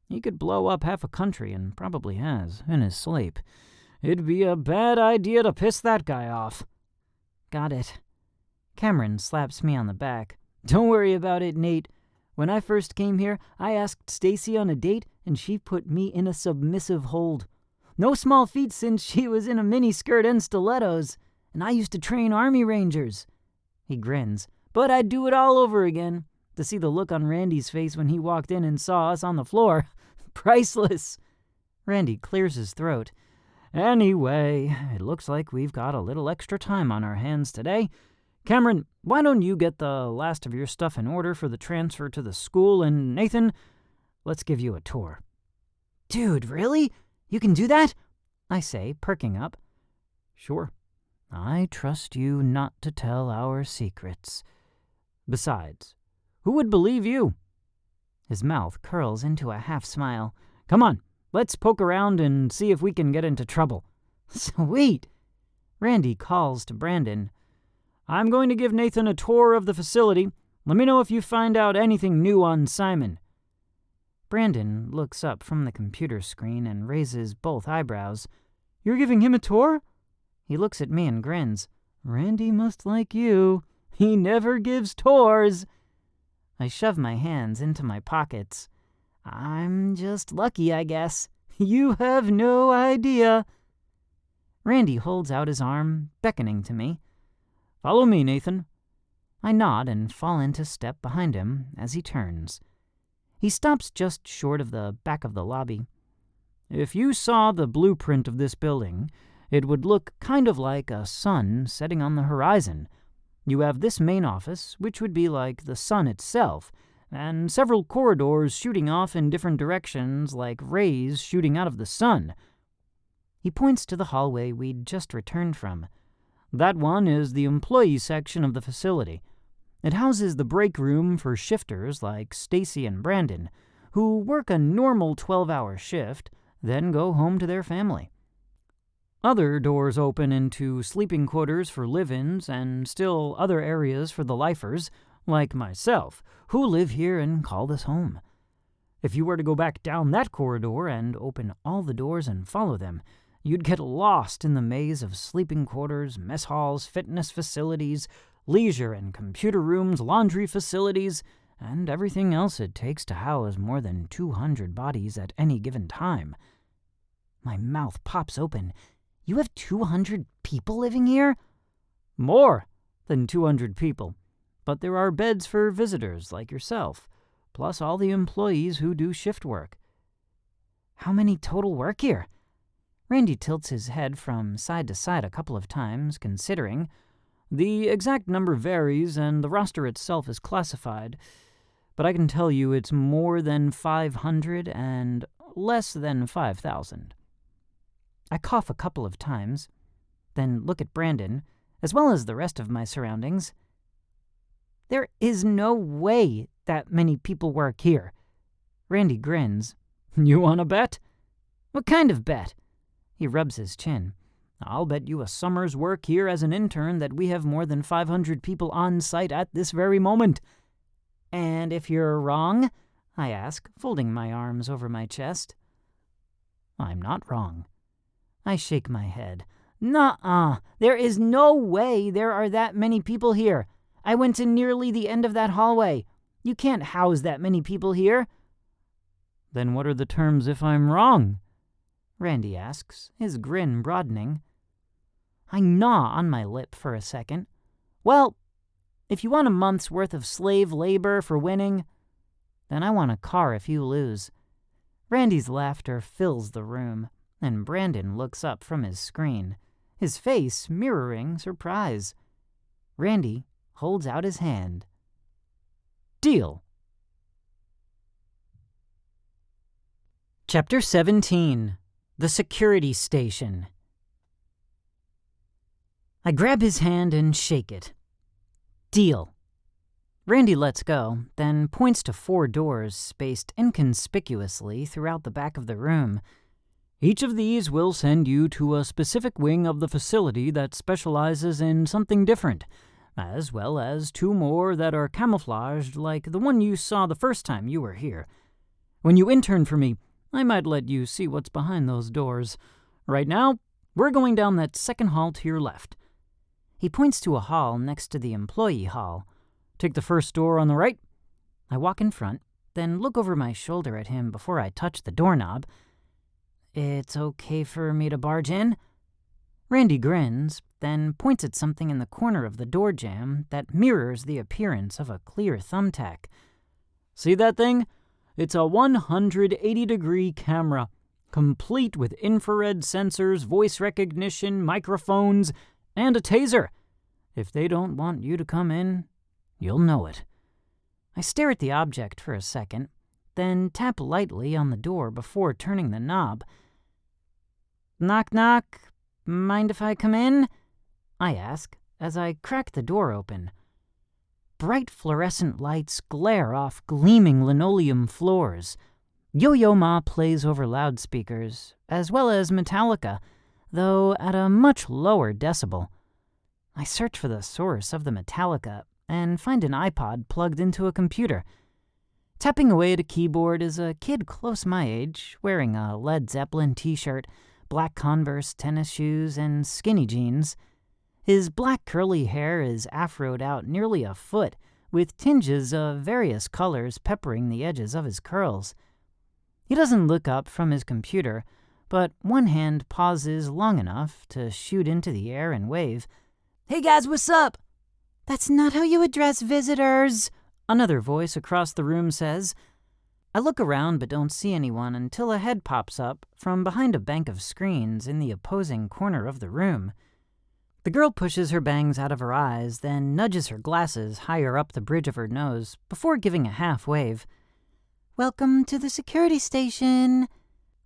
He could blow up half a country, and probably has, in his sleep. It'd be a bad idea to piss that guy off." "Got it." Cameron slaps me on the back. "Don't worry about it, Nate. When I first came here, I asked Stacy on a date, and she put me in a submissive hold. No small feat since she was in a miniskirt and stilettos, and I used to train Army Rangers." He grins. "But I'd do it all over again. To see the look on Randy's face when he walked in and saw us on the floor. Priceless." Randy clears his throat. "Anyway, it looks like we've got a little extra time on our hands today. Cameron, why don't you get the last of your stuff in order for the transfer to the school, and Nathan, let's give you a tour." "Dude, really? You can do that?" I say, perking up. "Sure. I trust you not to tell our secrets. Besides, who would believe you?" His mouth curls into a half smile. "Come on, let's poke around and see if we can get into trouble." "Sweet." Randy calls to Brandon. "I'm going to give Nathan a tour of the facility. Let me know if you find out anything new on Simon." Brandon looks up from the computer screen and raises both eyebrows. "You're giving him a tour?" He looks at me and grins. "Randy must like you. He never gives tours." I shove my hands into my pockets. "I'm just lucky, I guess. You have no idea." Randy holds out his arm, beckoning to me. "Follow me, Nathan." I nod and fall into step behind him as he turns. He stops just short of the back of the lobby. "If you saw the blueprint of this building, it would look kind of like a sun setting on the horizon. You have this main office, which would be like the sun itself, and several corridors shooting off in different directions like rays shooting out of the sun." He points to the hallway we'd just returned from. "That one is the employee section of the facility. It houses the break room for shifters like Stacy and Brandon, who work a normal 12-hour shift, then go home to their family. Other doors open into sleeping quarters for live-ins and still other areas for the lifers, like myself, who live here and call this home. If you were to go back down that corridor and open all the doors and follow them, you'd get lost in the maze of sleeping quarters, mess halls, fitness facilities, leisure and computer rooms, laundry facilities, and everything else it takes to house more than 200 bodies at any given time." My mouth pops open. "You have 200 people living here?" "More than 200 people, but there are beds for visitors like yourself, plus all the employees who do shift work." "How many total work here?" Randy tilts his head from side to side a couple of times, considering. "The exact number varies, and the roster itself is classified, but I can tell you it's more than 500 and less than 5,000. I cough a couple of times, then look at Brandon, as well as the rest of my surroundings. There is no way that many people work here. Randy grins. You want to bet? What kind of bet? He rubs his chin. I'll bet you a summer's work here as an intern that we have more than 500 people on site at this very moment. And if you're wrong? I ask, folding my arms over my chest. I'm not wrong. I shake my head. Nuh-uh. There is no way there are that many people here. I went to nearly the end of that hallway. You can't house that many people here. Then what are the terms if I'm wrong? Randy asks, his grin broadening. I gnaw on my lip for a second. Well, if you want a month's worth of slave labor for winning, then I want a car if you lose. Randy's laughter fills the room, and Brandon looks up from his screen, his face mirroring surprise. Randy holds out his hand. Deal. Chapter 17. The Security Station. I grab his hand and shake it. Deal. Randy lets go, then points to 4 doors spaced inconspicuously throughout the back of the room. Each of these will send you to a specific wing of the facility that specializes in something different, as well as 2 more that are camouflaged like the one you saw the first time you were here. When you intern for me, I might let you see what's behind those doors. Right now, we're going down that second hall to your left. He points to a hall next to the employee hall. Take the first door on the right. I walk in front, then look over my shoulder at him before I touch the doorknob. It's okay for me to barge in? Randy grins, then points at something in the corner of the door jamb that mirrors the appearance of a clear thumbtack. See that thing? It's a 180-degree camera, complete with infrared sensors, voice recognition, microphones, and a taser. If they don't want you to come in, you'll know it. I stare at the object for a second, then tap lightly on the door before turning the knob. Knock, knock. Mind if I come in? I ask as I crack the door open. Bright fluorescent lights glare off gleaming linoleum floors. Yo-Yo Ma plays over loudspeakers, as well as Metallica, though at a much lower decibel. I search for the source of the Metallica and find an iPod plugged into a computer. Tapping away at a keyboard is a kid close my age, wearing a Led Zeppelin t-shirt, black Converse tennis shoes, and skinny jeans. His black curly hair is afroed out nearly a foot, with tinges of various colors peppering the edges of his curls. He doesn't look up from his computer, but one hand pauses long enough to shoot into the air and wave. "Hey guys, what's up?" "That's not how you address visitors," another voice across the room says. I look around but don't see anyone until a head pops up from behind a bank of screens in the opposing corner of the room. The girl pushes her bangs out of her eyes, then nudges her glasses higher up the bridge of her nose before giving a half wave. "Welcome to the security station."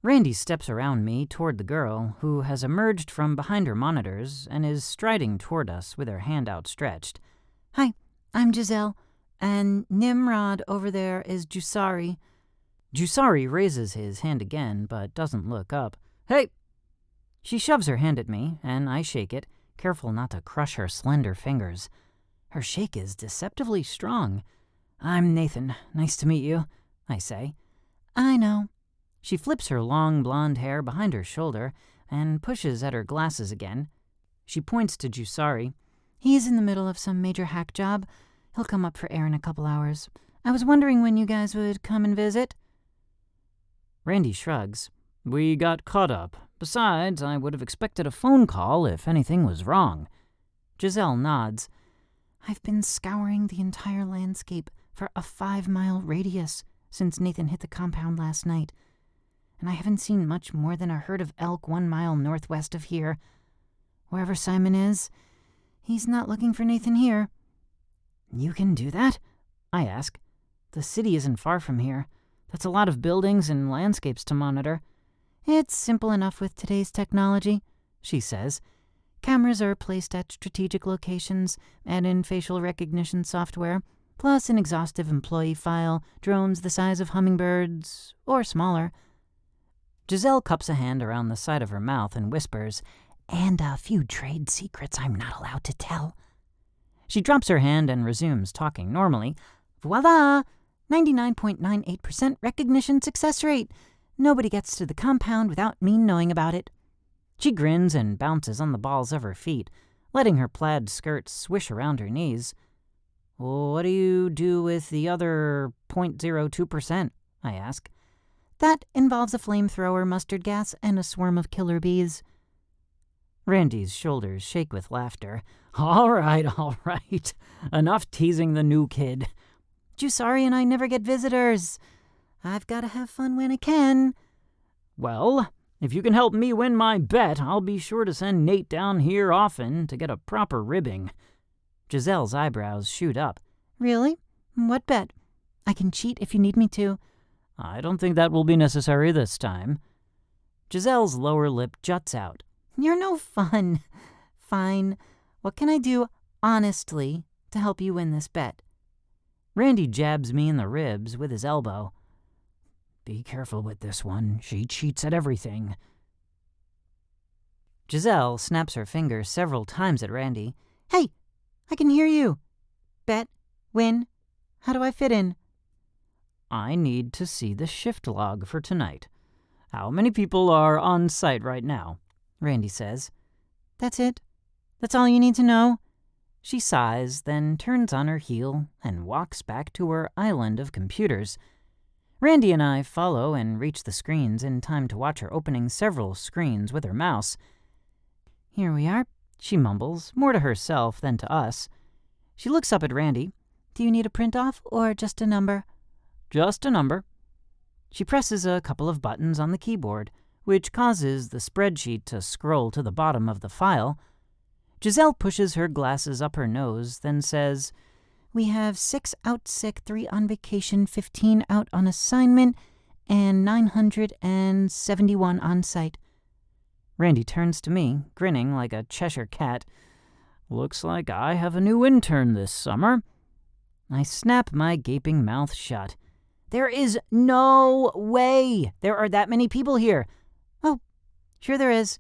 Randy steps around me toward the girl, who has emerged from behind her monitors and is striding toward us with her hand outstretched. "Hi, I'm Giselle, and Nimrod over there is Jusari." Jusari raises his hand again, but doesn't look up. "Hey!" She shoves her hand at me, and I shake it, careful not to crush her slender fingers. Her shake is deceptively strong. "I'm Nathan. Nice to meet you," I say. "I know." She flips her long blonde hair behind her shoulder and pushes at her glasses again. She points to Jusari. "He's in the middle of some major hack job. He'll come up for air in a couple hours. I was wondering when you guys would come and visit." Randy shrugs. "We got caught up. Besides, I would have expected a phone call if anything was wrong." Giselle nods. "I've been scouring the entire landscape for a 5-mile radius since Nathan hit the compound last night, and I haven't seen much more than a herd of elk 1 mile northwest of here. Wherever Simon is, he's not looking for Nathan here." "You can do that?" I ask. "The city isn't far from here. That's a lot of buildings and landscapes to monitor." "It's simple enough with today's technology," she says. Cameras are placed at strategic locations and in facial recognition software, plus an exhaustive employee file, drones the size of hummingbirds, or smaller. Giselle cups a hand around the side of her mouth and whispers, "And a few trade secrets I'm not allowed to tell." She drops her hand and resumes talking normally. Voila! 99.98% recognition success rate. Nobody gets to the compound without me knowing about it. She grins and bounces on the balls of her feet, letting her plaid skirt swish around her knees. "What do you do with the other 0.02%? I ask. That involves a flamethrower, mustard gas, and a swarm of killer bees. Randy's shoulders shake with laughter. All right. Enough teasing the new kid. Jusari and I never get visitors. I've got to have fun when I can. Well, if you can help me win my bet, I'll be sure to send Nate down here often to get a proper ribbing. Giselle's eyebrows shoot up. Really? What bet? I can cheat if you need me to. I don't think that will be necessary this time. Giselle's lower lip juts out. You're no fun. Fine. What can I do, honestly, to help you win this bet? Randy jabs me in the ribs with his elbow. Be careful with this one. She cheats at everything. Giselle snaps her fingers several times at Randy. Hey, I can hear you. Bet, win. How do I fit in? I need to see the shift log for tonight. How many people are on site right now? Randy says. That's it. That's all you need to know. She sighs, then turns on her heel and walks back to her island of computers. Randy and I follow and reach the screens in time to watch her opening several screens with her mouse. Here we are, she mumbles, more to herself than to us. She looks up at Randy. Do you need a print-off or just a number? Just a number. She presses a couple of buttons on the keyboard, which causes the spreadsheet to scroll to the bottom of the file. Giselle pushes her glasses up her nose, then says, We have 6 out sick, 3 on vacation, 15 out on assignment, and 971 on site. Randy turns to me, grinning like a Cheshire cat. Looks like I have a new intern this summer. I snap my gaping mouth shut. There is no way there are that many people here. Oh, sure there is,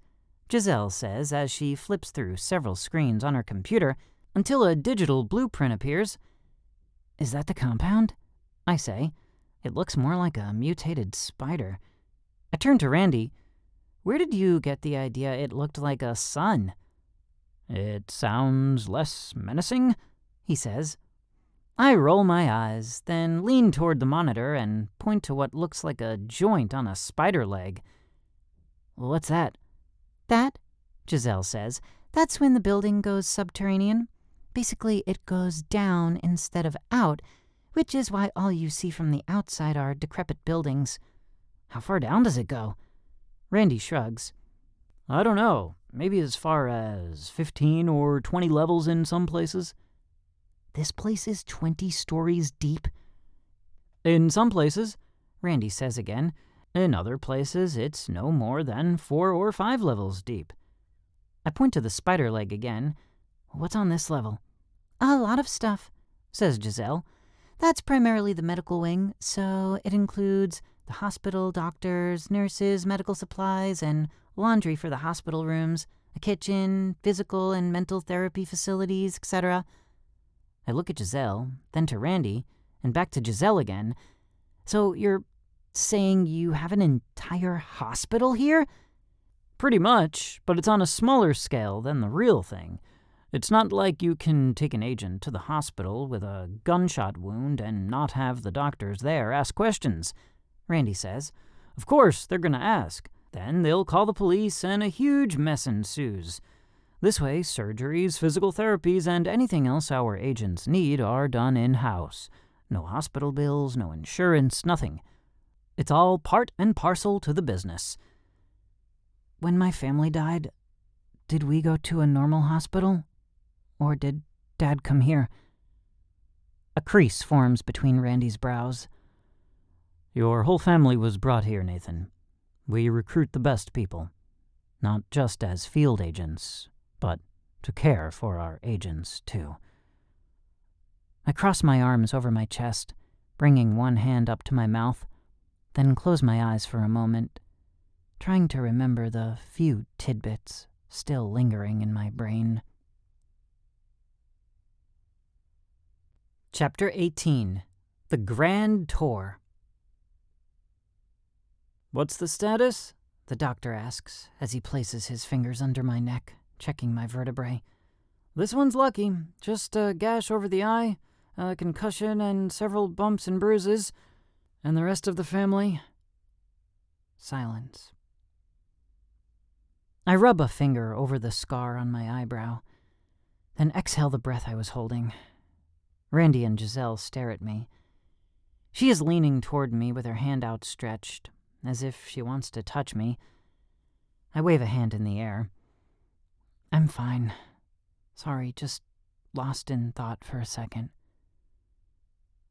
Giselle says as she flips through several screens on her computer until a digital blueprint appears. Is that the compound? I say. It looks more like a mutated spider. I turn to Randy. Where did you get the idea it looked like a sun? It sounds less menacing, he says. I roll my eyes, then lean toward the monitor and point to what looks like a joint on a spider leg. What's that? That, Giselle says, that's when the building goes subterranean. Basically, it goes down instead of out, which is why all you see from the outside are decrepit buildings. How far down does it go? Randy shrugs. I don't know. Maybe as far as 15 or 20 levels in some places. This place is 20 stories deep? In some places, Randy says again. In other places, it's no more than 4 or 5 levels deep. I point to the spider leg again. What's on this level? A lot of stuff, says Giselle. That's primarily the medical wing, so it includes the hospital, doctors, nurses, medical supplies, and laundry for the hospital rooms, a kitchen, physical and mental therapy facilities, etc. I look at Giselle, then to Randy, and back to Giselle again. So you're saying you have an entire hospital here? Pretty much, but it's on a smaller scale than the real thing. It's not like you can take an agent to the hospital with a gunshot wound and not have the doctors there ask questions, Randy says. Of course, they're going to ask. Then they'll call the police and a huge mess ensues. This way, surgeries, physical therapies, and anything else our agents need are done in-house. No hospital bills, no insurance, nothing. It's all part and parcel to the business. When my family died, did we go to a normal hospital? Or did Dad come here? A crease forms between Randy's brows. Your whole family was brought here, Nathan. We recruit the best people. Not just as field agents, but to care for our agents, too. I cross my arms over my chest, bringing one hand up to my mouth, then close my eyes for a moment, trying to remember the few tidbits still lingering in my brain. Chapter 18. The Grand Tour. "What's the status?" the doctor asks as he places his fingers under my neck, checking my vertebrae. "This one's lucky. Just a gash over the eye, a concussion, and several bumps and bruises. And the rest of the family?" Silence. I rub a finger over the scar on my eyebrow, then exhale the breath I was holding. Randy and Giselle stare at me. She is leaning toward me with her hand outstretched, as if she wants to touch me. I wave a hand in the air. "I'm fine. Sorry, just lost in thought for a second."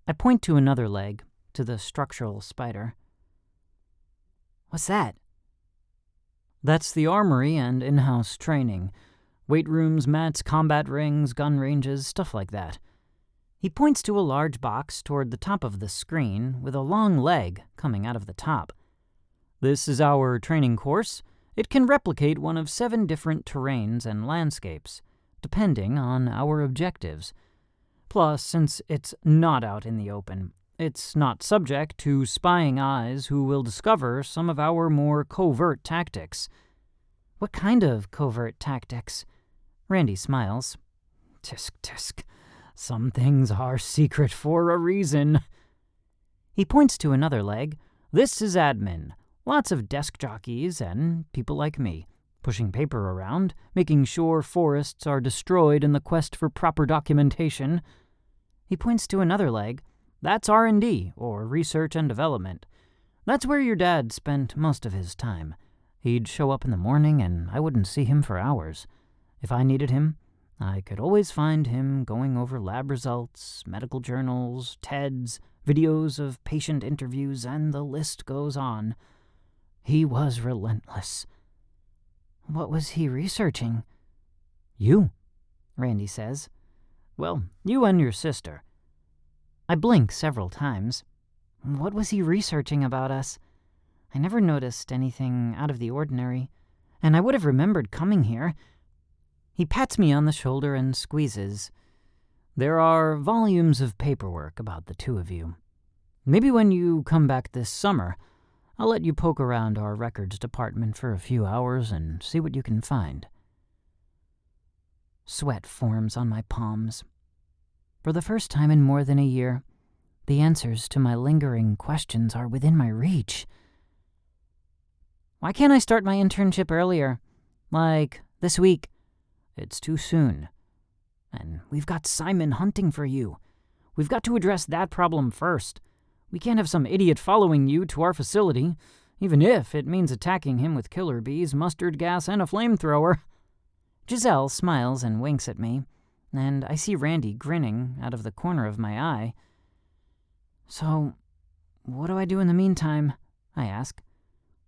I point to another leg, to the structural spider. "What's that?" That's the armory and in-house training. Weight rooms, mats, combat rings, gun ranges, stuff like that. He points to a large box toward the top of the screen with a long leg coming out of the top. This is our training course. It can replicate one of 7 different terrains and landscapes, depending on our objectives. Plus, since it's not out in the open, it's not subject to spying eyes who will discover some of our more covert tactics. "What kind of covert tactics?" Randy smiles. Tisk, tisk. Some things are secret for a reason. He points to another leg. This is admin. Lots of desk jockeys and people like me, pushing paper around, making sure forests are destroyed in the quest for proper documentation. He points to another leg. That's R&D, or research and development. That's where your dad spent most of his time. He'd show up in the morning and I wouldn't see him for hours. If I needed him, I could always find him going over lab results, medical journals, TEDs, videos of patient interviews, and the list goes on. He was relentless. "What was he researching?" "You," Randy says. "Well, you and your sister." I blink several times. What was he researching about us? I never noticed anything out of the ordinary, and I would have remembered coming here. He pats me on the shoulder and squeezes. "There are volumes of paperwork about the two of you. Maybe when you come back this summer, I'll let you poke around our records department for a few hours and see what you can find." Sweat forms on my palms. For the first time in more than a year, the answers to my lingering questions are within my reach. "Why can't I start my internship earlier? Like, this week?" "It's too soon. And we've got Simon hunting for you. We've got to address that problem first. We can't have some idiot following you to our facility, even if it means attacking him with killer bees, mustard gas, and a flamethrower." Giselle smiles and winks at me, and I see Randy grinning out of the corner of my eye. "So, what do I do in the meantime?" I ask.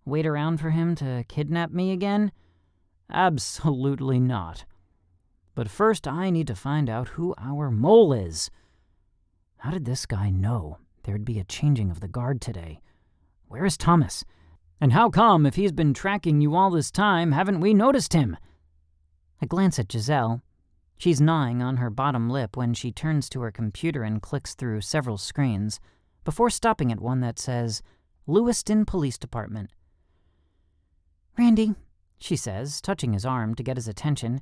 "Wait around for him to kidnap me again?" "Absolutely not. But first I need to find out who our mole is. How did this guy know there'd be a changing of the guard today? Where is Thomas? And how come, if he's been tracking you all this time, haven't we noticed him?" I glance at Giselle. She's gnawing on her bottom lip when she turns to her computer and clicks through several screens, before stopping at one that says, "Lewiston Police Department." "Randy," she says, touching his arm to get his attention,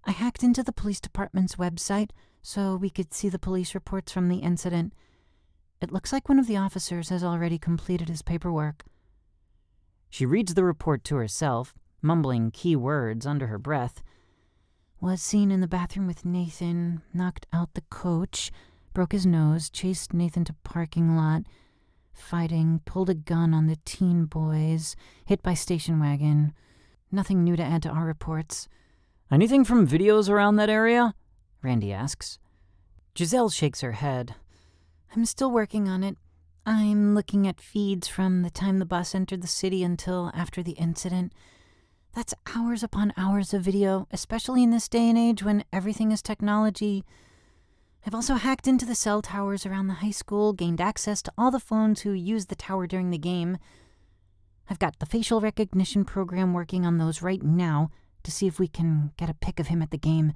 "I hacked into the police department's website so we could see the police reports from the incident. It looks like one of the officers has already completed his paperwork." She reads the report to herself, mumbling key words under her breath. "Was seen in the bathroom with Nathan, knocked out the coach, broke his nose, chased Nathan to parking lot, fighting, pulled a gun on the teen boys, hit by station wagon. Nothing new to add to our reports." "Anything from videos around that area?" Randy asks. Giselle shakes her head. "I'm still working on it. I'm looking at feeds from the time the bus entered the city until after the incident. That's hours upon hours of video, especially in this day and age when everything is technology. I've also hacked into the cell towers around the high school, gained access to all the phones who use the tower during the game. I've got the facial recognition program working on those right now to see if we can get a pic of him at the game.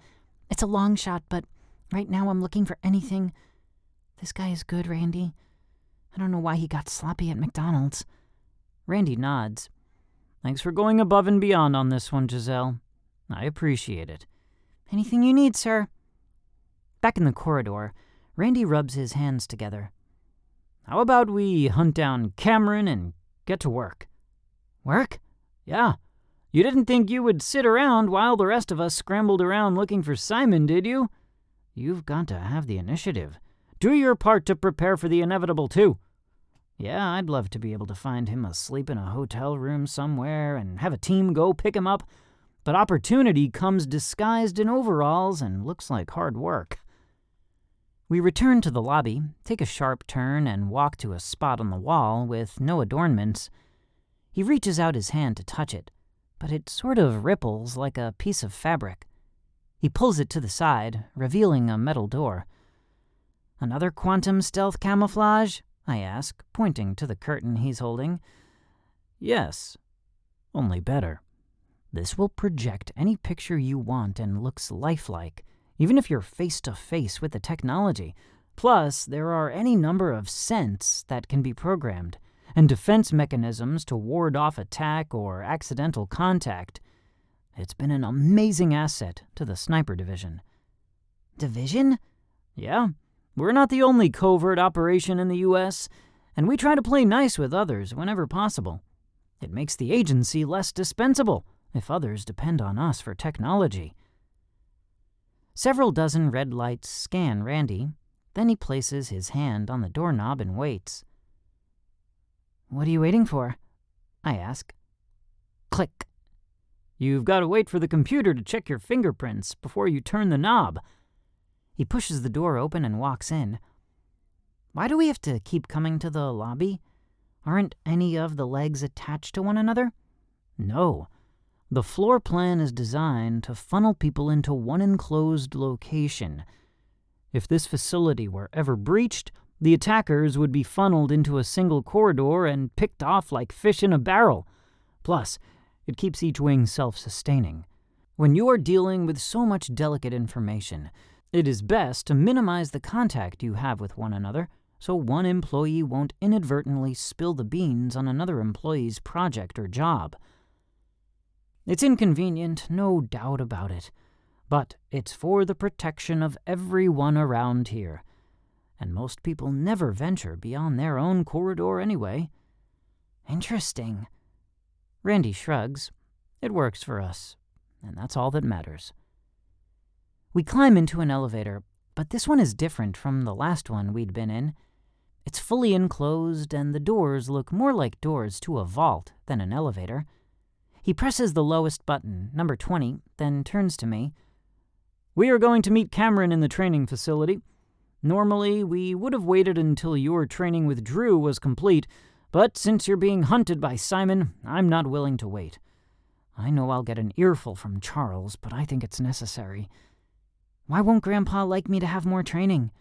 It's a long shot, but right now I'm looking for anything. This guy is good, Randy. I don't know why he got sloppy at McDonald's. Randy nods. Thanks for going above and beyond on this one, Giselle. I appreciate it. Anything you need, sir. Back in the corridor, Randy rubs his hands together. How about we hunt down Cameron and get to work? Work? Yeah. You didn't think you would sit around while the rest of us scrambled around looking for Simon, did you? You've got to have the initiative. Do your part to prepare for the inevitable, too. Yeah, I'd love to be able to find him asleep in a hotel room somewhere and have a team go pick him up, but opportunity comes disguised in overalls and looks like hard work. We return to the lobby, take a sharp turn, and walk to a spot on the wall with no adornments. He reaches out his hand to touch it, but it sort of ripples like a piece of fabric. He pulls it to the side, revealing a metal door. Another quantum stealth camouflage? I ask, pointing to the curtain he's holding. Yes, only better. This will project any picture you want and looks lifelike, even if you're face-to-face with the technology. Plus, there are any number of scents that can be programmed, and defense mechanisms to ward off attack or accidental contact. It's been an amazing asset to the sniper division. Division? Yeah. We're not the only covert operation in the U.S., and we try to play nice with others whenever possible. It makes the agency less dispensable if others depend on us for technology. Several dozen red lights scan Randy, then he places his hand on the doorknob and waits. What are you waiting for? I ask. Click. You've got to wait for the computer to check your fingerprints before you turn the knob. He pushes the door open and walks in. Why do we have to keep coming to the lobby? Aren't any of the legs attached to one another? No. The floor plan is designed to funnel people into one enclosed location. If this facility were ever breached, the attackers would be funneled into a single corridor and picked off like fish in a barrel. Plus, it keeps each wing self-sustaining. When you are dealing with so much delicate information, it is best to minimize the contact you have with one another, so one employee won't inadvertently spill the beans on another employee's project or job. It's inconvenient, no doubt about it, but it's for the protection of everyone around here, and most people never venture beyond their own corridor anyway. Interesting. Randy shrugs. It works for us, and that's all that matters. We climb into an elevator, but this one is different from the last one we'd been in. It's fully enclosed, and the doors look more like doors to a vault than an elevator. He presses the lowest button, number 20, then turns to me. We are going to meet Cameron in the training facility. Normally, we would have waited until your training with Drew was complete, but since you're being hunted by Simon, I'm not willing to wait. I know I'll get an earful from Charles, but I think it's necessary. Why won't Grandpa like me to have more training?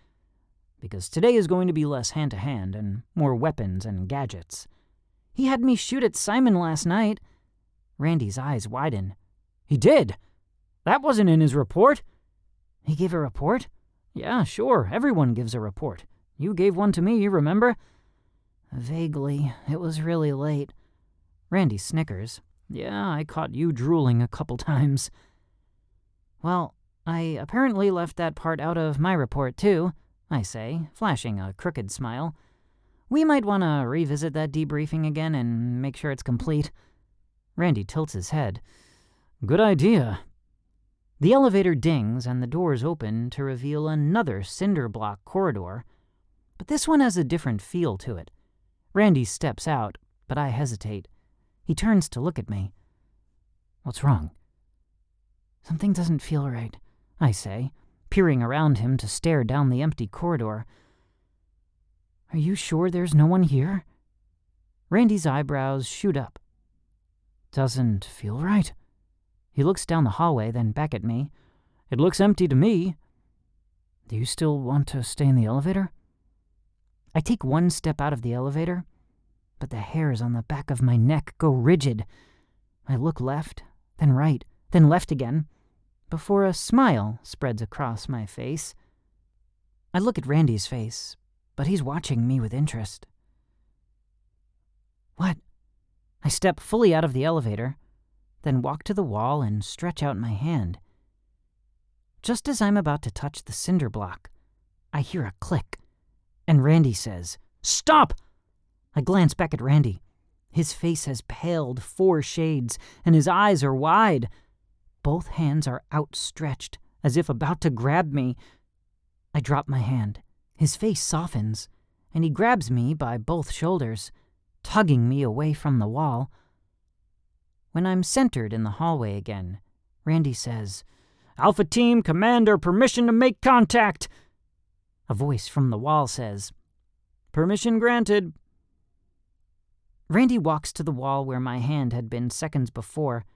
Because today is going to be less hand-to-hand and more weapons and gadgets. He had me shoot at Simon last night. Randy's eyes widen. He did? That wasn't in his report. He gave a report? Yeah, sure. Everyone gives a report. You gave one to me, remember? Vaguely. It was really late. Randy snickers. Yeah, I caught you drooling a couple times. Well, I apparently left that part out of my report, too, I say, flashing a crooked smile. We might want to revisit that debriefing again and make sure it's complete. Randy tilts his head. Good idea. The elevator dings and the doors open to reveal another cinder block corridor, but this one has a different feel to it. Randy steps out, but I hesitate. He turns to look at me. What's wrong? Something doesn't feel right, I say, peering around him to stare down the empty corridor. Are you sure there's no one here? Randy's eyebrows shoot up. Doesn't feel right? He looks down the hallway, then back at me. It looks empty to me. Do you still want to stay in the elevator? I take one step out of the elevator, but the hairs on the back of my neck go rigid. I look left, then right, then left again, before a smile spreads across my face. I look at Randy's face, but he's watching me with interest. What? I step fully out of the elevator, then walk to the wall and stretch out my hand. Just as I'm about to touch the cinder block, I hear a click, and Randy says, "Stop!" I glance back at Randy. His face has paled 4 shades, and his eyes are wide. Both hands are outstretched, as if about to grab me. I drop my hand. His face softens, and he grabs me by both shoulders, tugging me away from the wall. When I'm centered in the hallway again, Randy says, "Alpha Team, Commander, permission to make contact!" A voice from the wall says, "Permission granted." Randy walks to the wall where my hand had been seconds before.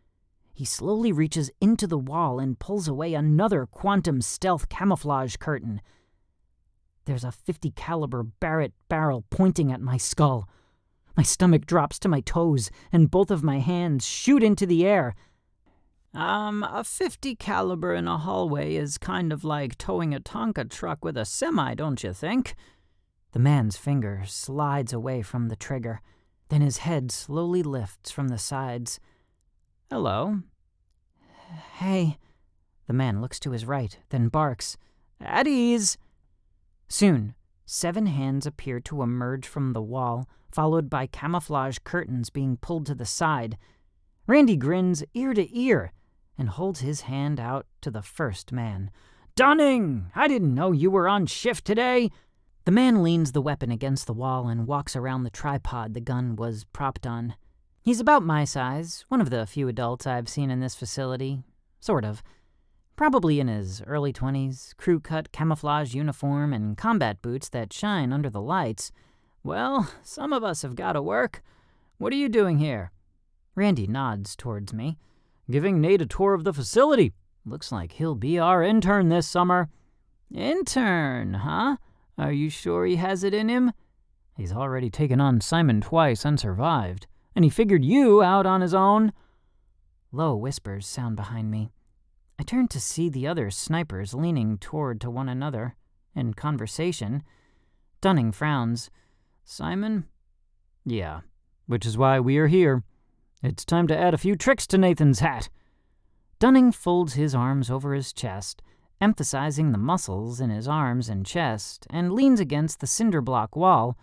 He slowly reaches into the wall and pulls away another quantum stealth camouflage curtain. There's a .50 caliber Barrett barrel pointing at my skull. My stomach drops to my toes, and both of my hands shoot into the air. A .50 caliber in a hallway is kind of like towing a Tonka truck with a semi, don't you think? The man's finger slides away from the trigger. Then his head slowly lifts from the sides. "Hello." "Hey." The man looks to his right, then barks, "At ease." Soon, 7 hands appear to emerge from the wall, followed by camouflage curtains being pulled to the side. Randy grins ear to ear and holds his hand out to the first man. "Dunning! I didn't know you were on shift today." The man leans the weapon against the wall and walks around the tripod the gun was propped on. He's about my size, one of the few adults I've seen in this facility. Sort of. Probably in his early 20s, crew-cut camouflage uniform and combat boots that shine under the lights. "Well, some of us have got to work. What are you doing here?" Randy nods towards me. "Giving Nate a tour of the facility. Looks like he'll be our intern this summer." "Intern, huh? Are you sure he has it in him?" "He's already taken on Simon twice and survived, and he figured you out on his own." Low whispers sound behind me. I turn to see the other snipers leaning toward to one another, in conversation. Dunning frowns. "Simon?" "Yeah, which is why we are here. It's time to add a few tricks to Nathan's hat." Dunning folds his arms over his chest, emphasizing the muscles in his arms and chest, and leans against the cinder block wall.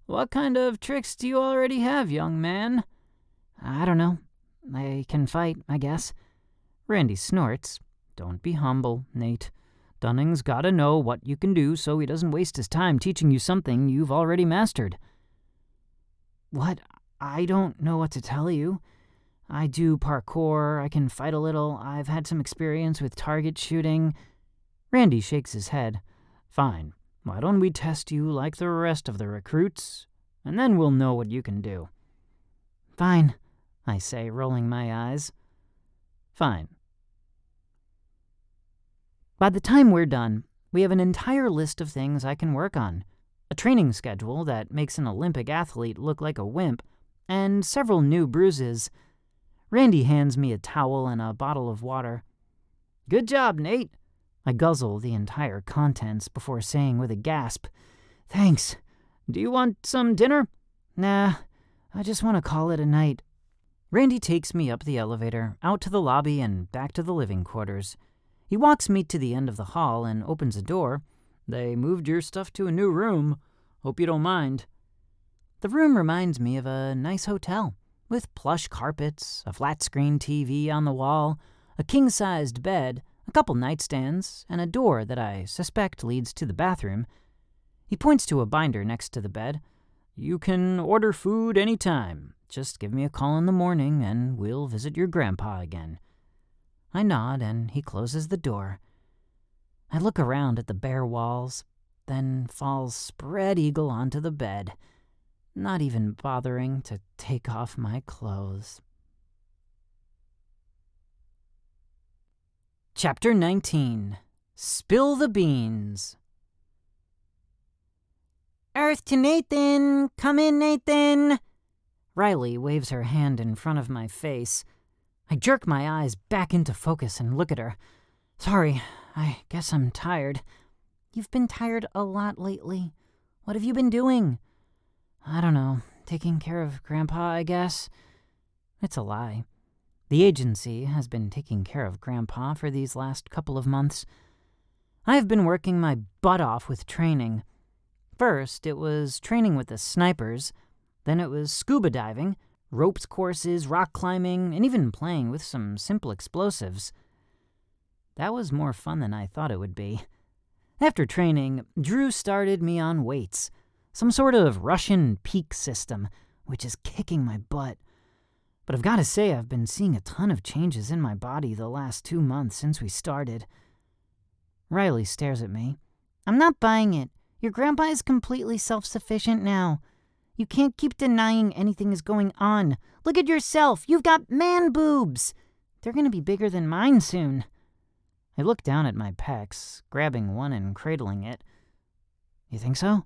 "What kind of tricks do you already have, young man?" "I don't know. I can fight, I guess." Randy snorts. "Don't be humble, Nate. Dunning's gotta know what you can do so he doesn't waste his time teaching you something you've already mastered." "What? I don't know what to tell you. I do parkour, I can fight a little, I've had some experience with target shooting." Randy shakes his head. "Fine. Why don't we test you like the rest of the recruits, and then we'll know what you can do." "Fine," I say, rolling my eyes. "Fine." By the time we're done, we have an entire list of things I can work on, a training schedule that makes an Olympic athlete look like a wimp, and several new bruises. Randy hands me a towel and a bottle of water. "Good job, Nate." I guzzle the entire contents before saying with a gasp, "Thanks. Do you want some dinner?" "Nah, I just want to call it a night." Randy takes me up the elevator, out to the lobby, and back to the living quarters. He walks me to the end of the hall and opens a door. "They moved your stuff to a new room. Hope you don't mind." The room reminds me of a nice hotel, with plush carpets, a flat-screen TV on the wall, a king-sized bed, a couple nightstands, and a door that I suspect leads to the bathroom. He points to a binder next to the bed. "You can order food any time. Just give me a call in the morning, and we'll visit your grandpa again." I nod, and he closes the door. I look around at the bare walls, then fall spread eagle onto the bed, not even bothering to take off my clothes. Chapter 19. Spill the Beans. Earth to Nathan! Come in, Nathan! Riley waves her hand in front of my face. I jerk my eyes back into focus and look at her. Sorry, I guess I'm tired. You've been tired a lot lately. What have you been doing? I don't know. Taking care of Grandpa, I guess. It's a lie. The agency has been taking care of Grandpa for these last couple of months. I've been working my butt off with training. First, it was training with the snipers. Then it was scuba diving, ropes courses, rock climbing, and even playing with some simple explosives. That was more fun than I thought it would be. After training, Drew started me on weights, some sort of Russian peak system, which is kicking my butt. But I've got to say I've been seeing a ton of changes in my body the last 2 months since we started. Riley stares at me. I'm not buying it. Your grandpa is completely self-sufficient now. You can't keep denying anything is going on. Look at yourself. You've got man boobs. They're going to be bigger than mine soon. I look down at my pecs, grabbing one and cradling it. You think so?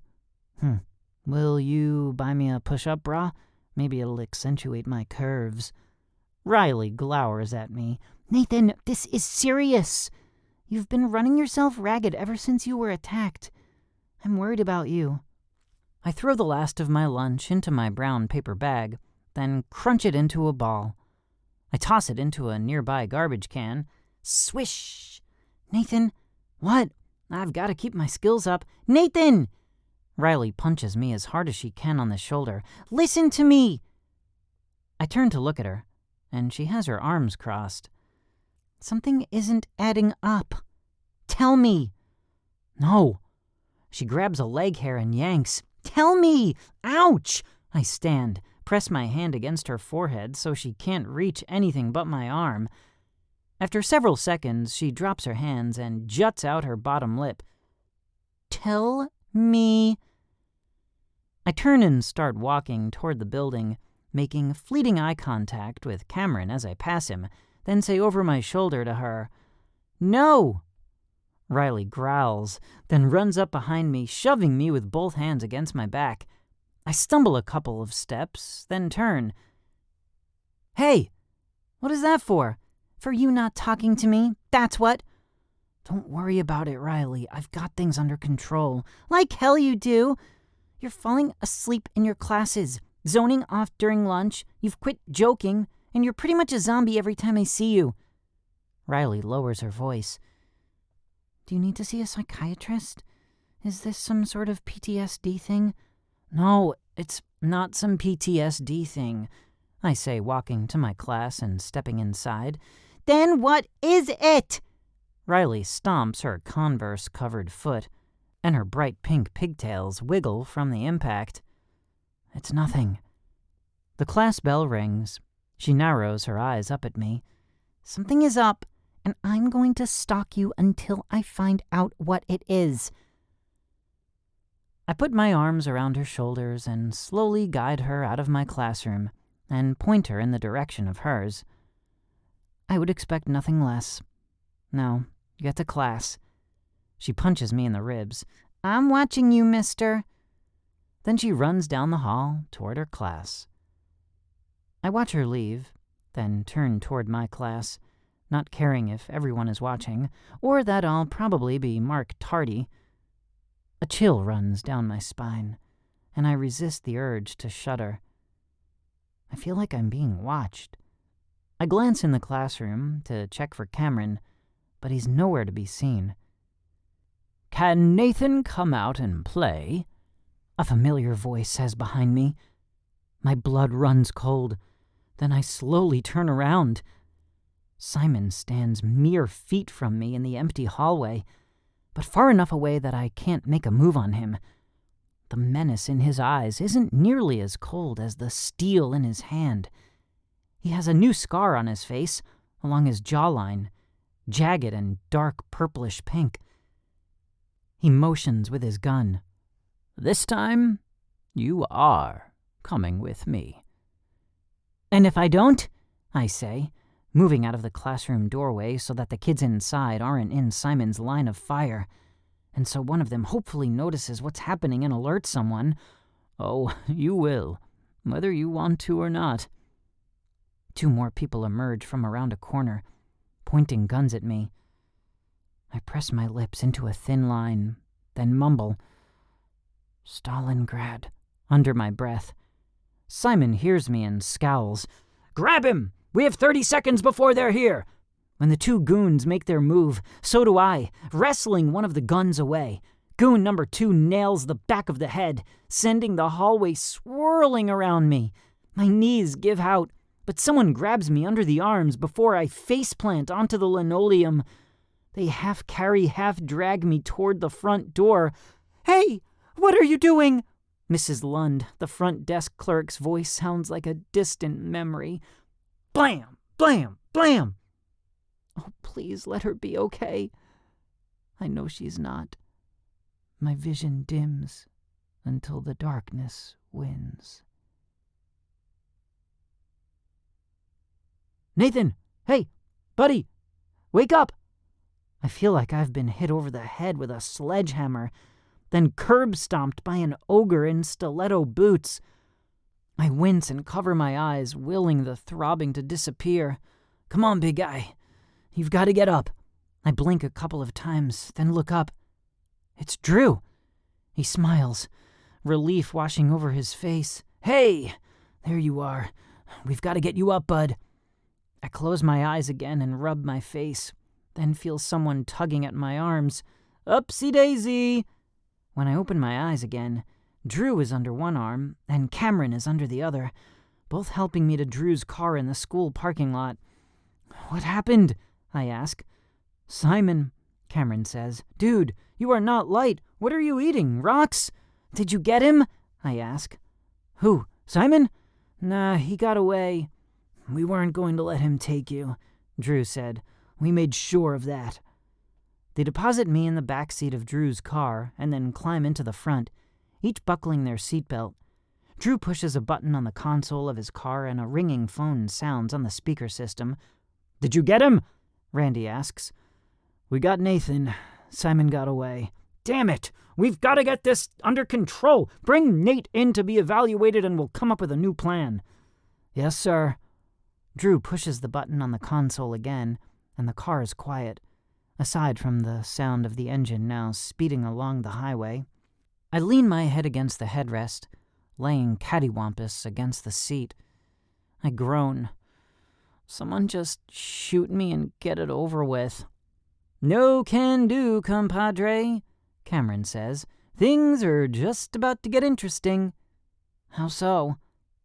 Will you buy me a push-up bra? Maybe it'll accentuate my curves. Riley glowers at me. Nathan, this is serious. You've been running yourself ragged ever since you were attacked. I'm worried about you. I throw the last of my lunch into my brown paper bag, then crunch it into a ball. I toss it into a nearby garbage can. Swish! Nathan, what? I've got to keep my skills up. Nathan! Riley punches me as hard as she can on the shoulder. Listen to me! I turn to look at her, and she has her arms crossed. Something isn't adding up. Tell me. No. She grabs a leg hair and yanks. Tell me! Ouch! I stand, press my hand against her forehead so she can't reach anything but my arm. After several seconds, she drops her hands and juts out her bottom lip. Tell me. I turn and start walking toward the building, making fleeting eye contact with Cameron as I pass him, then say over my shoulder to her, "No!" Riley growls, then runs up behind me, shoving me with both hands against my back. I stumble a couple of steps, then turn. Hey! What is that for? For you not talking to me? That's what? Don't worry about it, Riley. I've got things under control. Like hell you do. You're falling asleep in your classes, zoning off during lunch, you've quit joking, and you're pretty much a zombie every time I see you. Riley lowers her voice. Do you need to see a psychiatrist? Is this some sort of PTSD thing? No, it's not some PTSD thing, I say, walking to my class and stepping inside. Then what is it? Riley stomps her Converse-covered foot, and her bright pink pigtails wiggle from the impact. It's nothing. The class bell rings. She narrows her eyes up at me. Something is up, and I'm going to stalk you until I find out what it is. I put my arms around her shoulders and slowly guide her out of my classroom and point her in the direction of hers. I would expect nothing less. Now, get to class. She punches me in the ribs. I'm watching you, mister. Then she runs down the hall toward her class. I watch her leave, then turn toward my class, not caring if everyone is watching, or that I'll probably be marked tardy. A chill runs down my spine, and I resist the urge to shudder. I feel like I'm being watched. I glance in the classroom to check for Cameron, but he's nowhere to be seen. "Can Nathan come out and play?" a familiar voice says behind me. My blood runs cold. Then I slowly turn around. Simon stands mere feet from me in the empty hallway, but far enough away that I can't make a move on him. The menace in his eyes isn't nearly as cold as the steel in his hand. He has a new scar on his face, along his jawline, jagged and dark purplish pink. He motions with his gun. "This time, you are coming with me." "And if I don't?" I say, moving out of the classroom doorway so that the kids inside aren't in Simon's line of fire, and so one of them hopefully notices what's happening and alerts someone. Oh, you will, whether you want to or not. 2 more people emerge from around a corner, pointing guns at me. I press my lips into a thin line, then mumble, "Stalingrad," under my breath. Simon hears me and scowls. "Grab him! We have 30 seconds before they're here!" When the 2 goons make their move, so do I, wrestling one of the guns away. Goon number 2 nails the back of the head, sending the hallway swirling around me. My knees give out, but someone grabs me under the arms before I faceplant onto the linoleum. They half carry, half drag me toward the front door. "Hey, what are you doing?" Mrs. Lund, the front desk clerk's voice sounds like a distant memory. Blam! Blam! Blam! Oh, please let her be okay. I know she's not. My vision dims until the darkness wins. "Nathan! Hey! Buddy! Wake up!" I feel like I've been hit over the head with a sledgehammer, then curb-stomped by an ogre in stiletto boots. I wince and cover my eyes, willing the throbbing to disappear. "Come on, big guy. You've got to get up." I blink a couple of times, then look up. It's Drew. He smiles, relief washing over his face. "Hey! There you are. We've got to get you up, bud." I close my eyes again and rub my face, then feel someone tugging at my arms. Upsy-daisy! When I open my eyes again, Drew is under one arm and Cameron is under the other, both helping me to Drew's car in the school parking lot. "What happened?" I ask. "Simon," Cameron says. "Dude, you are not light. What are you eating? Rocks? Did you get him?" I ask. "Who? Simon?" "Nah, he got away. We weren't going to let him take you," Drew said. "We made sure of that." They deposit me in the back seat of Drew's car and then climb into the front, each buckling their seatbelt. Drew pushes a button on the console of his car and a ringing phone sounds on the speaker system. "Did you get him?" Randy asks. "We got Nathan. Simon got away." "Damn it! We've got to get this under control. Bring Nate in to be evaluated and we'll come up with a new plan." "Yes, sir." Drew pushes the button on the console again, and the car is quiet, aside from the sound of the engine now speeding along the highway. I lean my head against the headrest, laying cattywampus against the seat. I groan. Someone just shoot me and get it over with. "No can do, compadre," Cameron says. "Things are just about to get interesting." "How so?"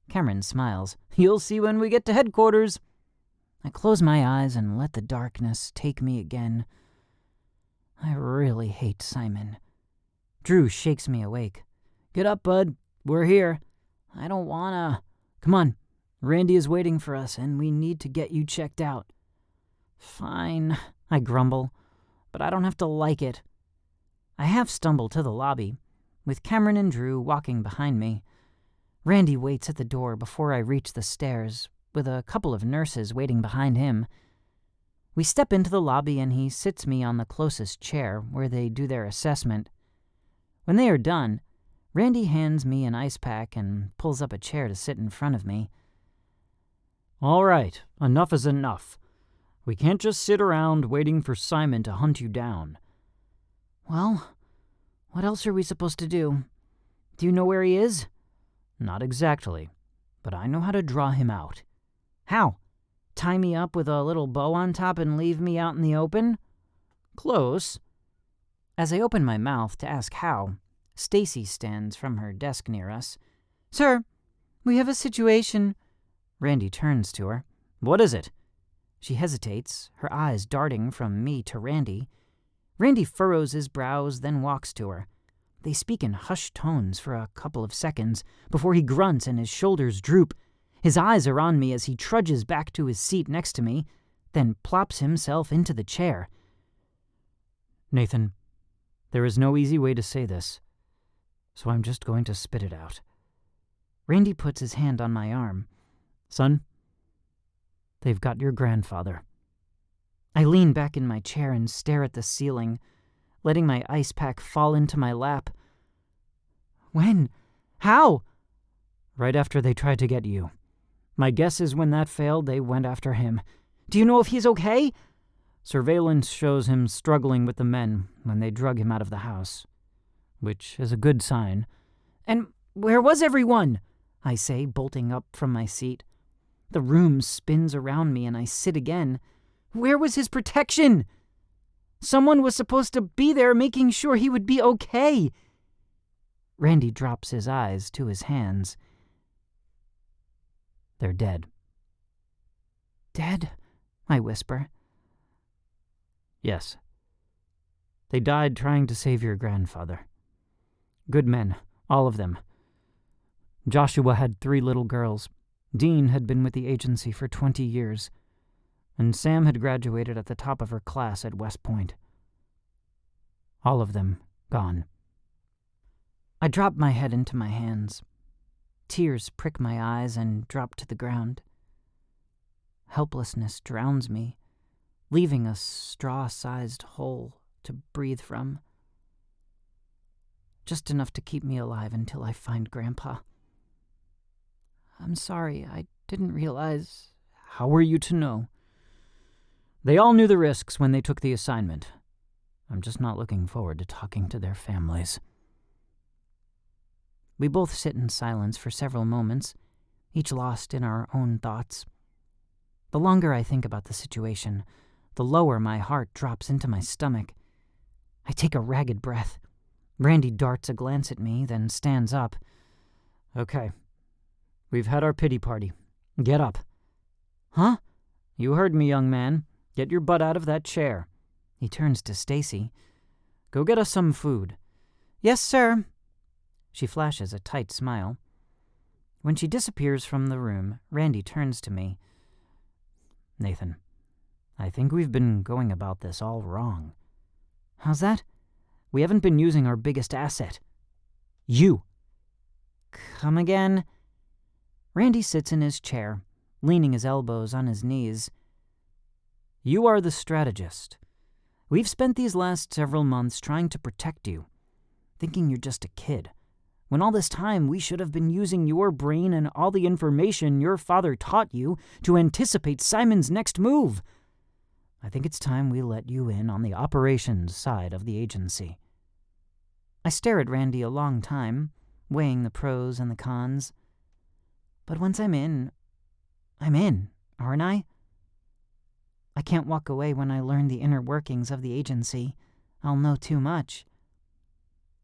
Cameron smiles. "You'll see when we get to headquarters." I close my eyes and let the darkness take me again. I really hate Simon. Drew shakes me awake. "Get up, bud. We're here." "I don't wanna." "Come on. Randy is waiting for us, and we need to get you checked out." "Fine," I grumble, "but I don't have to like it." I half stumble to the lobby, with Cameron and Drew walking behind me. Randy waits at the door before I reach the stairs, with a couple of nurses waiting behind him. We step into the lobby and he sits me on the closest chair where they do their assessment. When they are done, Randy hands me an ice pack and pulls up a chair to sit in front of me. "All right, enough is enough. We can't just sit around waiting for Simon to hunt you down." "Well, what else are we supposed to do? Do you know where he is?" "Not exactly, but I know how to draw him out." "How? Tie me up with a little bow on top and leave me out in the open?" "Close." As I open my mouth to ask how, Stacy stands from her desk near us. "Sir, we have a situation." Randy turns to her. "What is it?" She hesitates, her eyes darting from me to Randy. Randy furrows his brows, then walks to her. They speak in hushed tones for a couple of seconds before he grunts and his shoulders droop. His eyes are on me as he trudges back to his seat next to me, then plops himself into the chair. "Nathan, there is no easy way to say this, so I'm just going to spit it out." Randy puts his hand on my arm. "Son, They've got your grandfather. I lean back in my chair and stare at the ceiling, letting my ice pack fall into my lap. When? How? Right after they tried to get you. My guess is when that failed, they went after him. Do you know if he's okay? Surveillance shows him struggling with the men when they drug him out of the house, which is a good sign. And where was everyone? I say, bolting up from my seat. The room spins around me and I sit again. Where was his protection? Someone was supposed to be there making sure he would be okay. Randy drops his eyes to his hands. They're dead. Dead? I whisper. Yes. They died trying to save your grandfather. Good men, all of them. Joshua had 3 little girls. Dean had been with the agency for 20 years. And Sam had graduated at the top of her class at West Point. All of them gone. I drop my head into my hands. Tears prick my eyes and drop to the ground. Helplessness drowns me, leaving a straw-sized hole to breathe from. Just enough to keep me alive until I find Grandpa. I'm sorry, I didn't realize. How were you to know? They all knew the risks when they took the assignment. I'm just not looking forward to talking to their families. We both sit in silence for several moments, each lost in our own thoughts. The longer I think about the situation, the lower my heart drops into my stomach. I take a ragged breath. Randy darts a glance at me, then stands up. Okay. We've had our pity party. Get up. Huh? You heard me, young man. Get your butt out of that chair. He turns to Stacy. Go get us some food. Yes, sir. She flashes a tight smile. When she disappears from the room, Randy turns to me. Nathan, I think we've been going about this all wrong. How's that? We haven't been using our biggest asset. You. Come again? Randy sits in his chair, leaning his elbows on his knees. You are the strategist. We've spent these last several months trying to protect you, thinking you're just a kid, when all this time we should have been using your brain and all the information your father taught you to anticipate Simon's next move. I think it's time we let you in on the operations side of the agency. I stare at Randy a long time, weighing the pros and the cons. But once I'm in, aren't I? I can't walk away when I learn the inner workings of the agency. I'll know too much.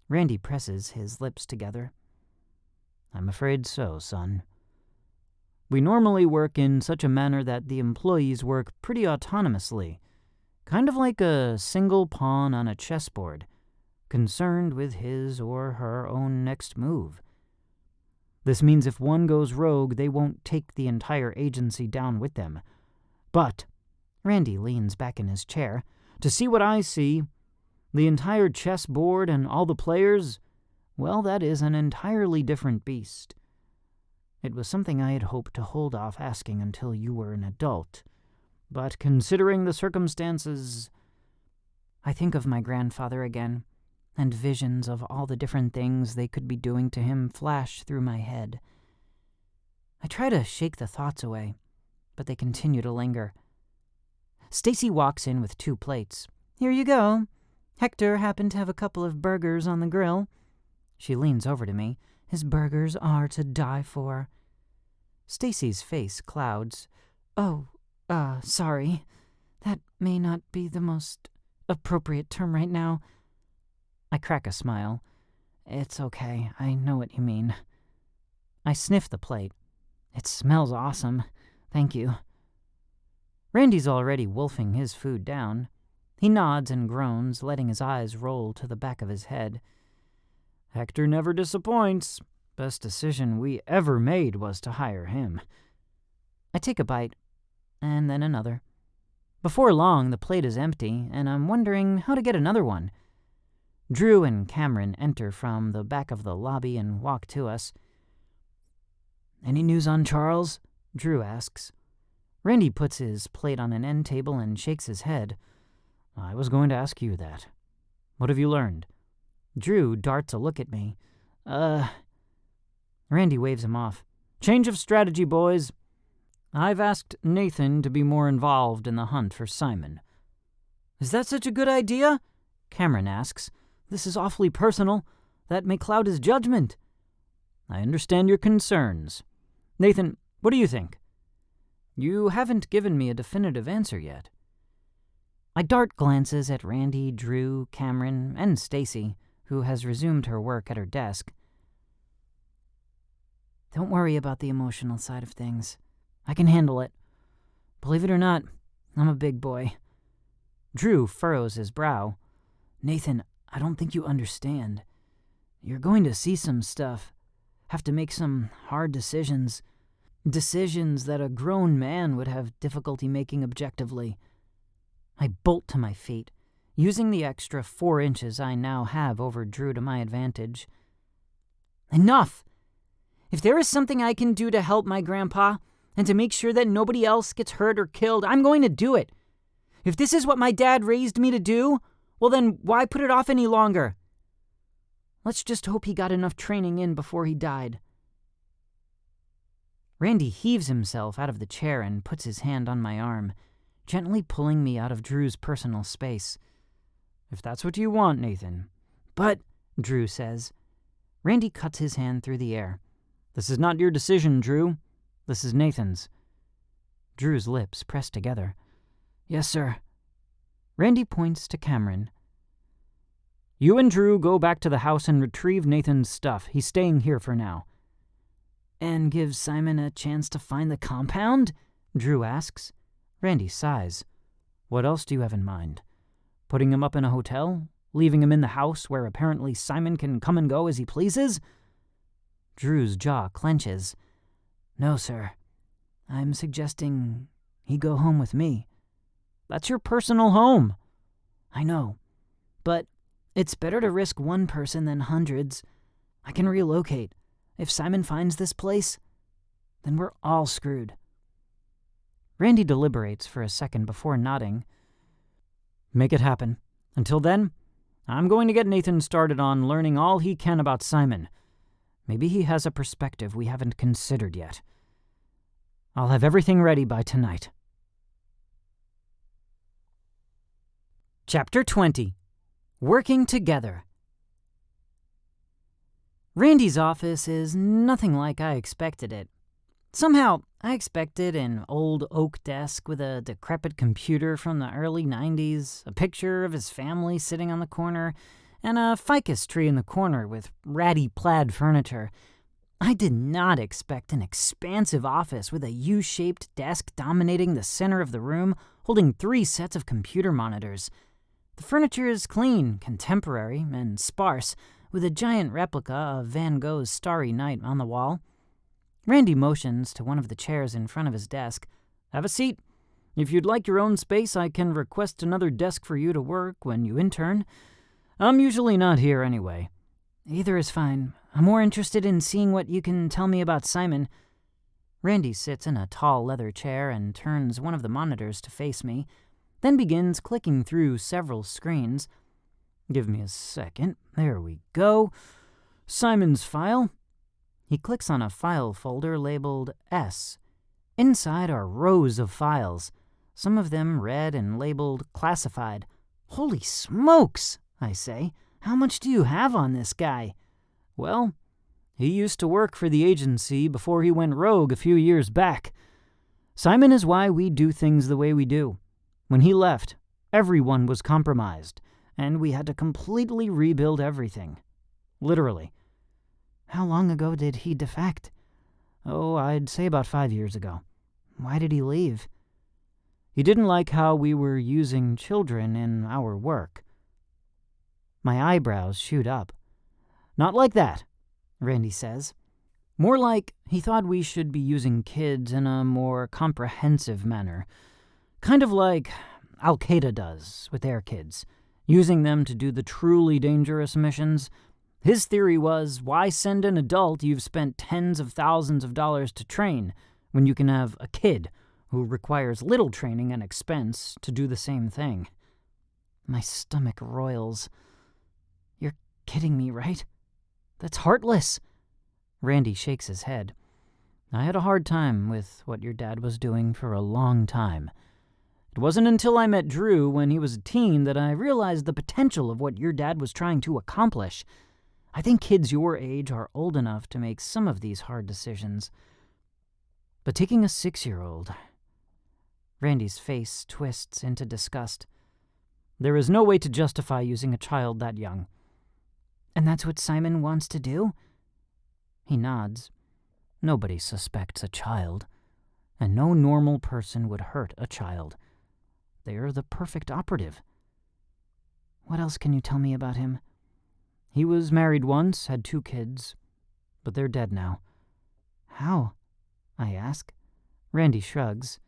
Randy presses his lips together. I'm afraid so, son. We normally work in such a manner that the employees work pretty autonomously, kind of like a single pawn on a chessboard, concerned with his or her own next move. This means if one goes rogue, they won't take the entire agency down with them. But Randy leans back in his chair. To see what I see, the entire chessboard and all the players, well, that is an entirely different beast. It was something I had hoped to hold off asking until you were an adult. But considering the circumstances, I think of my grandfather again, and visions of all the different things they could be doing to him flash through my head. I try to shake the thoughts away, but they continue to linger. Stacy walks in with 2 plates. Here you go. Hector happened to have a couple of burgers on the grill. She leans over to me. His burgers are to die for. Stacy's face clouds. Oh, sorry. That may not be the most appropriate term right now. I crack a smile. It's okay. I know what you mean. I sniff the plate. It smells awesome. Thank you. Randy's already wolfing his food down. He nods and groans, letting his eyes roll to the back of his head. Hector never disappoints. Best decision we ever made was to hire him. I take a bite, and then another. Before long, the plate is empty, and I'm wondering how to get another one. Drew and Cameron enter from the back of the lobby and walk to us. Any news on Charles? Drew asks. Randy puts his plate on an end table and shakes his head. I was going to ask you that. What have you learned? Drew darts a look at me. Randy waves him off. Change of strategy, boys. I've asked Nathan to be more involved in the hunt for Simon. Is that such a good idea? Cameron asks. This is awfully personal. That may cloud his judgment. I understand your concerns. Nathan, what do you think? You haven't given me a definitive answer yet. I dart glances at Randy, Drew, Cameron, and Stacy, who has resumed her work at her desk. Don't worry about the emotional side of things. I can handle it. Believe it or not, I'm a big boy. Drew furrows his brow. Nathan, I don't think you understand. You're going to see some stuff. Have to make some hard decisions. Decisions that a grown man would have difficulty making objectively. I bolt to my feet, using the extra 4 inches I now have over Drew to my advantage. Enough! If there is something I can do to help my grandpa, and to make sure that nobody else gets hurt or killed, I'm going to do it. If this is what my dad raised me to do, well then why put it off any longer? Let's just hope he got enough training in before he died. Randy heaves himself out of the chair and puts his hand on my arm, gently pulling me out of Drew's personal space. If that's what you want, Nathan. But, Drew says. Randy cuts his hand through the air. This is not your decision, Drew. This is Nathan's. Drew's lips press together. Yes, sir. Randy points to Cameron. You and Drew go back to the house and retrieve Nathan's stuff. He's staying here for now. And give Simon a chance to find the compound? Drew asks. Randy sighs. What else do you have in mind? Putting him up in a hotel? Leaving him in the house where apparently Simon can come and go as he pleases? Drew's jaw clenches. No, sir. I'm suggesting he go home with me. That's your personal home. I know. But it's better to risk one person than hundreds. I can relocate. If Simon finds this place, then we're all screwed. Randy deliberates for a second before nodding. Make it happen. Until then, I'm going to get Nathan started on learning all he can about Simon. Maybe he has a perspective we haven't considered yet. I'll have everything ready by tonight. Chapter 20. Working Together. Randy's office is nothing like I expected it. Somehow, I expected an old oak desk with a decrepit computer from the early 90s, a picture of his family sitting on the corner, and a ficus tree in the corner with ratty plaid furniture. I did not expect an expansive office with a U-shaped desk dominating the center of the room, holding 3 sets of computer monitors. The furniture is clean, contemporary, and sparse, with a giant replica of Van Gogh's Starry Night on the wall. Randy motions to one of the chairs in front of his desk. Have a seat. If you'd like your own space, I can request another desk for you to work when you intern. I'm usually not here anyway. Either is fine. I'm more interested in seeing what you can tell me about Simon. Randy sits in a tall leather chair and turns one of the monitors to face me, then begins clicking through several screens. Give me a second. There we go. Simon's file. He clicks on a file folder labeled S. Inside are rows of files, some of them red and labeled classified. Holy smokes, I say. How much do you have on this guy? Well, he used to work for the agency before he went rogue a few years back. Simon is why we do things the way we do. When he left, everyone was compromised, and we had to completely rebuild everything. Literally. How long ago did he defect? Oh, I'd say about 5 years ago. Why did he leave? He didn't like how we were using children in our work. My eyebrows shoot up. Not like that, Randy says. More like he thought we should be using kids in a more comprehensive manner. Kind of like Al-Qaeda does with their kids, using them to do the truly dangerous missions. His theory was, why send an adult you've spent tens of thousands of dollars to train when you can have a kid who requires little training and expense to do the same thing. My stomach roils. You're kidding me, right? That's heartless. Randy shakes his head. I had a hard time with what your dad was doing for a long time. It wasn't until I met Drew when he was a teen that I realized the potential of what your dad was trying to accomplish. I think kids your age are old enough to make some of these hard decisions. But taking a 6-year-old... Randy's face twists into disgust. There is no way to justify using a child that young. And that's what Simon wants to do? He nods. Nobody suspects a child, and no normal person would hurt a child. They are the perfect operative. What else can you tell me about him? He was married once, had 2 kids, but they're dead now. How? I ask. Randy shrugs.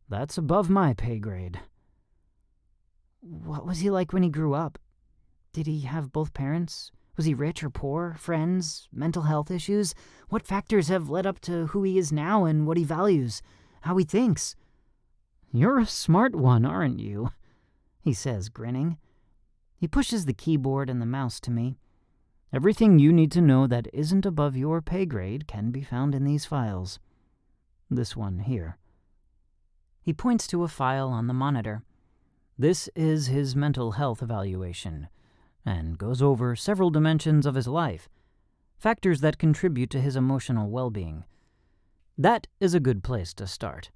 That's above my pay grade. What was he like when he grew up? Did he have both parents? Was he rich or poor? Friends? Mental health issues? What factors have led up to who he is now and what he values? How he thinks? You're a smart one, aren't you? He says, grinning. He pushes the keyboard and the mouse to me. Everything you need to know that isn't above your pay grade can be found in these files. This one here. He points to a file on the monitor. This is his mental health evaluation, and goes over several dimensions of his life, factors that contribute to his emotional well-being. That is a good place to start.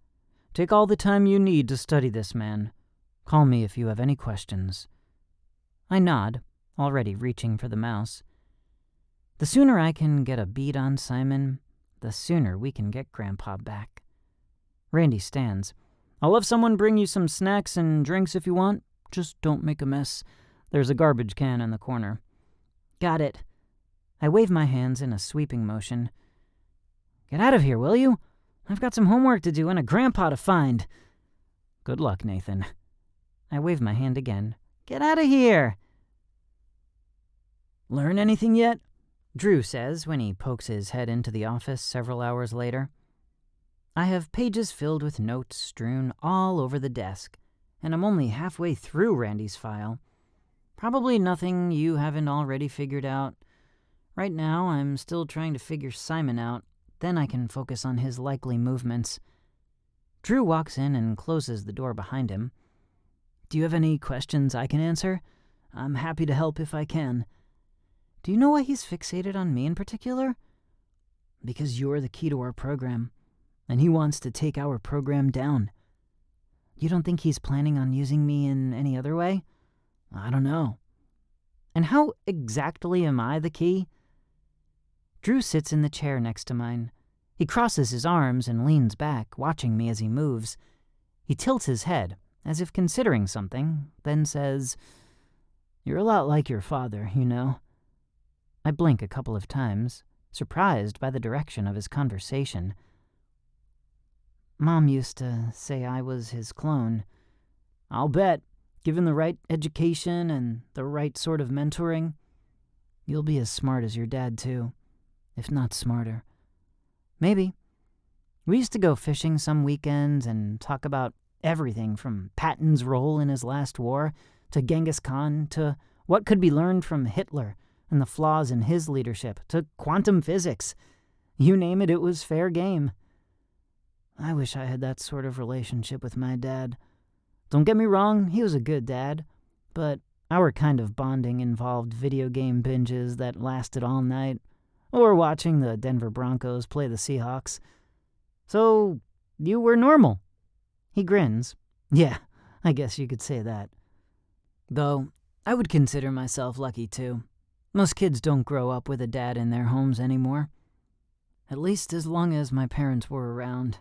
Take all the time you need to study this man. Call me if you have any questions. I nod, already reaching for the mouse. The sooner I can get a beat on Simon, the sooner we can get Grandpa back. Randy stands. I'll have someone bring you some snacks and drinks if you want. Just don't make a mess. There's a garbage can in the corner. Got it. I wave my hands in a sweeping motion. Get out of here, will you? I've got some homework to do and a grandpa to find. Good luck, Nathan. I wave my hand again. Get out of here! Learn anything yet? Drew says when he pokes his head into the office several hours later. I have pages filled with notes strewn all over the desk, and I'm only halfway through Randy's file. Probably nothing you haven't already figured out. Right now, I'm still trying to figure Simon out, then I can focus on his likely movements. Drew walks in and closes the door behind him. Do you have any questions I can answer? I'm happy to help if I can. Do you know why he's fixated on me in particular? Because you're the key to our program, and he wants to take our program down. You don't think he's planning on using me in any other way? I don't know. And how exactly am I the key? Drew sits in the chair next to mine. He crosses his arms and leans back, watching me as he moves. He tilts his head, as if considering something, then says, You're a lot like your father, you know. I blink a couple of times, surprised by the direction of his conversation. Mom used to say I was his clone. I'll bet, given the right education and the right sort of mentoring, you'll be as smart as your dad too, if not smarter. Maybe. We used to go fishing some weekends and talk about everything from Patton's role in his last war, to Genghis Khan, to what could be learned from Hitler and the flaws in his leadership, to quantum physics. You name it, it was fair game. I wish I had that sort of relationship with my dad. Don't get me wrong, he was a good dad, but our kind of bonding involved video game binges that lasted all night, or watching the Denver Broncos play the Seahawks. So, you were normal. He grins. Yeah, I guess you could say that. Though, I would consider myself lucky too. Most kids don't grow up with a dad in their homes anymore. At least as long as my parents were around.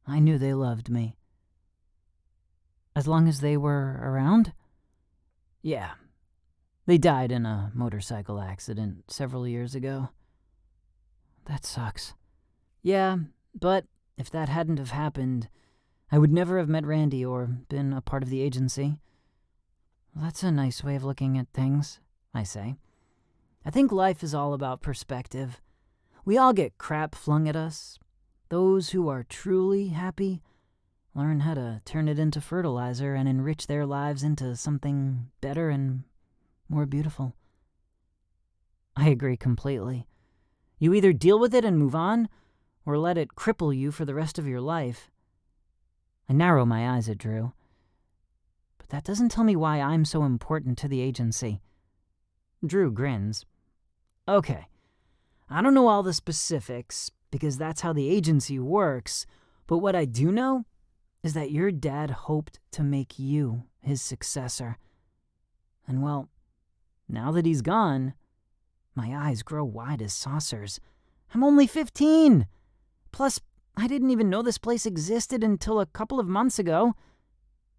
I knew they loved me. As long as they were around? Yeah. They died in a motorcycle accident several years ago. That sucks. Yeah, but if that hadn't have happened, I would never have met Randy or been a part of the agency. That's a nice way of looking at things, I say. I think life is all about perspective. We all get crap flung at us. Those who are truly happy learn how to turn it into fertilizer and enrich their lives into something better and more beautiful. I agree completely. You either deal with it and move on, or let it cripple you for the rest of your life. I narrow my eyes at Drew. But that doesn't tell me why I'm so important to the agency. Drew grins. Okay, I don't know all the specifics, because that's how the agency works, but what I do know is that your dad hoped to make you his successor. And well, now that he's gone, my eyes grow wide as saucers. I'm only 15! Plus, I didn't even know this place existed until a couple of months ago.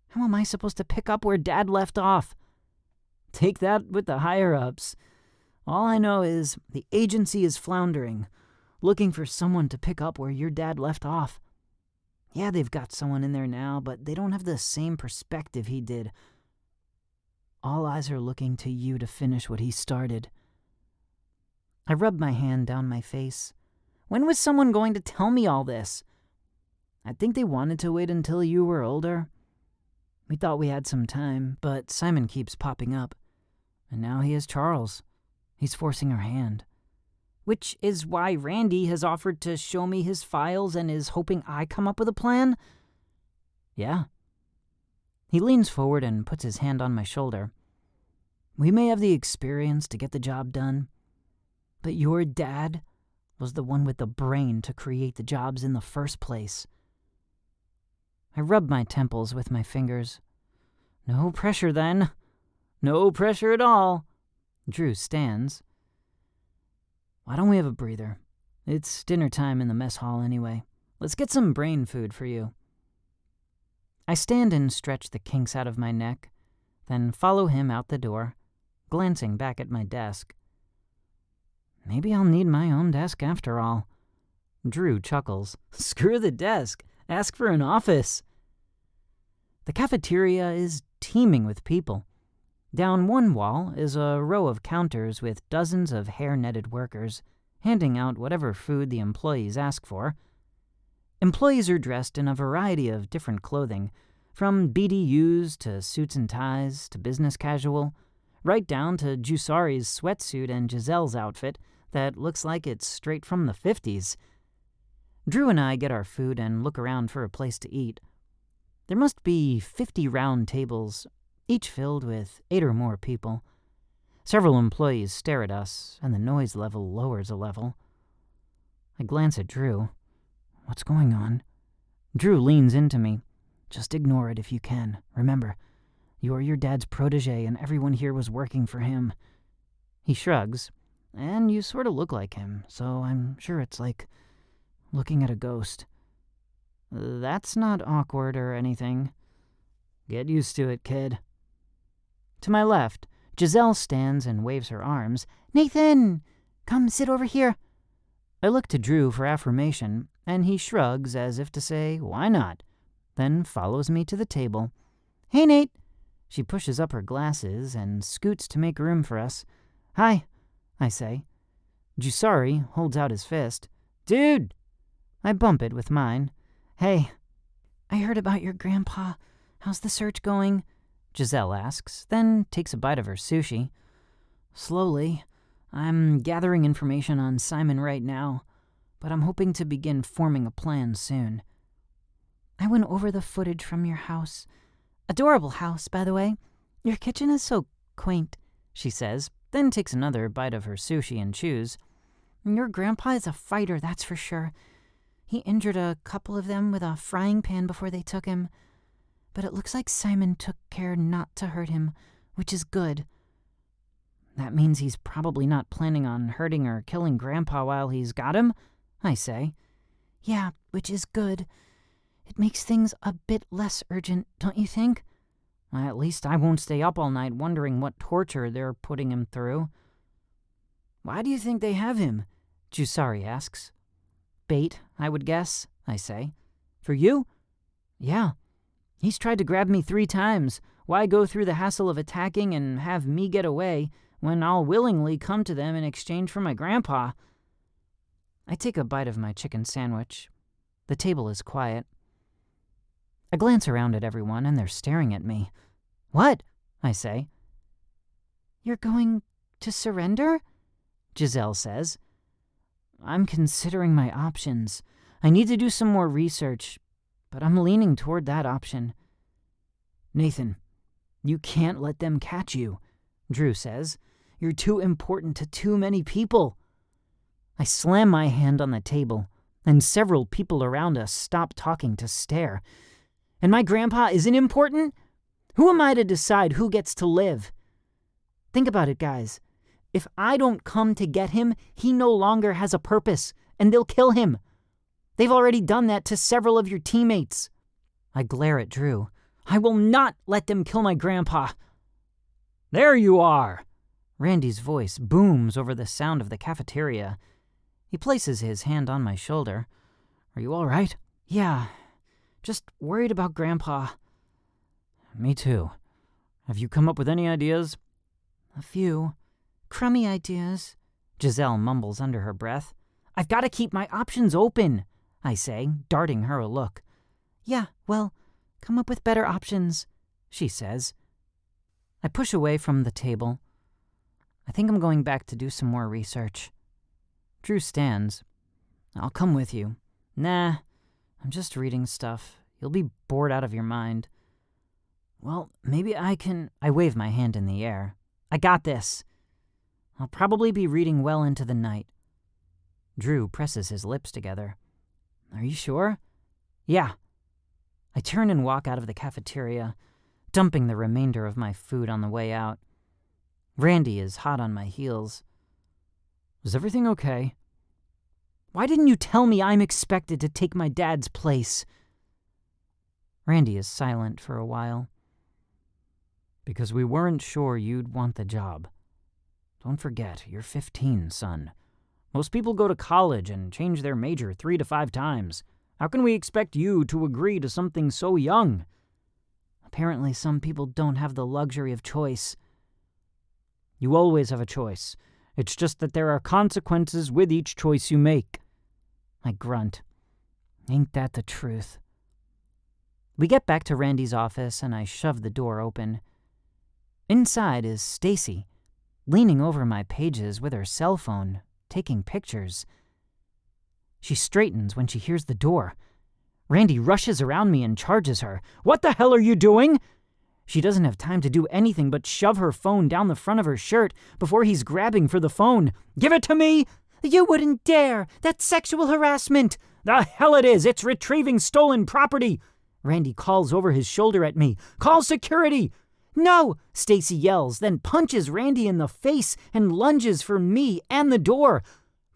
How am I supposed to pick up where Dad left off? Take that with the higher-ups. All I know is the agency is floundering, looking for someone to pick up where your dad left off. Yeah, they've got someone in there now, but they don't have the same perspective he did. All eyes are looking to you to finish what he started. I rubbed my hand down my face. When was someone going to tell me all this? I think they wanted to wait until you were older. We thought we had some time, but Simon keeps popping up. And now he has Charles. He's forcing our hand. Which is why Randy has offered to show me his files and is hoping I come up with a plan? Yeah. He leans forward and puts his hand on my shoulder. We may have the experience to get the job done, but your dad was the one with the brain to create the jobs in the first place. I rub my temples with my fingers. No pressure, then. No pressure at all. Drew stands. Why don't we have a breather? It's dinner time in the mess hall anyway. Let's get some brain food for you. I stand and stretch the kinks out of my neck, then follow him out the door, glancing back at my desk. Maybe I'll need my own desk after all. Drew chuckles. Screw the desk. Ask for an office. The cafeteria is teeming with people. Down one wall is a row of counters with dozens of hair-netted workers, handing out whatever food the employees ask for. Employees are dressed in a variety of different clothing, from BDUs to suits and ties to business casual, right down to Jusari's sweatsuit and Giselle's outfit that looks like it's straight from the 50s. Drew and I get our food and look around for a place to eat. There must be 50 round tables, each filled with 8 or more people. Several employees stare at us, and the noise level lowers a level. I glance at Drew. What's going on? Drew leans into me. Just ignore it if you can. Remember, you're your dad's protege, and everyone here was working for him. He shrugs. And you sort of look like him, so I'm sure it's like looking at a ghost. That's not awkward or anything. Get used to it, kid. To my left, Giselle stands and waves her arms. Nathan! Come sit over here. I look to Drew for affirmation, and he shrugs as if to say, why not? Then follows me to the table. Hey, Nate! She pushes up her glasses and scoots to make room for us. Hi, I say. Jusari holds out his fist. Dude! I bump it with mine. Hey. I heard about your grandpa. How's the search going? Giselle asks, then takes a bite of her sushi. Slowly. I'm gathering information on Simon right now, but I'm hoping to begin forming a plan soon. I went over the footage from your house. Adorable house, by the way. Your kitchen is so quaint, she says, then takes another bite of her sushi and chews. Your grandpa is a fighter, that's for sure. He injured a couple of them with a frying pan before they took him. But it looks like Simon took care not to hurt him, which is good. That means he's probably not planning on hurting or killing Grandpa while he's got him, I say. Yeah, which is good. It makes things a bit less urgent, don't you think? At least I won't stay up all night wondering what torture they're putting him through. Why do you think they have him? Jusari asks. Bait, I would guess, I say. For you? Yeah. He's tried to grab me 3 times. Why go through the hassle of attacking and have me get away when I'll willingly come to them in exchange for my grandpa? I take a bite of my chicken sandwich. The table is quiet. I glance around at everyone and they're staring at me. "What?" I say. "You're going to surrender?" Giselle says. "I'm considering my options. I need to do some more research, but I'm leaning toward that option." "Nathan, you can't let them catch you," Drew says. "You're too important to too many people." I slam my hand on the table, and several people around us stop talking to stare. "And my grandpa isn't important? Who am I to decide who gets to live? Think about it, guys. If I don't come to get him, he no longer has a purpose, and they'll kill him. They've already done that to several of your teammates." I glare at Drew. "I will not let them kill my grandpa." "There you are!" Randy's voice booms over the sound of the cafeteria. He places his hand on my shoulder. "Are you all right?" "Yeah, just worried about Grandpa." "Me too. Have you come up with any ideas?" "A few. Crummy ideas," Giselle mumbles under her breath. "I've got to keep my options open," I say, darting her a look. "Yeah, well, come up with better options," she says. I push away from the table. I think I'm going back to do some more research. Drew stands. "I'll come with you." "Nah, I'm just reading stuff. You'll be bored out of your mind." "Well, maybe I can—" I wave my hand in the air. "I got this. I'll probably be reading well into the night." Drew presses his lips together. "Are you sure?" "Yeah." I turn and walk out of the cafeteria, dumping the remainder of my food on the way out. Randy is hot on my heels. "Is everything okay?" "Why didn't you tell me I'm expected to take my dad's place?" Randy is silent for a while. "Because we weren't sure you'd want the job. Don't forget, you're 15, son. Most people go to college and change their major 3 to 5 times. How can we expect you to agree to something so young?" "Apparently some people don't have the luxury of choice." "You always have a choice. It's just that there are consequences with each choice you make." I grunt. Ain't that the truth? We get back to Randy's office and I shove the door open. Inside is Stacy, leaning over my pages with her cell phone, taking pictures. She straightens when she hears the door. Randy rushes around me and charges her. "What the hell are you doing?" She doesn't have time to do anything but shove her phone down the front of her shirt before he's grabbing for the phone. "Give it to me!" "You wouldn't dare! That's sexual harassment!" "The hell it is! It's retrieving stolen property!" Randy calls over his shoulder at me. "Call security!" "No!" Stacy yells, then punches Randy in the face and lunges for me and the door.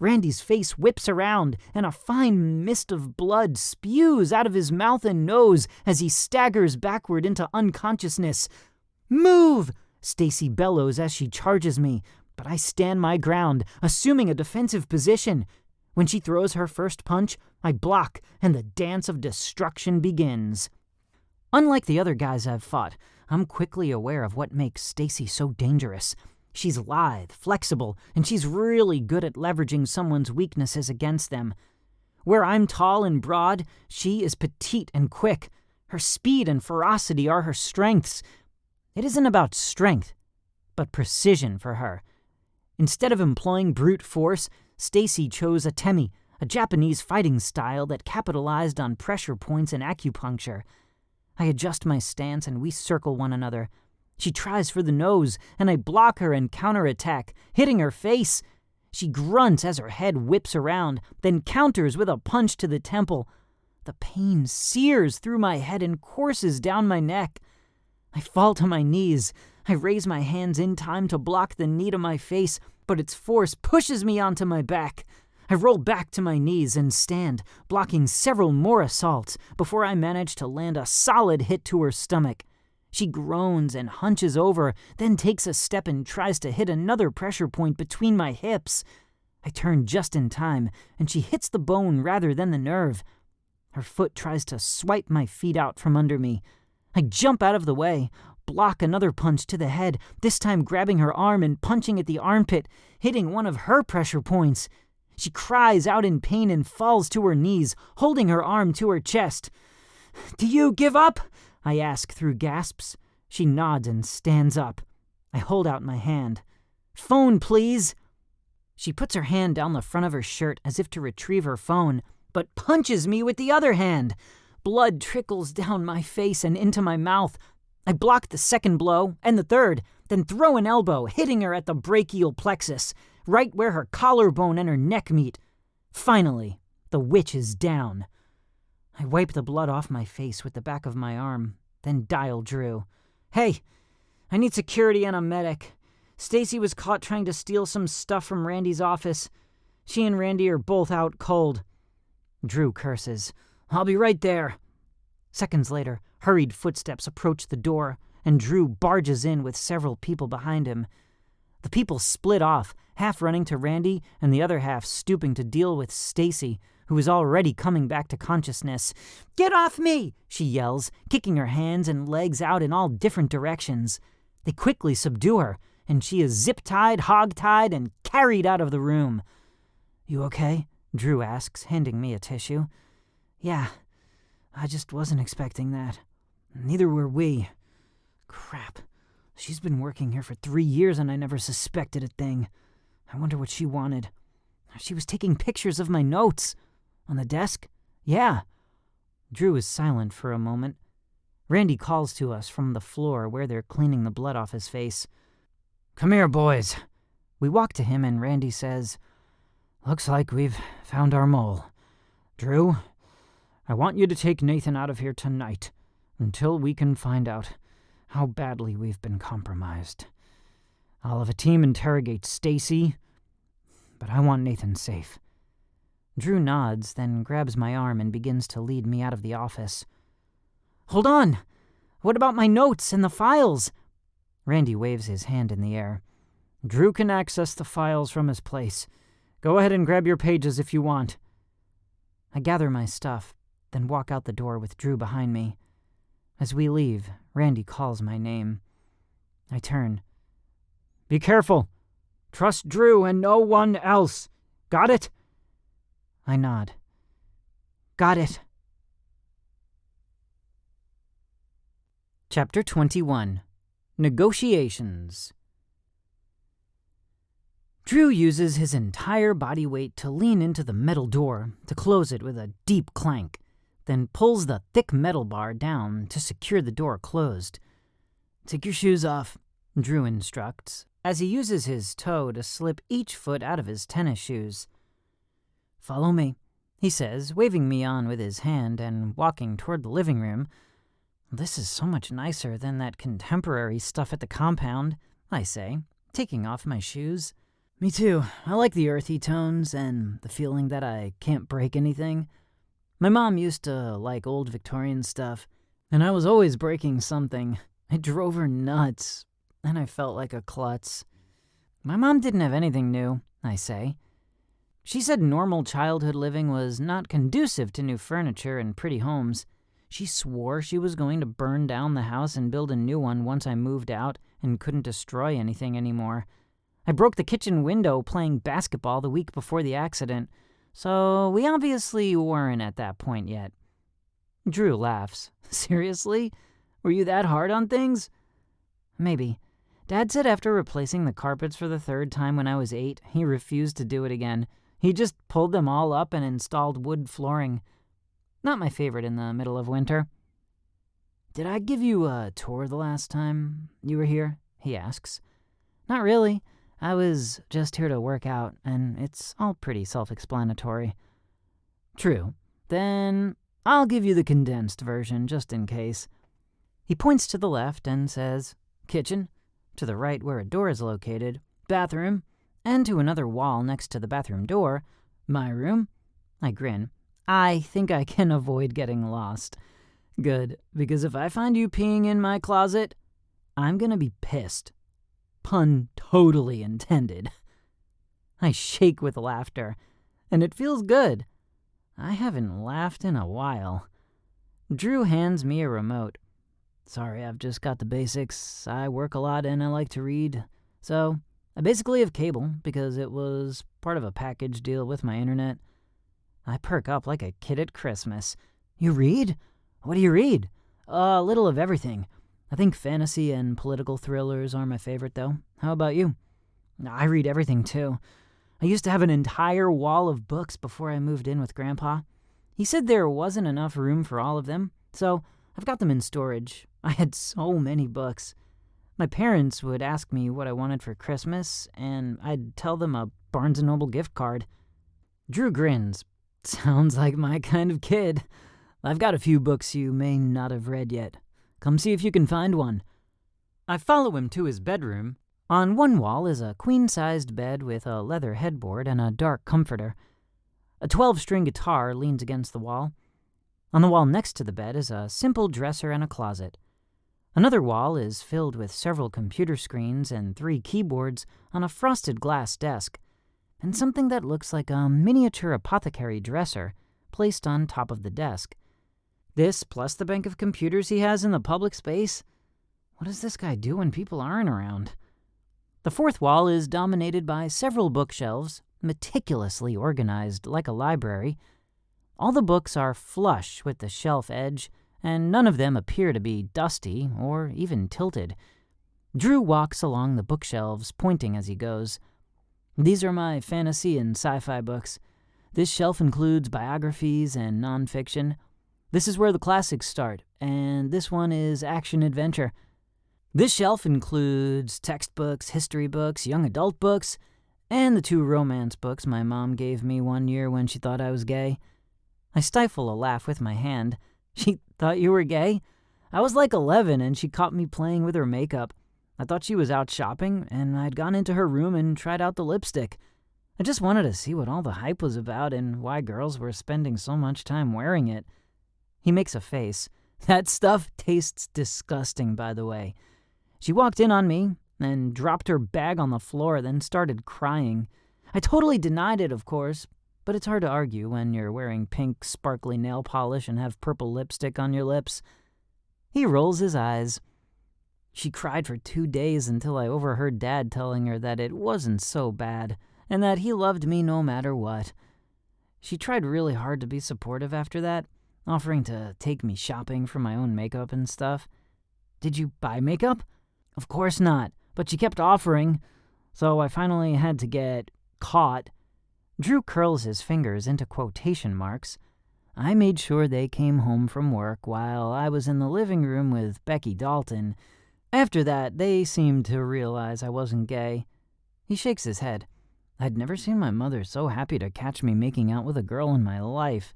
Randy's face whips around, and a fine mist of blood spews out of his mouth and nose as he staggers backward into unconsciousness. "Move!" Stacy bellows as she charges me, but I stand my ground, assuming a defensive position. When she throws her first punch, I block, and the dance of destruction begins. Unlike the other guys I've fought, I'm quickly aware of what makes Stacy so dangerous. She's lithe, flexible, and she's really good at leveraging someone's weaknesses against them. Where I'm tall and broad, she is petite and quick. Her speed and ferocity are her strengths. It isn't about strength, but precision for her. Instead of employing brute force, Stacy chose atemi, a Japanese fighting style that capitalized on pressure points and acupuncture. I adjust my stance and we circle one another. She tries for the nose, and I block her and counterattack, hitting her face. She grunts as her head whips around, then counters with a punch to the temple. The pain sears through my head and courses down my neck. I fall to my knees. I raise my hands in time to block the knee to my face, but its force pushes me onto my back. I roll back to my knees and stand, blocking several more assaults before I manage to land a solid hit to her stomach. She groans and hunches over, then takes a step and tries to hit another pressure point between my hips. I turn just in time, and she hits the bone rather than the nerve. Her foot tries to swipe my feet out from under me. I jump out of the way, block another punch to the head, this time grabbing her arm and punching at the armpit, hitting one of her pressure points. She cries out in pain and falls to her knees, holding her arm to her chest. Do you give up? I ask through gasps. She nods and stands up. I hold out my hand. Phone, please. She puts her hand down the front of her shirt as if to retrieve her phone, but punches me with the other hand. Blood trickles down my face and into my mouth. I block the second blow and the third, then throw an elbow, hitting her at the brachial plexus, right where her collarbone and her neck meet. Finally, the witch is down. I wipe the blood off my face with the back of my arm, then dial Drew. Hey, I need security and a medic. Stacy was caught trying to steal some stuff from Randy's office. She and Randy are both out cold. Drew curses. I'll be right there. Seconds later, hurried footsteps approach the door, and Drew barges in with several people behind him. The people split off, half running to Randy and the other half stooping to deal with Stacy, who is already coming back to consciousness. Get off me, she yells, kicking her hands and legs out in all different directions. They quickly subdue her, and she is zip-tied, hog-tied, and carried out of the room. You okay? Drew asks, handing me a tissue. Yeah, I just wasn't expecting that. Neither were we. Crap. She's been working here for 3 years and I never suspected a thing. I wonder what she wanted. She was taking pictures of my notes. On the desk? Yeah. Drew is silent for a moment. Randy calls to us from the floor where they're cleaning the blood off his face. Come here, boys. We walk to him and Randy says, Looks like we've found our mole. Drew, I want you to take Nathan out of here tonight until we can find out how badly we've been compromised. I'll have a team interrogate Stacy, but I want Nathan safe. Drew nods, then grabs my arm and begins to lead me out of the office. Hold on! What about my notes and the files? Randy waves his hand in the air. Drew can access the files from his place. Go ahead and grab your pages if you want. I gather my stuff, then walk out the door with Drew behind me. As we leave, Randy calls my name. I turn. Be careful. Trust Drew and no one else. Got it? I nod. Got it. Chapter 21. Negotiations. Drew uses his entire body weight to lean into the metal door to close it with a deep clank, then pulls the thick metal bar down to secure the door closed. Take your shoes off, Drew instructs, as he uses his toe to slip each foot out of his tennis shoes. Follow me, he says, waving me on with his hand and walking toward the living room. This is so much nicer than that contemporary stuff at the compound, I say, taking off my shoes. Me too. I like the earthy tones and the feeling that I can't break anything. My mom used to like old Victorian stuff, and I was always breaking something. It drove her nuts, and I felt like a klutz. My mom didn't have anything new, I say. She said normal childhood living was not conducive to new furniture and pretty homes. She swore she was going to burn down the house and build a new one once I moved out and couldn't destroy anything anymore. I broke the kitchen window playing basketball the week before the accident, so we obviously weren't at that point yet. Drew laughs. Seriously? Were you that hard on things? Maybe. Dad said after replacing the carpets for the 3rd time when I was 8, he refused to do it again. He just pulled them all up and installed wood flooring. Not my favorite in the middle of winter. Did I give you a tour the last time you were here? He asks. Not really. I was just here to work out, and it's all pretty self-explanatory. True. Then I'll give you the condensed version, just in case. He points to the left and says, kitchen, to the right where a door is located, bathroom, and to another wall next to the bathroom door, my room. I grin. I think I can avoid getting lost. Good, because if I find you peeing in my closet, I'm gonna be pissed. Pun totally intended. I shake with laughter, and it feels good. I haven't laughed in a while. Drew hands me a remote. Sorry, I've just got the basics. I work a lot and I like to read. So, I basically have cable because it was part of a package deal with my internet. I perk up like a kid at Christmas. You read? What do you read? A little of everything. I think fantasy and political thrillers are my favorite, though. How about you? I read everything, too. I used to have an entire wall of books before I moved in with Grandpa. He said there wasn't enough room for all of them, so I've got them in storage. I had so many books. My parents would ask me what I wanted for Christmas, and I'd tell them a Barnes & Noble gift card. Drew grins. Sounds like my kind of kid. I've got a few books you may not have read yet. Come see if you can find one. I follow him to his bedroom. On one wall is a queen-sized bed with a leather headboard and a dark comforter. A 12-string guitar leans against the wall. On the wall next to the bed is a simple dresser and a closet. Another wall is filled with several computer screens and 3 keyboards on a frosted glass desk, and something that looks like a miniature apothecary dresser placed on top of the desk. This, plus the bank of computers he has in the public space. What does this guy do when people aren't around? The fourth wall is dominated by several bookshelves, meticulously organized like a library. All the books are flush with the shelf edge, and none of them appear to be dusty or even tilted. Drew walks along the bookshelves, pointing as he goes. These are my fantasy and sci-fi books. This shelf includes biographies and nonfiction. This is where the classics start, and this one is action-adventure. This shelf includes textbooks, history books, young adult books, and the 2 romance books my mom gave me one year when she thought I was gay. I stifle a laugh with my hand. She thought you were gay? I was like 11 and she caught me playing with her makeup. I thought she was out shopping, and I'd gone into her room and tried out the lipstick. I just wanted to see what all the hype was about and why girls were spending so much time wearing it. He makes a face. That stuff tastes disgusting, by the way. She walked in on me and dropped her bag on the floor, then started crying. I totally denied it, of course, but it's hard to argue when you're wearing pink, sparkly nail polish and have purple lipstick on your lips. He rolls his eyes. She cried for 2 days until I overheard Dad telling her that it wasn't so bad and that he loved me no matter what. She tried really hard to be supportive after that, offering to take me shopping for my own makeup and stuff. Did you buy makeup? Of course not, but she kept offering, so I finally had to get caught. Drew curls his fingers into quotation marks. I made sure they came home from work while I was in the living room with Becky Dalton. After that, they seemed to realize I wasn't gay. He shakes his head. I'd never seen my mother so happy to catch me making out with a girl in my life.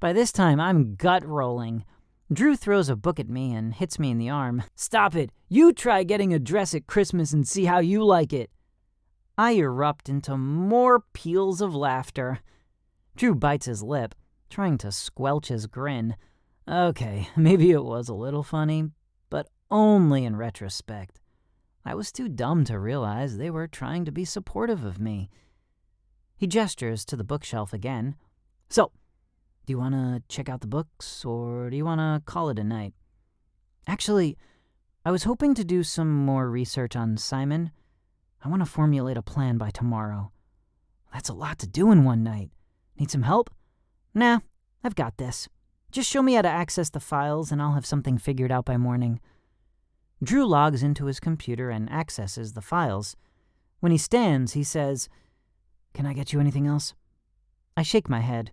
By this time, I'm gut-rolling. Drew throws a book at me and hits me in the arm. Stop it! You try getting a dress at Christmas and see how you like it! I erupt into more peals of laughter. Drew bites his lip, trying to squelch his grin. Okay, maybe it was a little funny, but only in retrospect. I was too dumb to realize they were trying to be supportive of me. He gestures to the bookshelf again. So, do you want to check out the books, or do you want to call it a night? Actually, I was hoping to do some more research on Simon. I want to formulate a plan by tomorrow. That's a lot to do in one night. Need some help? Nah, I've got this. Just show me how to access the files and I'll have something figured out by morning. Drew logs into his computer and accesses the files. When he stands, he says, Can I get you anything else? I shake my head.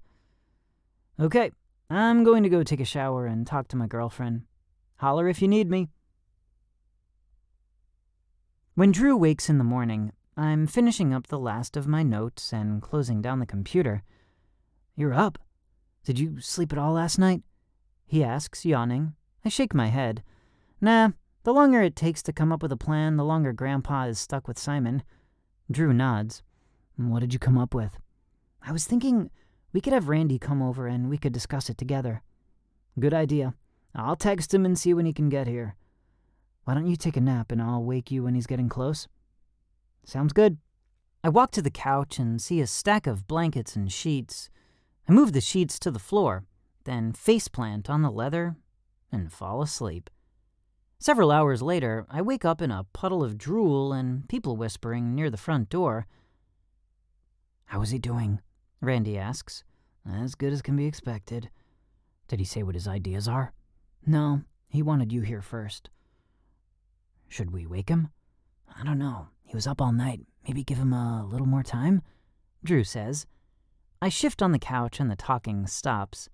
Okay, I'm going to go take a shower and talk to my girlfriend. Holler if you need me. When Drew wakes in the morning, I'm finishing up the last of my notes and closing down the computer. You're up. Did you sleep at all last night? He asks, yawning. I shake my head. Nah, the longer it takes to come up with a plan, the longer Grandpa is stuck with Simon. Drew nods. What did you come up with? I was thinking we could have Randy come over and we could discuss it together. Good idea. I'll text him and see when he can get here. Why don't you take a nap and I'll wake you when he's getting close? Sounds good. I walk to the couch and see a stack of blankets and sheets. I move the sheets to the floor, then faceplant on the leather and fall asleep. Several hours later, I wake up in a puddle of drool and people whispering near the front door. How is he doing? Randy asks. As good as can be expected. Did he say what his ideas are? No, he wanted you here first. Should we wake him? I don't know. He was up all night. Maybe give him a little more time? Drew says. I shift on the couch and the talking stops.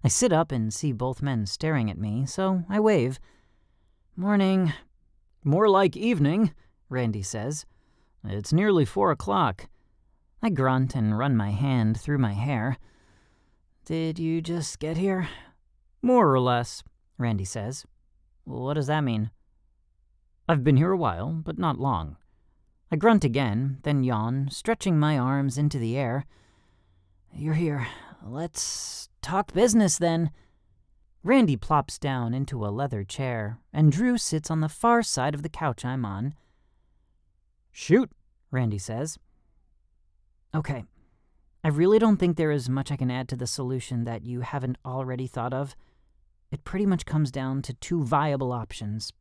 I sit up and see both men staring at me, so I wave. Morning. More like evening, Randy says. It's nearly 4 o'clock. I grunt and run my hand through my hair. Did you just get here? More or less, Randy says. What does that mean? I've been here a while, but not long. I grunt again, then yawn, stretching my arms into the air. You're here. Let's talk business then. Randy plops down into a leather chair, and Drew sits on the far side of the couch I'm on. Shoot, Randy says. Okay. I really don't think there is much I can add to the solution that you haven't already thought of. It pretty much comes down to 2 viable options.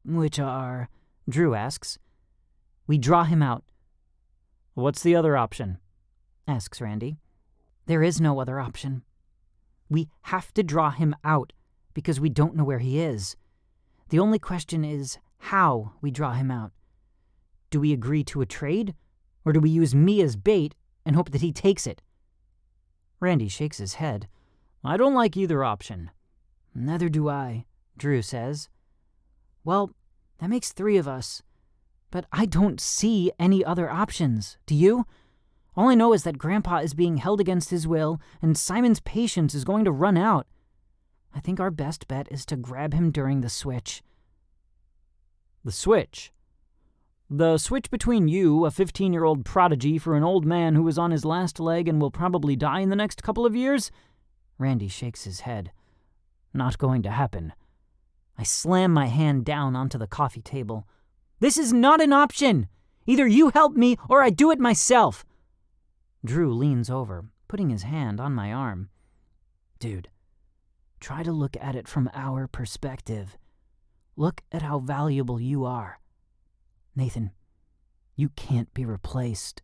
Which are? Drew asks. We draw him out. What's the other option? Asks Randy. There is no other option. We have to draw him out because we don't know where he is. The only question is how we draw him out. Do we agree to a trade, or do we use me as bait and hope that he takes it? Randy shakes his head. I don't like either option. Neither do I, Drew says. Well, that makes 3 of us. But I don't see any other options. Do you? All I know is that Grandpa is being held against his will, and Simon's patience is going to run out. I think our best bet is to grab him during the switch. The switch? The switch between you, a 15-year-old prodigy, for an old man who is on his last leg and will probably die in the next couple of years? Randy shakes his head. Not going to happen. I slam my hand down onto the coffee table. This is not an option! Either you help me or I do it myself! Drew leans over, putting his hand on my arm. Dude, try to look at it from our perspective. Look at how valuable you are. Nathan, you can't be replaced.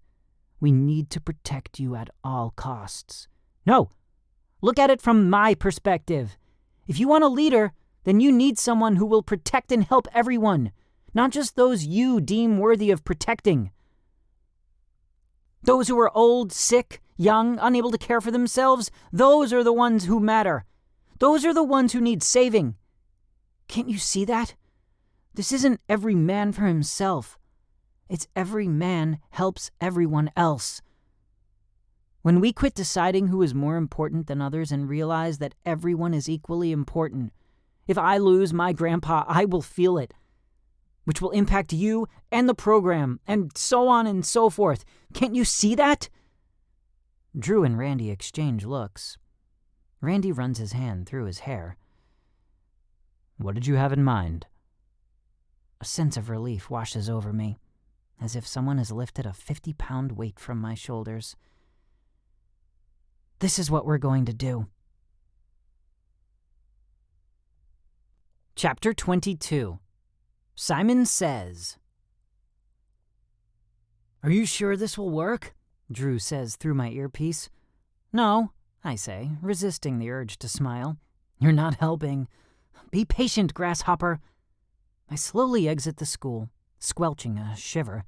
We need to protect you at all costs. No! Look at it from my perspective. If you want a leader, then you need someone who will protect and help everyone, not just those you deem worthy of protecting. Those who are old, sick, young, unable to care for themselves, those are the ones who matter. Those are the ones who need saving. Can't you see that? This isn't every man for himself. It's every man helps everyone else. When we quit deciding who is more important than others and realize that everyone is equally important, if I lose my grandpa, I will feel it, which will impact you and the program, and so on and so forth. Can't you see that? Drew and Randy exchange looks. Randy runs his hand through his hair. What did you have in mind? A sense of relief washes over me, as if someone has lifted a 50-pound weight from my shoulders. This is what we're going to do. Chapter 22. Simon Says. Are you sure this will work? Drew says through my earpiece. No, I say, resisting the urge to smile. You're not helping. Be patient, grasshopper. I slowly exit the school, squelching a shiver.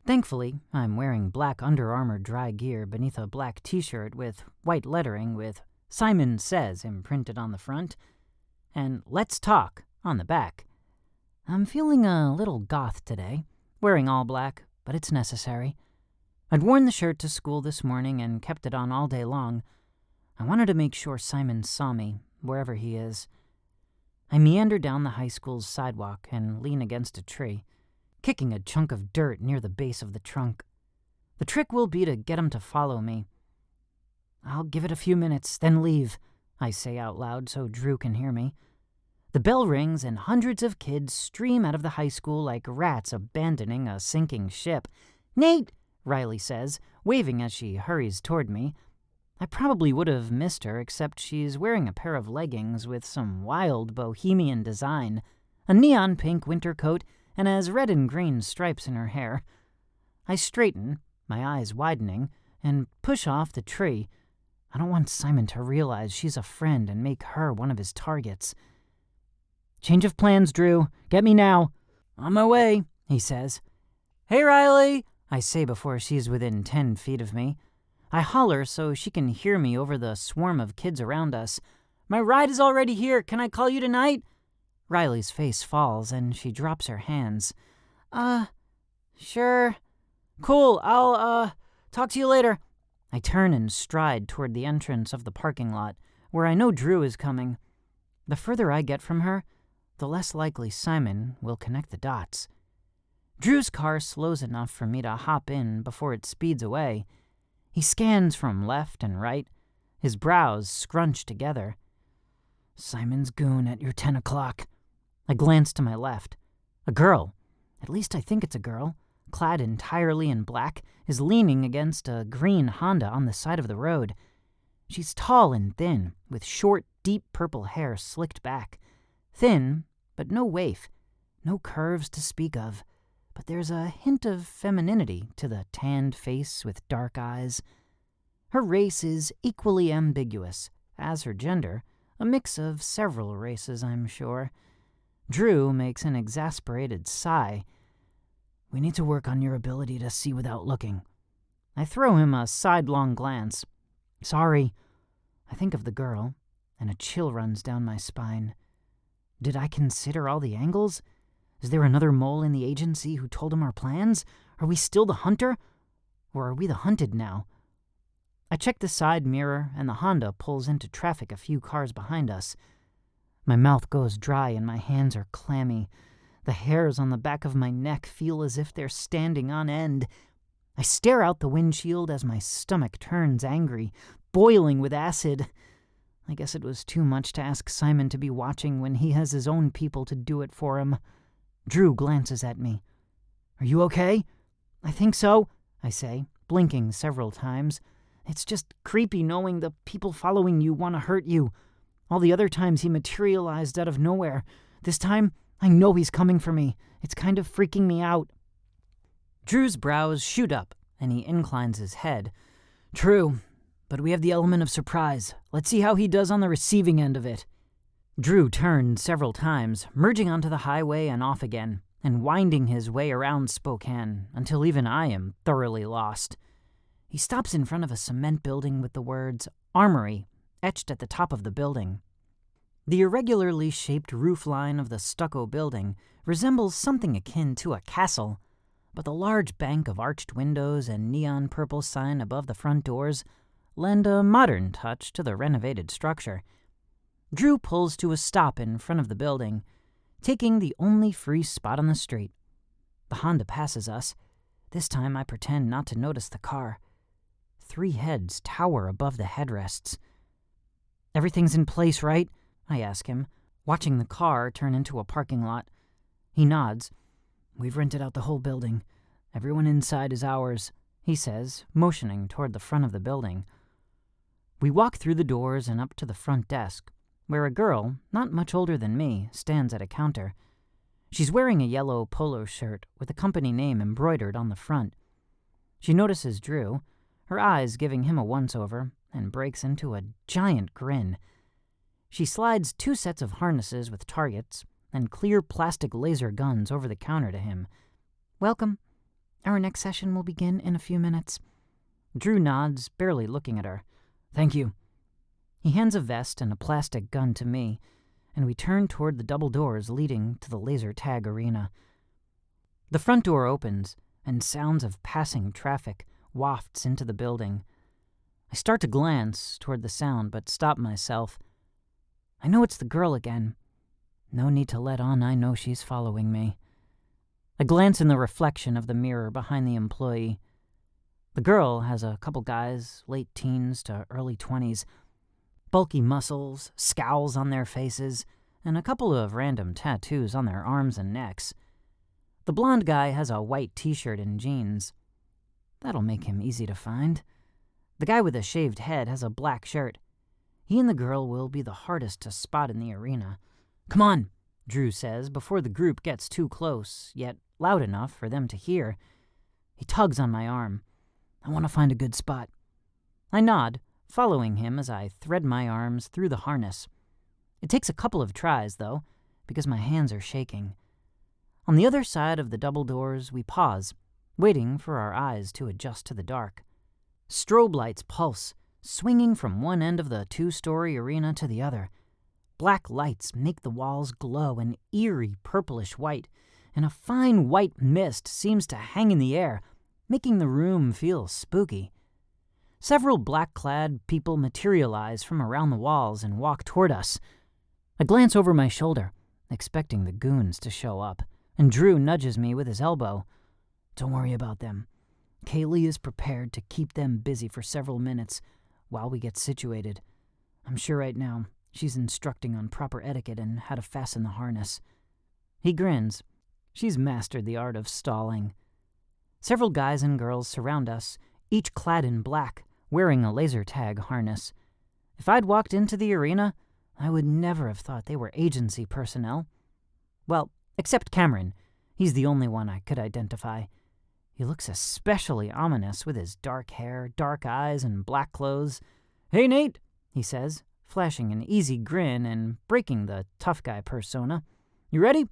Thankfully, I'm wearing black Under Armour dry gear beneath a black t-shirt with white lettering with Simon Says imprinted on the front, and Let's Talk on the back. I'm feeling a little goth today, wearing all black, but it's necessary. I'd worn the shirt to school this morning and kept it on all day long. I wanted to make sure Simon saw me, wherever he is. I meander down the high school's sidewalk and lean against a tree, kicking a chunk of dirt near the base of the trunk. The trick will be to get him to follow me. I'll give it a few minutes, then leave, I say out loud so Drew can hear me. The bell rings and hundreds of kids stream out of the high school like rats abandoning a sinking ship. "Nate!" Riley says, waving as she hurries toward me. I probably would have missed her, except she's wearing a pair of leggings with some wild bohemian design, a neon pink winter coat, and has red and green stripes in her hair. I straighten, my eyes widening, and push off the tree. I don't want Simon to realize she's a friend and make her one of his targets. Change of plans, Drew. Get me now. On my way, he says. Hey, Riley, I say before she's within 10 feet of me. I holler so she can hear me over the swarm of kids around us. My ride is already here. Can I call you tonight? Riley's face falls and she drops her hands. Sure. Cool, I'll, talk to you later. I turn and stride toward the entrance of the parking lot, where I know Drew is coming. The further I get from her, the less likely Simon will connect the dots. Drew's car slows enough for me to hop in before it speeds away. He scans from left and right, his brows scrunched together. Simon's goon at your 10 o'clock. I glance to my left. A girl, at least I think it's a girl, clad entirely in black, is leaning against a green Honda on the side of the road. She's tall and thin, with short, deep purple hair slicked back. Thin, but no waif, no curves to speak of, but there's a hint of femininity to the tanned face with dark eyes. Her race is equally ambiguous, as her gender, a mix of several races, I'm sure. Drew makes an exasperated sigh. We need to work on your ability to see without looking. I throw him a sidelong glance. Sorry. I think of the girl, and a chill runs down my spine. Did I consider all the angles? Is there another mole in the agency who told him our plans? Are we still the hunter? Or are we the hunted now? I check the side mirror, and the Honda pulls into traffic a few cars behind us. My mouth goes dry and my hands are clammy. The hairs on the back of my neck feel as if they're standing on end. I stare out the windshield as my stomach turns angry, boiling with acid. I guess it was too much to ask Simon to be watching when he has his own people to do it for him. Drew glances at me. Are you okay? I think so, I say, blinking several times. It's just creepy knowing the people following you want to hurt you. All the other times he materialized out of nowhere. This time, I know he's coming for me. It's kind of freaking me out. Drew's brows shoot up, and he inclines his head. True, but we have the element of surprise. Let's see how he does on the receiving end of it. Drew turned several times, merging onto the highway and off again, and winding his way around Spokane until even I am thoroughly lost. He stops in front of a cement building with the words Armory etched at the top of the building. The irregularly shaped roofline of the stucco building resembles something akin to a castle, but the large bank of arched windows and neon purple sign above the front doors lend a modern touch to the renovated structure. Drew pulls to a stop in front of the building, taking the only free spot on the street. The Honda passes us. This time I pretend not to notice the car. 3 heads tower above the headrests. Everything's in place, right? I ask him, watching the car turn into a parking lot. He nods. We've rented out the whole building. Everyone inside is ours, he says, motioning toward the front of the building. We walk through the doors and up to the front desk, where a girl, not much older than me, stands at a counter. She's wearing a yellow polo shirt with a company name embroidered on the front. She notices Drew, her eyes giving him a once-over, and breaks into a giant grin. She slides 2 sets of harnesses with targets and clear plastic laser guns over the counter to him. Welcome. Our next session will begin in a few minutes. Drew nods, barely looking at her. Thank you. He hands a vest and a plastic gun to me, and we turn toward the double doors leading to the laser tag arena. The front door opens, and sounds of passing traffic wafts into the building. I start to glance toward the sound, but stop myself. I know it's the girl again. No need to let on I know she's following me. I glance in the reflection of the mirror behind the employee. The girl has a couple guys, late teens to early 20s. Bulky muscles, scowls on their faces, and a couple of random tattoos on their arms and necks. The blonde guy has a white t-shirt and jeans. That'll make him easy to find. The guy with a shaved head has a black shirt. He and the girl will be the hardest to spot in the arena. Come on, Drew says before the group gets too close, yet loud enough for them to hear. He tugs on my arm. I want to find a good spot. I nod, following him as I thread my arms through the harness. It takes a couple of tries, though, because my hands are shaking. On the other side of the double doors, we pause, waiting for our eyes to adjust to the dark. Strobe lights pulse, swinging from one end of the 2-story arena to the other. Black lights make the walls glow an eerie purplish white, and a fine white mist seems to hang in the air, making the room feel spooky. Several black-clad people materialize from around the walls and walk toward us. I glance over my shoulder, expecting the goons to show up, and Drew nudges me with his elbow. Don't worry about them. Kaylee is prepared to keep them busy for several minutes while we get situated. I'm sure right now she's instructing on proper etiquette and how to fasten the harness. He grins. She's mastered the art of stalling. Several guys and girls surround us, each clad in black, wearing a laser tag harness. If I'd walked into the arena, I would never have thought they were agency personnel. Well, except Cameron. He's the only one I could identify. He looks especially ominous with his dark hair, dark eyes, and black clothes. "Hey, Nate," he says, flashing an easy grin and breaking the tough guy persona. "You ready?"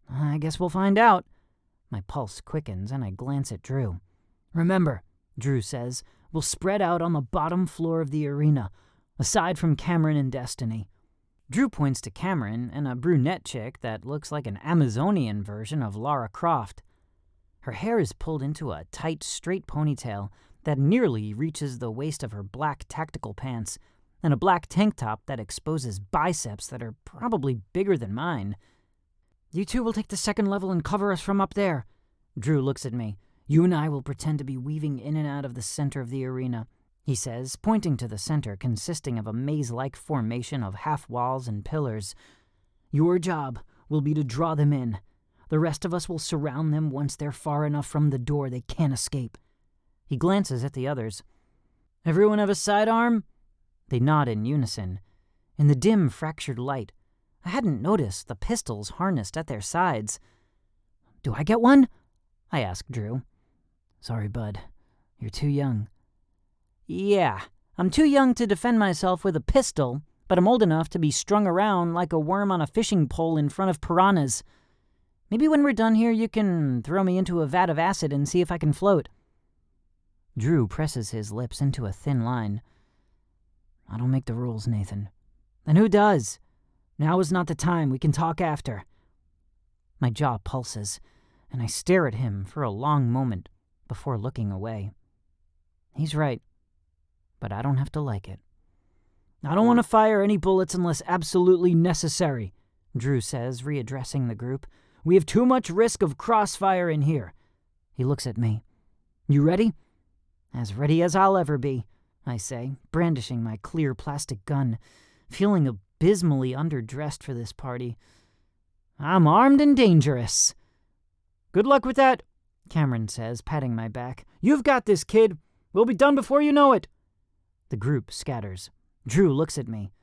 "I guess we'll find out." My pulse quickens and I glance at Drew. "Remember," Drew says, "we'll spread out on the bottom floor of the arena, aside from Cameron and Destiny." Drew points to Cameron and a brunette chick that looks like an Amazonian version of Lara Croft. Her hair is pulled into a tight, straight ponytail that nearly reaches the waist of her black tactical pants, and a black tank top that exposes biceps that are probably bigger than mine. "You two will take the second level and cover us from up there." Drew looks at me. "You and I will pretend to be weaving in and out of the center of the arena," he says, pointing to the center consisting of a maze-like formation of half walls and pillars. "Your job will be to draw them in. The rest of us will surround them once they're far enough from the door they can't escape." He glances at the others. "Everyone have a sidearm?" They nod in unison. In the dim, fractured light, I hadn't noticed the pistols harnessed at their sides. "Do I get one?" I asked Drew. "Sorry, bud. You're too young." "Yeah, I'm too young to defend myself with a pistol, but I'm old enough to be strung around like a worm on a fishing pole in front of piranhas. Maybe when we're done here, you can throw me into a vat of acid and see if I can float." Drew presses his lips into a thin line. "I don't make the rules, Nathan." "Then who does? Now is not the time. We can talk after." My jaw pulses, and I stare at him for a long moment before looking away. He's right, but I don't have to like it. "I don't want to fire any bullets unless absolutely necessary," Drew says, readdressing the group. "We have too much risk of crossfire in here." He looks at me. "You ready?" "As ready as I'll ever be," I say, brandishing my clear plastic gun, feeling abysmally underdressed for this party. "I'm armed and dangerous." "Good luck with that," Cameron says, patting my back. "You've got this, kid. We'll be done before you know it." The group scatters. Drew looks at me.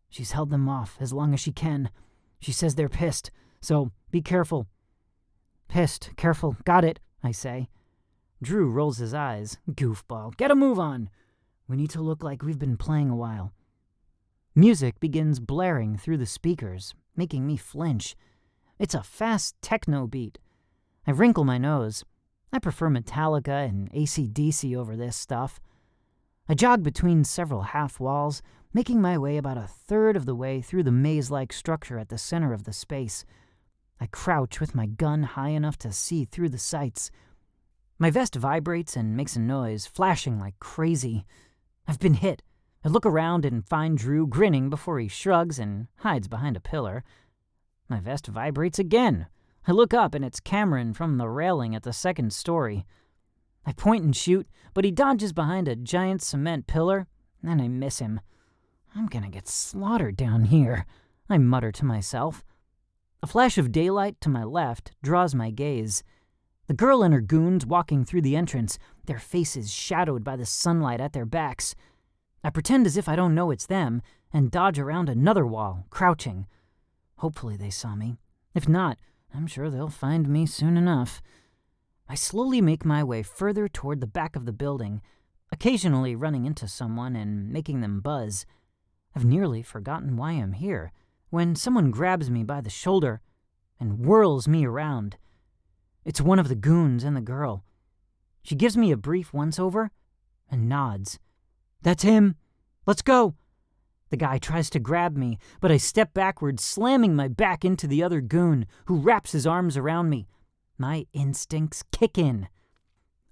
"She's held them off as long as she can. She says they're pissed, so be careful." "Pissed, careful, got it," I say. Drew rolls his eyes. "Goofball, get a move on. We need to look like we've been playing a while." Music begins blaring through the speakers, making me flinch. It's a fast techno beat. I wrinkle my nose. I prefer Metallica and AC/DC over this stuff. I jog between several half walls, making my way about a third of the way through the maze-like structure at the center of the space. I crouch with my gun high enough to see through the sights. My vest vibrates and makes a noise, flashing like crazy. I've been hit. I look around and find Drew grinning before he shrugs and hides behind a pillar. My vest vibrates again. I look up and it's Cameron from the railing at the second story. I point and shoot, but he dodges behind a giant cement pillar, and I miss him. I'm gonna get slaughtered down here, I mutter to myself. A flash of daylight to my left draws my gaze. The girl and her goons walking through the entrance, their faces shadowed by the sunlight at their backs. I pretend as if I don't know it's them, and dodge around another wall, crouching. Hopefully they saw me. If not, I'm sure they'll find me soon enough. I slowly make my way further toward the back of the building. A occasionally running into someone and making them buzz. I've nearly forgotten why I'm here, when someone grabs me by the shoulder and whirls me around. It's one of the goons and the girl. She gives me a brief once-over and nods. "That's him. Let's go." The guy tries to grab me, but I step backward, slamming my back into the other goon, who wraps his arms around me. My instincts kick in.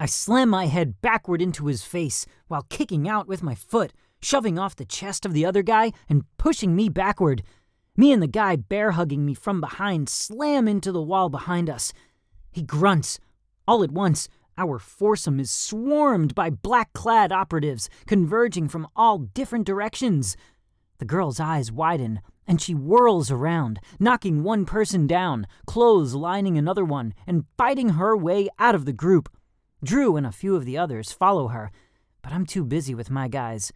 I slam my head backward into his face while kicking out with my foot, shoving off the chest of the other guy and pushing me backward. Me and the guy bear-hugging me from behind slam into the wall behind us. He grunts. All at once, our foursome is swarmed by black-clad operatives converging from all different directions. The girl's eyes widen, and she whirls around, knocking one person down, clothes lining another one, and fighting her way out of the group. Drew and a few of the others follow her, but I'm too busy with my guys.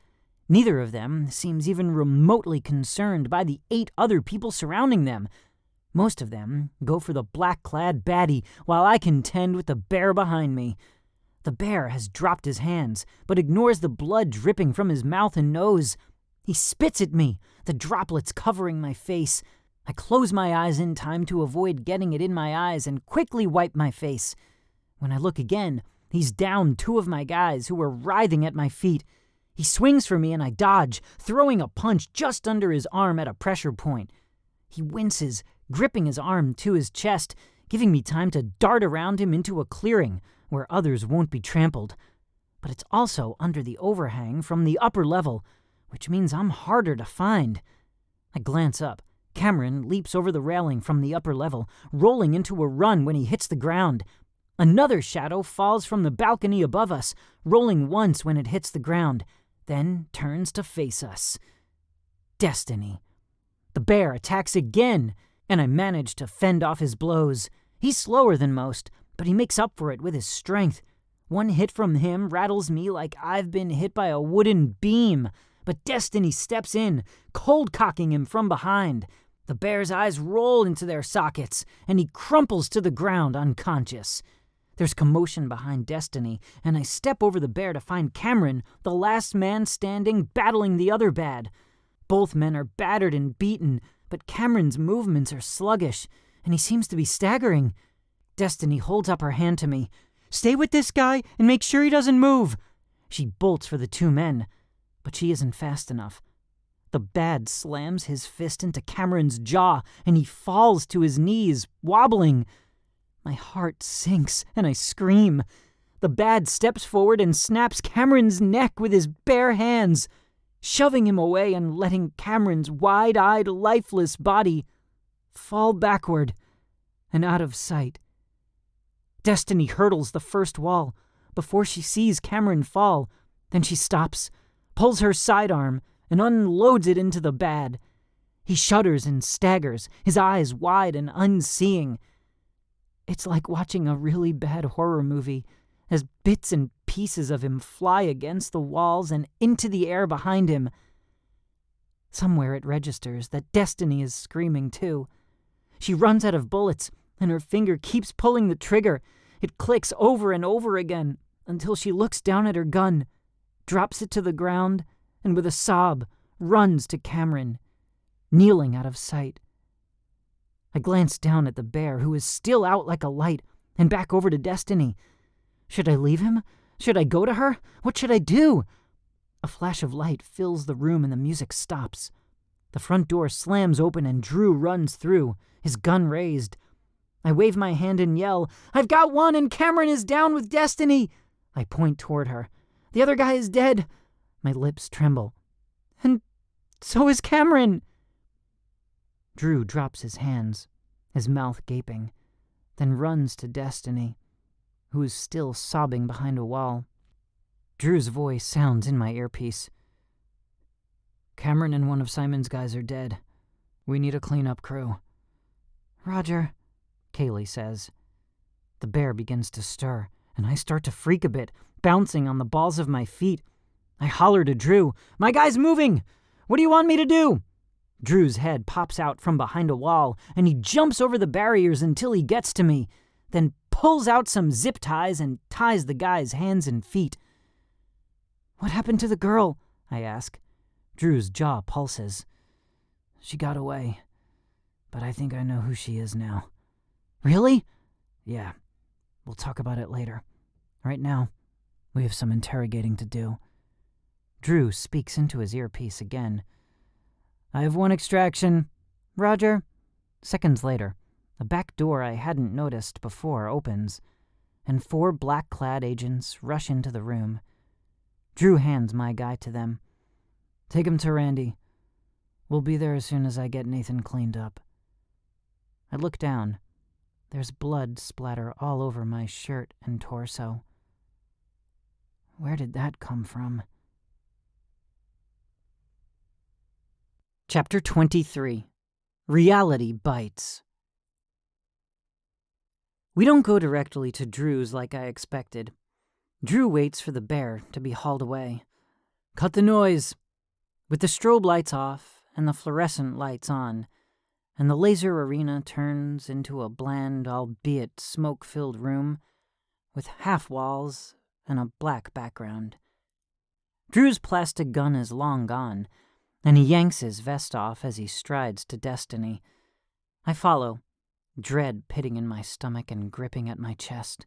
Neither of them seems even remotely concerned by the 8 other people surrounding them. Most of them go for the black-clad baddie, while I contend with the bear behind me. The bear has dropped his hands, but ignores the blood dripping from his mouth and nose. He spits at me, the droplets covering my face. I close my eyes in time to avoid getting it in my eyes and quickly wipe my face. When I look again, he's down 2 of my guys who are writhing at my feet. He swings for me and I dodge, throwing a punch just under his arm at a pressure point. He winces, gripping his arm to his chest, giving me time to dart around him into a clearing where others won't be trampled. But it's also under the overhang from the upper level, which means I'm harder to find. I glance up. Cameron leaps over the railing from the upper level, rolling into a run when he hits the ground. Another shadow falls from the balcony above us, rolling once when it hits the ground, then turns to face us. Destiny. The bear attacks again, and I manage to fend off his blows. He's slower than most, but he makes up for it with his strength. One hit from him rattles me like I've been hit by a wooden beam, but Destiny steps in, cold-cocking him from behind. The bear's eyes roll into their sockets, and he crumples to the ground unconscious. There's commotion behind Destiny, and I step over the bear to find Cameron, the last man standing, battling the other bad. Both men are battered and beaten, but Cameron's movements are sluggish, and he seems to be staggering. Destiny holds up her hand to me. "Stay with this guy and make sure he doesn't move." She bolts for the 2 men, but she isn't fast enough. The bad slams his fist into Cameron's jaw, and he falls to his knees, wobbling. My heart sinks, and I scream. The bad steps forward and snaps Cameron's neck with his bare hands, shoving him away and letting Cameron's wide-eyed, lifeless body fall backward and out of sight. Destiny hurdles the first wall before she sees Cameron fall. Then she stops, pulls her sidearm, and unloads it into the bad. He shudders and staggers, his eyes wide and unseeing. It's like watching a really bad horror movie, as bits and pieces of him fly against the walls and into the air behind him. Somewhere it registers that Destiny is screaming too. She runs out of bullets, and her finger keeps pulling the trigger. It clicks over and over again until she looks down at her gun, drops it to the ground, and with a sob runs to Cameron, kneeling out of sight. I glance down at the bear, who is still out like a light, and back over to Destiny. Should I leave him? Should I go to her? What should I do? A flash of light fills the room and the music stops. The front door slams open and Drew runs through, his gun raised. I wave my hand and yell, "I've got one and Cameron is down with Destiny!" I point toward her. "The other guy is dead." My lips tremble. "And so is Cameron!" Drew drops his hands, his mouth gaping, then runs to Destiny, who is still sobbing behind a wall. Drew's voice sounds in my earpiece. "Cameron and one of Simon's guys are dead. We need a cleanup crew." "Roger," Kaylee says. The bear begins to stir, and I start to freak a bit, bouncing on the balls of my feet. I holler to Drew, "My guy's moving! What do you want me to do?" Drew's head pops out from behind a wall, and he jumps over the barriers until he gets to me, then pulls out some zip ties and ties the guy's hands and feet. What happened to the girl? I ask. Drew's jaw pulses. She got away, but I think I know who she is now. Really? Yeah. We'll talk about it later. Right now, we have some interrogating to do. Drew speaks into his earpiece again. I have one extraction. Roger. Seconds later, a back door I hadn't noticed before opens, and 4 black-clad agents rush into the room. Drew hands my guy to them. Take him to Randy. We'll be there as soon as I get Nathan cleaned up. I look down. There's blood splatter all over my shirt and torso. Where did that come from? Chapter 23. Reality Bites. We don't go directly to Drew's like I expected. Drew waits for the bear to be hauled away. Cut the noise. With the strobe lights off and the fluorescent lights on, and the laser arena turns into a bland, albeit smoke-filled room with half walls and a black background. Drew's plastic gun is long gone, and he yanks his vest off as he strides to Destiny. I follow, dread pitting in my stomach and gripping at my chest.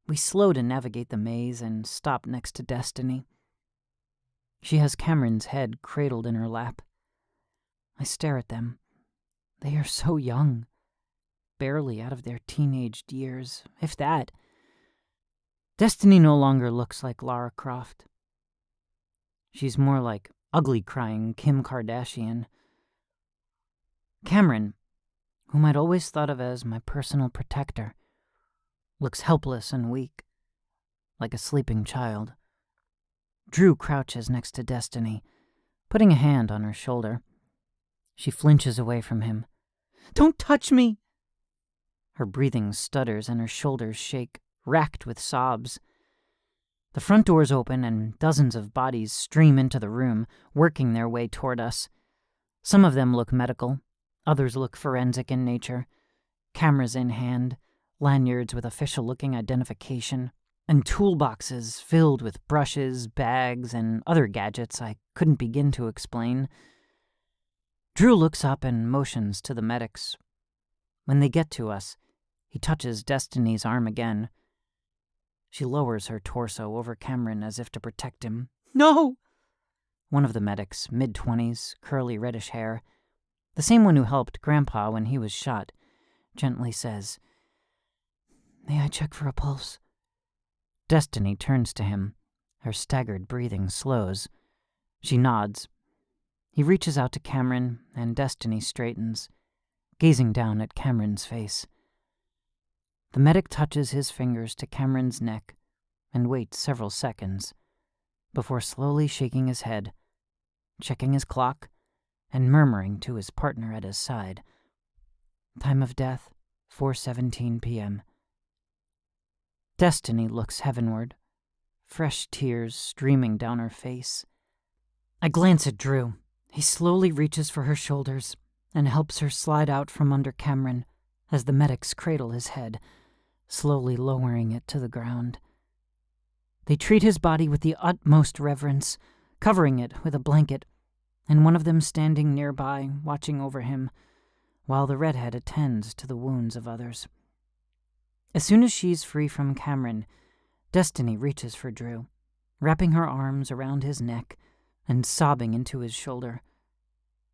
We slow to navigate the maze and stop next to Destiny. She has Cameron's head cradled in her lap. I stare at them. They are so young, barely out of their teenaged years, if that. Destiny no longer looks like Lara Croft. She's more like ugly-crying Kim Kardashian. Cameron, whom I'd always thought of as my personal protector, looks helpless and weak, like a sleeping child. Drew crouches next to Destiny, putting a hand on her shoulder. She flinches away from him. Don't touch me! Her breathing stutters and her shoulders shake, racked with sobs. The front doors open and dozens of bodies stream into the room, working their way toward us. Some of them look medical, others look forensic in nature, cameras in hand, lanyards with official-looking identification, and toolboxes filled with brushes, bags, and other gadgets I couldn't begin to explain. Drew looks up and motions to the medics. When they get to us, he touches Destiny's arm again. She lowers her torso over Cameron as if to protect him. No! One of the medics, mid-20s, curly reddish hair, the same one who helped Grandpa when he was shot, gently says, May I check for a pulse? Destiny turns to him. Her staggered breathing slows. She nods. He reaches out to Cameron, and Destiny straightens, gazing down at Cameron's face. The medic touches his fingers to Cameron's neck and waits several seconds before slowly shaking his head, checking his clock, and murmuring to his partner at his side. Time of death, 4:17 p.m. Destiny looks heavenward, fresh tears streaming down her face. I glance at Drew. He slowly reaches for her shoulders and helps her slide out from under Cameron as the medics cradle his head, slowly lowering it to the ground. They treat his body with the utmost reverence, covering it with a blanket, and one of them standing nearby, watching over him, while the redhead attends to the wounds of others. As soon as she's free from Cameron, Destiny reaches for Drew, wrapping her arms around his neck and sobbing into his shoulder.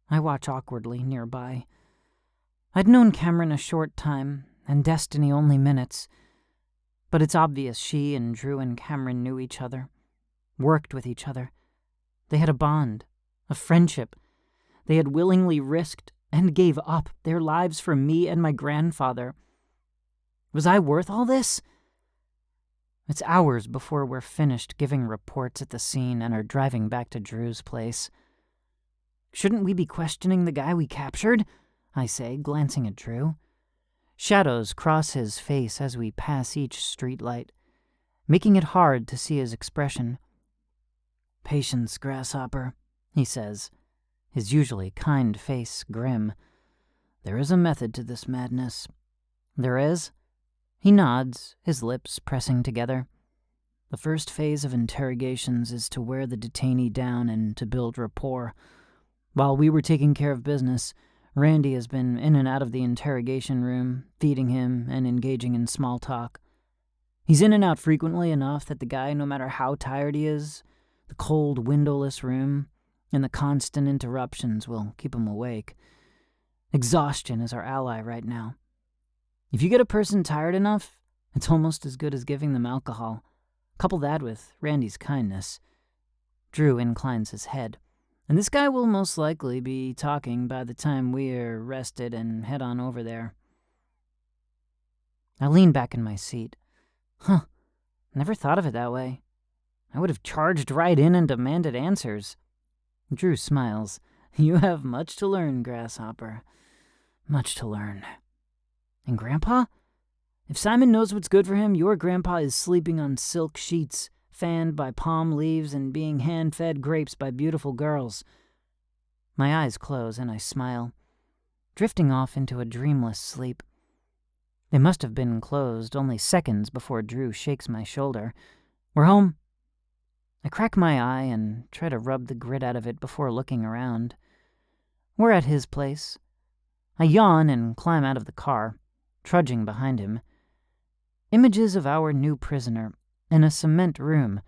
I watch awkwardly nearby. I'd known Cameron a short time, and Destiny only minutes, but it's obvious she and Drew and Cameron knew each other, worked with each other. They had a bond, a friendship. They had willingly risked and gave up their lives for me and my grandfather. Was I worth all this? It's hours before we're finished giving reports at the scene and are driving back to Drew's place. Shouldn't we be questioning the guy we captured? I say, glancing at Drew. Shadows cross his face as we pass each streetlight, making it hard to see his expression. Patience, grasshopper, he says, his usually kind face grim. There is a method to this madness. There is? He nods, his lips pressing together. The first phase of interrogations is to wear the detainee down and to build rapport. While we were taking care of business, Randy has been in and out of the interrogation room, feeding him and engaging in small talk. He's in and out frequently enough that the guy, no matter how tired he is, the cold, windowless room, and the constant interruptions will keep him awake. Exhaustion is our ally right now. If you get a person tired enough, it's almost as good as giving them alcohol. Couple that with Randy's kindness. Drew inclines his head, and this guy will most likely be talking by the time we're rested and head on over there. I lean back in my seat. Never thought of it that way. I would have charged right in and demanded answers. Drew smiles. You have much to learn, Grasshopper. Much to learn. And Grandpa? If Simon knows what's good for him, your grandpa is sleeping on silk sheets, fanned by palm leaves, and being hand-fed grapes by beautiful girls. My eyes close and I smile, drifting off into a dreamless sleep. They must have been closed only seconds before Drew shakes my shoulder. We're home. I crack my eye and try to rub the grit out of it before looking around. We're at his place. I yawn and climb out of the car, trudging behind him. Images of our new prisoner in a cement room,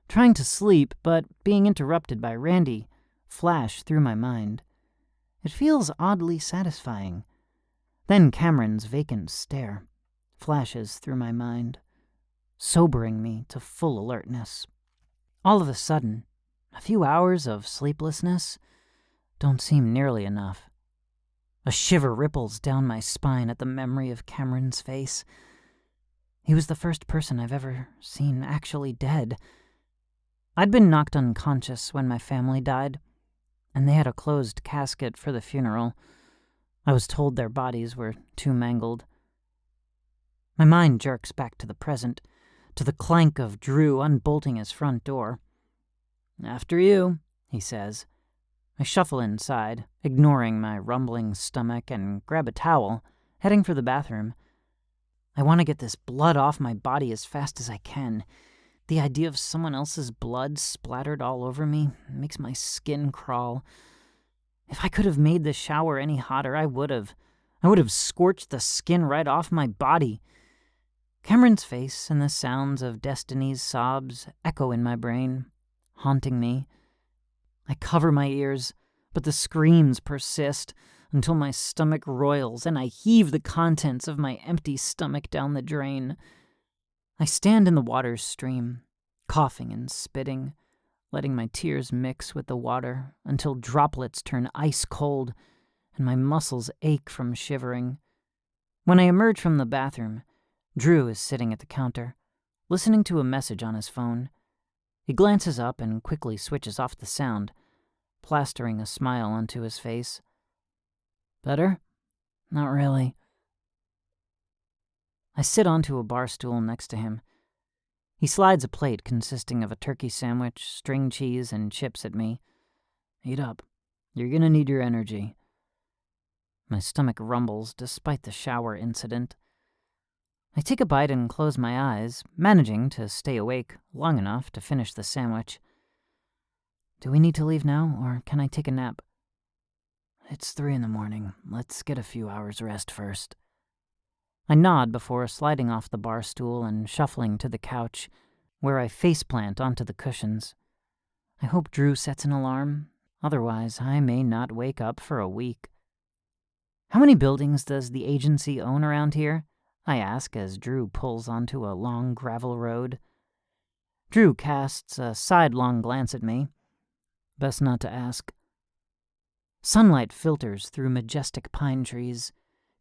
trying to sleep but being interrupted by Randy, flash through my mind. It feels oddly satisfying. Then Cameron's vacant stare flashes through my mind, sobering me to full alertness. All of a sudden, a few hours of sleeplessness don't seem nearly enough. A shiver ripples down my spine at the memory of Cameron's face. He was the first person I've ever seen actually dead. I'd been knocked unconscious when my family died, and they had a closed casket for the funeral. I was told their bodies were too mangled. My mind jerks back to the present, to the clank of Drew unbolting his front door. After you, he says. I shuffle inside, ignoring my rumbling stomach, and grab a towel, heading for the bathroom. I want to get this blood off my body as fast as I can. The idea of someone else's blood splattered all over me makes my skin crawl. If I could have made the shower any hotter, I would have. I would have scorched the skin right off my body. Cameron's face and the sounds of Destiny's sobs echo in my brain, haunting me. I cover my ears, but the screams persist until my stomach roils and I heave the contents of my empty stomach down the drain. I stand in the water's stream, coughing and spitting, letting my tears mix with the water until droplets turn ice cold and my muscles ache from shivering. When I emerge from the bathroom, Drew is sitting at the counter, listening to a message on his phone. He glances up and quickly switches off the sound, plastering a smile onto his face. Better? Not really. I sit onto a bar stool next to him. He slides a plate consisting of a turkey sandwich, string cheese, and chips at me. Eat up. You're gonna need your energy. My stomach rumbles despite the shower incident. I take a bite and close my eyes, managing to stay awake long enough to finish the sandwich. Do we need to leave now, or can I take a nap? It's 3 a.m. Let's get a few hours rest first. I nod before sliding off the bar stool and shuffling to the couch, where I faceplant onto the cushions. I hope Drew sets an alarm, otherwise I may not wake up for a week. How many buildings does the agency own around here? I ask as Drew pulls onto a long gravel road. Drew casts a sidelong glance at me. Best not to ask. Sunlight filters through majestic pine trees,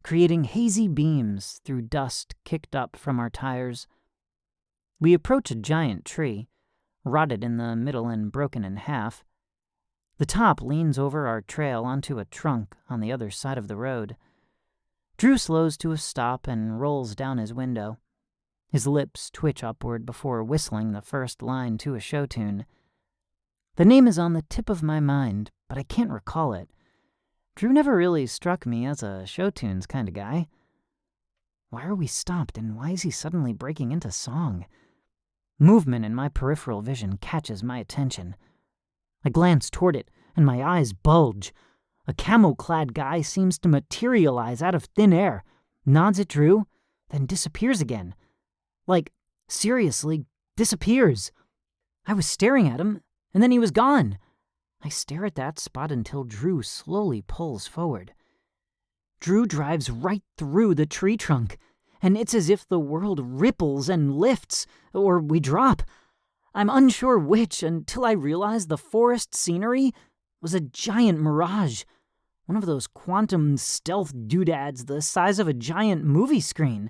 creating hazy beams through dust kicked up from our tires. We approach a giant tree, rotted in the middle and broken in half. The top leans over our trail onto a trunk on the other side of the road. Drew slows to a stop and rolls down his window. His lips twitch upward before whistling the first line to a show tune. The name is on the tip of my mind, but I can't recall it. Drew never really struck me as a show tunes kind of guy. Why are we stopped, and why is he suddenly breaking into song? Movement in my peripheral vision catches my attention. I glance toward it, and my eyes bulge. A camo-clad guy seems to materialize out of thin air, nods at Drew, then disappears again. Like, seriously, disappears. I was staring at him, and then he was gone. I stare at that spot until Drew slowly pulls forward. Drew drives right through the tree trunk, and it's as if the world ripples and lifts, or we drop. I'm unsure which until I realize the forest scenery was a giant mirage, one of those quantum stealth doodads the size of a giant movie screen.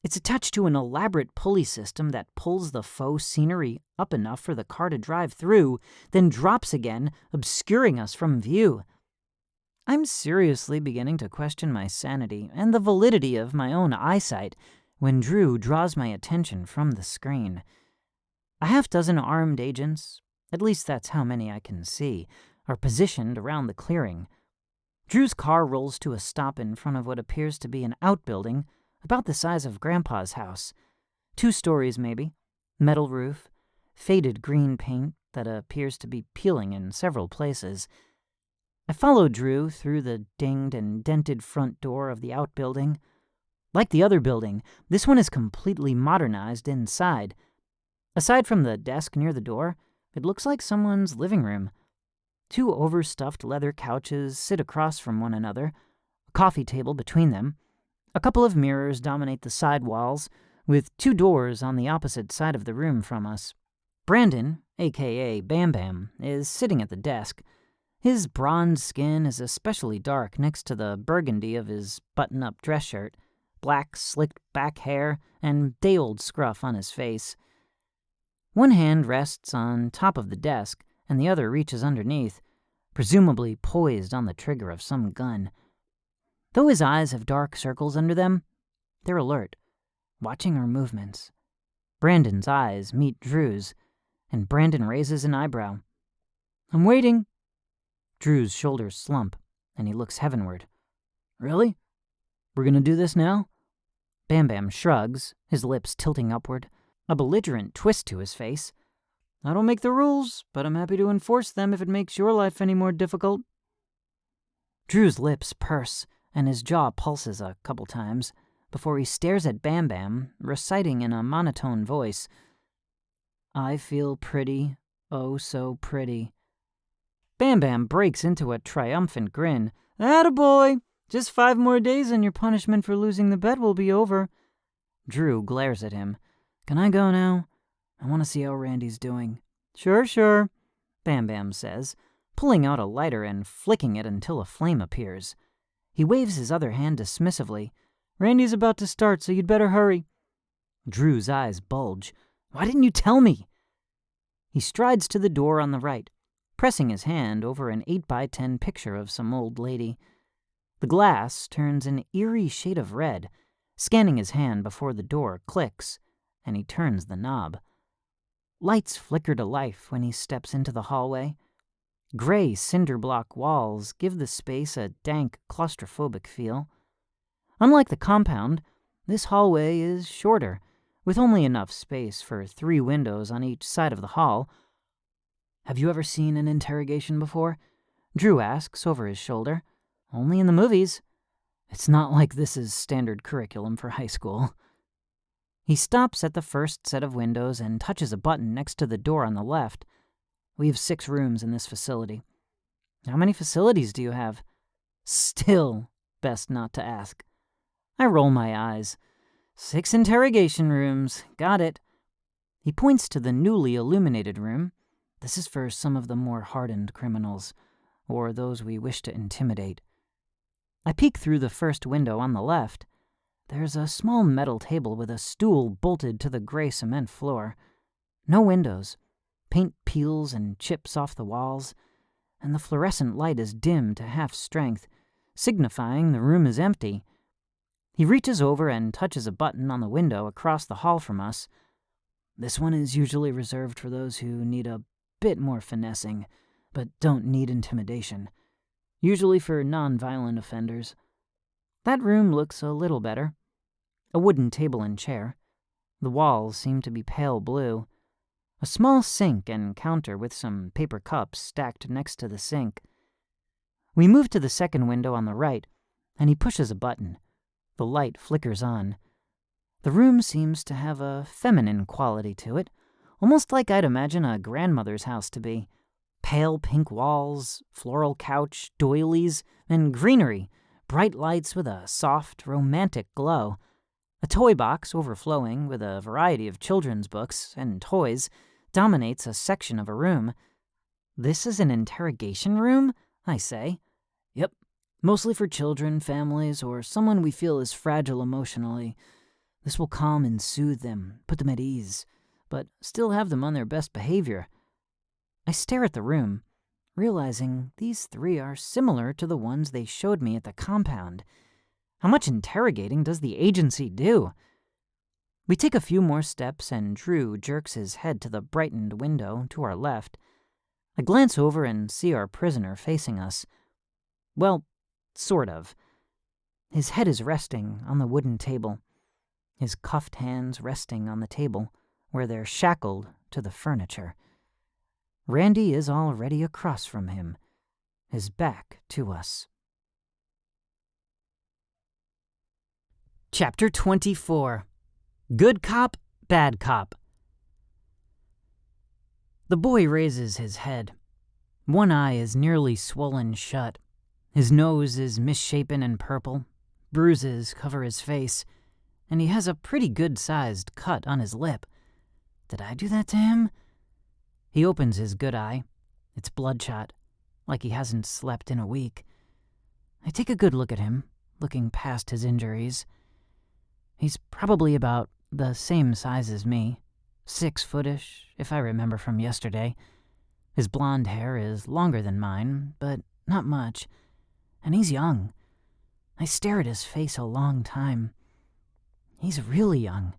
It's attached to an elaborate pulley system that pulls the faux scenery up enough for the car to drive through, then drops again, obscuring us from view. I'm seriously beginning to question my sanity and the validity of my own eyesight when Drew draws my attention from the screen. A half-dozen armed agents, at least that's how many I can see, are positioned around the clearing. Drew's car rolls to a stop in front of what appears to be an outbuilding about the size of Grandpa's house. 2 stories maybe, metal roof, faded green paint that appears to be peeling in several places. I follow Drew through the dinged and dented front door of the outbuilding. Like the other building, this one is completely modernized inside. Aside from the desk near the door, it looks like someone's living room. 2 overstuffed leather couches sit across from one another, a coffee table between them. A couple of mirrors dominate the side walls, with 2 doors on the opposite side of the room from us. Brandon, a.k.a. Bam Bam, is sitting at the desk. His bronze skin is especially dark next to the burgundy of his button-up dress shirt, black, slicked-back hair, and day-old scruff on his face. One hand rests on top of the desk, and the other reaches underneath, presumably poised on the trigger of some gun. Though his eyes have dark circles under them, they're alert, watching our movements. Brandon's eyes meet Drew's, and Brandon raises an eyebrow. "I'm waiting." Drew's shoulders slump, and he looks heavenward. "Really? We're gonna do this now?" Bam Bam shrugs, his lips tilting upward, a belligerent twist to his face. "I don't make the rules, but I'm happy to enforce them if it makes your life any more difficult." Drew's lips purse, and his jaw pulses a couple times, before he stares at Bam Bam, reciting in a monotone voice, "I feel pretty, oh so pretty." Bam Bam breaks into a triumphant grin. "Attaboy! Just 5 more days and your punishment for losing the bet will be over." Drew glares at him. "Can I go now? I want to see how Randy's doing." Sure, Bam Bam says, pulling out a lighter and flicking it until a flame appears. He waves his other hand dismissively. "Randy's about to start, so you'd better hurry." Drew's eyes bulge. "Why didn't you tell me?" He strides to the door on the right, pressing his hand over an 8x10 picture of some old lady. The glass turns an eerie shade of red. Scanning his hand before the door clicks, and he turns the knob. Lights flicker to life when he steps into the hallway. Gray cinder block walls give the space a dank, claustrophobic feel. Unlike the compound, this hallway is shorter, with only enough space for 3 windows on each side of the hall. "Have you ever seen an interrogation before?" Drew asks over his shoulder. "Only in the movies. It's not like this is standard curriculum for high school." He stops at the first set of windows and touches a button next to the door on the left. "We have 6 rooms in this facility." "How many facilities do you have?" Still, best not to ask. I roll my eyes. 6 interrogation rooms. Got it. He points to the newly illuminated room. "This is for some of the more hardened criminals, or those we wish to intimidate." I peek through the first window on the left. There's a small metal table with a stool bolted to the gray cement floor. No windows. Paint peels and chips off the walls, and the fluorescent light is dim to half strength, signifying the room is empty. He reaches over and touches a button on the window across the hall from us. "This one is usually reserved for those who need a bit more finessing, but don't need intimidation. Usually for non-violent offenders." That room looks a little better. A wooden table and chair. The walls seem to be pale blue. A small sink and counter with some paper cups stacked next to the sink. We move to the second window on the right, and he pushes a button. The light flickers on. The room seems to have a feminine quality to it, almost like I'd imagine a grandmother's house to be. Pale pink walls, floral couch, doilies, and greenery, bright lights with a soft, romantic glow. A toy box overflowing with a variety of children's books and toys dominates a section of a room. This is an interrogation room? I say. Yep, mostly for children, families, or someone we feel is fragile emotionally. This will calm and soothe them, put them at ease, but still have them on their best behavior. I stare at the room, realizing these three are similar to the ones they showed me at the compound. How much interrogating does the agency do? We take a few more steps and Drew jerks his head to the brightened window to our left. I glance over and see our prisoner facing us. Well, sort of. His head is resting on the wooden table, his cuffed hands resting on the table where they're shackled to the furniture. Randy is already across from him, his back to us. Chapter 24. Good Cop, Bad Cop. The boy raises his head. One eye is nearly swollen shut. His nose is misshapen and purple. Bruises cover his face, and he has a pretty good-sized cut on his lip. Did I do that to him? He opens his good eye. It's bloodshot, like he hasn't slept in a week. I take a good look at him, looking past his injuries. He's probably about the same size as me, 6-footish, if I remember from yesterday. His blonde hair is longer than mine, but not much, and he's young. I stare at his face a long time. He's really young,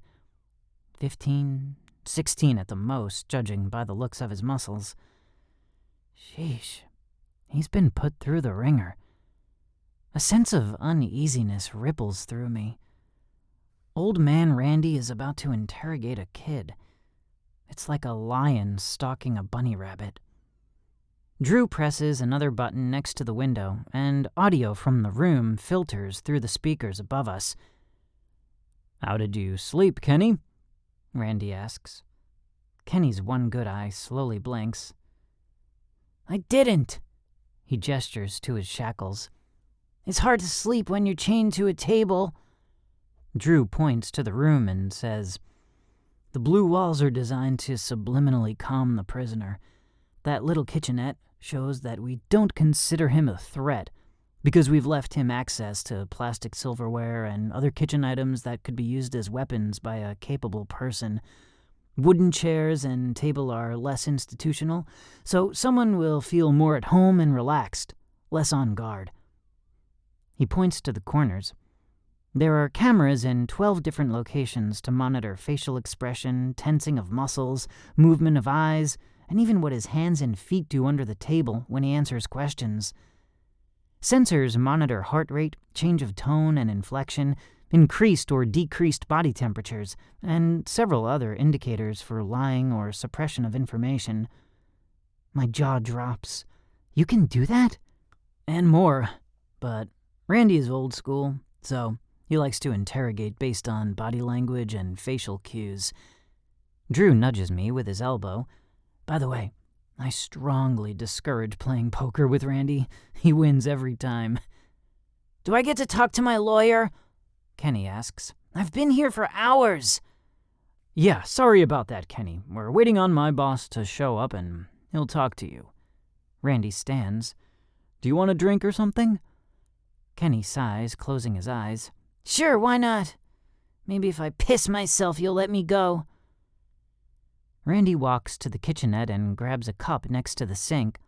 15, 16 at the most, judging by the looks of his muscles. Sheesh, he's been put through the ringer. A sense of uneasiness ripples through me. Old man Randy is about to interrogate a kid. It's like a lion stalking a bunny rabbit. Drew presses another button next to the window, and audio from the room filters through the speakers above us. "How did you sleep, Kenny?" Randy asks. Kenny's one good eye slowly blinks. "I didn't." He gestures to his shackles. "It's hard to sleep when you're chained to a table." Drew points to the room and says, "The blue walls are designed to subliminally calm the prisoner. That little kitchenette shows that we don't consider him a threat because we've left him access to plastic silverware and other kitchen items that could be used as weapons by a capable person. Wooden chairs and table are less institutional, so someone will feel more at home and relaxed, less on guard." He points to the corners. There are cameras in 12 different locations to monitor facial expression, tensing of muscles, movement of eyes, and even what his hands and feet do under the table when he answers questions. Sensors monitor heart rate, change of tone and inflection, increased or decreased body temperatures, and several other indicators for lying or suppression of information. My jaw drops. You can do that? And more. But Randy is old school, so he likes to interrogate based on body language and facial cues. Drew nudges me with his elbow. By the way, I strongly discourage playing poker with Randy. He wins every time. "Do I get to talk to my lawyer?" Kenny asks. "I've been here for hours." "Yeah, sorry about that, Kenny. We're waiting on my boss to show up and he'll talk to you." Randy stands. "Do you want a drink or something?" Kenny sighs, closing his eyes. "Sure, why not? Maybe if I piss myself, you'll let me go." Randy walks to the kitchenette and grabs a cup next to the sink.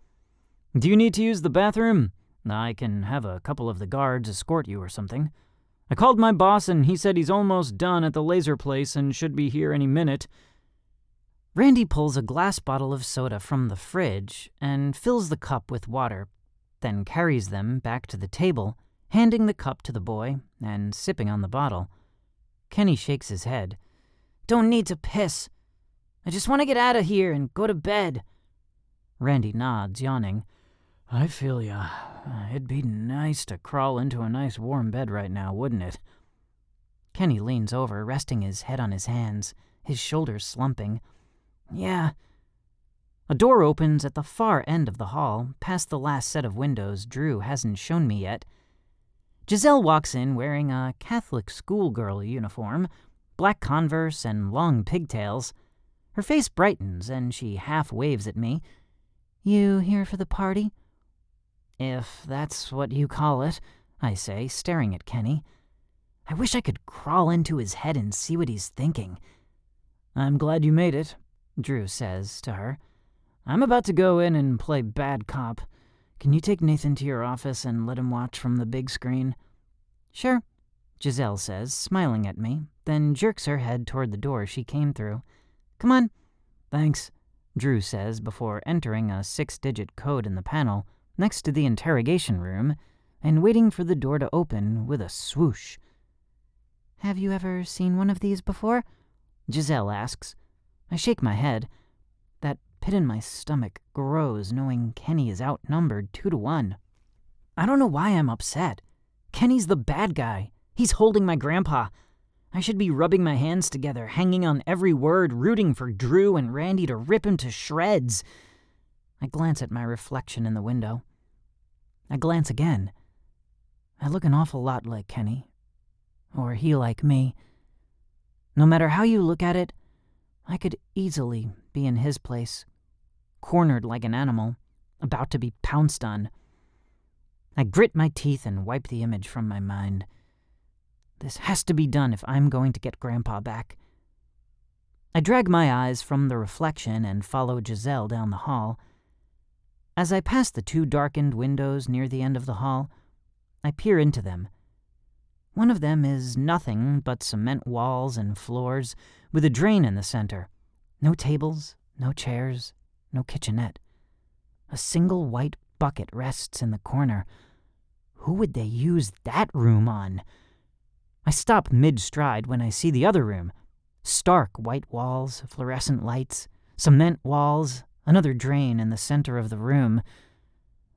"Do you need to use the bathroom? I can have a couple of the guards escort you or something. I called my boss and he said he's almost done at the laser place and should be here any minute." Randy pulls a glass bottle of soda from the fridge and fills the cup with water, then carries them back to the table, handing the cup to the boy and sipping on the bottle. Kenny shakes his head. don't need to piss. I just want to get out of here and go to bed." Randy nods, yawning. "I feel ya. It'd be nice to crawl into a nice warm bed right now, wouldn't it?" Kenny leans over, resting his head on his hands, his shoulders slumping. "Yeah." A door opens at the far end of the hall, past the last set of windows Drew hasn't shown me yet. Giselle walks in wearing a Catholic schoolgirl uniform, black Converse and long pigtails. Her face brightens and she half waves at me. "You here for the party?" "If that's what you call it," I say, staring at Kenny. I wish I could crawl into his head and see what he's thinking. "I'm glad you made it," Drew says to her. "I'm about to go in and play bad cop. Can you take Nathan to your office and let him watch from the big screen?" "Sure," Giselle says, smiling at me, then jerks her head toward the door she came through. "Come on." "Thanks," Drew says before entering a 6-digit code in the panel next to the interrogation room and waiting for the door to open with a swoosh. "Have you ever seen one of these before?" Giselle asks. I shake my head. That pit in my stomach grows knowing Kenny is outnumbered 2-1. I don't know why I'm upset. Kenny's the bad guy. He's holding my grandpa. I should be rubbing my hands together, hanging on every word, rooting for Drew and Randy to rip him to shreds. I glance at my reflection in the window. I glance again. I look an awful lot like Kenny. Or he like me. No matter how you look at it, I could easily be in his place, cornered like an animal, about to be pounced on. I grit my teeth and wipe the image from my mind. This has to be done if I'm going to get Grandpa back. I drag my eyes from the reflection and follow Giselle down the hall. As I pass the 2 darkened windows near the end of the hall, I peer into them. One of them is nothing but cement walls and floors with a drain in the center. No tables, no chairs, no kitchenette. A single white bucket rests in the corner. Who would they use that room on? I stop mid-stride when I see the other room. Stark white walls, fluorescent lights, cement walls, another drain in the center of the room.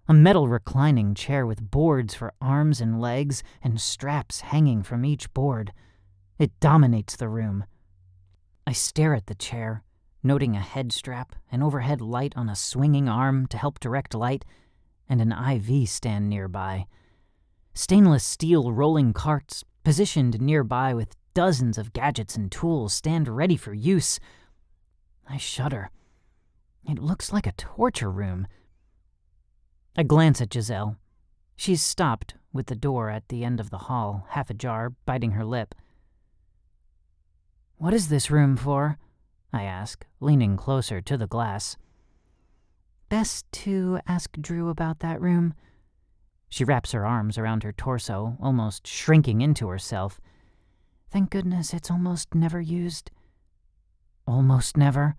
A metal reclining chair with boards for arms and legs and straps hanging from each board. It dominates the room. I stare at the chair, noting a head strap, an overhead light on a swinging arm to help direct light, and an IV stand nearby. Stainless steel rolling carts, positioned nearby with dozens of gadgets and tools, stand ready for use. I shudder. It looks like a torture room. I glance at Giselle. She's stopped with the door at the end of the hall, half ajar, biting her lip. "What is this room for?" I ask, leaning closer to the glass. "Best to ask Drew about that room." She wraps her arms around her torso, almost shrinking into herself. "Thank goodness it's almost never used." "Almost never?"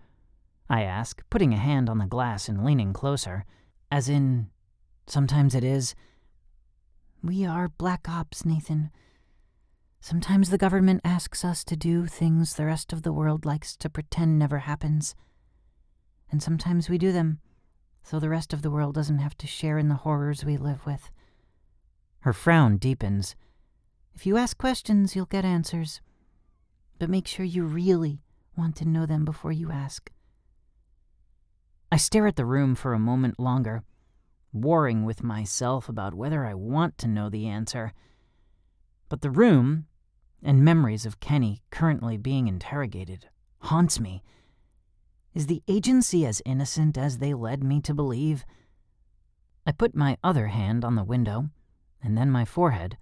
I ask, putting a hand on the glass and leaning closer. As in, sometimes it is. "We are black ops, Nathan. Sometimes the government asks us to do things the rest of the world likes to pretend never happens. And sometimes we do them, so the rest of the world doesn't have to share in the horrors we live with." Her frown deepens. "If you ask questions, you'll get answers. But make sure you really want to know them before you ask." I stare at the room for a moment longer, warring with myself about whether I want to know the answer. But the room, and memories of Kenny currently being interrogated, haunts me. Is the agency as innocent as they led me to believe? I put my other hand on the window, and then my forehead,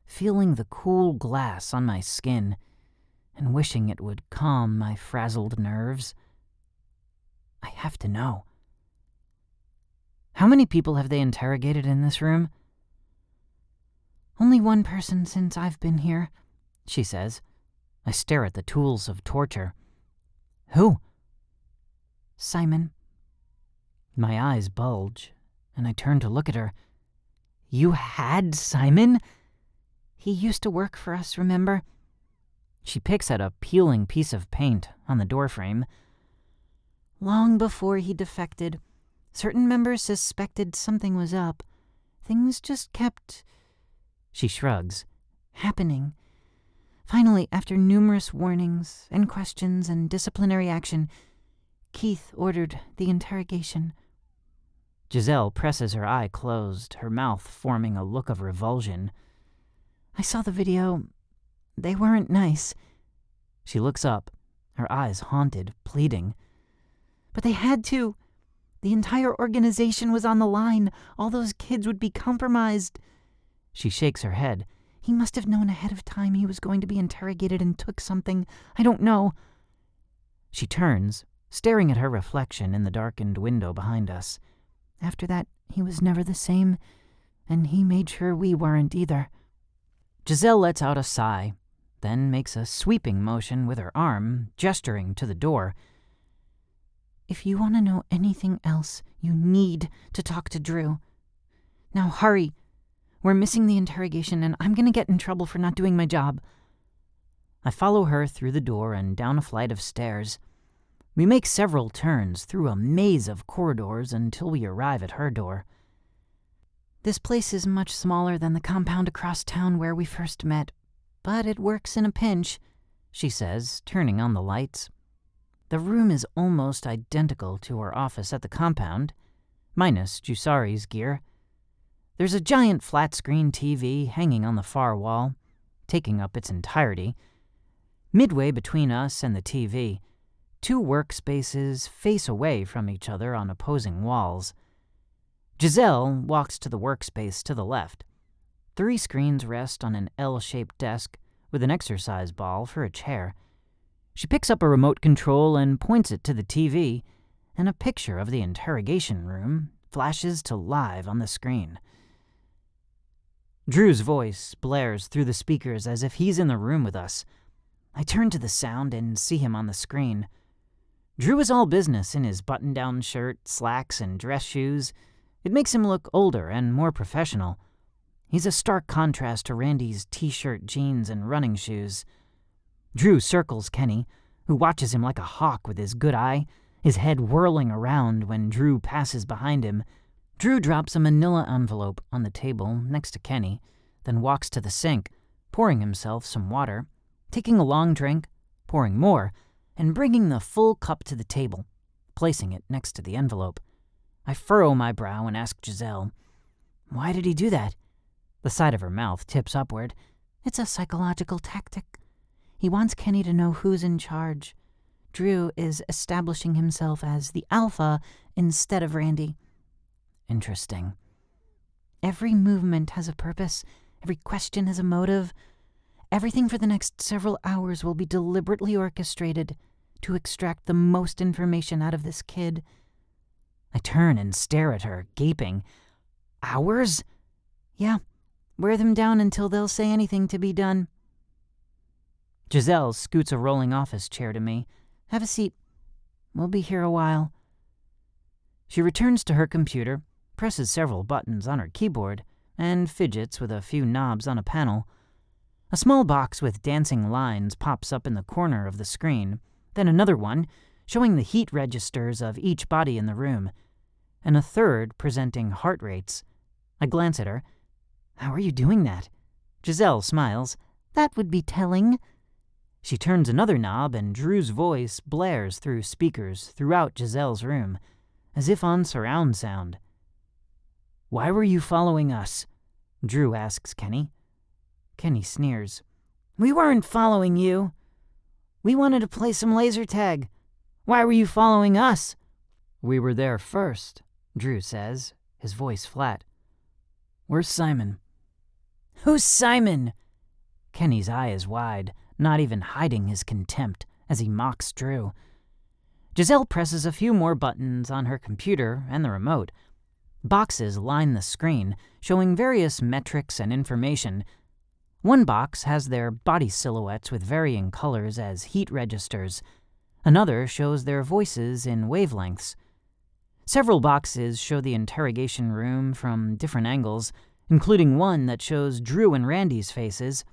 feeling the cool glass on my skin, and wishing it would calm my frazzled nerves. I have to know. How many people have they interrogated in this room? "Only one person since I've been here," she says. I stare at the tools of torture. "Who?" "Simon." My eyes bulge, and I turn to look at her. "You had Simon?" "He used to work for us, remember? She picks at a peeling piece of paint on the doorframe. Long before he defected, certain members suspected something was up. Things just kept, She shrugs. happening. Finally, after numerous warnings and questions and disciplinary action, Keith ordered the interrogation. Giselle presses her eye closed, her mouth forming a look of revulsion. I saw the video. They weren't nice. She looks up, her eyes haunted, pleading. But they had to. The entire organization was on the line. All those kids would be compromised. She shakes her head. He must have known ahead of time he was going to be interrogated and took something. I don't know. She turns, staring at her reflection in the darkened window behind us. After that, he was never the same, and he made sure we weren't either. Giselle lets out a sigh, then makes a sweeping motion with her arm, gesturing to the door. If you want to know anything else, you need to talk to Drew. Now hurry. We're missing the interrogation, and I'm going to get in trouble for not doing my job. I follow her through the door and down a flight of stairs. We make several turns through a maze of corridors until we arrive at her door. This place is much smaller than the compound across town where we first met, but it works in a pinch, she says, turning on the lights. The room is almost identical to her office at the compound, minus Jusari's gear. There's a giant flat-screen TV hanging on the far wall, taking up its entirety. Midway between us and the TV, 2 workspaces face away from each other on opposing walls. Giselle walks to the workspace to the left. 3 screens rest on an L-shaped desk with an exercise ball for a chair. She picks up a remote control and points it to the TV, and a picture of the interrogation room flashes to live on the screen. Drew's voice blares through the speakers as if he's in the room with us. I turn to the sound and see him on the screen. Drew is all business in his button-down shirt, slacks, and dress shoes. It makes him look older and more professional. He's a stark contrast to Randy's t-shirt, jeans, and running shoes. Drew circles Kenny, who watches him like a hawk with his good eye, his head whirling around when Drew passes behind him. Drew drops a manila envelope on the table next to Kenny, then walks to the sink, pouring himself some water, taking a long drink, pouring more, and bringing the full cup to the table, placing it next to the envelope. I furrow my brow and ask Giselle, "Why did he do that?" The side of her mouth tips upward. It's a psychological tactic. He wants Kenny to know who's in charge. Drew is establishing himself as the alpha instead of Randy. Interesting. Every movement has a purpose. Every question has a motive. Everything for the next several hours will be deliberately orchestrated to extract the most information out of this kid. I turn and stare at her, gaping. Hours? Yeah. Wear them down until they'll say anything to be done. Giselle scoots a rolling office chair to me. Have a seat. We'll be here a while. She returns to her computer, presses several buttons on her keyboard, and fidgets with a few knobs on a panel. A small box with dancing lines pops up in the corner of the screen, then another one, showing the heat registers of each body in the room, and a third presenting heart rates. I glance at her. "How are you doing that?" Giselle smiles. "That would be telling." She turns another knob and Drew's voice blares through speakers throughout Giselle's room, as if on surround sound. "Why were you following us?" Drew asks Kenny. Kenny sneers. "We weren't following you. We wanted to play some laser tag. Why were you following us?" "We were there first," Drew says, his voice flat. "Where's Simon?" "Who's Simon?" Kenny's eye is wide, not even hiding his contempt as he mocks Drew. Giselle presses a few more buttons on her computer and the remote. Boxes line the screen, showing various metrics and information. One box has their body silhouettes with varying colors as heat registers. Another shows their voices in wavelengths. Several boxes show the interrogation room from different angles, including one that shows Drew and Randy's faces.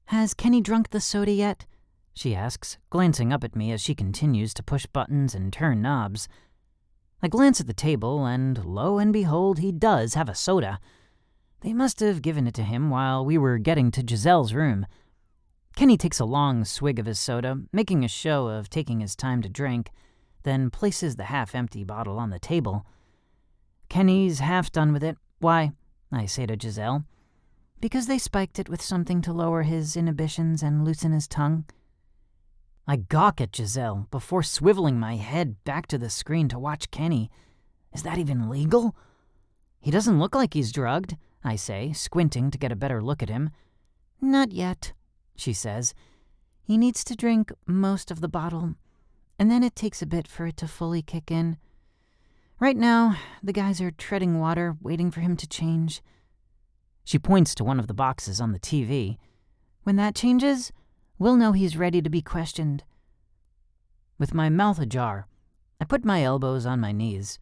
Has Kenny drunk the soda yet? She asks, glancing up at me as she continues to push buttons and turn knobs. I glance at the table, and lo and behold, he does have a soda. They must have given it to him while we were getting to Giselle's room. Kenny takes a long swig of his soda, making a show of taking his time to drink, then places the half-empty bottle on the table. Kenny's half done with it. Why? I say to Giselle. Because they spiked it with something to lower his inhibitions and loosen his tongue. I gawk at Giselle before swiveling my head back to the screen to watch Kenny. Is that even legal? He doesn't look like he's drugged, I say, squinting to get a better look at him. Not yet, she says. He needs to drink most of the bottle, and then it takes a bit for it to fully kick in. Right now, the guys are treading water, waiting for him to change. She points to one of the boxes on the TV. When that changes, we'll know he's ready to be questioned. With my mouth ajar, I put my elbows on my knees,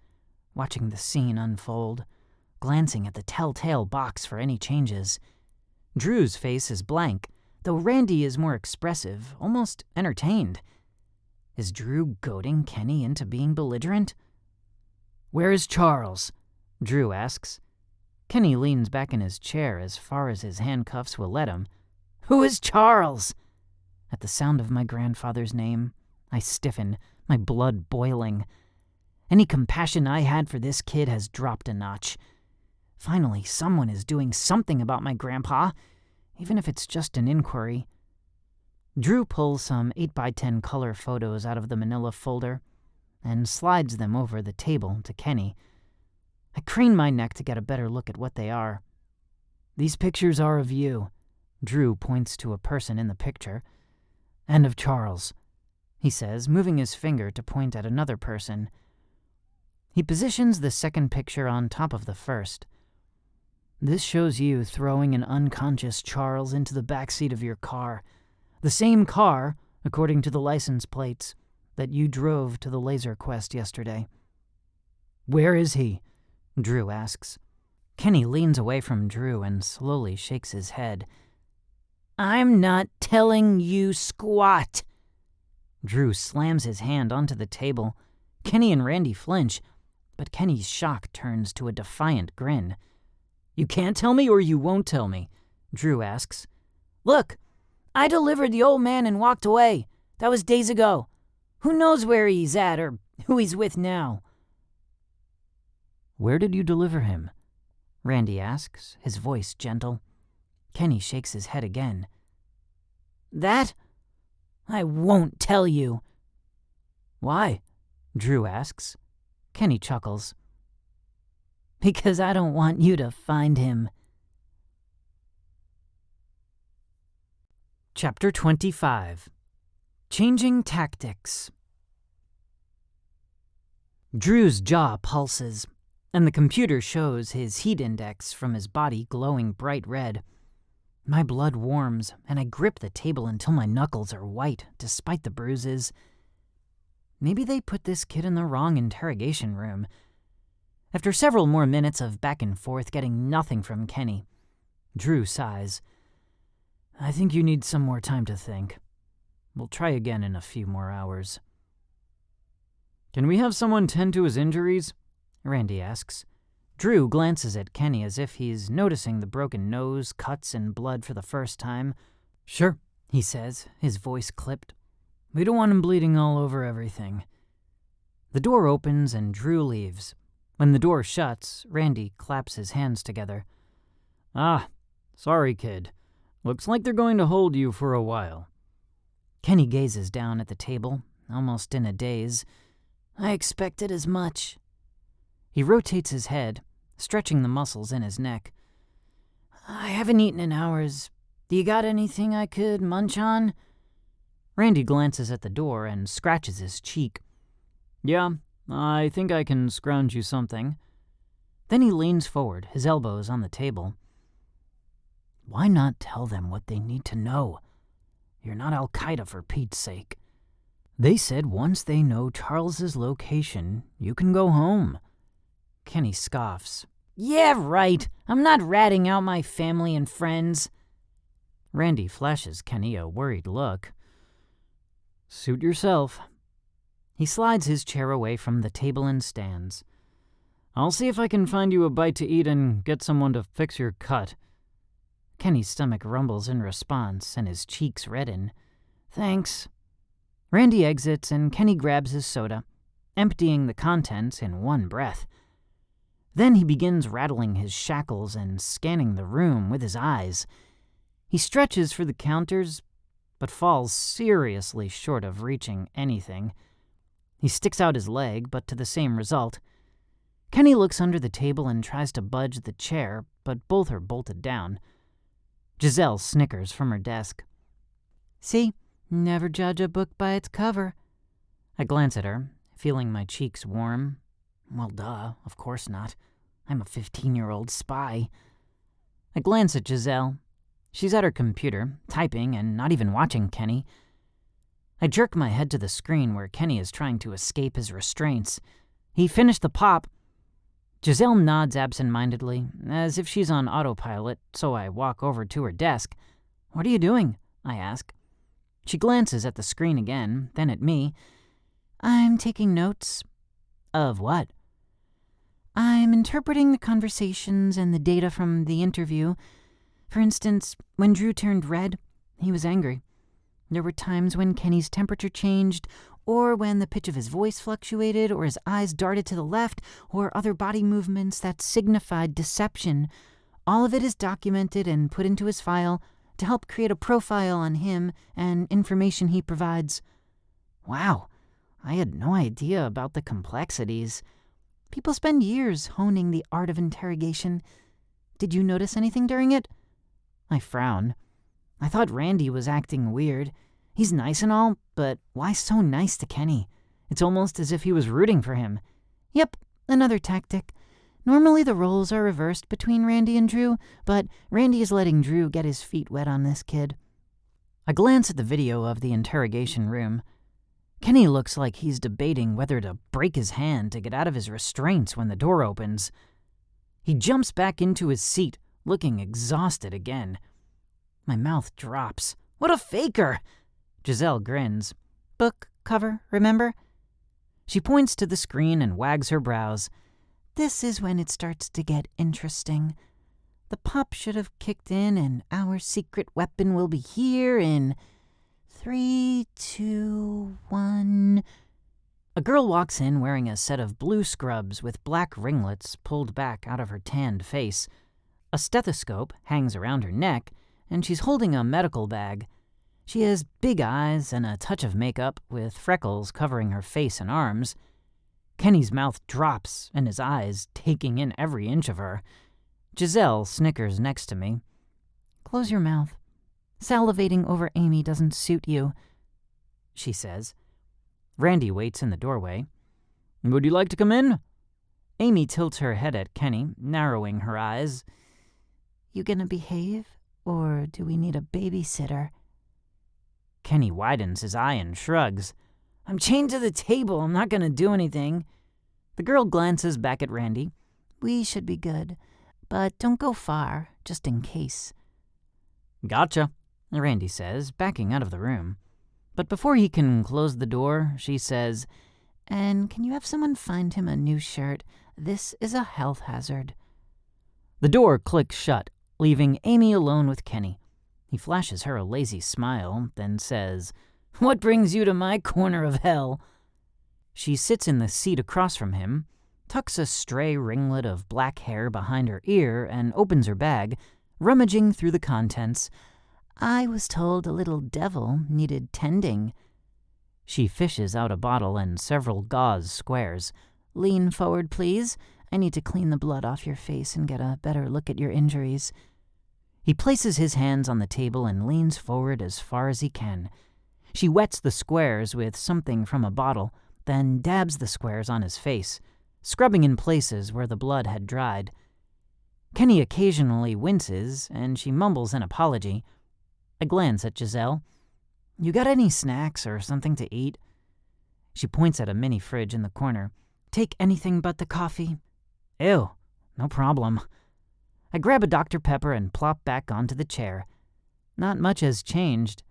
watching the scene unfold, glancing at the telltale box for any changes. Drew's face is blank, though Randy is more expressive, almost entertained. Is Drew goading Kenny into being belligerent? "Where is Charles?" Drew asks. Kenny leans back in his chair as far as his handcuffs will let him. "Who is Charles?" At the sound of my grandfather's name, I stiffen, my blood boiling. Any compassion I had for this kid has dropped a notch. Finally, someone is doing something about my grandpa, even if it's just an inquiry. Drew pulls some 8x10 color photos out of the manila folder and slides them over the table to Kenny. I crane my neck to get a better look at what they are. "These pictures are of you." Drew points to a person in the picture. "And of Charles," he says, moving his finger to point at another person. He positions the second picture on top of the first. "This shows you throwing an unconscious Charles into the backseat of your car. The same car, according to the license plates, that you drove to the Laser Quest yesterday." "Where is he?" Drew asks. Kenny leans away from Drew and slowly shakes his head. "I'm not telling you squat." Drew slams his hand onto the table. Kenny and Randy flinch, but Kenny's shock turns to a defiant grin. "You can't tell me or you won't tell me?" Drew asks. "Look, I delivered the old man and walked away. That was days ago. Who knows where he's at or who he's with now?" "Where did you deliver him?" Randy asks, his voice gentle. Kenny shakes his head again. "That? I won't tell you." "Why?" Drew asks. Kenny chuckles. "Because I don't want you to find him." Chapter 25. Changing Tactics. Drew's jaw pulses, and the computer shows his heat index from his body glowing bright red. My blood warms, and I grip the table until my knuckles are white, despite the bruises. Maybe they put this kid in the wrong interrogation room. After several more minutes of back and forth getting nothing from Kenny, Drew sighs. "I think you need some more time to think. We'll try again in a few more hours." "Can we have someone tend to his injuries?" Randy asks. Drew glances at Kenny as if he's noticing the broken nose, cuts, and blood for the first time. "Sure," he says, his voice clipped. "We don't want him bleeding all over everything." The door opens and Drew leaves. When the door shuts, Randy claps his hands together. "Ah, sorry, kid. Looks like they're going to hold you for a while." Kenny gazes down at the table, almost in a daze. "I expected as much." He rotates his head, stretching the muscles in his neck. "I haven't eaten in hours. Do you got anything I could munch on?" Randy glances at the door and scratches his cheek. "Yeah, I think I can scrounge you something." Then he leans forward, his elbows on the table. "Why not tell them what they need to know? You're not Al-Qaeda, for Pete's sake. They said once they know Charles's location, you can go home." Kenny scoffs. "Yeah, right. I'm not ratting out my family and friends." Randy flashes Kenny a worried look. Suit yourself. He slides his chair away from the table and stands. I'll see if I can find you a bite to eat and get someone to fix your cut. Kenny's stomach rumbles in response and his cheeks redden. Thanks. Randy exits and Kenny grabs his soda, emptying the contents in one breath. Then he begins rattling his shackles and scanning the room with his eyes. He stretches for the counters, but falls seriously short of reaching anything. He sticks out his leg, but to the same result. Kenny looks under the table and tries to budge the chair, but both are bolted down. Giselle snickers from her desk. See, never judge a book by its cover. I glance at her, feeling my cheeks warm. Well, duh, of course not. I'm a 15-year-old spy. I glance at Giselle. She's at her computer, typing and not even watching Kenny. I jerk my head to the screen where Kenny is trying to escape his restraints. He finished the pop. Giselle nods absent-mindedly, as if she's on autopilot, so I walk over to her desk. What are you doing? I ask. She glances at the screen again, then at me. I'm taking notes. Of what? I'm interpreting the conversations and the data from the interview. For instance, when Drew turned red, he was angry. There were times when Kenny's temperature changed, or when the pitch of his voice fluctuated, or his eyes darted to the left, or other body movements that signified deception. All of it is documented and put into his file to help create a profile on him and information he provides. Wow, I had no idea about the complexities. People spend years honing the art of interrogation. Did you notice anything during it? I frown. I thought Randy was acting weird. He's nice and all, but why so nice to Kenny? It's almost as if he was rooting for him. Yep, another tactic. Normally the roles are reversed between Randy and Drew, but Randy is letting Drew get his feet wet on this kid. I glance at the video of the interrogation room. Kenny looks like he's debating whether to break his hand to get out of his restraints when the door opens. He jumps back into his seat, looking exhausted again. My mouth drops. What a faker! Giselle grins. Book cover, remember? She points to the screen and wags her brows. This is when it starts to get interesting. The pop should have kicked in and our secret weapon will be here in 3, 2, 1. A girl walks in wearing a set of blue scrubs with black ringlets pulled back out of her tanned face. A stethoscope hangs around her neck, and she's holding a medical bag. She has big eyes and a touch of makeup, with freckles covering her face and arms. Kenny's mouth drops, and his eyes taking in every inch of her. Giselle snickers next to me. Close your mouth. Salivating over Amy doesn't suit you, she says. Randy waits in the doorway. Would you like to come in? Amy tilts her head at Kenny, narrowing her eyes. You gonna behave, or do we need a babysitter? Kenny widens his eye and shrugs. I'm chained to the table. I'm not gonna do anything. The girl glances back at Randy. We should be good, but don't go far, just in case. Gotcha, Randy says, backing out of the room. But before he can close the door, she says, And can you have someone find him a new shirt? This is a health hazard. The door clicks shut, leaving Amy alone with Kenny. He flashes her a lazy smile, then says, What brings you to my corner of hell? She sits in the seat across from him, tucks a stray ringlet of black hair behind her ear, and opens her bag, rummaging through the contents. I was told a little devil needed tending. She fishes out a bottle and several gauze squares. Lean forward, please. I need to clean the blood off your face and get a better look at your injuries. He places his hands on the table and leans forward as far as he can. She wets the squares with something from a bottle, then dabs the squares on his face, scrubbing in places where the blood had dried. Kenny occasionally winces, and she mumbles an apology. I glance at Giselle. You got any snacks or something to eat? She points at a mini fridge in the corner. Take anything but the coffee. Ew, no problem. I grab a Dr. Pepper and plop back onto the chair. Not much has changed.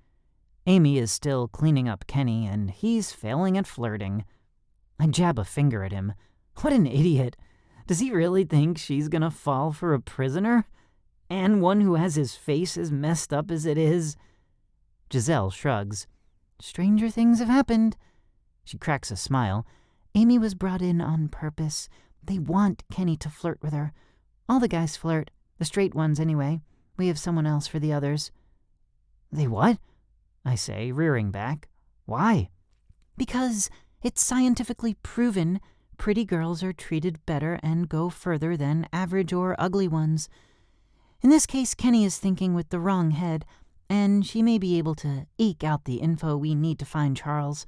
Amy is still cleaning up Kenny, and he's failing at flirting. I jab a finger at him. What an idiot. Does he really think she's gonna fall for a prisoner? And one who has his face as messed up as it is? Giselle shrugs. Stranger things have happened. She cracks a smile. Amy was brought in on purpose. They want Kenny to flirt with her. All the guys flirt. The straight ones, anyway. We have someone else for the others. They what? I say, rearing back. Why? Because it's scientifically proven pretty girls are treated better and go further than average or ugly ones. In this case, Kenny is thinking with the wrong head, and she may be able to eke out the info we need to find Charles.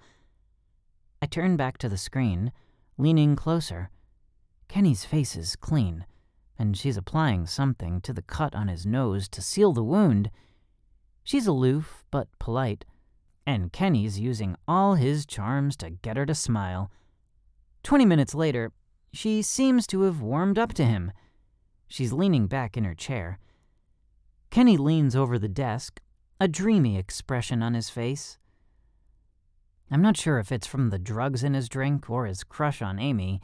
I turn back to the screen, leaning closer. Kenny's face is clean, and she's applying something to the cut on his nose to seal the wound. She's aloof but polite, and Kenny's using all his charms to get her to smile. 20 minutes later, she seems to have warmed up to him. She's leaning back in her chair. Kenny leans over the desk, a dreamy expression on his face. I'm not sure if it's from the drugs in his drink or his crush on Amy.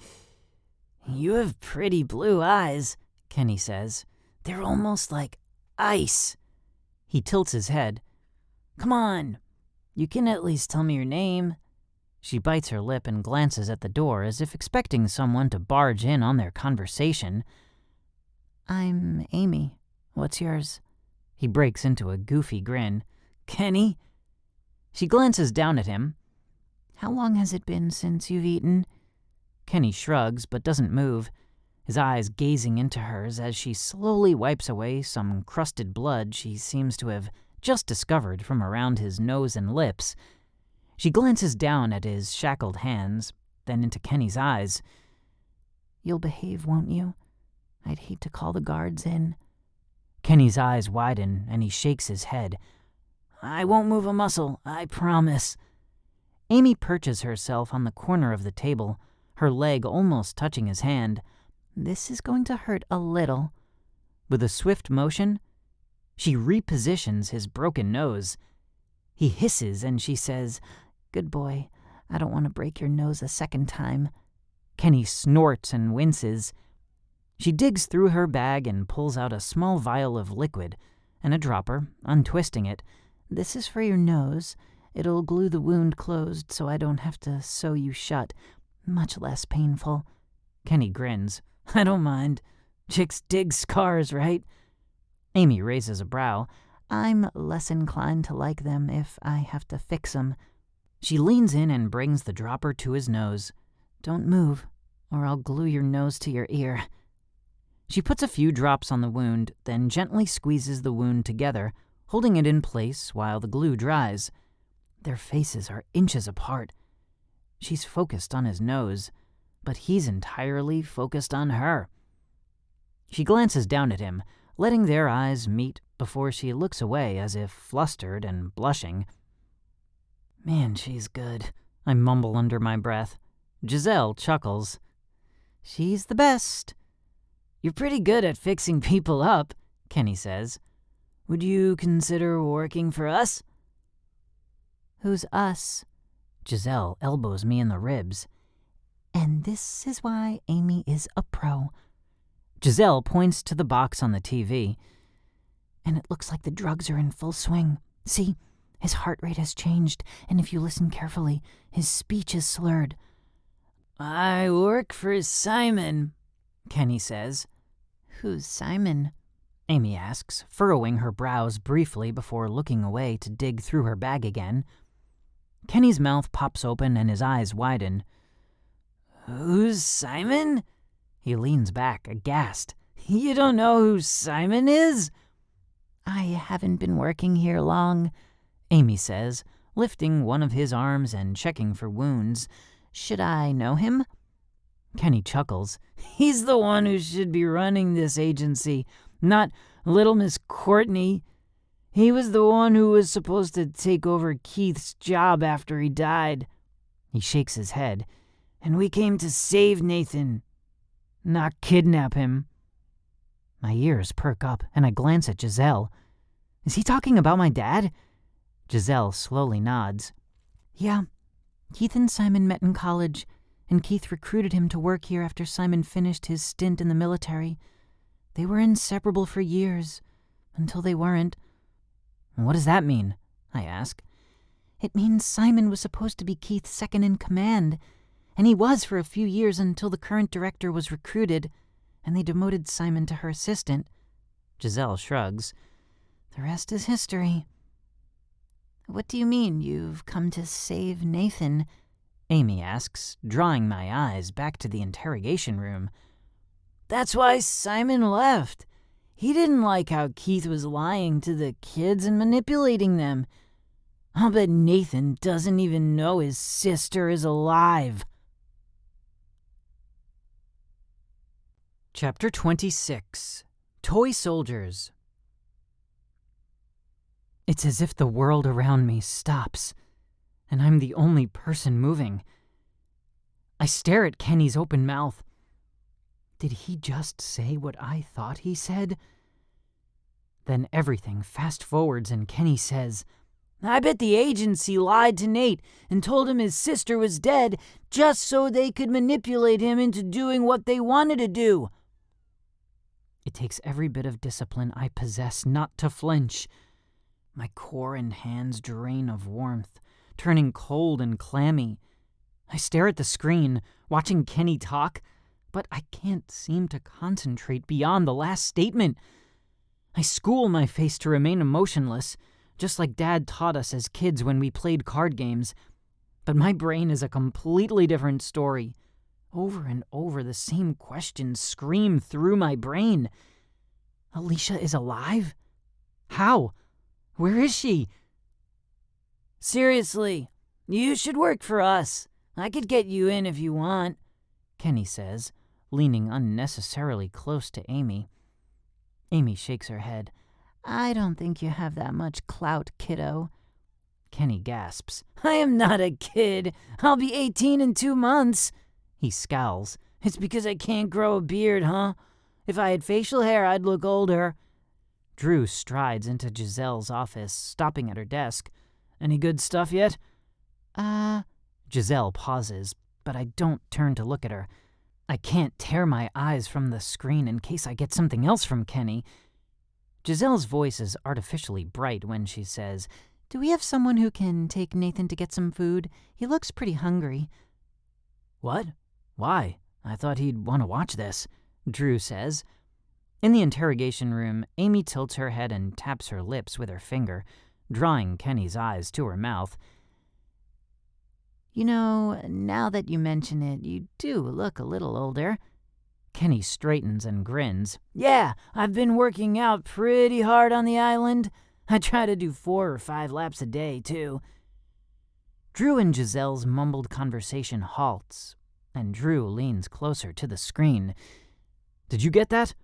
You have pretty blue eyes, Kenny says. They're almost like ice. He tilts his head. Come on, you can at least tell me your name. She bites her lip and glances at the door as if expecting someone to barge in on their conversation. I'm Amy. What's yours? He breaks into a goofy grin. Kenny? She glances down at him. How long has it been since you've eaten? Kenny shrugs but doesn't move, his eyes gazing into hers as she slowly wipes away some crusted blood she seems to have just discovered from around his nose and lips. She glances down at his shackled hands, then into Kenny's eyes. You'll behave, won't you? I'd hate to call the guards in. Kenny's eyes widen and he shakes his head. I won't move a muscle, I promise. Amy perches herself on the corner of the table, her leg almost touching his hand. This is going to hurt a little. With a swift motion, she repositions his broken nose. He hisses and she says, Good boy, I don't want to break your nose a second time. Kenny snorts and winces. She digs through her bag and pulls out a small vial of liquid and a dropper, untwisting it. This is for your nose. It'll glue the wound closed so I don't have to sew you shut. Much less painful. Kenny grins. I don't mind. Chicks dig scars, right? Amy raises a brow. I'm less inclined to like them if I have to fix them. She leans in and brings the dropper to his nose. Don't move, or I'll glue your nose to your ear. She puts a few drops on the wound, then gently squeezes the wound together, holding it in place while the glue dries. Their faces are inches apart. She's focused on his nose, but he's entirely focused on her. She glances down at him, letting their eyes meet before she looks away as if flustered and blushing. Man, she's good, I mumble under my breath. Giselle chuckles. She's the best. You're pretty good at fixing people up, Kenny says. Would you consider working for us? Who's us? Giselle elbows me in the ribs. And this is why Amy is a pro. Giselle points to the box on the TV. And it looks like the drugs are in full swing. See, his heart rate has changed, and if you listen carefully, his speech is slurred. I work for Simon, Kenny says. Who's Simon? Amy asks, furrowing her brows briefly before looking away to dig through her bag again. Kenny's mouth pops open and his eyes widen. Who's Simon? He leans back, aghast. You don't know who Simon is? I haven't been working here long, Amy says, lifting one of his arms and checking for wounds. Should I know him? Kenny chuckles. He's the one who should be running this agency, not little Miss Courtney. He was the one who was supposed to take over Keith's job after he died. He shakes his head. And we came to save Nathan, not kidnap him. My ears perk up and I glance at Giselle. Is he talking about my dad? Giselle slowly nods. Yeah, Keith and Simon met in college, and Keith recruited him to work here after Simon finished his stint in the military. They were inseparable for years, until they weren't. What does that mean? I ask. It means Simon was supposed to be Keith's second in command, and he was for a few years until the current director was recruited, and they demoted Simon to her assistant. Giselle shrugs. The rest is history. What do you mean, you've come to save Nathan? Amy asks, drawing my eyes back to the interrogation room. That's why Simon left. He didn't like how Keith was lying to the kids and manipulating them. I'll bet Nathan doesn't even know his sister is alive. Chapter 26. Toy Soldiers. It's as if the world around me stops, and I'm the only person moving. I stare at Kenny's open mouth. Did he just say what I thought he said? Then everything fast forwards and Kenny says, I bet the agency lied to Nate and told him his sister was dead just so they could manipulate him into doing what they wanted to do. It takes every bit of discipline I possess not to flinch. My core and hands drain of warmth, turning cold and clammy. I stare at the screen, watching Kenny talk, but I can't seem to concentrate beyond the last statement. I school my face to remain emotionless, just like Dad taught us as kids when we played card games. But my brain is a completely different story. Over and over, the same questions scream through my brain. Alicia is alive? How? Where is she? Seriously, you should work for us. I could get you in if you want, Kenny says, leaning unnecessarily close to Amy. Amy shakes her head. I don't think you have that much clout, kiddo. Kenny gasps. I am not a kid. I'll be 18 in 2 months. He scowls. It's because I can't grow a beard, huh? If I had facial hair, I'd look older. Drew strides into Giselle's office, stopping at her desk. Any good stuff yet? Giselle pauses, but I don't turn to look at her. I can't tear my eyes from the screen in case I get something else from Kenny. Giselle's voice is artificially bright when she says, Do we have someone who can take Nathan to get some food? He looks pretty hungry. What? Why? I thought he'd want to watch this, Drew says. In the interrogation room, Amy tilts her head and taps her lips with her finger, drawing Kenny's eyes to her mouth. You know, now that you mention it, you do look a little older. Kenny straightens and grins. Yeah, I've been working out pretty hard on the island. I try to do 4 or 5 laps a day, too. Drew and Giselle's mumbled conversation halts, and Drew leans closer to the screen. Did you get that?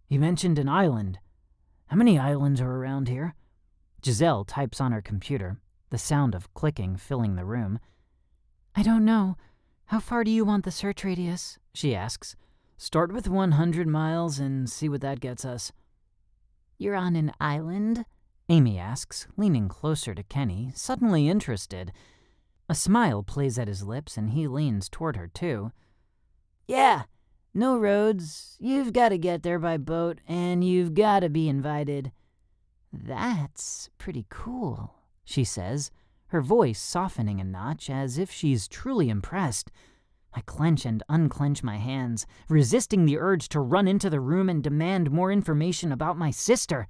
He mentioned an island. How many islands are around here? Giselle types on her computer, the sound of clicking filling the room. I don't know. How far do you want the search radius? She asks. Start with 100 miles and see what that gets us. You're on an island? Amy asks, leaning closer to Kenny, suddenly interested. A smile plays at his lips and he leans toward her too. Yeah, no roads. You've got to get there by boat and you've got to be invited. That's pretty cool, she says, her voice softening a notch as if she's truly impressed. I clench and unclench my hands, resisting the urge to run into the room and demand more information about my sister.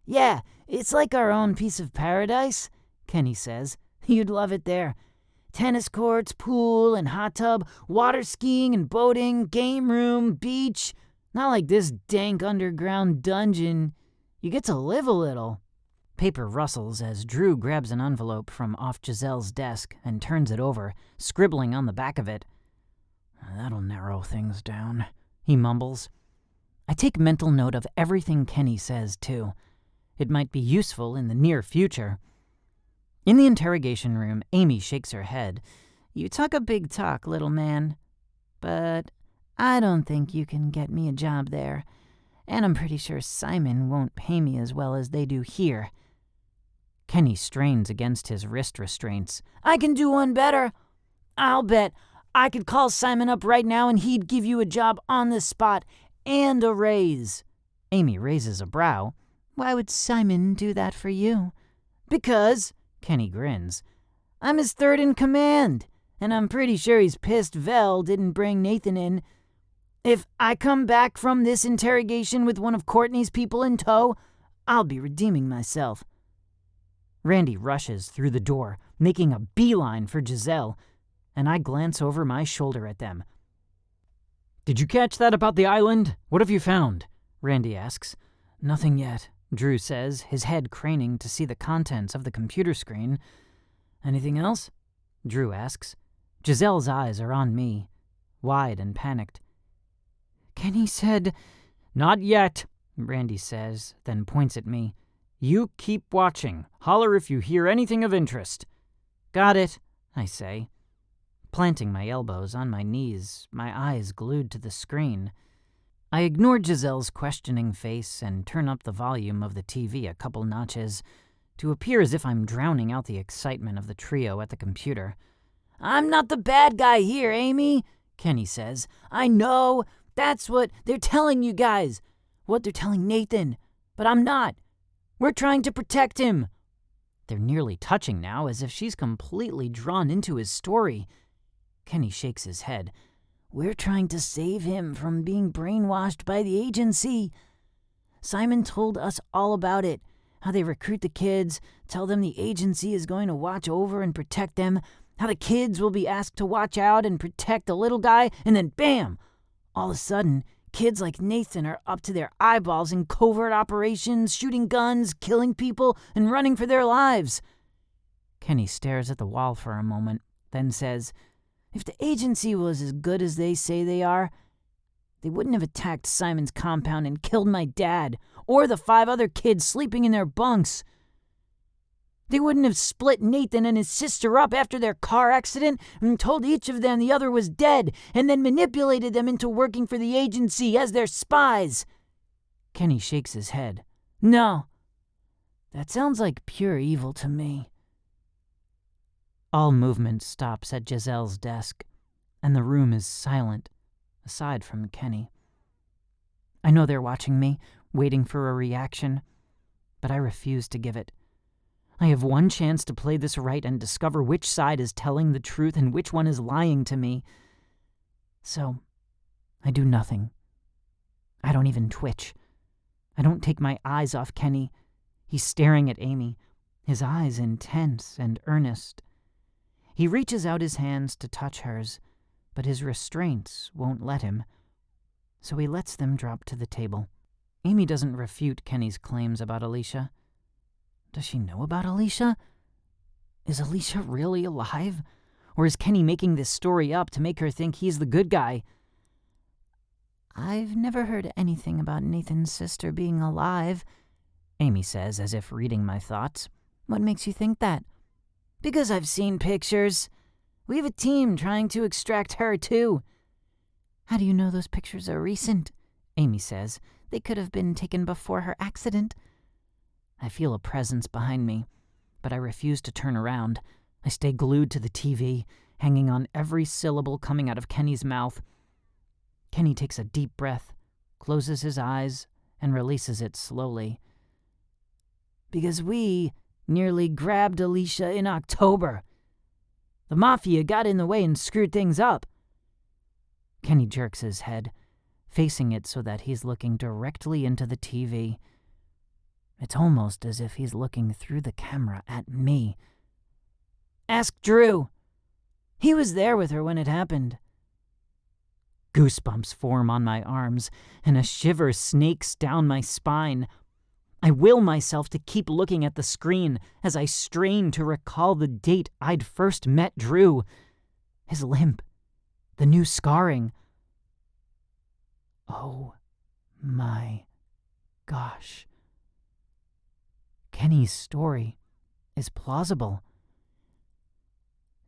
Yeah, it's like our own piece of paradise, Kenny says. You'd love it there. Tennis courts, pool and hot tub, water skiing and boating, game room, beach. Not like this dank underground dungeon. You get to live a little. Paper rustles as Drew grabs an envelope from off Giselle's desk and turns it over, scribbling on the back of it. That'll narrow things down, he mumbles. I take mental note of everything Kenny says, too. It might be useful in the near future. In the interrogation room, Amy shakes her head. You talk a big talk, little man. But I don't think you can get me a job there. And I'm pretty sure Simon won't pay me as well as they do here. Kenny strains against his wrist restraints. I can do one better. I'll bet I could call Simon up right now and he'd give you a job on the spot and a raise. Amy raises a brow. Why would Simon do that for you? Because, Kenny grins, I'm his third in command, and I'm pretty sure he's pissed Vel didn't bring Nathan in. If I come back from this interrogation with one of Courtney's people in tow, I'll be redeeming myself. Randy rushes through the door, making a beeline for Giselle, and I glance over my shoulder at them. "Did you catch that about the island? What have you found?" Randy asks. "Nothing yet," Drew says, his head craning to see the contents of the computer screen. "Anything else?" Drew asks. Giselle's eyes are on me, wide and panicked. Kenny said, "Not yet," Randy says, then points at me. "You keep watching. Holler if you hear anything of interest." "Got it," I say, planting my elbows on my knees, my eyes glued to the screen. I ignore Giselle's questioning face and turn up the volume of the TV a couple notches to appear as if I'm drowning out the excitement of the trio at the computer. "I'm not the bad guy here, Amy," Kenny says. "I know. That's what they're telling you guys. What they're telling Nathan. But I'm not. We're trying to protect him." They're nearly touching now, as if she's completely drawn into his story. Kenny shakes his head. "We're trying to save him from being brainwashed by the agency. Simon told us all about it, how they recruit the kids, tell them the agency is going to watch over and protect them, how the kids will be asked to watch out and protect the little guy, and then bam! All of a sudden, kids like Nathan are up to their eyeballs in covert operations, shooting guns, killing people, and running for their lives." Kenny stares at the wall for a moment, then says, "If the agency was as good as they say they are, they wouldn't have attacked Simon's compound and killed my dad, or the 5 other kids sleeping in their bunks. They wouldn't have split Nathan and his sister up after their car accident and told each of them the other was dead, and then manipulated them into working for the agency as their spies." Kenny shakes his head. "No. That sounds like pure evil to me." All movement stops at Giselle's desk, and the room is silent, aside from Kenny. I know they're watching me, waiting for a reaction, but I refuse to give it. I have one chance to play this right and discover which side is telling the truth and which one is lying to me. So, I do nothing. I don't even twitch. I don't take my eyes off Kenny. He's staring at Amy, his eyes intense and earnest. He reaches out his hands to touch hers, but his restraints won't let him, so he lets them drop to the table. Amy doesn't refute Kenny's claims about Alicia. Does she know about Alicia? Is Alicia really alive? Or is Kenny making this story up to make her think he's the good guy? "I've never heard anything about Nathan's sister being alive," Amy says, as if reading my thoughts. "What makes you think that?" "Because I've seen pictures. We have a team trying to extract her, too." "How do you know those pictures are recent?" Amy says. "They could have been taken before her accident." I feel a presence behind me, but I refuse to turn around. I stay glued to the TV, hanging on every syllable coming out of Kenny's mouth. Kenny takes a deep breath, closes his eyes, and releases it slowly. "Because we nearly grabbed Alicia in October. The Mafia got in the way and screwed things up." Kenny jerks his head, facing it so that he's looking directly into the TV. It's almost as if he's looking through the camera at me. "Ask Drew. He was there with her when it happened." Goosebumps form on my arms, and a shiver snakes down my spine. I will myself to keep looking at the screen as I strain to recall the date I'd first met Drew. His limp, the new scarring. Oh my gosh. Kenny's story is plausible.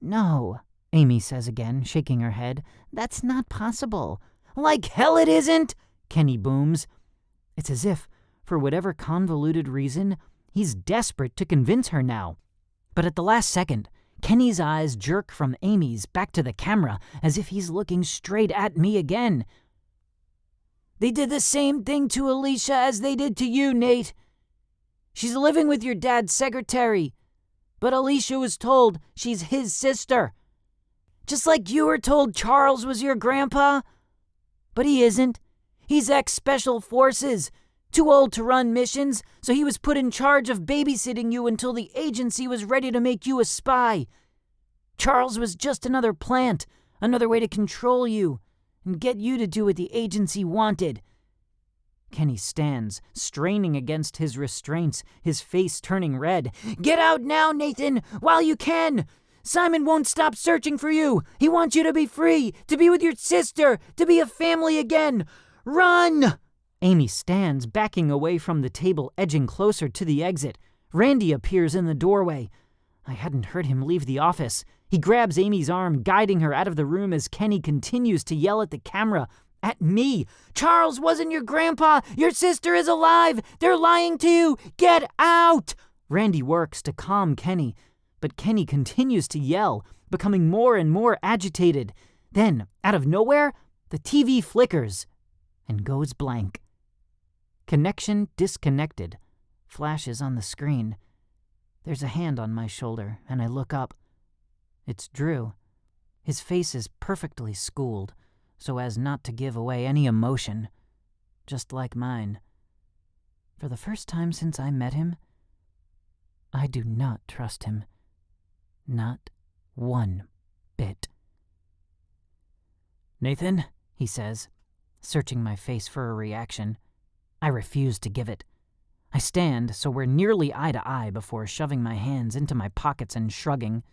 "No," Amy says again, shaking her head. "That's not possible." "Like hell it isn't," Kenny booms. It's as if, for whatever convoluted reason, He's desperate to convince her now. But at the last second, Kenny's eyes jerk from Amy's back to the camera as if he's looking straight at me again. "They did the same thing to Alicia as they did to you, Nate. She's living with your dad's secretary, but Alicia was told she's his sister. Just like you were told Charles was your grandpa. But he isn't. He's ex-Special Forces, too old to run missions, so he was put in charge of babysitting you until the agency was ready to make you a spy. Charles was just another plant, another way to control you and get you to do what the agency wanted." Kenny stands, straining against his restraints, his face turning red. "Get out now, Nathan, while you can! Simon won't stop searching for you! He wants you to be free, to be with your sister, to be a family again! Run!" Amy stands, backing away from the table, edging closer to the exit. Randy appears in the doorway. I hadn't heard him leave the office. He grabs Amy's arm, guiding her out of the room as Kenny continues to yell at the camera. At me. "Charles wasn't your grandpa! Your sister is alive! They're lying to you! Get out!" Randy works to calm Kenny, but Kenny continues to yell, becoming more and more agitated. Then, out of nowhere, the TV flickers and goes blank. "Connection disconnected" flashes on the screen. There's a hand on my shoulder, and I look up. It's Drew. His face is perfectly schooled, so as not to give away any emotion, just like mine. For the first time since I met him, I do not trust him. Not one bit. "Nathan," he says, searching my face for a reaction. I refuse to give it. I stand so we're nearly eye to eye before shoving my hands into my pockets and shrugging.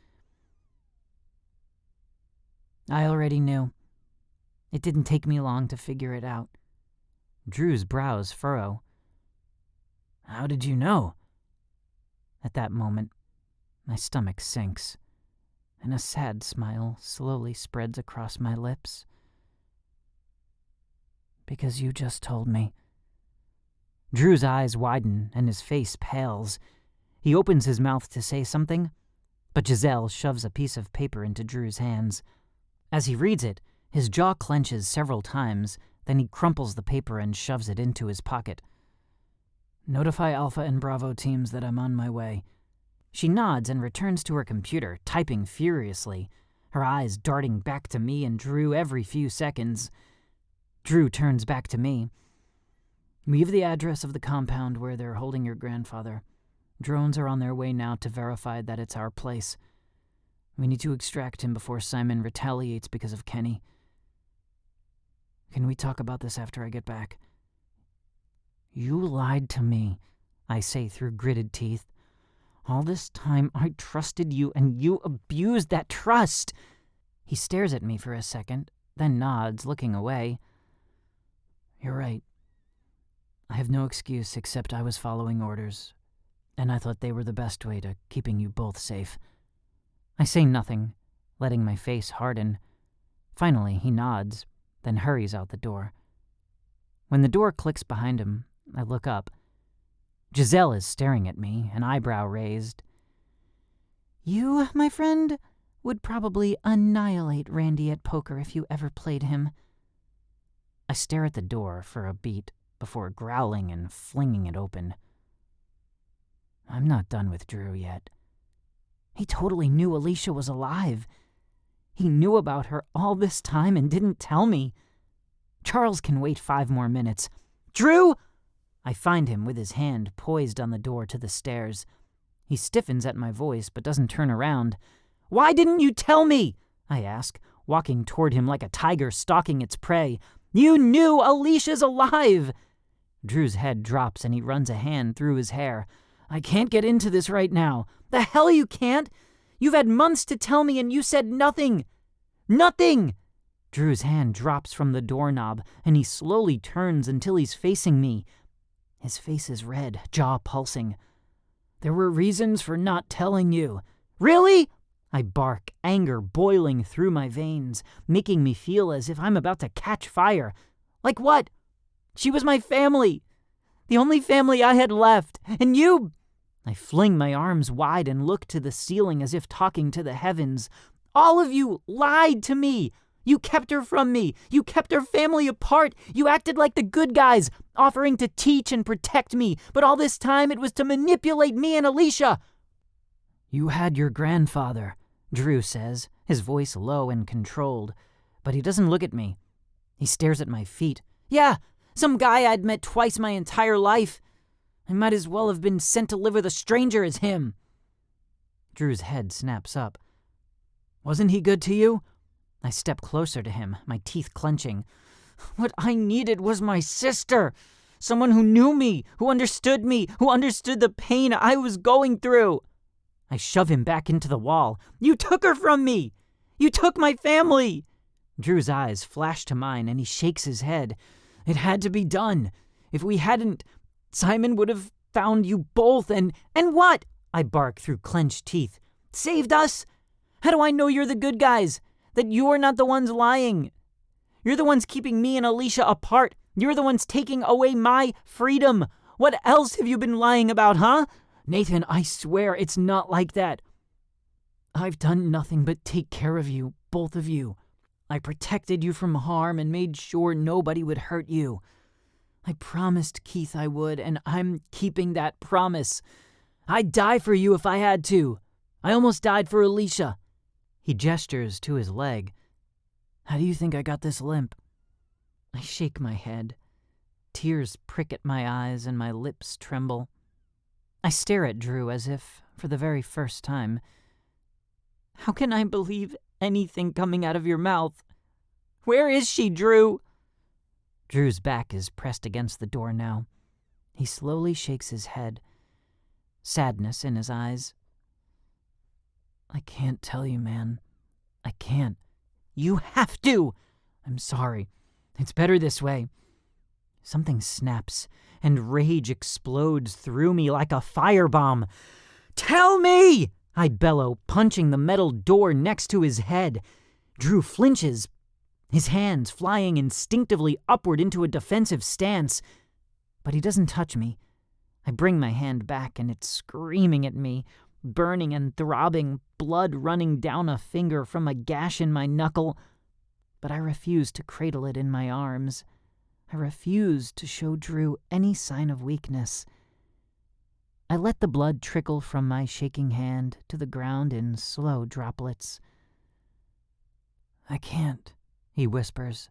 I already knew. It didn't take me long to figure it out. Drew's brows furrow. "How did you know?" At that moment, my stomach sinks, and a sad smile slowly spreads across my lips. "Because you just told me." Drew's eyes widen and his face pales. He opens his mouth to say something, but Giselle shoves a piece of paper into Drew's hands. As he reads it, his jaw clenches several times, then he crumples the paper and shoves it into his pocket. "Notify Alpha and Bravo teams that I'm on my way." She nods and returns to her computer, typing furiously, her eyes darting back to me and Drew every few seconds. Drew turns back to me. "Leave the address of the compound where they're holding your grandfather. Drones are on their way now to verify that it's our place. We need to extract him before Simon retaliates because of Kenny. Can we talk about this after I get back?" "You lied to me," I say through gritted teeth. "All this time I trusted you, and you abused that trust." He stares at me for a second, then nods, looking away. "You're right. I have no excuse except I was following orders, and I thought they were the best way to keeping you both safe." I say nothing, letting my face harden. Finally, he nods, then hurries out the door. When the door clicks behind him, I look up. Giselle is staring at me, an eyebrow raised. "You, my friend, would probably annihilate Randy at poker if you ever played him." I stare at the door for a beat before growling and flinging it open. I'm not done with Drew yet. He totally knew Alicia was alive. He knew about her all this time and didn't tell me. Charles can wait 5 more minutes. "Drew!" I find him with his hand poised on the door to the stairs. He stiffens at my voice but doesn't turn around. "Why didn't you tell me?" I ask, walking toward him like a tiger stalking its prey. "You knew Alicia's alive!" Drew's head drops and he runs a hand through his hair. "I can't get into this right now." "The hell you can't? You've had months to tell me and you said nothing. Nothing!" Drew's hand drops from the doorknob and he slowly turns until he's facing me. His face is red, jaw pulsing. "There were reasons for not telling you." "Really?" I bark, anger boiling through my veins, making me feel as if I'm about to catch fire. "Like what? She was my family. The only family I had left. And you I fling my arms wide and look to the ceiling as if talking to the heavens. All of you lied to me. You kept her from me. You kept our family apart. You acted like the good guys, offering to teach and protect me. But all this time it was to manipulate me and Alicia. You had your grandfather, Drew says, his voice low and controlled. But he doesn't look at me. He stares at my feet. Yeah, some guy I'd met twice my entire life. I might as well have been sent to live with a stranger as him. Drew's head snaps up. Wasn't he good to you? I step closer to him, my teeth clenching. What I needed was my sister. Someone who knew me, who understood the pain I was going through. I shove him back into the wall. You took her from me. You took my family. Drew's eyes flash to mine and he shakes his head. It had to be done. If we hadn't, Simon would have found you both and what? I bark through clenched teeth. Saved us? How do I know you're the good guys? That you're not the ones lying? You're the ones keeping me and Alicia apart. You're the ones taking away my freedom. What else have you been lying about, huh? Nathan, I swear it's not like that. I've done nothing but take care of you, both of you. I protected you from harm and made sure nobody would hurt you. I promised Keith I would, and I'm keeping that promise. I'd die for you if I had to. I almost died for Alicia. He gestures to his leg. How do you think I got this limp? I shake my head. Tears prick at my eyes and my lips tremble. I stare at Drew as if, for the very first time. How can I believe anything coming out of your mouth? Where is she, Drew? Drew's back is pressed against the door now. He slowly shakes his head, sadness in his eyes. I can't tell you, man. I can't. You have to! I'm sorry. It's better this way. Something snaps, and rage explodes through me like a firebomb. Tell me! I bellow, punching the metal door next to his head. Drew flinches, his hands flying instinctively upward into a defensive stance. But he doesn't touch me. I bring my hand back, and it's screaming at me, burning and throbbing, blood running down a finger from a gash in my knuckle. But I refuse to cradle it in my arms. I refuse to show Drew any sign of weakness. I let the blood trickle from my shaking hand to the ground in slow droplets. I can't, he whispers.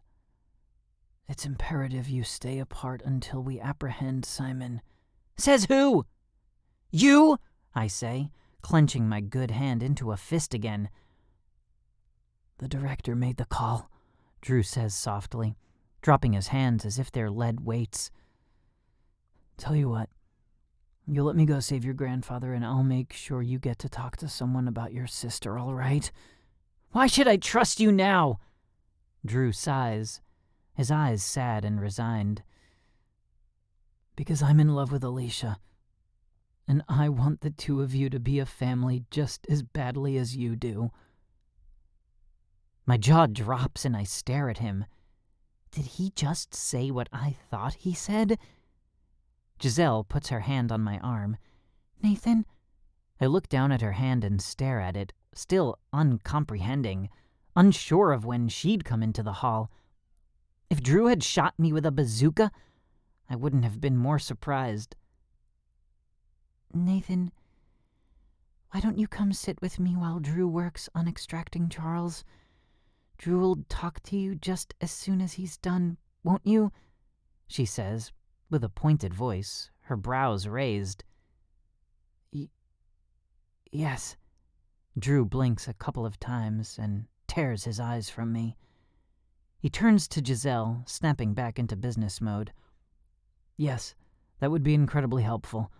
It's imperative you stay apart until we apprehend Simon. Says who? You? I say, clenching my good hand into a fist again. The director made the call, Drew says softly, dropping his hands as if they're lead weights. Tell you what, you'll let me go save your grandfather and I'll make sure you get to talk to someone about your sister, all right? Why should I trust you now? Drew sighs, his eyes sad and resigned. Because I'm in love with Alicia, and I want the two of you to be a family just as badly as you do. My jaw drops and I stare at him. Did he just say what I thought he said? Giselle puts her hand on my arm. Nathan? I look down at her hand and stare at it, still uncomprehending, unsure of when she'd come into the hall. If Drew had shot me with a bazooka, I wouldn't have been more surprised. Nathan, why don't you come sit with me while Drew works on extracting Charles? Drew will talk to you just as soon as he's done, won't you? She says, with a pointed voice, her brows raised. Yes. Drew blinks a couple of times and tears his eyes from me. He turns to Giselle, snapping back into business mode. Yes, that would be incredibly helpful.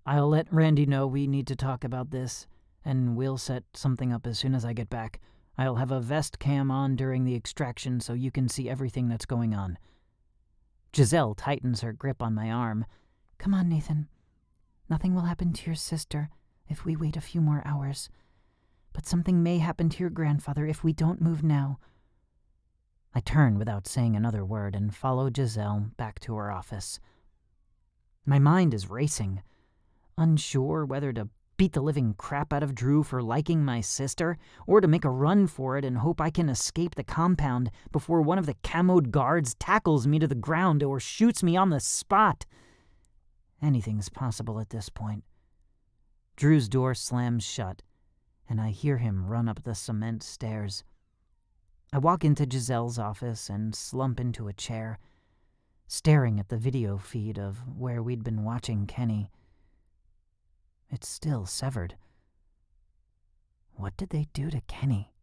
I'll let Randy know we need to talk about this, and we'll set something up as soon as I get back. I'll have a vest cam on during the extraction so you can see everything that's going on. Giselle tightens her grip on my arm. Come on, Nathan. Nothing will happen to your sister if we wait a few more hours. But something may happen to your grandfather if we don't move now. I turn without saying another word and follow Giselle back to her office. My mind is racing. unsure whether to beat the living crap out of Drew for liking my sister, or to make a run for it and hope I can escape the compound before one of the camoed guards tackles me to the ground or shoots me on the spot. Anything's possible at this point. Drew's door slams shut, and I hear him run up the cement stairs. I walk into Giselle's office and slump into a chair, staring at the video feed of where we'd been watching Kenny. It's still severed. What did they do to Kenny?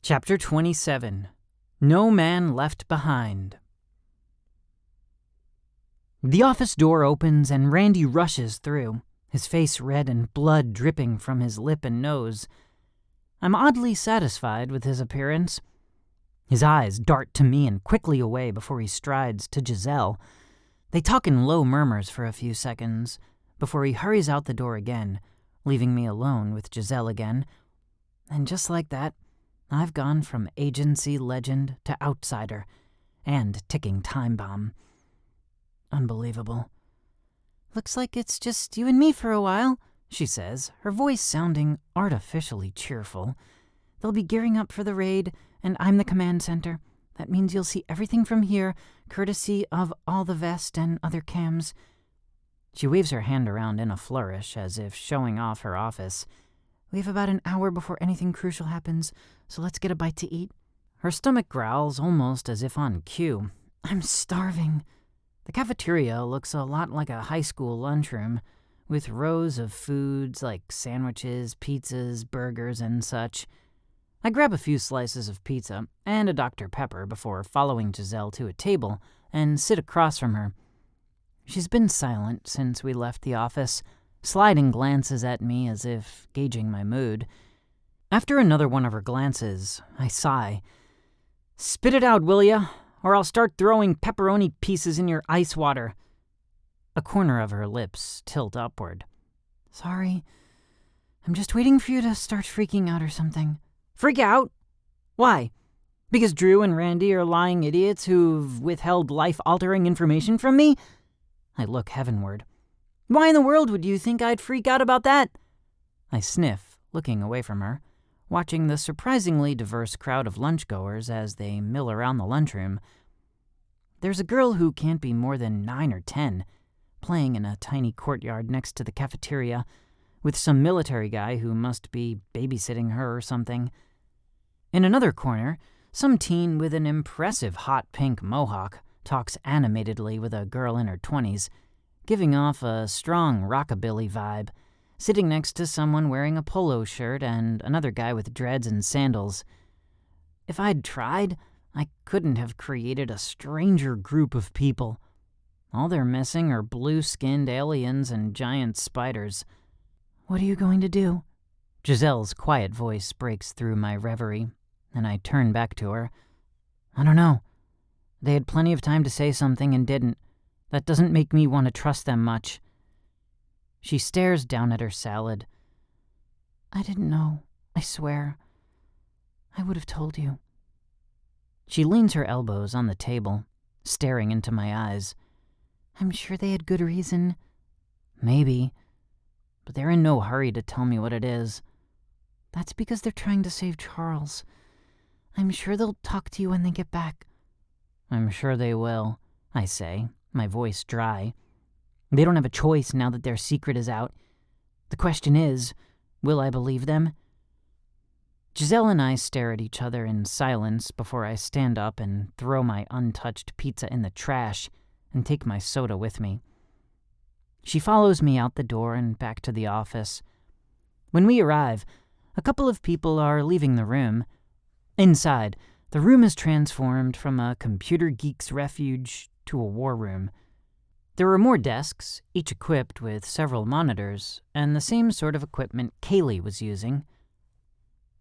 Chapter 27. No Man Left Behind. The office door opens and Randy rushes through, his face red and blood dripping from his lip and nose. I'm oddly satisfied with his appearance. His eyes dart to me and quickly away before he strides to Giselle. They talk in low murmurs for a few seconds before he hurries out the door again, leaving me alone with Giselle again. And just like that, I've gone from agency legend to outsider and ticking time bomb. Unbelievable. "Looks like it's just you and me for a while," she says, her voice sounding artificially cheerful. "They'll be gearing up for the raid, and I'm the command center. That means you'll see everything from here, courtesy of all the vest and other cams." She waves her hand around in a flourish, as if showing off her office. "We have about an hour before anything crucial happens, so let's get a bite to eat." Her stomach growls almost as if on cue. "I'm starving." The cafeteria looks a lot like a high school lunchroom, with rows of foods like sandwiches, pizzas, burgers, and such. I grab a few slices of pizza and a Dr. Pepper before following Giselle to a table and sit across from her. She's been silent since we left the office, sliding glances at me as if gauging my mood. After another one of her glances, I sigh. "Spit it out, will ya? Or I'll start throwing pepperoni pieces in your ice water." A corner of her lips tilt upward. "Sorry. I'm just waiting for you to start freaking out or something." "Freak out? Why? Because Drew and Randy are lying idiots who've withheld life-altering information from me?" I look heavenward. "Why in the world would you think I'd freak out about that?" I sniff, looking away from her, watching the surprisingly diverse crowd of lunchgoers as they mill around the lunchroom. There's a girl who can't be more than 9 or 10, playing in a tiny courtyard next to the cafeteria, with some military guy who must be babysitting her or something. In another corner, some teen with an impressive hot pink mohawk talks animatedly with a girl in her 20s, giving off a strong rockabilly vibe, sitting next to someone wearing a polo shirt and another guy with dreads and sandals. If I'd tried, I couldn't have created a stranger group of people. All they're missing are blue-skinned aliens and giant spiders. "What are you going to do?" Giselle's quiet voice breaks through my reverie, and I turn back to her. "I don't know. They had plenty of time to say something and didn't. That doesn't make me want to trust them much." She stares down at her salad. "I didn't know. I swear. I would have told you." She leans her elbows on the table, staring into my eyes. "I'm sure they had good reason." "Maybe. But they're in no hurry to tell me what it is." "That's because they're trying to save Charles. I'm sure they'll talk to you when they get back." "I'm sure they will," I say, my voice dry. They don't have a choice now that their secret is out. The question is, will I believe them? Giselle and I stare at each other in silence before I stand up and throw my untouched pizza in the trash and take my soda with me. She follows me out the door and back to the office. When we arrive, a couple of people are leaving the room. Inside, the room is transformed from a computer geek's refuge to a war room. There are more desks, each equipped with several monitors, and the same sort of equipment Kaylee was using.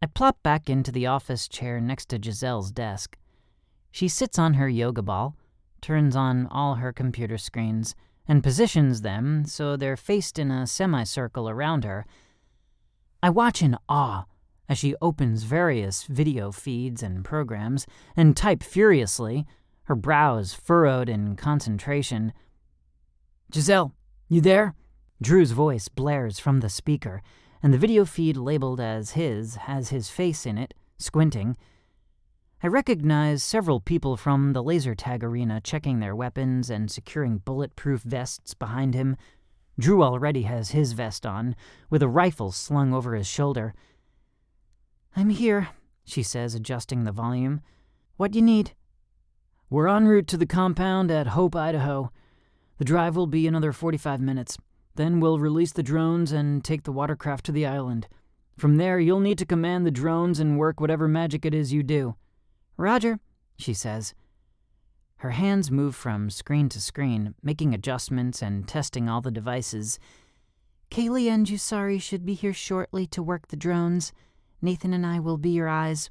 I plop back into the office chair next to Giselle's desk. She sits on her yoga ball, turns on all her computer screens, and positions them so they're faced in a semicircle around her. I watch in awe as she opens various video feeds and programs and type furiously, her brows furrowed in concentration. Giselle, you there? Drew's voice blares from the speaker, and the video feed labeled as his has his face in it, squinting. I recognize several people from the laser tag arena checking their weapons and securing bulletproof vests behind him. Drew already has his vest on, with a rifle slung over his shoulder. I'm here, she says, adjusting the volume. What you need? We're en route to the compound at Hope, Idaho. The drive will be another 45 minutes. Then we'll release the drones and take the watercraft to the island. From there, you'll need to command the drones and work whatever magic it is you do. Roger, she says. Her hands move from screen to screen, making adjustments and testing all the devices. Kaylee and Jusari should be here shortly to work the drones. Nathan and I will be your eyes.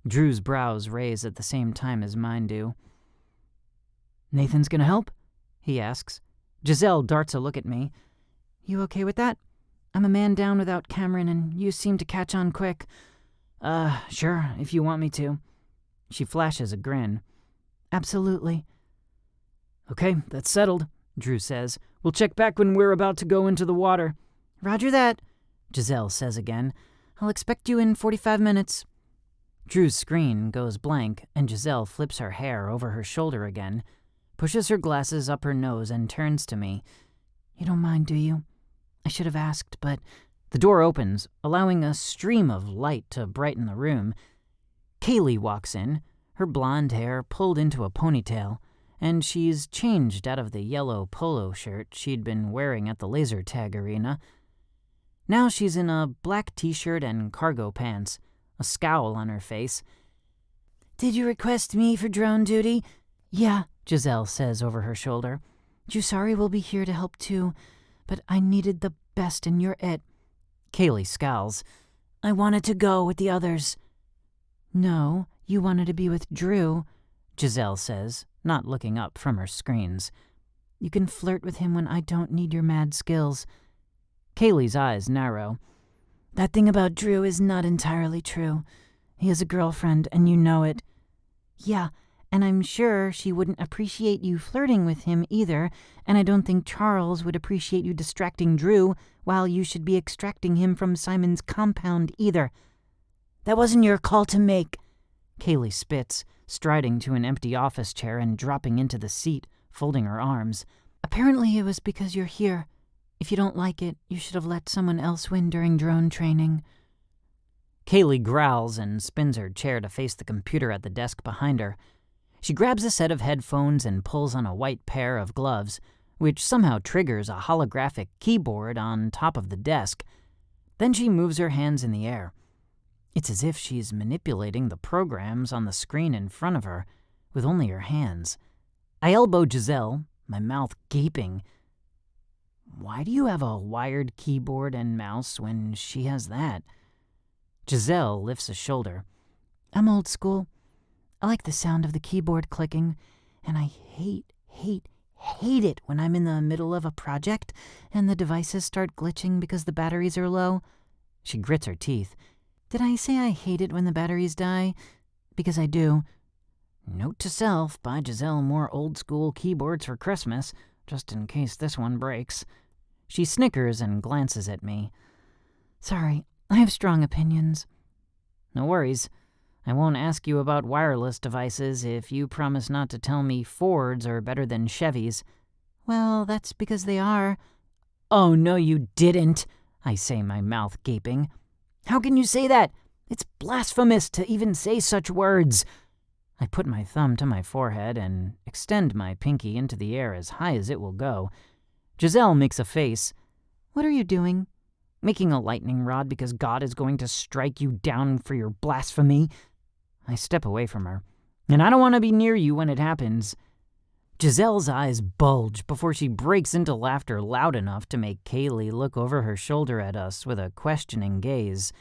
Drew's brows raise at the same time as mine do. Nathan's gonna help? He asks. Giselle darts a look at me. You okay with that? I'm a man down without Cameron, and you seem to catch on quick. Sure, if you want me to. She flashes a grin. Absolutely. Okay, that's settled, Drew says. We'll check back when we're about to go into the water. Roger that, Giselle says again. I'll expect you in 45 minutes. Drew's screen goes blank, and Giselle flips her hair over her shoulder again, pushes her glasses up her nose, and turns to me. You don't mind, do you? I should have asked, but... The door opens, allowing a stream of light to brighten the room. Kaylee walks in, her blonde hair pulled into a ponytail, and she's changed out of the yellow polo shirt she'd been wearing at the laser tag arena. Now she's in a black t-shirt and cargo pants, a scowl on her face. Did you request me for drone duty? Yeah, Giselle says over her shoulder. Jusari will be here to help too, but I needed the best and you're it. Kaylee scowls. I wanted to go with the others. No, you wanted to be with Drew, Giselle says, not looking up from her screens. You can flirt with him when I don't need your mad skills. Kaylee's eyes narrow. That thing about Drew is not entirely true. He has a girlfriend, and you know it. Yeah, and I'm sure she wouldn't appreciate you flirting with him either, and I don't think Charles would appreciate you distracting Drew while you should be extracting him from Simon's compound either. That wasn't your call to make. Kaylee spits, striding to an empty office chair and dropping into the seat, folding her arms. Apparently it was because you're here. If you don't like it, you should have let someone else win during drone training. Kaylee growls and spins her chair to face the computer at the desk behind her. She grabs a set of headphones and pulls on a white pair of gloves, which somehow triggers a holographic keyboard on top of the desk. Then she moves her hands in the air. It's as if she's manipulating the programs on the screen in front of her, with only her hands. I elbow Giselle, my mouth gaping. Why do you have a wired keyboard and mouse when she has that? Giselle lifts a shoulder. I'm old school. I like the sound of the keyboard clicking, and I hate it when I'm in the middle of a project and the devices start glitching because the batteries are low. She grits her teeth. Did I say I hate it when the batteries die? Because I do. Note to self, buy Giselle more old-school keyboards for Christmas, just in case this one breaks. She snickers and glances at me. Sorry, I have strong opinions. No worries. I won't ask you about wireless devices if you promise not to tell me Fords are better than Chevys. Well, that's because they are. Oh, no, you didn't, I say, my mouth gaping. How can you say that? It's blasphemous to even say such words. I put my thumb to my forehead and extend my pinky into the air as high as it will go. Giselle makes a face. What are you doing? Making a lightning rod because God is going to strike you down for your blasphemy. I step away from her. And I don't want to be near you when it happens. Giselle's eyes bulge before she breaks into laughter loud enough to make Kaylee look over her shoulder at us with a questioning gaze.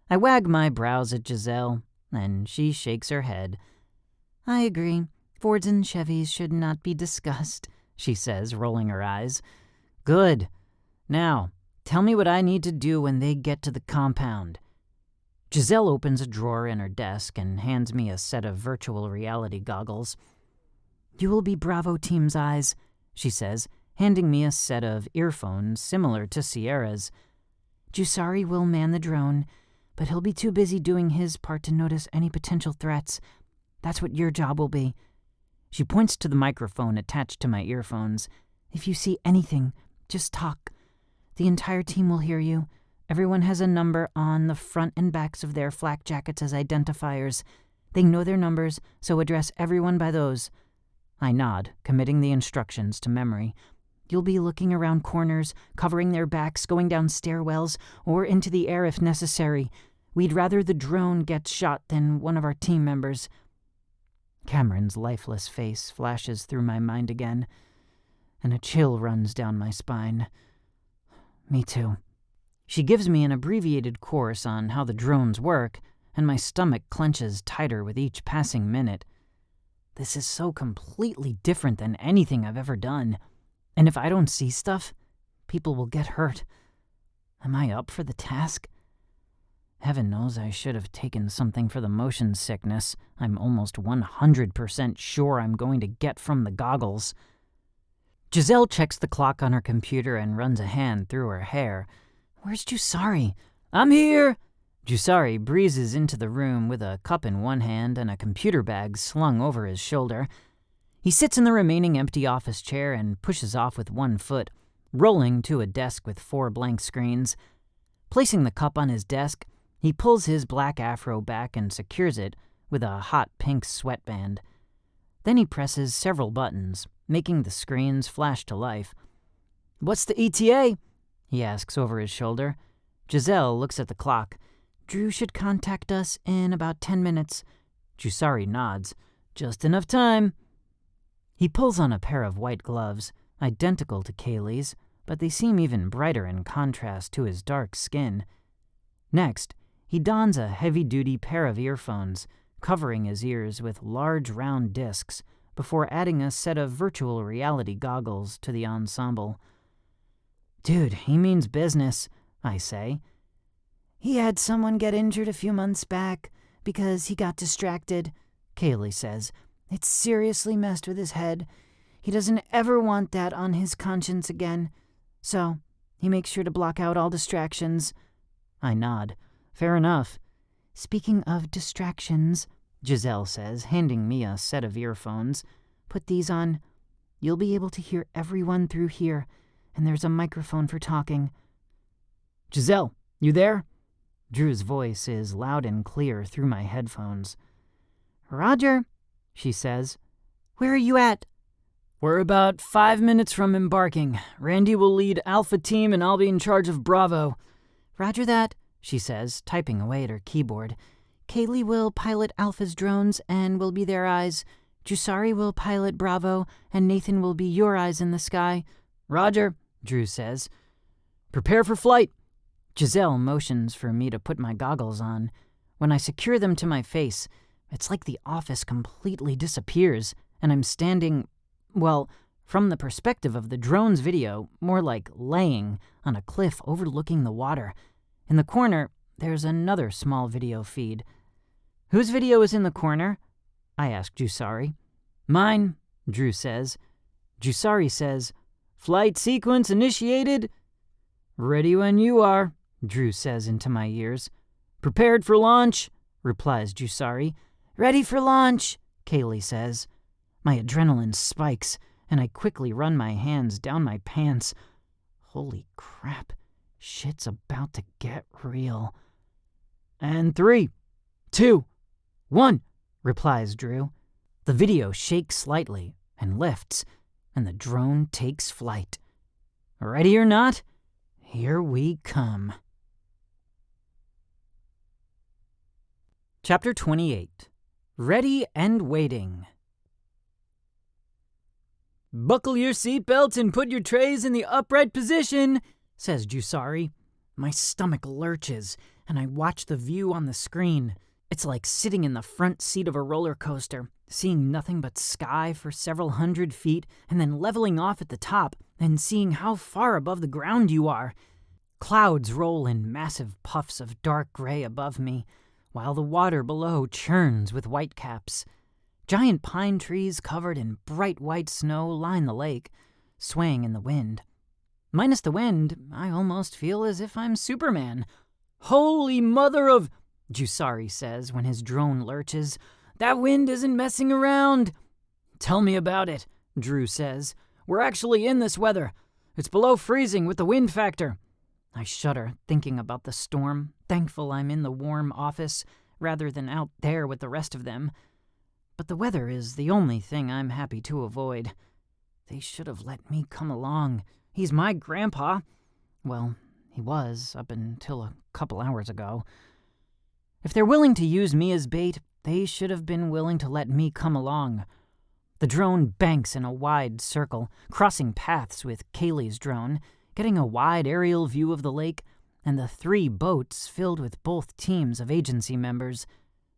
I wag my brows at Giselle, and she shakes her head. I agree. Fords and Chevys should not be discussed, she says, rolling her eyes. Good. Now, tell me what I need to do when they get to the compound. Giselle opens a drawer in her desk and hands me a set of virtual reality goggles. You will be Bravo Team's eyes, she says, handing me a set of earphones similar to Sierra's. Jusari will man the drone, but he'll be too busy doing his part to notice any potential threats. That's what your job will be. She points to the microphone attached to my earphones. If you see anything, just talk. The entire team will hear you. Everyone has a number on the front and backs of their flak jackets as identifiers. They know their numbers, so address everyone by those. I nod, committing the instructions to memory. You'll be looking around corners, covering their backs, going down stairwells, or into the air if necessary. We'd rather the drone gets shot than one of our team members. Cameron's lifeless face flashes through my mind again, and a chill runs down my spine. Me too. She gives me an abbreviated course on how the drones work, and my stomach clenches tighter with each passing minute. This is so completely different than anything I've ever done. And if I don't see stuff, people will get hurt. Am I up for the task? Heaven knows I should have taken something for the motion sickness I'm almost 100% sure I'm going to get from the goggles. Giselle checks the clock on her computer and runs a hand through her hair. Where's Jusari? I'm here! Jusari breezes into the room with a cup in one hand and a computer bag slung over his shoulder. He sits in the remaining empty office chair and pushes off with one foot, rolling to a desk with 4 blank screens. Placing the cup on his desk, he pulls his black afro back and secures it with a hot pink sweatband. Then he presses several buttons, making the screens flash to life. "What's the ETA?" he asks over his shoulder. Giselle looks at the clock. Drew should contact us in about 10 minutes. Jusari nods. "Just enough time." He pulls on a pair of white gloves, identical to Kaylee's, but they seem even brighter in contrast to his dark skin. Next, he dons a heavy-duty pair of earphones, covering his ears with large round discs, before adding a set of virtual reality goggles to the ensemble. "Dude, he means business," I say. He had someone get injured a few months back because he got distracted, Kaylee says. It seriously messed with his head. He doesn't ever want that on his conscience again. So, he makes sure to block out all distractions. I nod. Fair enough. Speaking of distractions, Giselle says, handing me a set of earphones. Put these on. You'll be able to hear everyone through here, and there's a microphone for talking. Giselle, you there? Drew's voice is loud and clear through my headphones. Roger, she says. Where are you at? We're about 5 minutes from embarking. Randy will lead Alpha Team and I'll be in charge of Bravo. Roger that, she says, typing away at her keyboard. Kaylee will pilot Alpha's drones and will be their eyes. Jusari will pilot Bravo, and Nathan will be your eyes in the sky. Roger, Drew says. Prepare for flight. Giselle motions for me to put my goggles on. When I secure them to my face, it's like the office completely disappears, and I'm standing, well, from the perspective of the drone's video, more like laying on a cliff overlooking the water. In the corner, there's another small video feed. Whose video is in the corner? I ask Jusari. Mine, Drew says. Jusari says, Flight sequence initiated. Ready when you are, Drew says into my ears. Prepared for launch, replies Jusari. Ready for launch, Kaylee says. My adrenaline spikes, and I quickly run my hands down my pants. Holy crap, shit's about to get real. And 3, 2, 1, replies Drew. The video shakes slightly and lifts, and the drone takes flight. Ready or not, here we come. Chapter 28. Ready and Waiting. Buckle your seatbelts and put your trays in the upright position, says Jusari. My stomach lurches, and I watch the view on the screen. It's like sitting in the front seat of a roller coaster, seeing nothing but sky for several hundred feet, and then leveling off at the top and seeing how far above the ground you are. Clouds roll in massive puffs of dark gray above me, while the water below churns with whitecaps. Giant pine trees covered in bright white snow line the lake. swaying in the wind. Minus the wind, I almost feel as if I'm Superman. Holy mother of... Jusari says when his drone lurches. That wind isn't messing around. Tell me about it, Drew says. We're actually in this weather. It's below freezing with the wind factor. I shudder, thinking about the storm, thankful I'm in the warm office rather than out there with the rest of them. But the weather is the only thing I'm happy to avoid. They should have let me come along. He's my grandpa. Well, he was up until a couple hours ago. If they're willing to use me as bait, they should have been willing to let me come along. The drone banks in a wide circle, crossing paths with Kaylee's drone, getting a wide aerial view of the lake and the 3 boats filled with both teams of agency members.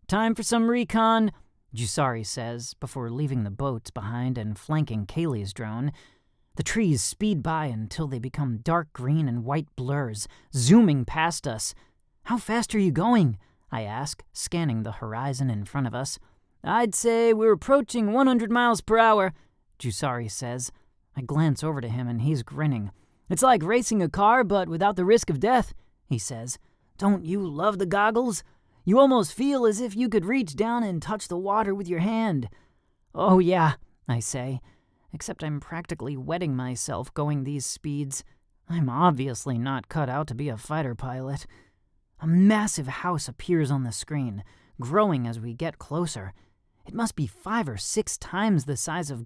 Time for some recon, Jusari says, before leaving the boats behind and flanking Kaylee's drone. The trees speed by until they become dark green and white blurs, zooming past us. How fast are you going? I ask, scanning the horizon in front of us. I'd say we're approaching 100 miles per hour, Jusari says. I glance over to him and he's grinning. It's like racing a car, but without the risk of death, he says. Don't you love the goggles? You almost feel as if you could reach down and touch the water with your hand. Oh yeah, I say, except I'm practically wetting myself going these speeds. I'm obviously not cut out to be a fighter pilot. A massive house appears on the screen, growing as we get closer. It must be 5 or 6 times the size of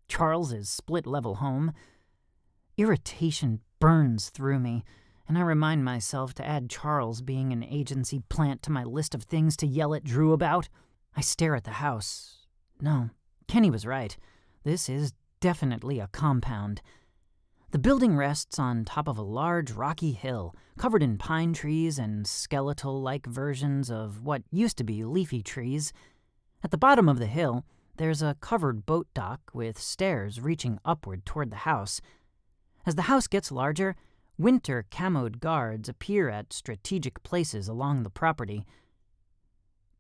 Charles's split-level home. Irritation burns through me, and I remind myself to add Charles being an agency plant to my list of things to yell at Drew about. I stare at the house. No, Kenny was right. This is definitely a compound. The building rests on top of a large rocky hill, covered in pine trees and skeletal-like versions of what used to be leafy trees. At the bottom of the hill, there's a covered boat dock with stairs reaching upward toward the house. As the house gets larger, winter camoed guards appear at strategic places along the property.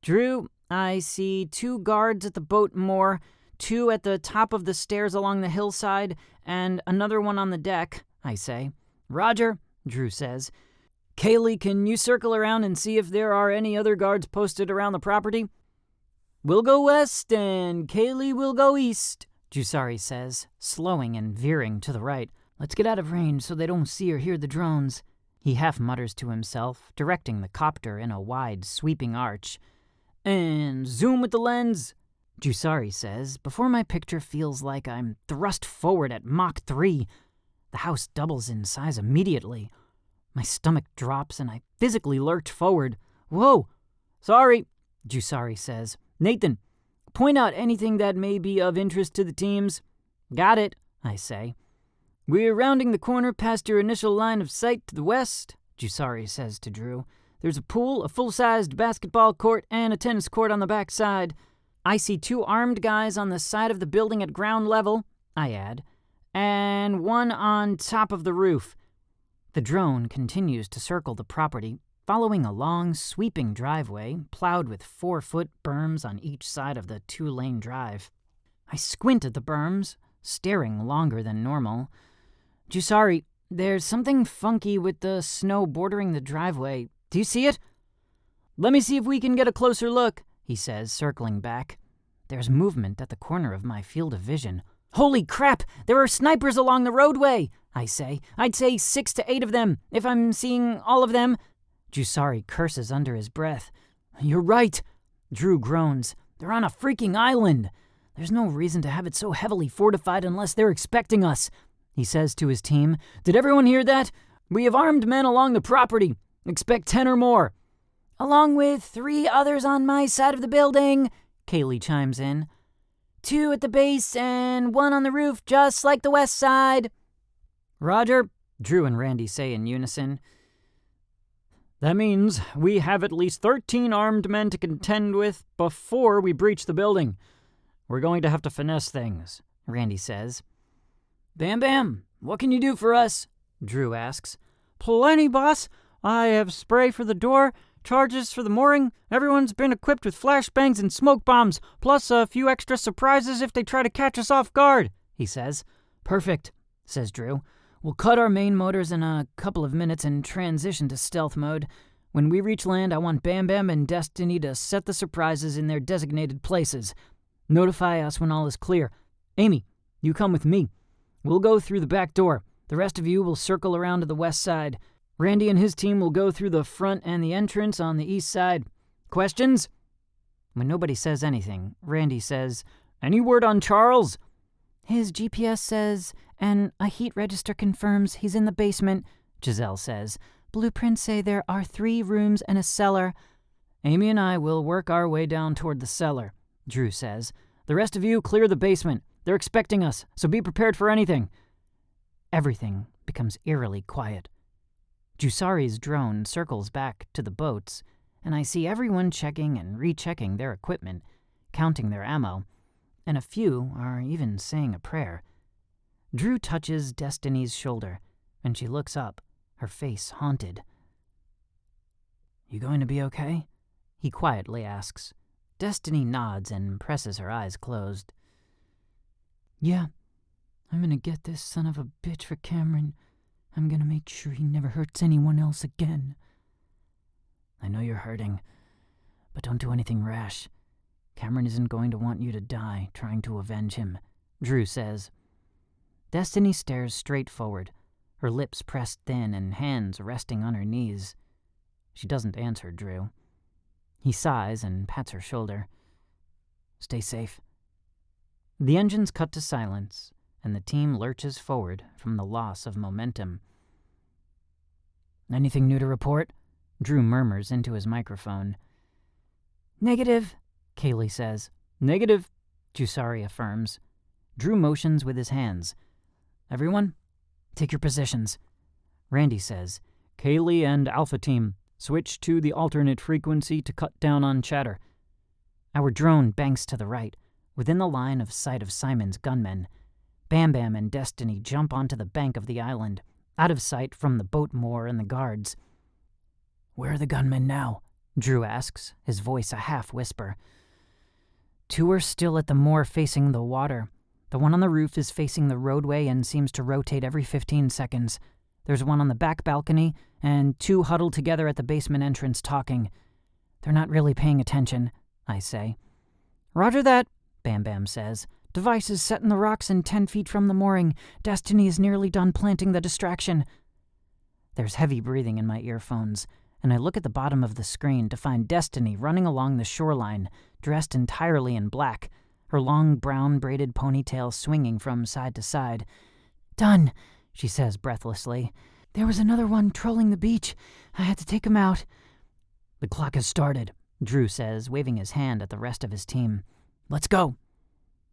Drew, I see 2 guards at the boat moor, 2 at the top of the stairs along the hillside, and another one on the deck, I say. Roger, Drew says. Kaylee, can you circle around and see if there are any other guards posted around the property? We'll go west, and Kaylee will go east, Jusari says, slowing and veering to the right. Let's get out of range so they don't see or hear the drones. He half mutters to himself, directing the copter in a wide, sweeping arch. And zoom with the lens, Jusari says, before my picture feels like I'm thrust forward at Mach 3. The house doubles in size immediately. My stomach drops and I physically lurch forward. Whoa! Sorry, Jusari says. Nathan, point out anything that may be of interest to the teams. Got it, I say. We're rounding the corner past your initial line of sight to the west, Jusari says to Drew. There's a pool, a full-sized basketball court, and a tennis court on the back side. I see 2 armed guys on the side of the building at ground level, I add, and 1 on top of the roof. The drone continues to circle the property, following a long, sweeping driveway plowed with 4-foot berms on each side of the 2-lane drive. I squint at the berms, staring longer than normal. Jusari, there's something funky with the snow bordering the driveway. Do you see it? Let me see if we can get a closer look, he says, circling back. There's movement at the corner of my field of vision. Holy crap! There are snipers along the roadway, I say. I'd say 6 to 8 of them, if I'm seeing all of them. Jusari curses under his breath. You're right, Drew groans. They're on a freaking island. There's no reason to have it so heavily fortified unless they're expecting us, he says to his team. Did everyone hear that? We have armed men along the property. Expect 10 or more. Along with 3 others on my side of the building, Kaylee chimes in. 2 at the base and 1 on the roof, just like the west side. Roger, Drew and Randy say in unison. That means we have at least 13 armed men to contend with before we breach the building. We're going to have to finesse things, Randy says. Bam Bam, what can you do for us? Drew asks. Plenty, boss. I have spray for the door, charges for the mooring. Everyone's been equipped with flashbangs and smoke bombs, plus a few extra surprises if they try to catch us off guard, he says. Perfect, says Drew. We'll cut our main motors in a couple of minutes and transition to stealth mode. When we reach land, I want Bam Bam and Destiny to set the surprises in their designated places. Notify us when all is clear. Amy, you come with me. We'll go through the back door. The rest of you will circle around to the west side. Randy and his team will go through the front and the entrance on the east side. Questions? When nobody says anything, Randy says, "Any word on Charles?" His GPS says, and a heat register confirms he's in the basement, Giselle says. Blueprints say there are 3 rooms and a cellar. Amy and I will work our way down toward the cellar, Drew says. The rest of you clear the basement. They're expecting us, so be prepared for anything. Everything becomes eerily quiet. Jusari's drone circles back to the boats, and I see everyone checking and rechecking their equipment, counting their ammo, and a few are even saying a prayer. Drew touches Destiny's shoulder, and she looks up, her face haunted. You going to be okay? He quietly asks. Destiny nods and presses her eyes closed. Yeah, I'm gonna get this son of a bitch for Cameron. I'm gonna make sure he never hurts anyone else again. I know you're hurting, but don't do anything rash. Cameron isn't going to want you to die trying to avenge him, Drew says. Destiny stares straight forward, her lips pressed thin and hands resting on her knees. She doesn't answer Drew. He sighs and pats her shoulder. Stay safe. The engines cut to silence, and the team lurches forward from the loss of momentum. Anything new to report? Drew murmurs into his microphone. Negative, Kaylee says. Negative, Jusari affirms. Drew motions with his hands. Everyone, take your positions. Randy says. Kaylee and Alpha Team, switch to the alternate frequency to cut down on chatter. Our drone banks to the right, within the line of sight of Simon's gunmen. Bam Bam and Destiny jump onto the bank of the island, out of sight from the boat moor and the guards. Where are the gunmen now? Drew asks, his voice a half-whisper. 2 are still at the moor facing the water. The one on the roof is facing the roadway and seems to rotate every 15 seconds. There's one on the back balcony, and 2 huddled together at the basement entrance talking. They're not really paying attention, I say. Roger that, Bam Bam says. Device is set in the rocks and 10 feet from the mooring. Destiny is nearly done planting the distraction. There's heavy breathing in my earphones, and I look at the bottom of the screen to find Destiny running along the shoreline, dressed entirely in black, her long brown braided ponytail swinging from side to side. Done, she says breathlessly. There was another one trolling the beach. I had to take him out. The clock has started, Drew says, waving his hand at the rest of his team. Let's go.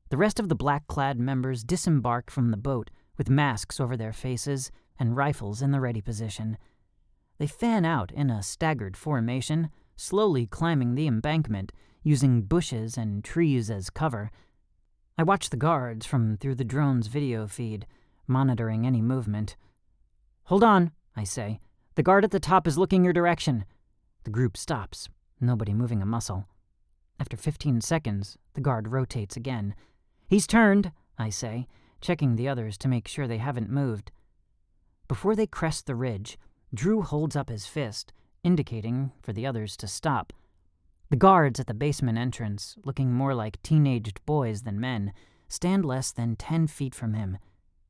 The rest of the black-clad members disembark from the boat with masks over their faces and rifles in the ready position. They fan out in a staggered formation, slowly climbing the embankment, using bushes and trees as cover. I watch the guards from through the drone's video feed, monitoring any movement. Hold on, I say. The guard at the top is looking your direction. The group stops, nobody moving a muscle. After 15 seconds, the guard rotates again. He's turned, I say, checking the others to make sure they haven't moved. Before they crest the ridge, Drew holds up his fist, indicating for the others to stop. The guards at the basement entrance, looking more like teenaged boys than men, stand less than 10 feet from him.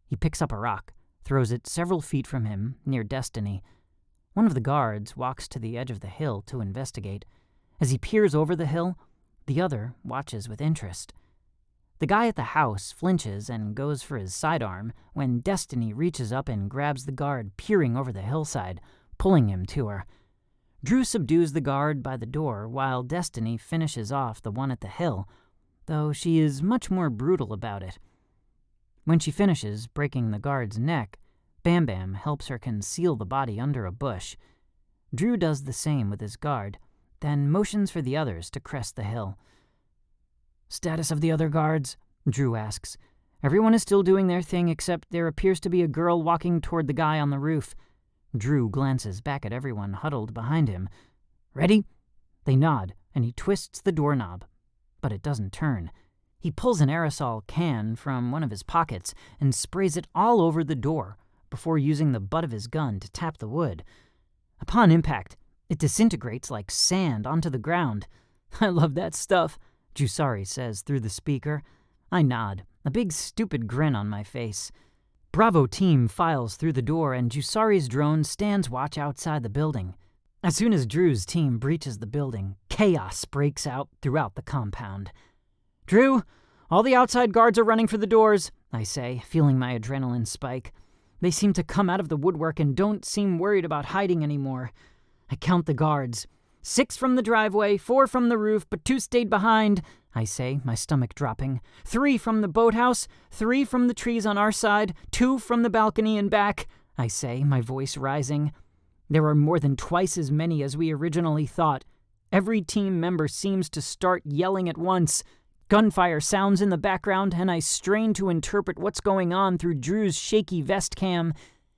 He picks up a rock, throws it several feet from him, near Destiny. One of the guards walks to the edge of the hill to investigate. As he peers over the hill, the other watches with interest. The guy at the house flinches and goes for his sidearm when Destiny reaches up and grabs the guard peering over the hillside, pulling him to her. Drew subdues the guard by the door while Destiny finishes off the one at the hill, though she is much more brutal about it. When she finishes breaking the guard's neck, Bam Bam helps her conceal the body under a bush. Drew does the same with his guard, then motions for the others to crest the hill. Status of the other guards? Drew asks. Everyone is still doing their thing except there appears to be a girl walking toward the guy on the roof. Drew glances back at everyone huddled behind him. Ready? They nod, and he twists the doorknob, but it doesn't turn. He pulls an aerosol can from one of his pockets and sprays it all over the door before using the butt of his gun to tap the wood. Upon impact, it disintegrates like sand onto the ground. "I love that stuff," Jusari says through the speaker. I nod, a big stupid grin on my face. Bravo team files through the door and Jusari's drone stands watch outside the building. As soon as Drew's team breaches the building, chaos breaks out throughout the compound. "Drew, all the outside guards are running for the doors," I say, feeling my adrenaline spike. They seem to come out of the woodwork and don't seem worried about hiding anymore. I count the guards. 6 from the driveway, 4 from the roof, but 2 stayed behind, I say, my stomach dropping. 3 from the boathouse, 3 from the trees on our side, 2 from the balcony and back, I say, my voice rising. There are more than twice as many as we originally thought. Every team member seems to start yelling at once. Gunfire sounds in the background, and I strain to interpret what's going on through Drew's shaky vest cam.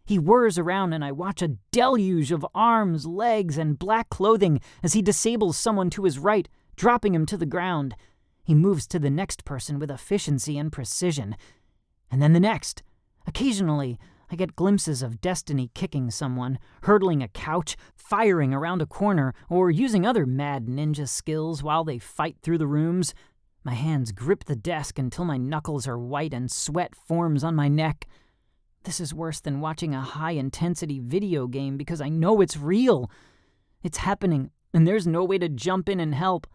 He whirs around, and I watch a deluge of arms, legs, and black clothing as he disables someone to his right, dropping him to the ground. He moves to the next person with efficiency and precision. And then the next. Occasionally, I get glimpses of Destiny kicking someone, hurdling a couch, firing around a corner, or using other mad ninja skills while they fight through the rooms. My hands grip the desk until my knuckles are white and sweat forms on my neck. This is worse than watching a high-intensity video game because I know it's real. It's happening, and there's no way to jump in and help.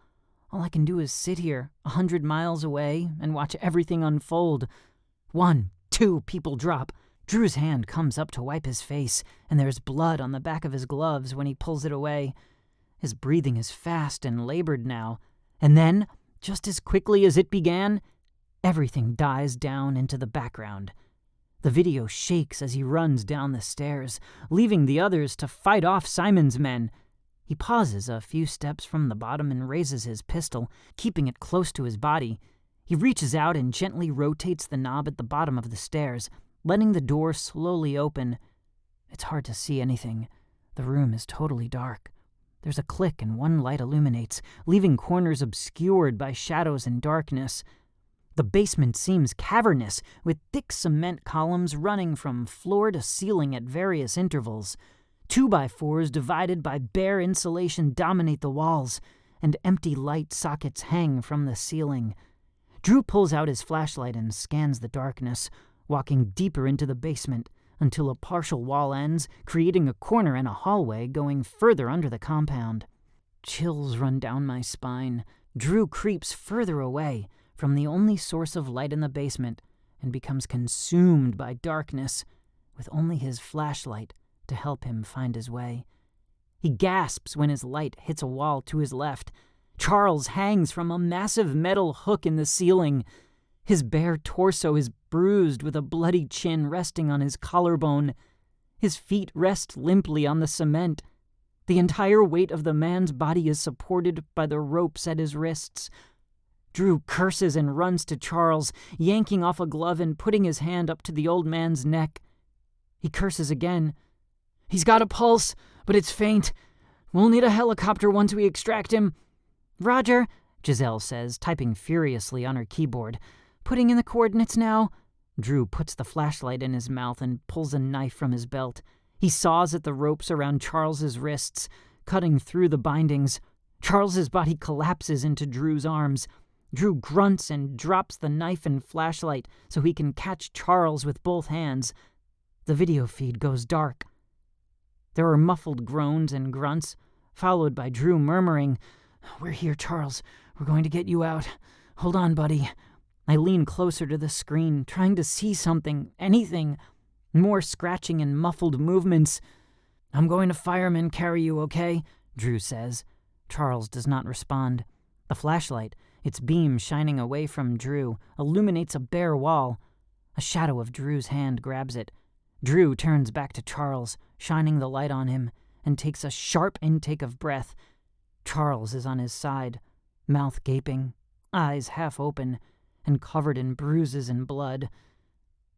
All I can do is sit here, 100 miles away, and watch everything unfold. 1, 2 people drop. Drew's hand comes up to wipe his face, and there's blood on the back of his gloves when he pulls it away. His breathing is fast and labored now. And then, just as quickly as it began, everything dies down into the background. The video shakes as he runs down the stairs, leaving the others to fight off Simon's men. He pauses a few steps from the bottom and raises his pistol, keeping it close to his body. He reaches out and gently rotates the knob at the bottom of the stairs, letting the door slowly open. It's hard to see anything. The room is totally dark. There's a click and one light illuminates, leaving corners obscured by shadows and darkness. The basement seems cavernous, with thick cement columns running from floor to ceiling at various intervals. 2x4s divided by bare insulation dominate the walls, and empty light sockets hang from the ceiling. Drew pulls out his flashlight and scans the darkness, walking deeper into the basement until a partial wall ends, creating a corner and a hallway going further under the compound. Chills run down my spine. Drew creeps further away from the only source of light in the basement and becomes consumed by darkness, with only his flashlight to help him find his way. He gasps when his light hits a wall to his left. Charles hangs from a massive metal hook in the ceiling. His bare torso is bruised with a bloody chin resting on his collarbone. His feet rest limply on the cement. The entire weight of the man's body is supported by the ropes at his wrists. Drew curses and runs to Charles, yanking off a glove and putting his hand up to the old man's neck. He curses again. "He's got a pulse, but it's faint. We'll need a helicopter once we extract him." "Roger," Giselle says, typing furiously on her keyboard. "Putting in the coordinates now." Drew puts the flashlight in his mouth and pulls a knife from his belt. He saws at the ropes around Charles's wrists, cutting through the bindings. Charles's body collapses into Drew's arms. Drew grunts and drops the knife and flashlight so he can catch Charles with both hands. The video feed goes dark. There are muffled groans and grunts, followed by Drew murmuring, "We're here, Charles. We're going to get you out. Hold on, buddy." I lean closer to the screen, trying to see something, anything. More scratching and muffled movements. "I'm going to fireman carry you, okay?" Drew says. Charles does not respond. The flashlight, its beam shining away from Drew, illuminates a bare wall. A shadow of Drew's hand grabs it. Drew turns back to Charles, shining the light on him, and takes a sharp intake of breath. Charles is on his side, mouth gaping, eyes half open, and covered in bruises and blood.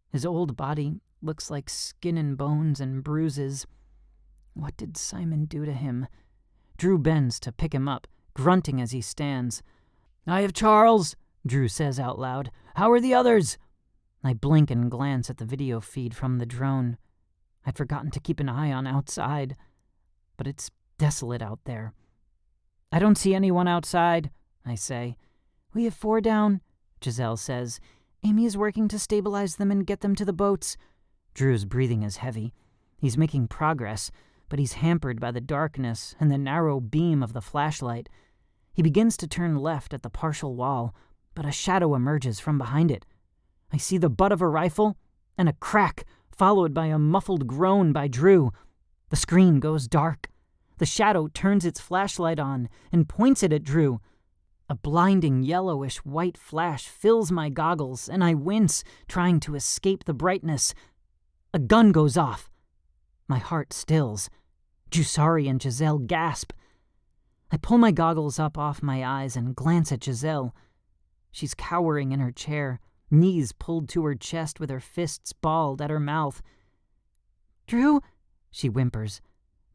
His old body looks like skin and bones and bruises. What did Simon do to him? Drew bends to pick him up, grunting as he stands. "I have Charles," Drew says out loud. "How are the others?" I blink and glance at the video feed from the drone. I'd forgotten to keep an eye on outside, but it's desolate out there. "I don't see anyone outside," I say. "We have 4 down," Giselle says. "Amy is working to stabilize them and get them to the boats." Drew's breathing is heavy. He's making progress, but he's hampered by the darkness and the narrow beam of the flashlight. He begins to turn left at the partial wall, but a shadow emerges from behind it. I see the butt of a rifle and a crack, followed by a muffled groan by Drew. The screen goes dark. The shadow turns its flashlight on and points it at Drew. A blinding yellowish-white flash fills my goggles, and I wince, trying to escape the brightness. A gun goes off. My heart stills. Jusari and Giselle gasp. I pull my goggles up off my eyes and glance at Giselle. She's cowering in her chair, knees pulled to her chest with her fists balled at her mouth. "Drew?" she whimpers.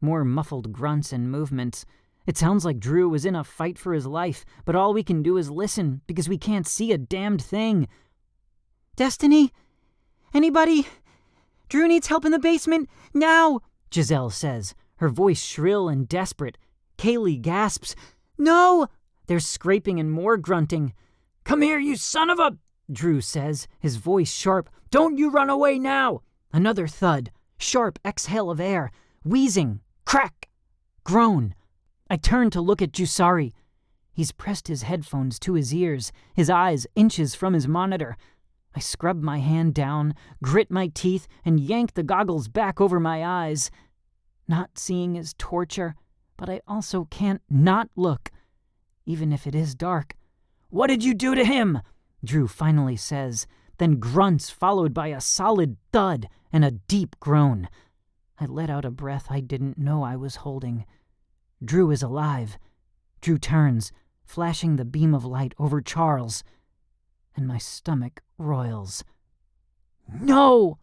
More muffled grunts and movements. It sounds like Drew was in a fight for his life, but all we can do is listen because we can't see a damned thing. "Destiny? Anybody? Drew needs help in the basement, now!" Giselle says, her voice shrill and desperate. Kaylee gasps, "No!" There's scraping and more grunting. "Come here, you son of a..." Drew says, his voice sharp. "Don't you run away now!" Another thud, sharp exhale of air, wheezing, crack, groan. I turn to look at Jusari. He's pressed his headphones to his ears, his eyes inches from his monitor. I scrub my hand down, grit my teeth, and yank the goggles back over my eyes. Not seeing is torture, but I also can't not look, even if it is dark. "What did you do to him?" Drew finally says, then grunts followed by a solid thud and a deep groan. I let out a breath I didn't know I was holding. Drew is alive. Drew turns, flashing the beam of light over Charles, and my stomach roils. "No!"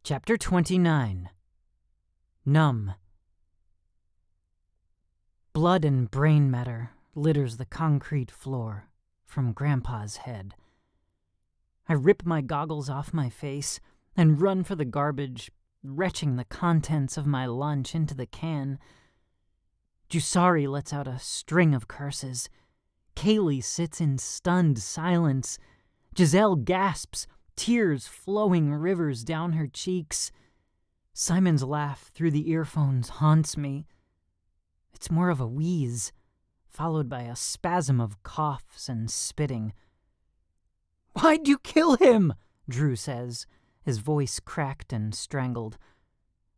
Chapter 29. Numb. Blood and brain matter litters the concrete floor from Grandpa's head. I rip my goggles off my face and run for the garbage, retching the contents of my lunch into the can. Jusari lets out a string of curses. Kaylee sits in stunned silence. Giselle gasps, tears flowing rivers down her cheeks. Simon's laugh through the earphones haunts me. It's more of a wheeze, followed by a spasm of coughs and spitting. "Why'd you kill him?" Drew says, his voice cracked and strangled.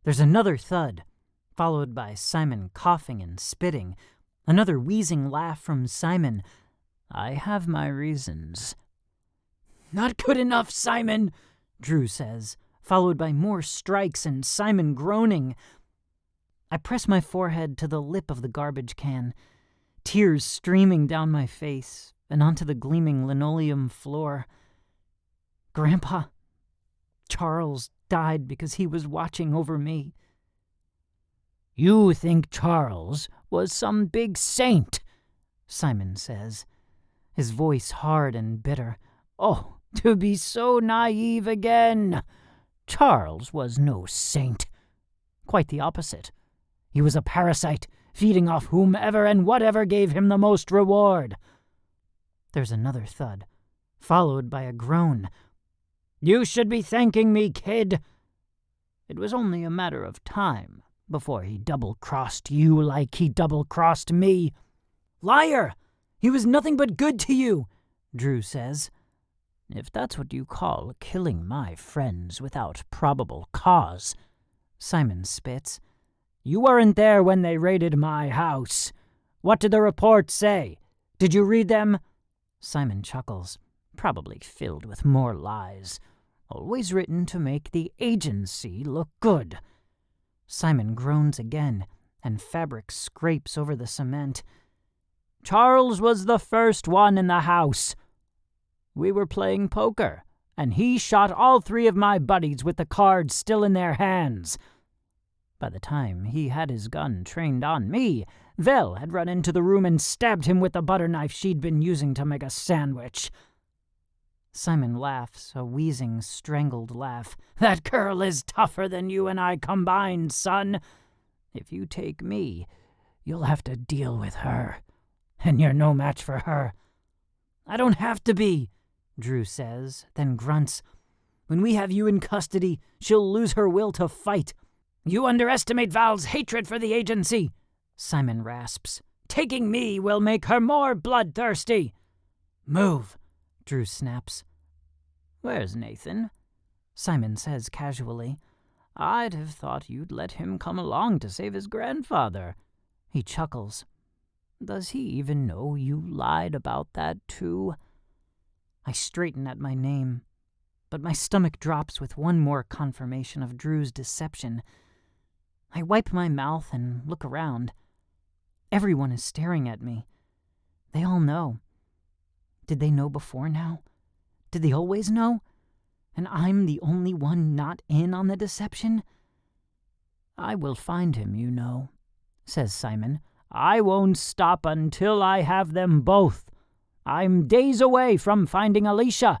There's another thud, followed by Simon coughing and spitting. Another wheezing laugh from Simon. "I have my reasons." "Not good enough, Simon," Drew says, followed by more strikes and Simon groaning. I press my forehead to the lip of the garbage can, tears streaming down my face and onto the gleaming linoleum floor. Grandpa, Charles, died because he was watching over me. "You think Charles was some big saint," Simon says, his voice hard and bitter. "Oh, to be so naive again. Charles was no saint. Quite the opposite. He was a parasite, feeding off whomever and whatever gave him the most reward." There's another thud, followed by a groan. "You should be thanking me, kid. It was only a matter of time before he double-crossed you like he double-crossed me." "Liar! He was nothing but good to you," Drew says. "If that's what you call killing my friends without probable cause," Simon spits. "You weren't there when they raided my house. What did the reports say? Did you read them?" Simon chuckles, probably filled with more lies. "Always written to make the agency look good." Simon groans again, and fabric scrapes over the cement. "Charles was the first one in the house. We were playing poker, and he shot all 3 of my buddies with the cards still in their hands. By the time he had his gun trained on me, Vel had run into the room and stabbed him with the butter knife she'd been using to make a sandwich. Simon laughs, a wheezing, strangled laugh. That girl is tougher than you and I combined, son. If you take me, you'll have to deal with her. And you're no match for her. I don't have to be, Drew says, then grunts. When we have you in custody, she'll lose her will to fight. You underestimate Val's hatred for the agency, Simon rasps. Taking me will make her more bloodthirsty. Move, Drew snaps. Where's Nathan? Simon says casually. I'd have thought you'd let him come along to save his grandfather. He chuckles. Does he even know you lied about that too? I straighten at my name, but my stomach drops with one more confirmation of Drew's deception. I wipe my mouth and look around. Everyone is staring at me. They all know. Did they know before now? Did they always know? And I'm the only one not in on the deception? I will find him, you know, says Simon. I won't stop until I have them both. I'm days away from finding Alicia,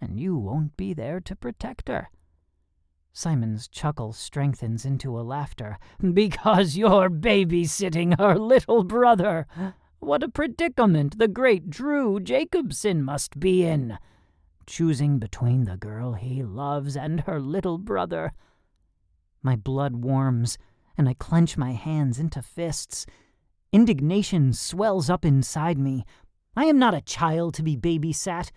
and you won't be there to protect her. Simon's chuckle strengthens into a laughter. Because you're babysitting her little brother. What a predicament the great Drew Jacobson must be in. Choosing between the girl he loves and her little brother. My blood warms, and I clench my hands into fists. Indignation swells up inside me. I am not a child to be babysat.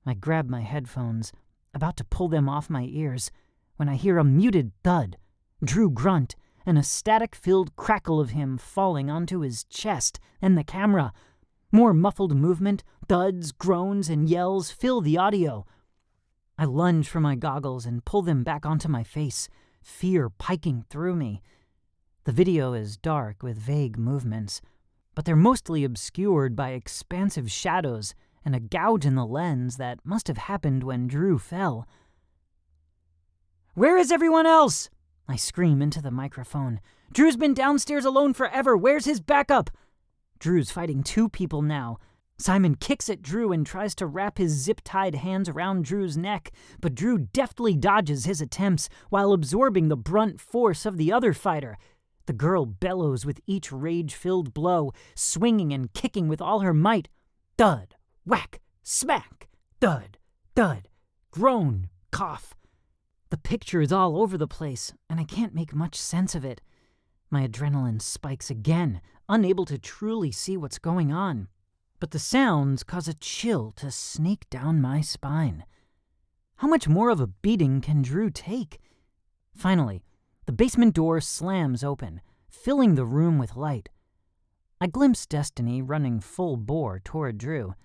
I grab my headphones, about to pull them off my ears, when I hear a muted thud, Drew grunt, and a static-filled crackle of him falling onto his chest and the camera. More muffled movement, thuds, groans, and yells fill the audio. I lunge for my goggles and pull them back onto my face, fear piking through me. The video is dark with vague movements, but they're mostly obscured by expansive shadows and a gouge in the lens that must have happened when Drew fell. Where is everyone else? I scream into the microphone. Drew's been downstairs alone forever. Where's his backup? Drew's fighting two people now. Simon kicks at Drew and tries to wrap his zip-tied hands around Drew's neck, but Drew deftly dodges his attempts while absorbing the brunt force of the other fighter. The girl bellows with each rage-filled blow, swinging and kicking with all her might. Thud, whack, smack, thud, thud, groan, cough. The picture is all over the place, and I can't make much sense of it. My adrenaline spikes again, unable to truly see what's going on. But the sounds cause a chill to snake down my spine. How much more of a beating can Drew take? Finally, the basement door slams open, filling the room with light. I glimpse Destiny running full bore toward Drew.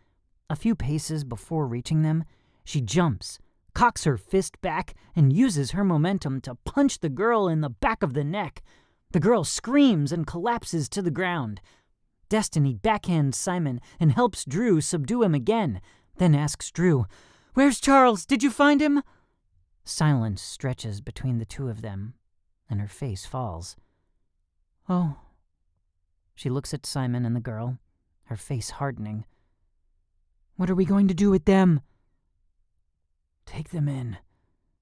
A few paces before reaching them, she jumps, cocks her fist back, and uses her momentum to punch the girl in the back of the neck. The girl screams and collapses to the ground. Destiny backhands Simon and helps Drew subdue him again, then asks Drew, "Where's Charles? Did you find him?" Silence stretches between the two of them, and her face falls. "Oh." She looks at Simon and the girl, her face hardening. "What are we going to do with them?" "Take them in,"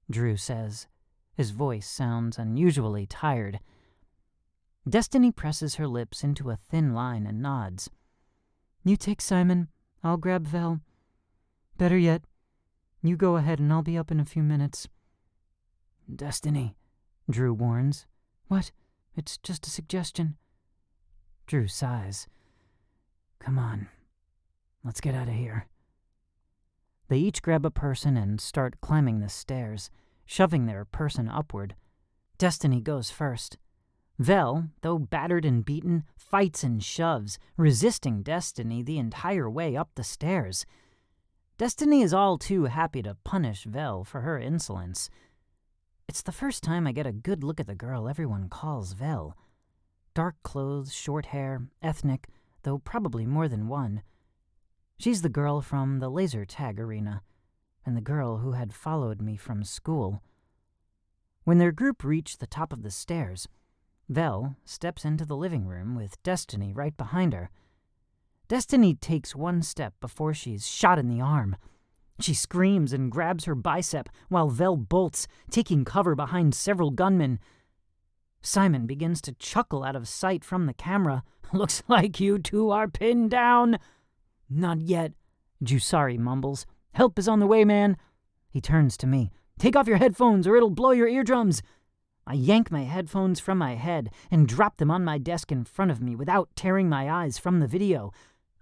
Drew says. His voice sounds unusually tired. Destiny presses her lips into a thin line and nods. "You take Simon, I'll grab Vel. Better yet, you go ahead and I'll be up in a few minutes." "Destiny," Drew warns. "What? It's just a suggestion." Drew sighs. "Come on, let's get out of here." They each grab a person and start climbing the stairs, shoving their person upward. Destiny goes first. Vel, though battered and beaten, fights and shoves, resisting Destiny the entire way up the stairs. Destiny is all too happy to punish Vel for her insolence. It's the first time I get a good look at the girl everyone calls Vel. Dark clothes, short hair, ethnic, though probably more than one. She's the girl from the laser tag arena, and the girl who had followed me from school. When their group reached the top of the stairs, Vel steps into the living room with Destiny right behind her. Destiny takes one step before she's shot in the arm. She screams and grabs her bicep while Vel bolts, taking cover behind several gunmen. Simon begins to chuckle out of sight from the camera. "Looks like you two are pinned down." "Not yet," Jusari mumbles. "Help is on the way, man." He turns to me. "Take off your headphones or it'll blow your eardrums." I yank my headphones from my head and drop them on my desk in front of me without tearing my eyes from the video.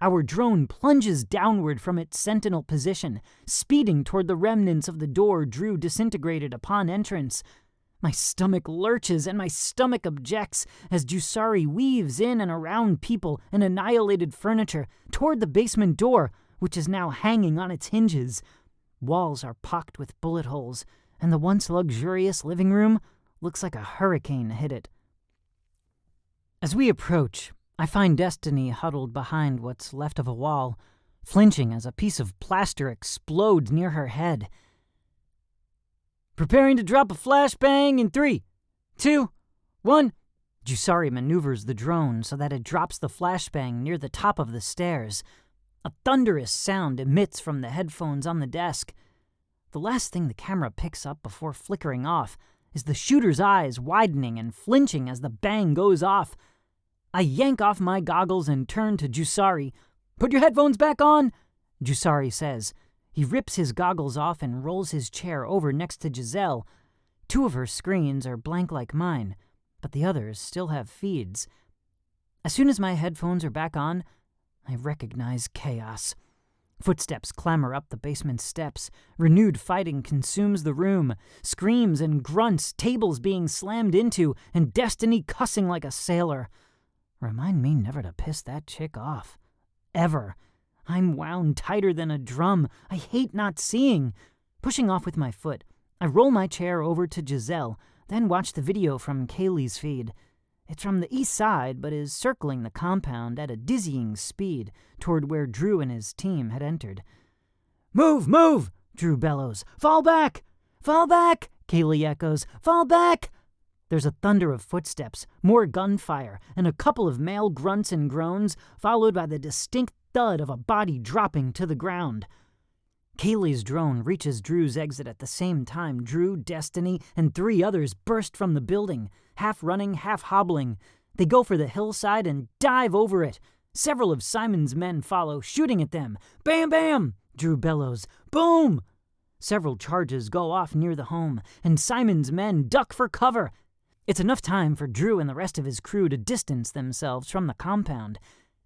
Our drone plunges downward from its sentinel position, speeding toward the remnants of the door Drew disintegrated upon entrance. My stomach lurches and my stomach objects as Jusari weaves in and around people and annihilated furniture toward the basement door, which is now hanging on its hinges. Walls are pocked with bullet holes, and the once luxurious living room looks like a hurricane hit it. As we approach, I find Destiny huddled behind what's left of a wall, flinching as a piece of plaster explodes near her head. "Preparing to drop a flashbang in 3, 2, 1. Jusari maneuvers the drone so that it drops the flashbang near the top of the stairs. A thunderous sound emits from the headphones on the desk. The last thing the camera picks up before flickering off is the shooter's eyes widening and flinching as the bang goes off. I yank off my goggles and turn to Jusari. "Put your headphones back on," Jusari says. He rips his goggles off and rolls his chair over next to Giselle. 2 of her screens are blank like mine, but the others still have feeds. As soon as my headphones are back on, I recognize chaos. Footsteps clamber up the basement steps. Renewed fighting consumes the room. Screams and grunts, tables being slammed into, and Destiny cussing like a sailor. Remind me never to piss that chick off. Ever. I'm wound tighter than a drum. I hate not seeing. Pushing off with my foot, I roll my chair over to Giselle, then watch the video from Kaylee's feed. It's from the east side, but is circling the compound at a dizzying speed toward where Drew and his team had entered. "Move, move!" Drew bellows. "Fall back! Fall back!" Kaylee echoes. "Fall back!" There's a thunder of footsteps, more gunfire, and a couple of male grunts and groans, followed by the distinct thud of a body dropping to the ground. Kaylee's drone reaches Drew's exit at the same time. Drew, Destiny, and 3 others burst from the building, half running, half hobbling. They go for the hillside and dive over it. Several of Simon's men follow, shooting at them. "Bam, bam!" Drew bellows. "Boom!" Several charges go off near the home, and Simon's men duck for cover. It's enough time for Drew and the rest of his crew to distance themselves from the compound.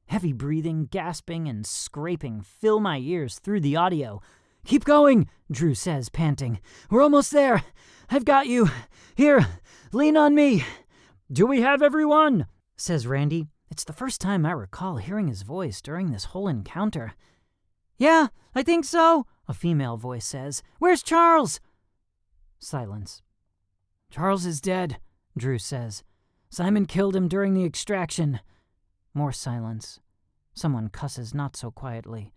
Heavy breathing, gasping, and scraping fill my ears through the audio. "Keep going," Drew says, panting. "We're almost there. I've got you. Here, lean on me." "Do we have everyone?" says Randy. It's the first time I recall hearing his voice during this whole encounter. "Yeah, I think so," a female voice says. "Where's Charles?" Silence. "Charles is dead," Drew says. "Simon killed him during the extraction." More silence. Someone cusses not so quietly.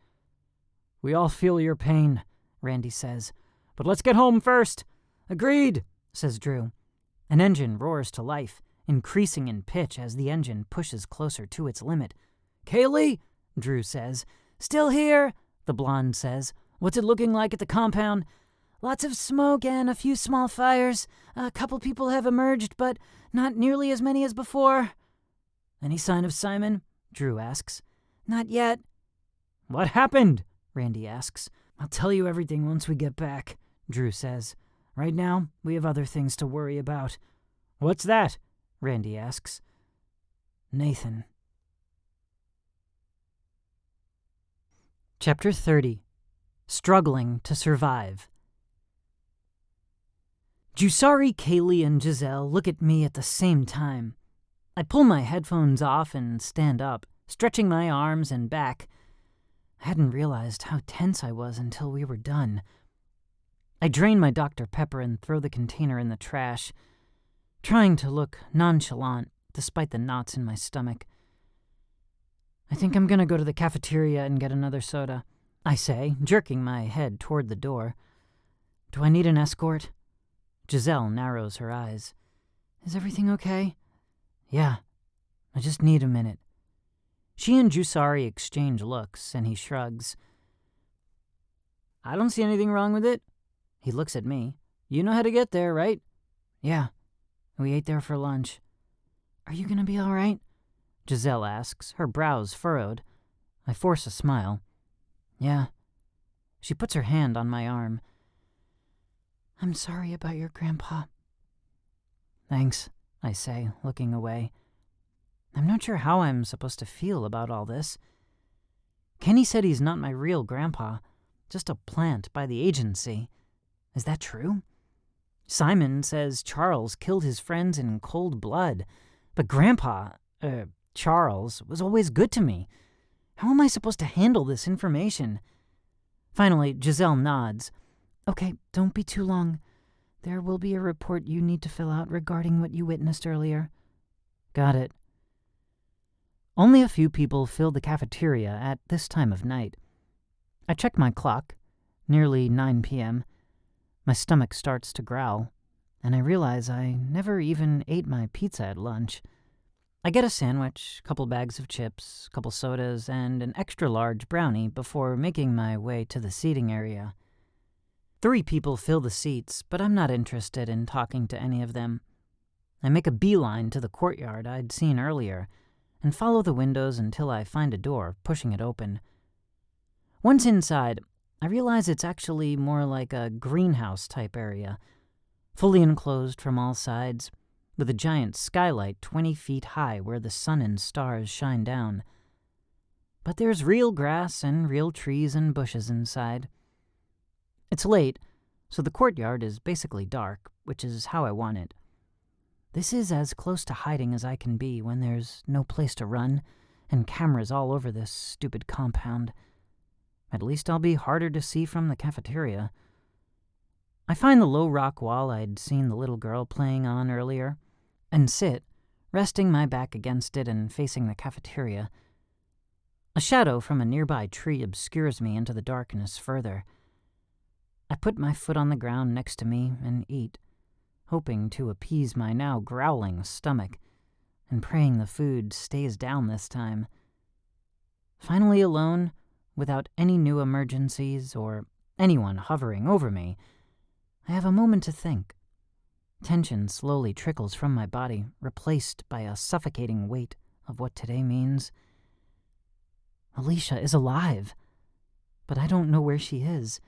"We all feel your pain," Randy says. "But let's get home first." "Agreed," says Drew. An engine roars to life, increasing in pitch as the engine pushes closer to its limit. "Kaylee," Drew says. "Still here," the blonde says. "What's it looking like at the compound?" "Lots of smoke and a few small fires. A couple people have emerged, but not nearly as many as before." "Any sign of Simon?" Drew asks. "Not yet." "What happened?" Randy asks. "I'll tell you everything once we get back," Drew says. "Right now, we have other things to worry about." "What's that?" Randy asks. "Nathan." Chapter 30. Struggling to Survive. Jusari, Kaylee, and Giselle look at me at the same time. I pull my headphones off and stand up, stretching my arms and back. I hadn't realized how tense I was until we were done. I drain my Dr. Pepper and throw the container in the trash, trying to look nonchalant despite the knots in my stomach. "I think I'm gonna go to the cafeteria and get another soda," I say, jerking my head toward the door. "Do I need an escort?" Giselle narrows her eyes. "Is everything okay?" Yeah, I just need a minute. She and Jusari exchange looks, and he shrugs. I don't see anything wrong with it. He looks at me. You know how to get there, right? Yeah, we ate there for lunch. Are you gonna be all right? Giselle asks, her brows furrowed. I force a smile. Yeah. She puts her hand on my arm. I'm sorry about your grandpa. Thanks, I say, looking away. I'm not sure how I'm supposed to feel about all this. Kenny said he's not my real grandpa, just a plant by the agency. Is that true? Simon says Charles killed his friends in cold blood, but Grandpa, Charles, was always good to me. How am I supposed to handle this information? Finally, Giselle nods. Okay, don't be too long. There will be a report you need to fill out regarding what you witnessed earlier. Got it. Only a few people fill the cafeteria at this time of night. I check my clock, nearly 9 p.m. My stomach starts to growl, and I realize I never even ate my pizza at lunch. I get a sandwich, couple bags of chips, couple sodas, and an extra-large brownie before making my way to the seating area. 3 people fill the seats, but I'm not interested in talking to any of them. I make a beeline to the courtyard I'd seen earlier, and follow the windows until I find a door, pushing it open. Once inside, I realize it's actually more like a greenhouse-type area, fully enclosed from all sides, with a giant skylight 20 feet high where the sun and stars shine down. But there's real grass and real trees and bushes inside. It's late, so the courtyard is basically dark, which is how I want it. This is as close to hiding as I can be when there's no place to run and cameras all over this stupid compound. At least I'll be harder to see from the cafeteria. I find the low rock wall I'd seen the little girl playing on earlier, and sit, resting my back against it and facing the cafeteria. A shadow from a nearby tree obscures me into the darkness further. I put my foot on the ground next to me and eat, hoping to appease my now growling stomach, and praying the food stays down this time. Finally alone, without any new emergencies or anyone hovering over me, I have a moment to think. Tension slowly trickles from my body, replaced by a suffocating weight of what today means. Alicia is alive, but I don't know where she is.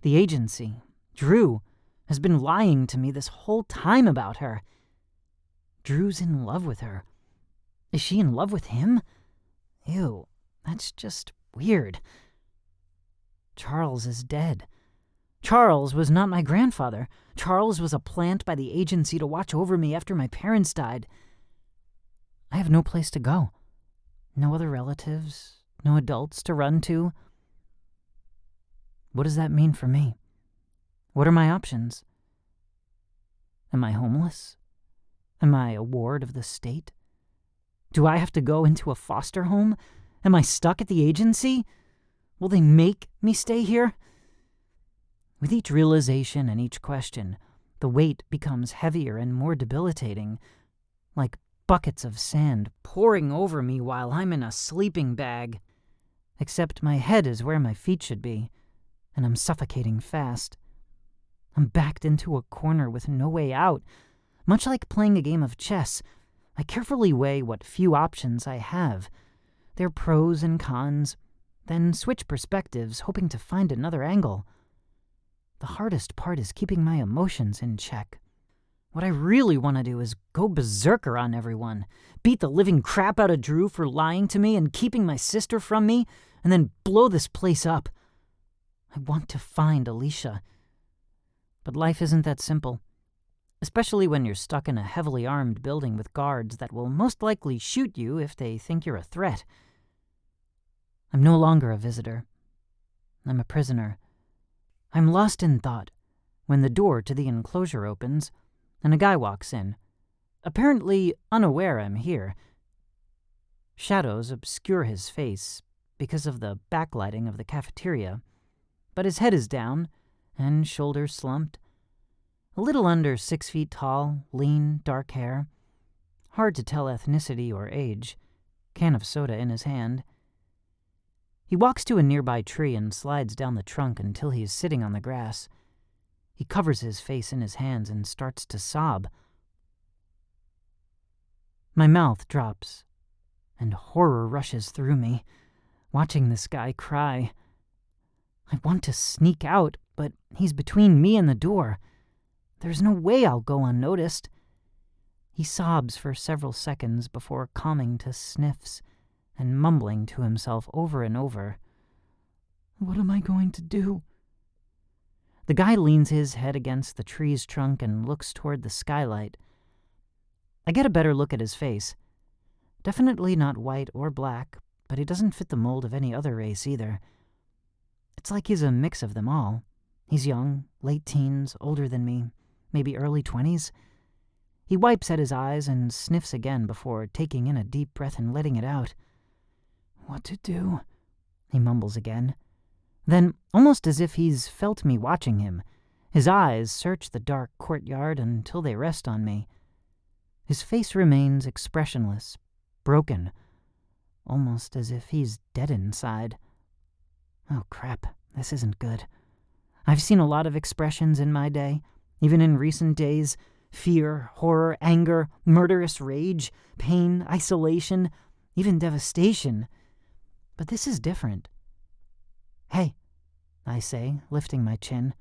The agency, Drew, has been lying to me this whole time about her. Drew's in love with her. Is she in love with him? Ew, that's just weird. Charles is dead. Charles was not my grandfather. Charles was a plant by the agency to watch over me after my parents died. I have no place to go. No other relatives, no adults to run to. What does that mean for me? What are my options? Am I homeless? Am I a ward of the state? Do I have to go into a foster home? Am I stuck at the agency? Will they make me stay here? With each realization and each question, the weight becomes heavier and more debilitating, like buckets of sand pouring over me while I'm in a sleeping bag. Except my head is where my feet should be, and I'm suffocating fast. I'm backed into a corner with no way out. Much like playing a game of chess, I carefully weigh what few options I have, their pros and cons, then switch perspectives, hoping to find another angle. The hardest part is keeping my emotions in check. What I really want to do is go berserker on everyone, beat the living crap out of Drew for lying to me and keeping my sister from me, and then blow this place up. I want to find Alicia. But life isn't that simple, especially when you're stuck in a heavily armed building with guards that will most likely shoot you if they think you're a threat. I'm no longer a visitor. I'm a prisoner. I'm lost in thought when the door to the enclosure opens and a guy walks in, apparently unaware I'm here. Shadows obscure his face because of the backlighting of the cafeteria, but his head is down and shoulders slumped. A little under 6 feet tall, lean, dark hair. hard to tell ethnicity or age, can of soda in his hand. He walks to a nearby tree and slides down the trunk until he is sitting on the grass. He covers his face in his hands and starts to sob. My mouth drops, and horror rushes through me, watching this guy cry. I want to sneak out, but he's between me and the door. There's no way I'll go unnoticed. He sobs for several seconds before calming to sniffs and mumbling to himself over and over. What am I going to do? The guy leans his head against the tree's trunk and looks toward the skylight. I get a better look at his face. Definitely not white or black, but he doesn't fit the mold of any other race either. It's like he's a mix of them all. He's young, late teens, older than me, maybe early 20s. He wipes at his eyes and sniffs again before taking in a deep breath and letting it out. What to do? He mumbles again. Then, almost as if he's felt me watching him, his eyes search the dark courtyard until they rest on me. His face remains expressionless, broken, almost as if he's dead inside. Oh crap, this isn't good. I've seen a lot of expressions in my day, even in recent days. Fear, horror, anger, murderous rage, pain, isolation, even devastation. But this is different. Hey, I say, lifting my chin.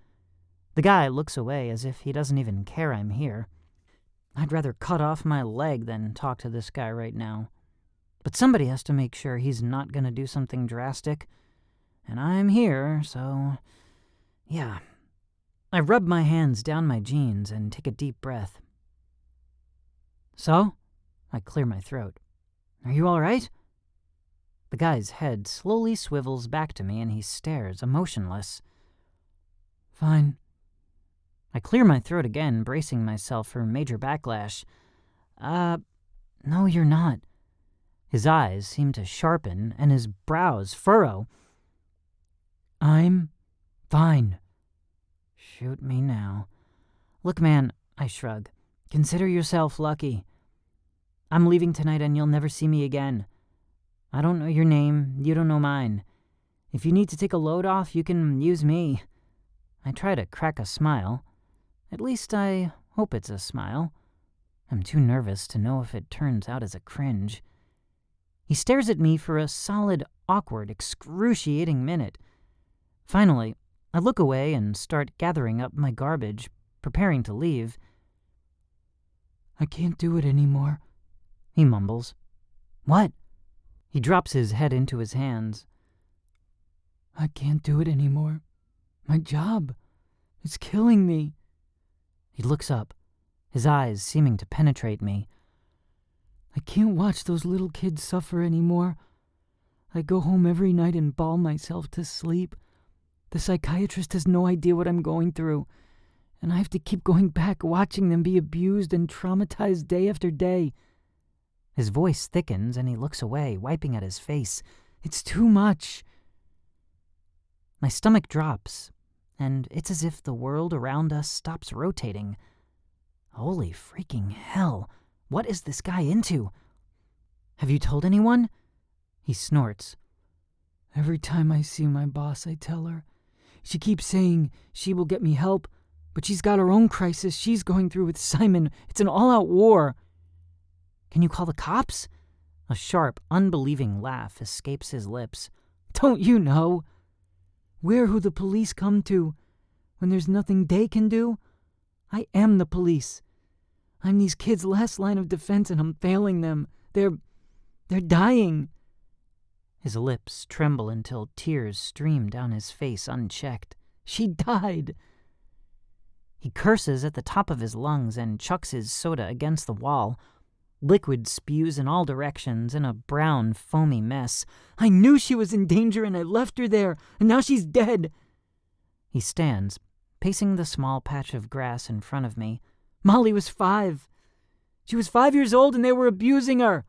The guy looks away as if he doesn't even care I'm here. I'd rather cut off my leg than talk to this guy right now. But somebody has to make sure he's not going to do something drastic. And I'm here, so yeah. I rub my hands down my jeans and take a deep breath. So? I clear my throat. Are you all right? The guy's head slowly swivels back to me and he stares, emotionless. Fine. I clear my throat again, bracing myself for major backlash. No, you're not. His eyes seem to sharpen and his brows furrow. I'm fine. Shoot me now. Look, man, I shrug. Consider yourself lucky. I'm leaving tonight and you'll never see me again. I don't know your name, you don't know mine. If you need to take a load off, you can use me. I try to crack a smile. At least I hope it's a smile. I'm too nervous to know if it turns out as a cringe. He stares at me for a solid, awkward, excruciating minute. Finally, I look away and start gathering up my garbage, preparing to leave. I can't do it anymore, he mumbles. What? He drops his head into his hands. I can't do it anymore. My job. It's killing me. He looks up, his eyes seeming to penetrate me. I can't watch those little kids suffer anymore. I go home every night and bawl myself to sleep. The psychiatrist has no idea what I'm going through, and I have to keep going back, watching them be abused and traumatized day after day. His voice thickens and he looks away, wiping at his face. It's too much. My stomach drops, and it's as if the world around us stops rotating. Holy freaking hell, what is this guy into? Have you told anyone? He snorts. Every time I see my boss, I tell her. She keeps saying she will get me help, but she's got her own crisis she's going through with Simon. It's an all-out war. Can you call the cops? A sharp, unbelieving laugh escapes his lips. Don't you know? We're who the police come to when there's nothing they can do. I am the police. I'm these kids' last line of defense and I'm failing them. They're dying. His lips tremble until tears stream down his face unchecked. She died. He curses at the top of his lungs and chucks his soda against the wall. Liquid spews in all directions in a brown, foamy mess. I knew she was in danger and I left her there, and now she's dead. He stands, pacing the small patch of grass in front of me. Molly was 5. She was 5 years old and they were abusing her.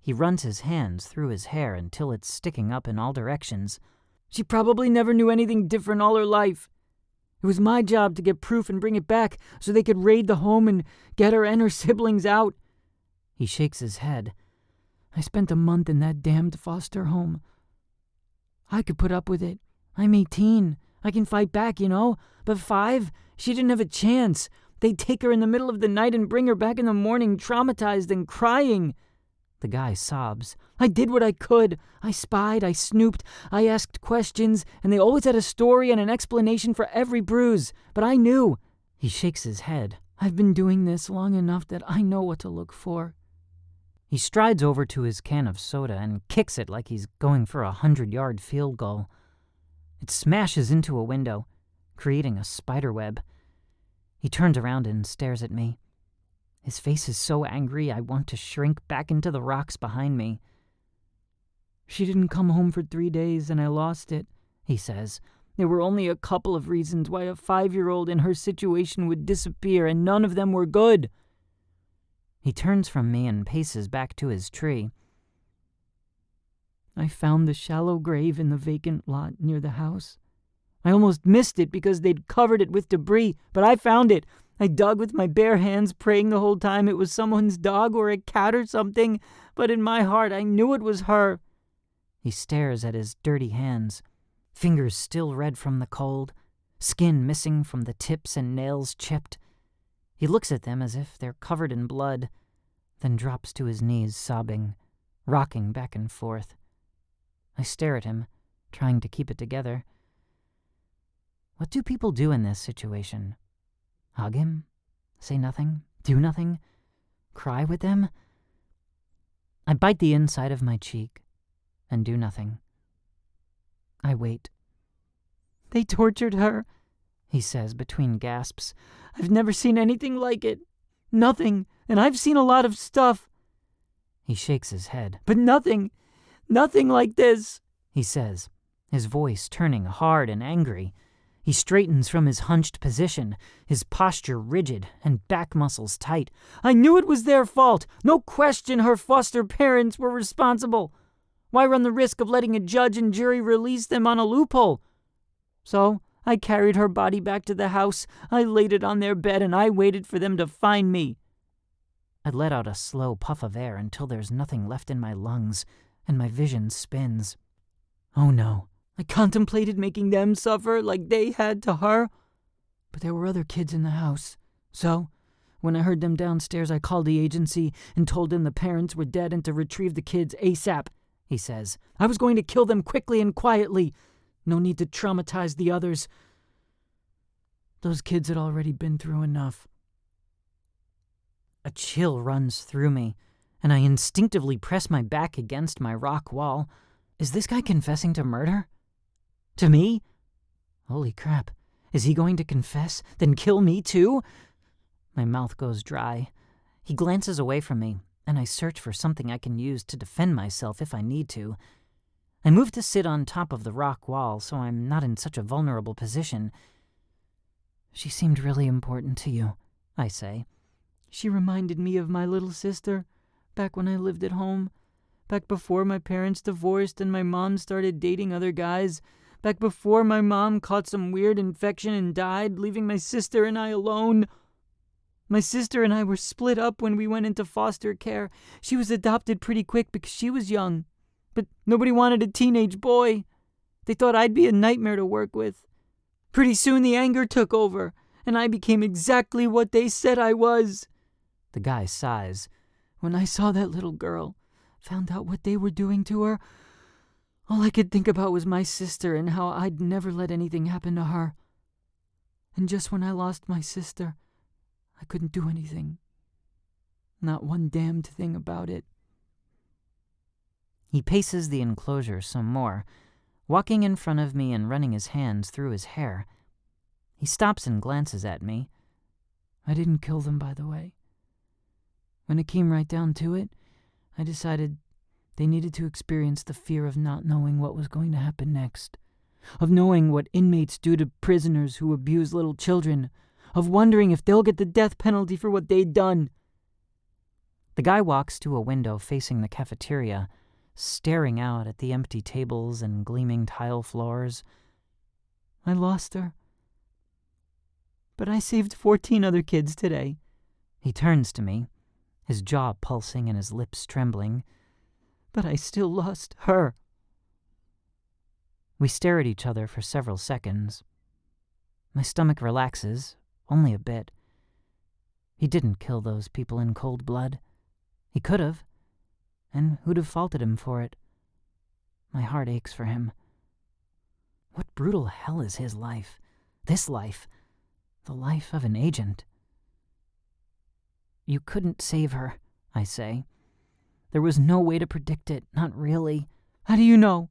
He runs his hands through his hair until it's sticking up in all directions. She probably never knew anything different all her life. It was my job to get proof and bring it back so they could raid the home and get her and her siblings out. He shakes his head. I spent a month in that damned foster home. I could put up with it. I'm 18. I can fight back, you know. But 5, she didn't have a chance. They'd take her in the middle of the night and bring her back in the morning, traumatized and crying. The guy sobs. I did what I could. I spied, I snooped, I asked questions, and they always had a story and an explanation for every bruise. But I knew. He shakes his head. I've been doing this long enough that I know what to look for. He strides over to his can of soda and kicks it like he's going for a 100-yard field goal. It smashes into a window, creating a spiderweb. He turns around and stares at me. His face is so angry I want to shrink back into the rocks behind me. She didn't come home for 3 days and I lost it, he says. There were only a couple of reasons why a 5-year-old in her situation would disappear, and none of them were good. He turns from me and paces back to his tree. I found the shallow grave in the vacant lot near the house. I almost missed it because they'd covered it with debris, but I found it. I dug with my bare hands, praying the whole time it was someone's dog or a cat or something, but in my heart I knew it was her. He stares at his dirty hands, fingers still red from the cold, skin missing from the tips and nails chipped. He looks at them as if they're covered in blood, then drops to his knees sobbing, rocking back and forth. I stare at him, trying to keep it together. What do people do in this situation? Hug him? Say nothing? Do nothing? Cry with them? I bite the inside of my cheek and do nothing. I wait. They tortured her, he says between gasps. I've never seen anything like it. Nothing, and I've seen a lot of stuff. He shakes his head. But nothing like this, he says, his voice turning hard and angry. He straightens from his hunched position, his posture rigid and back muscles tight. I knew it was their fault. No question her foster parents were responsible. Why run the risk of letting a judge and jury release them on a loophole? So I carried her body back to the house. I laid it on their bed and I waited for them to find me. I let out a slow puff of air until there's nothing left in my lungs and my vision spins. Oh no. I contemplated making them suffer like they had to her. But there were other kids in the house. So, when I heard them downstairs, I called the agency and told them the parents were dead and to retrieve the kids ASAP, he says. I was going to kill them quickly and quietly. No need to traumatize the others. Those kids had already been through enough. A chill runs through me, and I instinctively press my back against my rock wall. Is this guy confessing to murder? To me? Holy crap. Is he going to confess, then kill me too? My mouth goes dry. He glances away from me, and I search for something I can use to defend myself if I need to. I move to sit on top of the rock wall so I'm not in such a vulnerable position. She seemed really important to you, I say. She reminded me of my little sister, back when I lived at home, back before my parents divorced and my mom started dating other guys, back before my mom caught some weird infection and died, leaving my sister and I alone. My sister and I were split up when we went into foster care. She was adopted pretty quick because she was young, but nobody wanted a teenage boy. They thought I'd be a nightmare to work with. Pretty soon the anger took over, and I became exactly what they said I was. The guy sighs. When I saw that little girl, found out what they were doing to her, all I could think about was my sister and how I'd never let anything happen to her. And just when I lost my sister, I couldn't do anything. Not one damned thing about it. He paces the enclosure some more, walking in front of me and running his hands through his hair. He stops and glances at me. I didn't kill them, by the way. When it came right down to it, I decided they needed to experience the fear of not knowing what was going to happen next, of knowing what inmates do to prisoners who abuse little children, of wondering if they'll get the death penalty for what they'd done. The guy walks to a window facing the cafeteria, staring out at the empty tables and gleaming tile floors. I lost her. But I saved 14 other kids today. He turns to me. his jaw pulsing and his lips trembling. "But I still lost her." We stare at each other for several seconds. My stomach relaxes, only a bit. He didn't kill those people in cold blood. He could have, and who'd have faulted him for it? My heart aches for him. What brutal hell is his life? This life? The life of an agent. "You couldn't save her," I say. "There was no way to predict it, not really." "How do you know?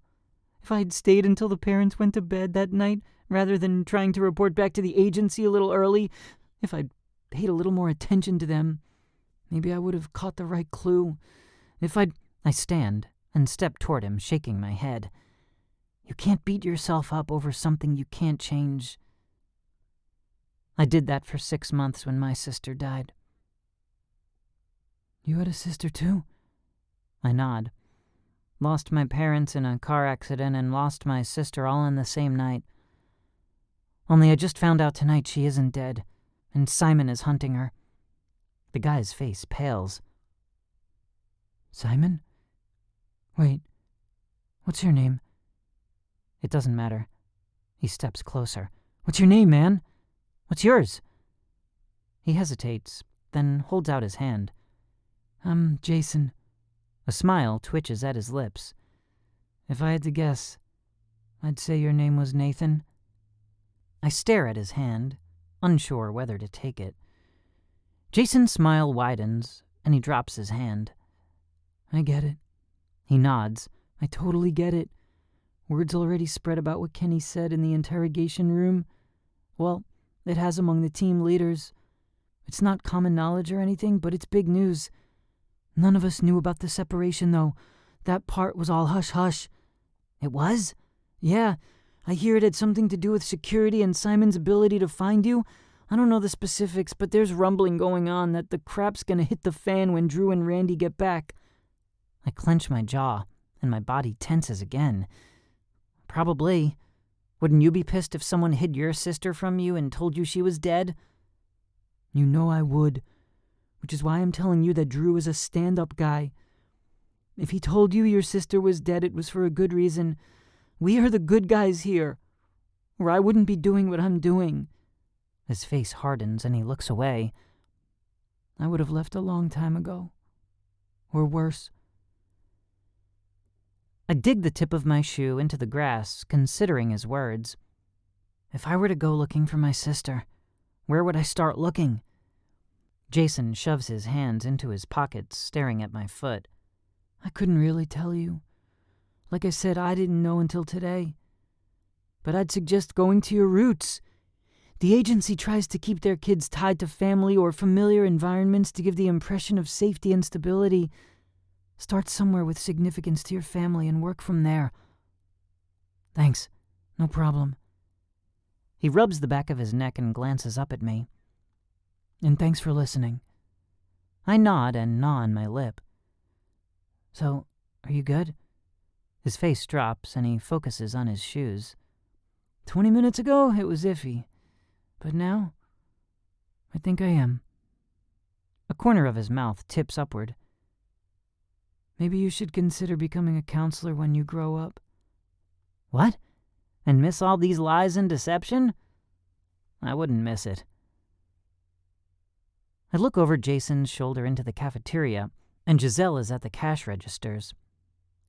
If I'd stayed until the parents went to bed that night, rather than trying to report back to the agency a little early, if I'd paid a little more attention to them, maybe I would have caught the right clue. I stand and step toward him, shaking my head. You can't beat yourself up over something you can't change. I did that for 6 months when my sister died." "You had a sister too?" I nod. "Lost my parents in a car accident and lost my sister all in the same night. Only I just found out tonight she isn't dead, and Simon is hunting her." The guy's face pales. "Simon? Wait, what's your name?" It doesn't matter. He steps closer. "What's your name, man? What's yours?" He hesitates, then holds out his hand. "I'm Jason." A smile twitches at his lips. "If I had to guess, I'd say your name was Nathan." I stare at his hand, unsure whether to take it. Jason's smile widens, and he drops his hand. "I get it." He nods. "I totally get it. Word's already spread about what Kenny said in the interrogation room. Well, it has among the team leaders. It's not common knowledge or anything, but it's big news. None of us knew about the separation, though. That part was all hush-hush." "It was?" "Yeah. I hear it had something to do with security and Simon's ability to find you. I don't know the specifics, but there's rumbling going on that the crap's gonna hit the fan when Drew and Randy get back." I clench my jaw, and my body tenses again. "Probably. Wouldn't you be pissed if someone hid your sister from you and told you she was dead?" "You know I would. Which is why I'm telling you that Drew is a stand-up guy. If he told you your sister was dead, it was for a good reason. We are the good guys here, or I wouldn't be doing what I'm doing." His face hardens and he looks away. "I would have left a long time ago. Or worse." I dig the tip of my shoe into the grass, considering his words. If I were to go looking for my sister, where would I start looking? Jason shoves his hands into his pockets, staring at my foot. "I couldn't really tell you. Like I said, I didn't know until today. But I'd suggest going to your roots. The agency tries to keep their kids tied to family or familiar environments to give the impression of safety and stability. Start somewhere with significance to your family and work from there." "Thanks. No problem." He rubs the back of his neck and glances up at me. "And thanks for listening." I nod and gnaw on my lip. "So, are you good?" His face drops and he focuses on his shoes. 20 minutes ago, it was iffy. But now, I think I am." A corner of his mouth tips upward. "Maybe you should consider becoming a counselor when you grow up." "What? And miss all these lies and deception?" "I wouldn't miss it." I look over Jason's shoulder into the cafeteria, and Giselle is at the cash registers.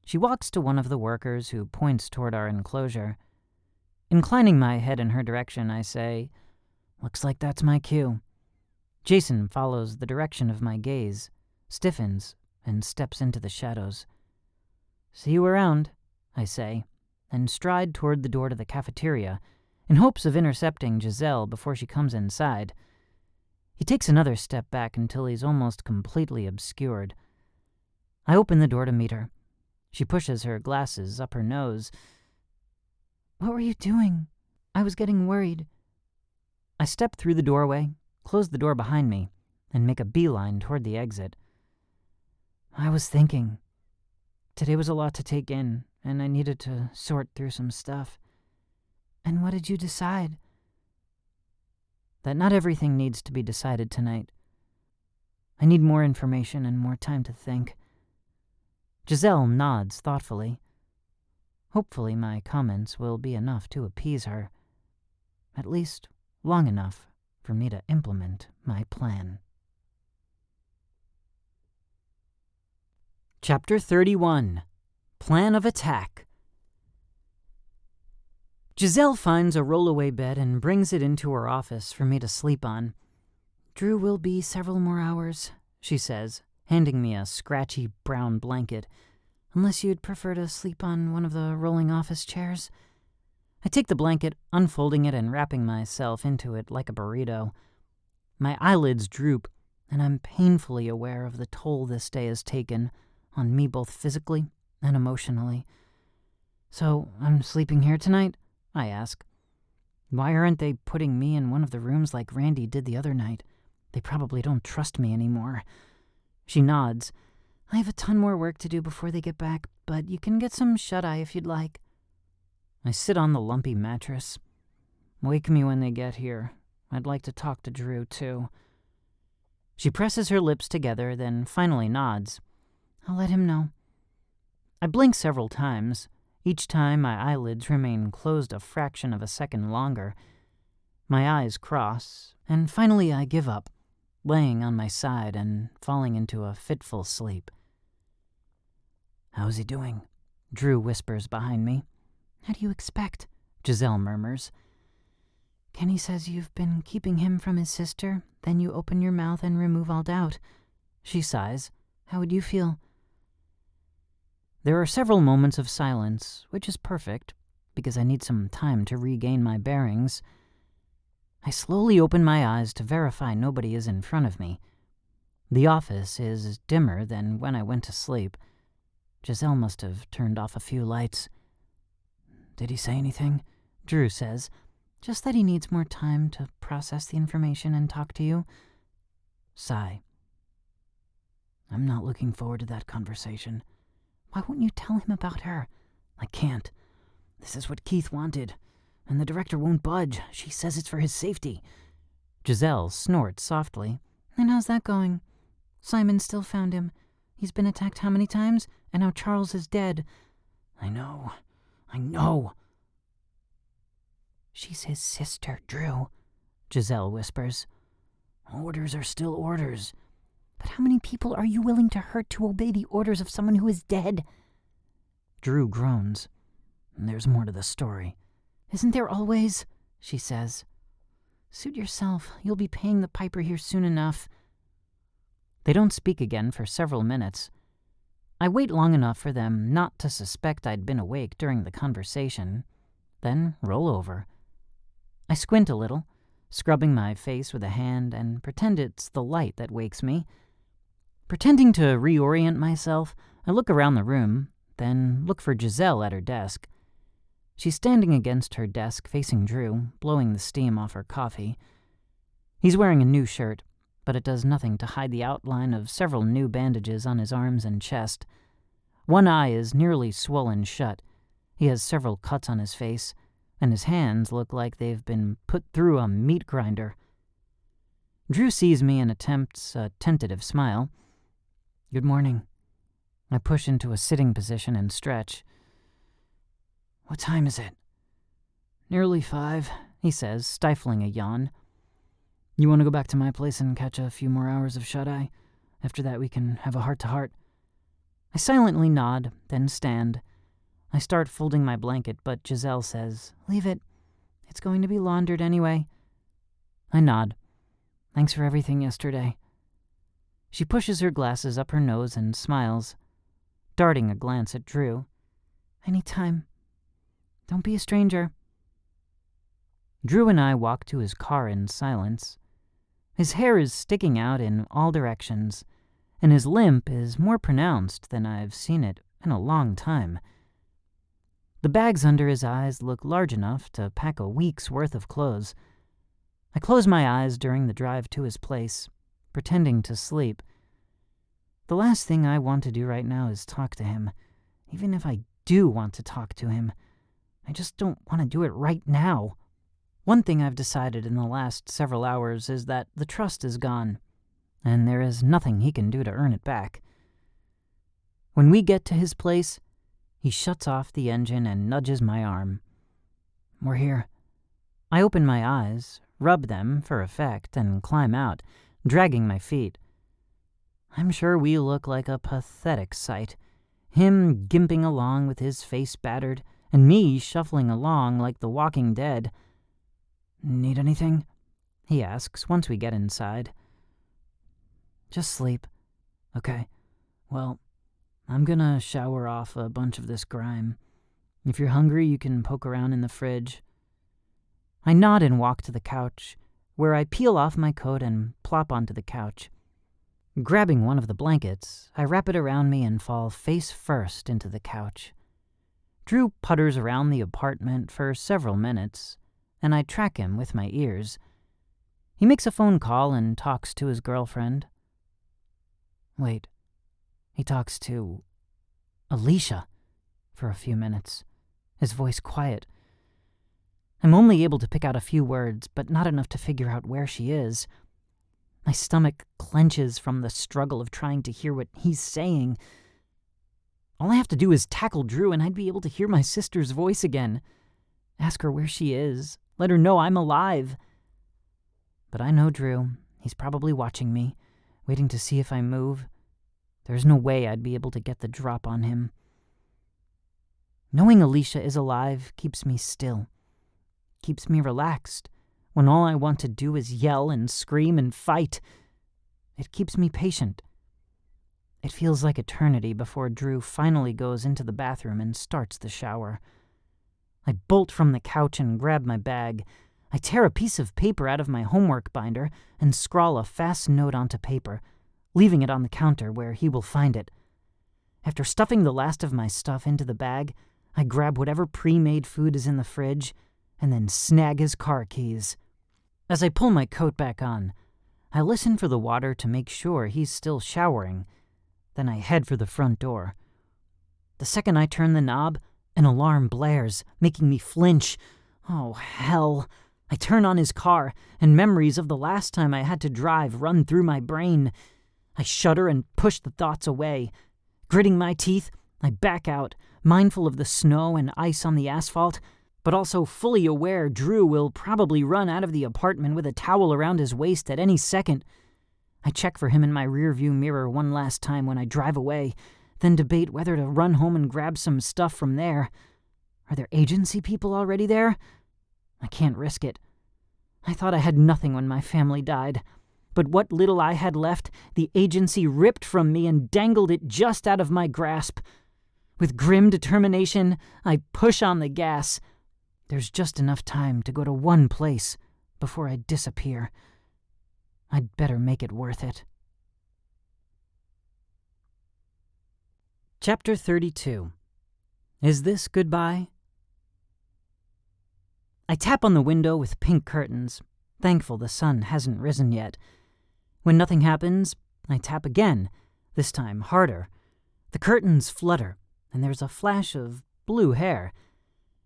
She walks to one of the workers who points toward our enclosure. Inclining my head in her direction, I say, "Looks like that's my cue." Jason follows the direction of my gaze, stiffens, and steps into the shadows. "See you around," I say, and stride toward the door to the cafeteria, in hopes of intercepting Giselle before she comes inside. He takes another step back until he's almost completely obscured. I open the door to meet her. She pushes her glasses up her nose. "What were you doing? I was getting worried." I step through the doorway, close the door behind me, and make a beeline toward the exit. "I was thinking. Today was a lot to take in, and I needed to sort through some stuff." "And what did you decide?" "That not everything needs to be decided tonight." I need more information and more time to think. Giselle nods thoughtfully. Hopefully my comments will be enough to appease her. At least long enough for me to implement my plan. Chapter 31. Plan of Attack. Giselle finds a rollaway bed and brings it into her office for me to sleep on. "Drew will be several more hours," she says, handing me a scratchy brown blanket, "unless you'd prefer to sleep on one of the rolling office chairs." I take the blanket, unfolding it and wrapping myself into it like a burrito. My eyelids droop, and I'm painfully aware of the toll this day has taken on me both physically and emotionally. "So, I'm sleeping here tonight?" I ask. "Why aren't they putting me in one of the rooms like Randy did the other night? They probably don't trust me anymore." She nods. "I have a ton more work to do before they get back, but you can get some shut-eye if you'd like." I sit on the lumpy mattress. "Wake me when they get here. I'd like to talk to Drew, too." She presses her lips together, then finally nods. "I'll let him know." I blink several times. Each time my eyelids remain closed a fraction of a second longer. My eyes cross, and finally I give up, laying on my side and falling into a fitful sleep. "How's he doing?" Drew whispers behind me. "How do you expect?" Giselle murmurs. "Kenny says you've been keeping him from his sister, then you open your mouth and remove all doubt." She sighs. "How would you feel?" There are several moments of silence, which is perfect, because I need some time to regain my bearings. I slowly open my eyes to verify nobody is in front of me. The office is dimmer than when I went to sleep. Giselle must have turned off a few lights. "Did he say anything?" Drew says. "Just that he needs more time to process the information and talk to you." Sigh. "I'm not looking forward to that conversation." "Why won't you tell him about her?" "I can't. This is what Keith wanted, and the director won't budge. She says it's for his safety." Giselle snorts softly. "And how's that going? Simon still found him. He's been attacked how many times? And now Charles is dead." I know. "She's his sister, Drew," Giselle whispers. "Orders are still orders." "But how many people are you willing to hurt to obey the orders of someone who is dead?" Drew groans. "There's more to the story." "Isn't there always?" she says. "Suit yourself. You'll be paying the piper here soon enough." They don't speak again for several minutes. I wait long enough for them not to suspect I'd been awake during the conversation, then roll over. I squint a little, scrubbing my face with a hand, and pretend it's the light that wakes me. Pretending to reorient myself, I look around the room, then look for Giselle at her desk. She's standing against her desk facing Drew, blowing the steam off her coffee. He's wearing a new shirt, but it does nothing to hide the outline of several new bandages on his arms and chest. One eye is nearly swollen shut. He has several cuts on his face, and his hands look like they've been put through a meat grinder. Drew sees me and attempts a tentative smile. "Good morning." I push into a sitting position and stretch. "What time is it?" "Nearly 5, he says, stifling a yawn. "You want to go back to my place and catch a few more hours of shut-eye? After that we can have a heart-to-heart." I silently nod, then stand. I start folding my blanket, but Giselle says, "Leave it. It's going to be laundered anyway." I nod. "Thanks for everything yesterday." She pushes her glasses up her nose and smiles, darting a glance at Drew. "Anytime. Don't be a stranger." Drew and I walk to his car in silence. His hair is sticking out in all directions, and his limp is more pronounced than I've seen it in a long time. The bags under his eyes look large enough to pack a week's worth of clothes. I close my eyes during the drive to his place, pretending to sleep. The last thing I want to do right now is talk to him. Even if I do want to talk to him, I just don't want to do it right now. One thing I've decided in the last several hours is that the trust is gone. and there is nothing he can do to earn it back. When we get to his place, he shuts off the engine and nudges my arm. "We're here." I open my eyes, rub them for effect, and climb out, dragging my feet. I'm sure we look like a pathetic sight. Him gimping along with his face battered, and me shuffling along like the Walking Dead. "Need anything?" he asks once we get inside. "Just sleep." "Okay. Well, I'm gonna shower off a bunch of this grime. If you're hungry, you can poke around in the fridge." I nod and walk to the couch, where I peel off my coat and plop onto the couch. Grabbing one of the blankets, I wrap it around me and fall face first into the couch. Drew putters around the apartment for several minutes, and I track him with my ears. He makes a phone call and talks to his girlfriend. Wait, he talks to Alicia for a few minutes, his voice quiet. I'm only able to pick out a few words, but not enough to figure out where she is. My stomach clenches from the struggle of trying to hear what he's saying. All I have to do is tackle Drew and I'd be able to hear my sister's voice again. Ask her where she is. Let her know I'm alive. But I know Drew. He's probably watching me, waiting to see if I move. There's no way I'd be able to get the drop on him. Knowing Alicia is alive keeps me still. Keeps me relaxed, when all I want to do is yell and scream and fight. It keeps me patient. It feels like eternity before Drew finally goes into the bathroom and starts the shower. I bolt from the couch and grab my bag. I tear a piece of paper out of my homework binder and scrawl a fast note onto paper, leaving it on the counter where he will find it. After stuffing the last of my stuff into the bag, I grab whatever pre-made food is in the fridge and then snag his car keys. As I pull my coat back on, I listen for the water to make sure he's still showering. Then I head for the front door. The second I turn the knob, an alarm blares, making me flinch. Oh, hell. I turn on his car, and memories of the last time I had to drive run through my brain. I shudder and push the thoughts away. Gritting my teeth, I back out, mindful of the snow and ice on the asphalt, but also fully aware Drew will probably run out of the apartment with a towel around his waist at any second. I check for him in my rearview mirror one last time when I drive away, then debate whether to run home and grab some stuff from there. Are there agency people already there? I can't risk it. I thought I had nothing when my family died, but what little I had left, the agency ripped from me and dangled it just out of my grasp. With grim determination, I push on the gas. There's just enough time to go to one place before I disappear. I'd better make it worth it. Chapter 32. Is this goodbye? I tap on the window with pink curtains, thankful the sun hasn't risen yet. When nothing happens, I tap again, this time harder. The curtains flutter, and there's a flash of blue hair.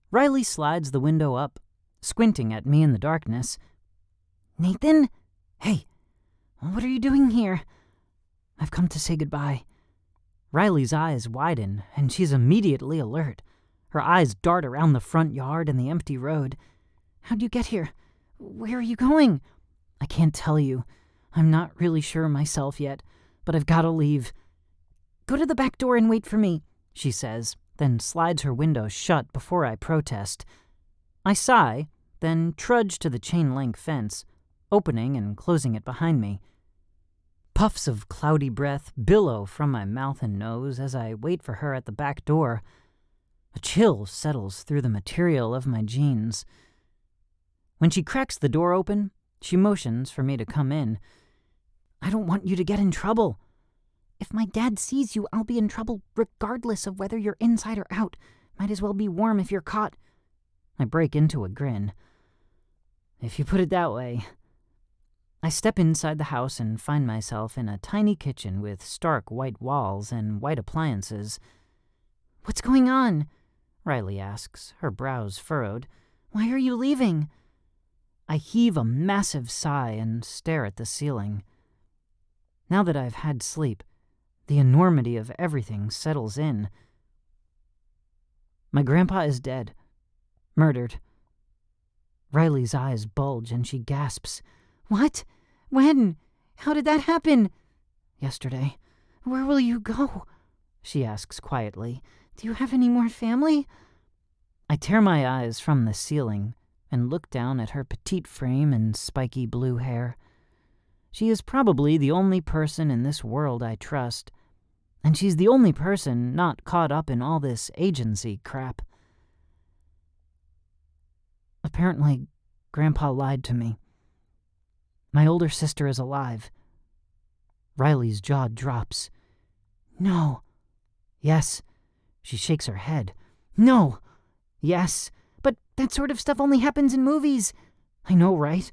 Riley slides the window up, squinting at me in the darkness. "Nathan? Hey, what are you doing here?" "I've come to say goodbye." Riley's eyes widen, and she's immediately alert. Her eyes dart around the front yard and the empty road. "How'd you get here? Where are you going?" "I can't tell you. I'm not really sure myself yet, but I've got to leave." "Go to the back door and wait for me," she says, then slides her window shut before I protest. I sigh, then trudge to the chain-link fence, opening and closing it behind me. Puffs of cloudy breath billow from my mouth and nose as I wait for her at the back door. A chill settles through the material of my jeans. When she cracks the door open, she motions for me to come in. "I don't want you to get in trouble." "If my dad sees you, I'll be in trouble regardless of whether you're inside or out. Might as well be warm if you're caught." I break into a grin. "If you put it that way." I step inside the house and find myself in a tiny kitchen with stark white walls and white appliances. "What's going on?" Riley asks, her brows furrowed. "Why are you leaving?" I heave a massive sigh and stare at the ceiling. Now that I've had sleep, the enormity of everything settles in. My grandpa is dead. Murdered. Riley's eyes bulge and she gasps. What? When? How did that happen? Yesterday. Where will you go? She asks quietly. Do you have any more family? I tear my eyes from the ceiling and look down at her petite frame and spiky blue hair. She is probably the only person in this world I trust, and she's the only person not caught up in all this agency crap. Apparently, Grandpa lied to me. My older sister is alive. Riley's jaw drops. No. Yes. She shakes her head. No. Yes. But that sort of stuff only happens in movies. I know, right?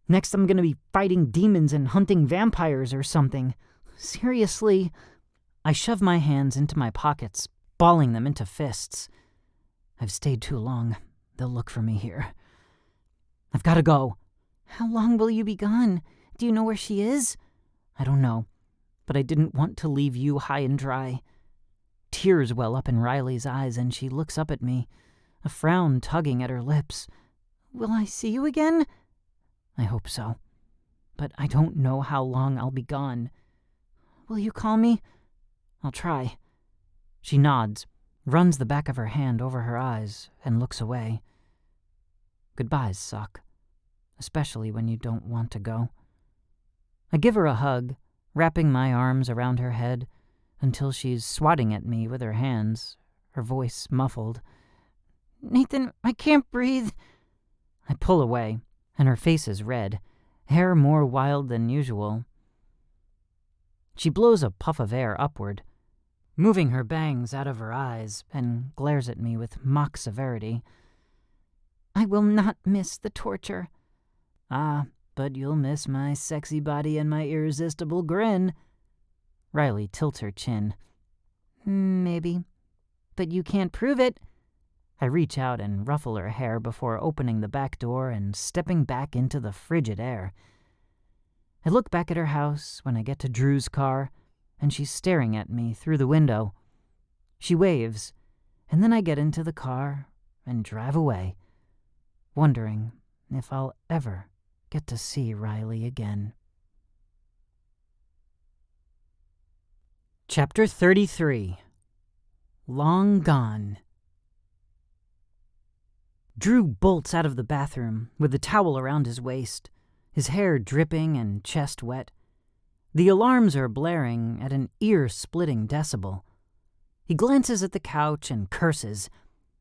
Next I'm gonna be fighting demons and hunting vampires or something. Seriously. I shove my hands into my pockets, balling them into fists. I've stayed too long. They'll look for me here. I've gotta go. How long will you be gone? Do you know where she is? I don't know, but I didn't want to leave you high and dry. Tears well up in Riley's eyes and she looks up at me, a frown tugging at her lips. Will I see you again? I hope so, but I don't know how long I'll be gone. Will you call me? I'll try. She nods, runs the back of her hand over her eyes, and looks away. Goodbyes suck, especially when you don't want to go. I give her a hug, wrapping my arms around her head until she's swatting at me with her hands, her voice muffled. Nathan, I can't breathe. I pull away, and her face is red, hair more wild than usual. She blows a puff of air upward, moving her bangs out of her eyes, and glares at me with mock severity. I will not miss the torture. Ah, but you'll miss my sexy body and my irresistible grin. Riley tilts her chin. Maybe. But you can't prove it. I reach out and ruffle her hair before opening the back door and stepping back into the frigid air. I look back at her house when I get to Drew's car, and she's staring at me through the window. She waves, and then I get into the car and drive away, wondering if I'll ever get to see Riley again. Chapter 33. Long Gone. Drew bolts out of the bathroom with the towel around his waist, his hair dripping and chest wet. The alarms are blaring at an ear-splitting decibel. He glances at the couch and curses.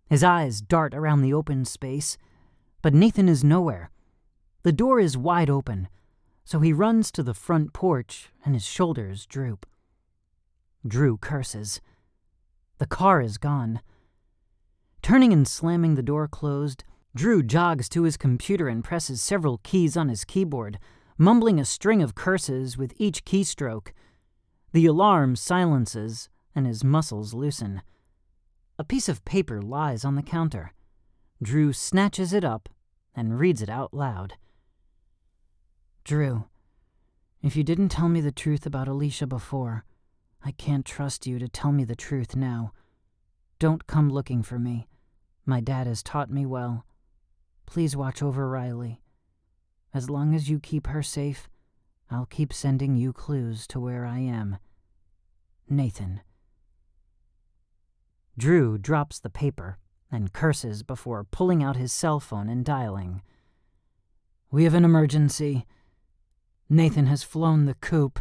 His eyes dart around the open space, but Nathan is nowhere. The door is wide open, so he runs to the front porch and his shoulders droop. Drew curses. The car is gone. Turning and slamming the door closed, Drew jogs to his computer and presses several keys on his keyboard, mumbling a string of curses with each keystroke. The alarm silences, and his muscles loosen. A piece of paper lies on the counter. Drew snatches it up and reads it out loud. Drew, if you didn't tell me the truth about Alicia before, I can't trust you to tell me the truth now. Don't come looking for me. My dad has taught me well. Please watch over Riley. As long as you keep her safe, I'll keep sending you clues to where I am. Nathan. Drew drops the paper and curses before pulling out his cell phone and dialing. We have an emergency. Nathan has flown the coop.